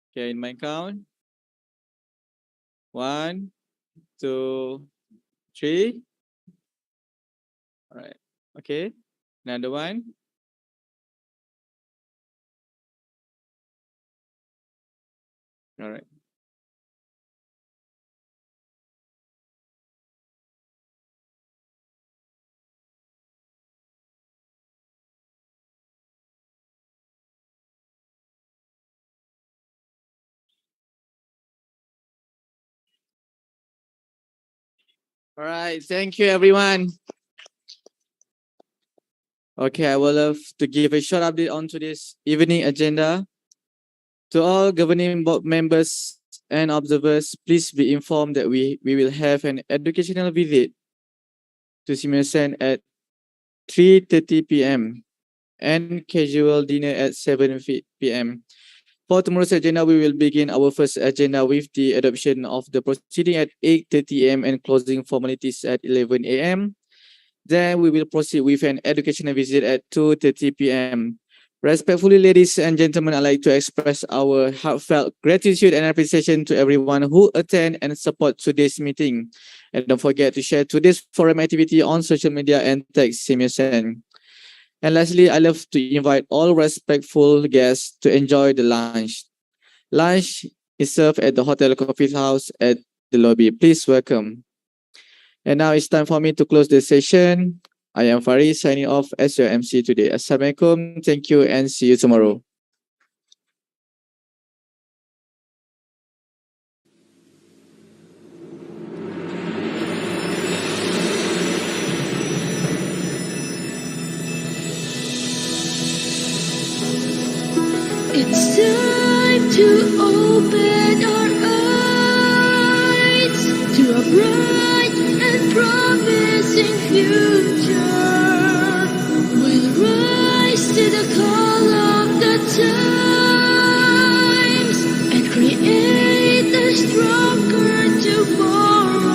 Okay, in my count. 1, 2, 3. All right. Okay. Another one. All right. All right. Thank you, everyone. Okay, I would love to give a short update on today's evening agenda. To all governing board members and observers, please be informed that we will have an educational visit to SEAMEO SEN at 3:30 p.m. and casual dinner at 7 p.m. For tomorrow's agenda, we will begin our first agenda with the adoption of the proceeding at 8:30 a.m. and closing formalities at 11 a.m. Then we will proceed with an educational visit at 2:30 p.m. Respectfully, ladies and gentlemen, I'd like to express our heartfelt gratitude and appreciation to everyone who attend and support today's meeting. And don't forget to share today's forum activity on social media and tag SEAMEO SEN. And lastly, I love to invite all respectful guests to enjoy the lunch. Lunch is served at the Hotel Coffee House at the lobby. Please welcome. And now it's time for me to close the session. I am Faris signing off as your MC today. Assalamualaikum. Thank you and see you tomorrow. It's time to open our eyes to a bright and promising future. We'll rise to the call of the times and create a stronger tomorrow.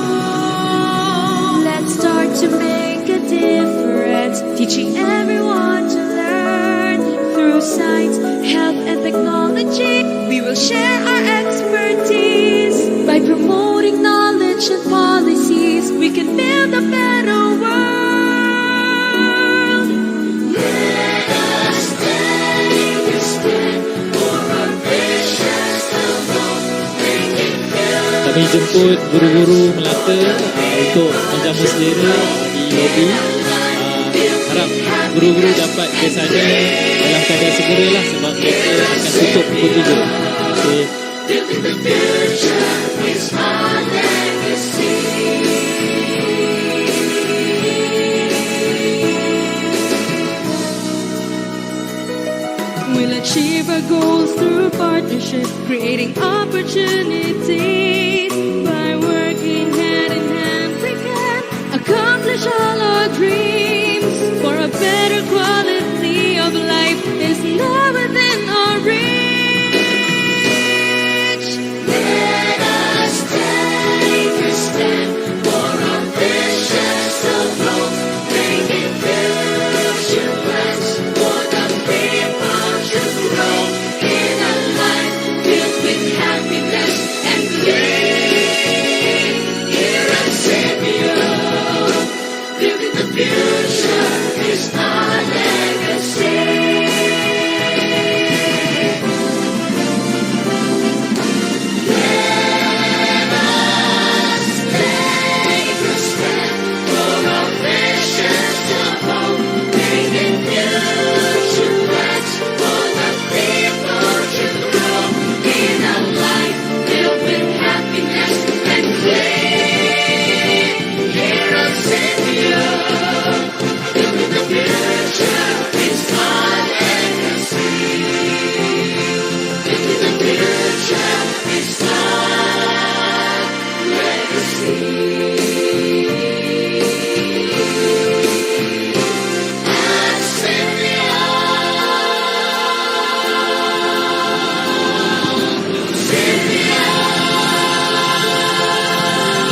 Let's start to make a difference, teaching everyone to learn through science, health, and technology. We will share our expertise by promoting knowledge and policies. We can build a better world. Let us take a step for our visions alone. Kami jemput guru-guru Melaka untuk menjamu selera di lobi. Harap guru-guru dapat ke sana dalam keadaan segeralah sebab mereka akan tutup pukul 3. Terima kasih. Building the future is our legacy. We'll achieve our goals through partnership, creating opportunity.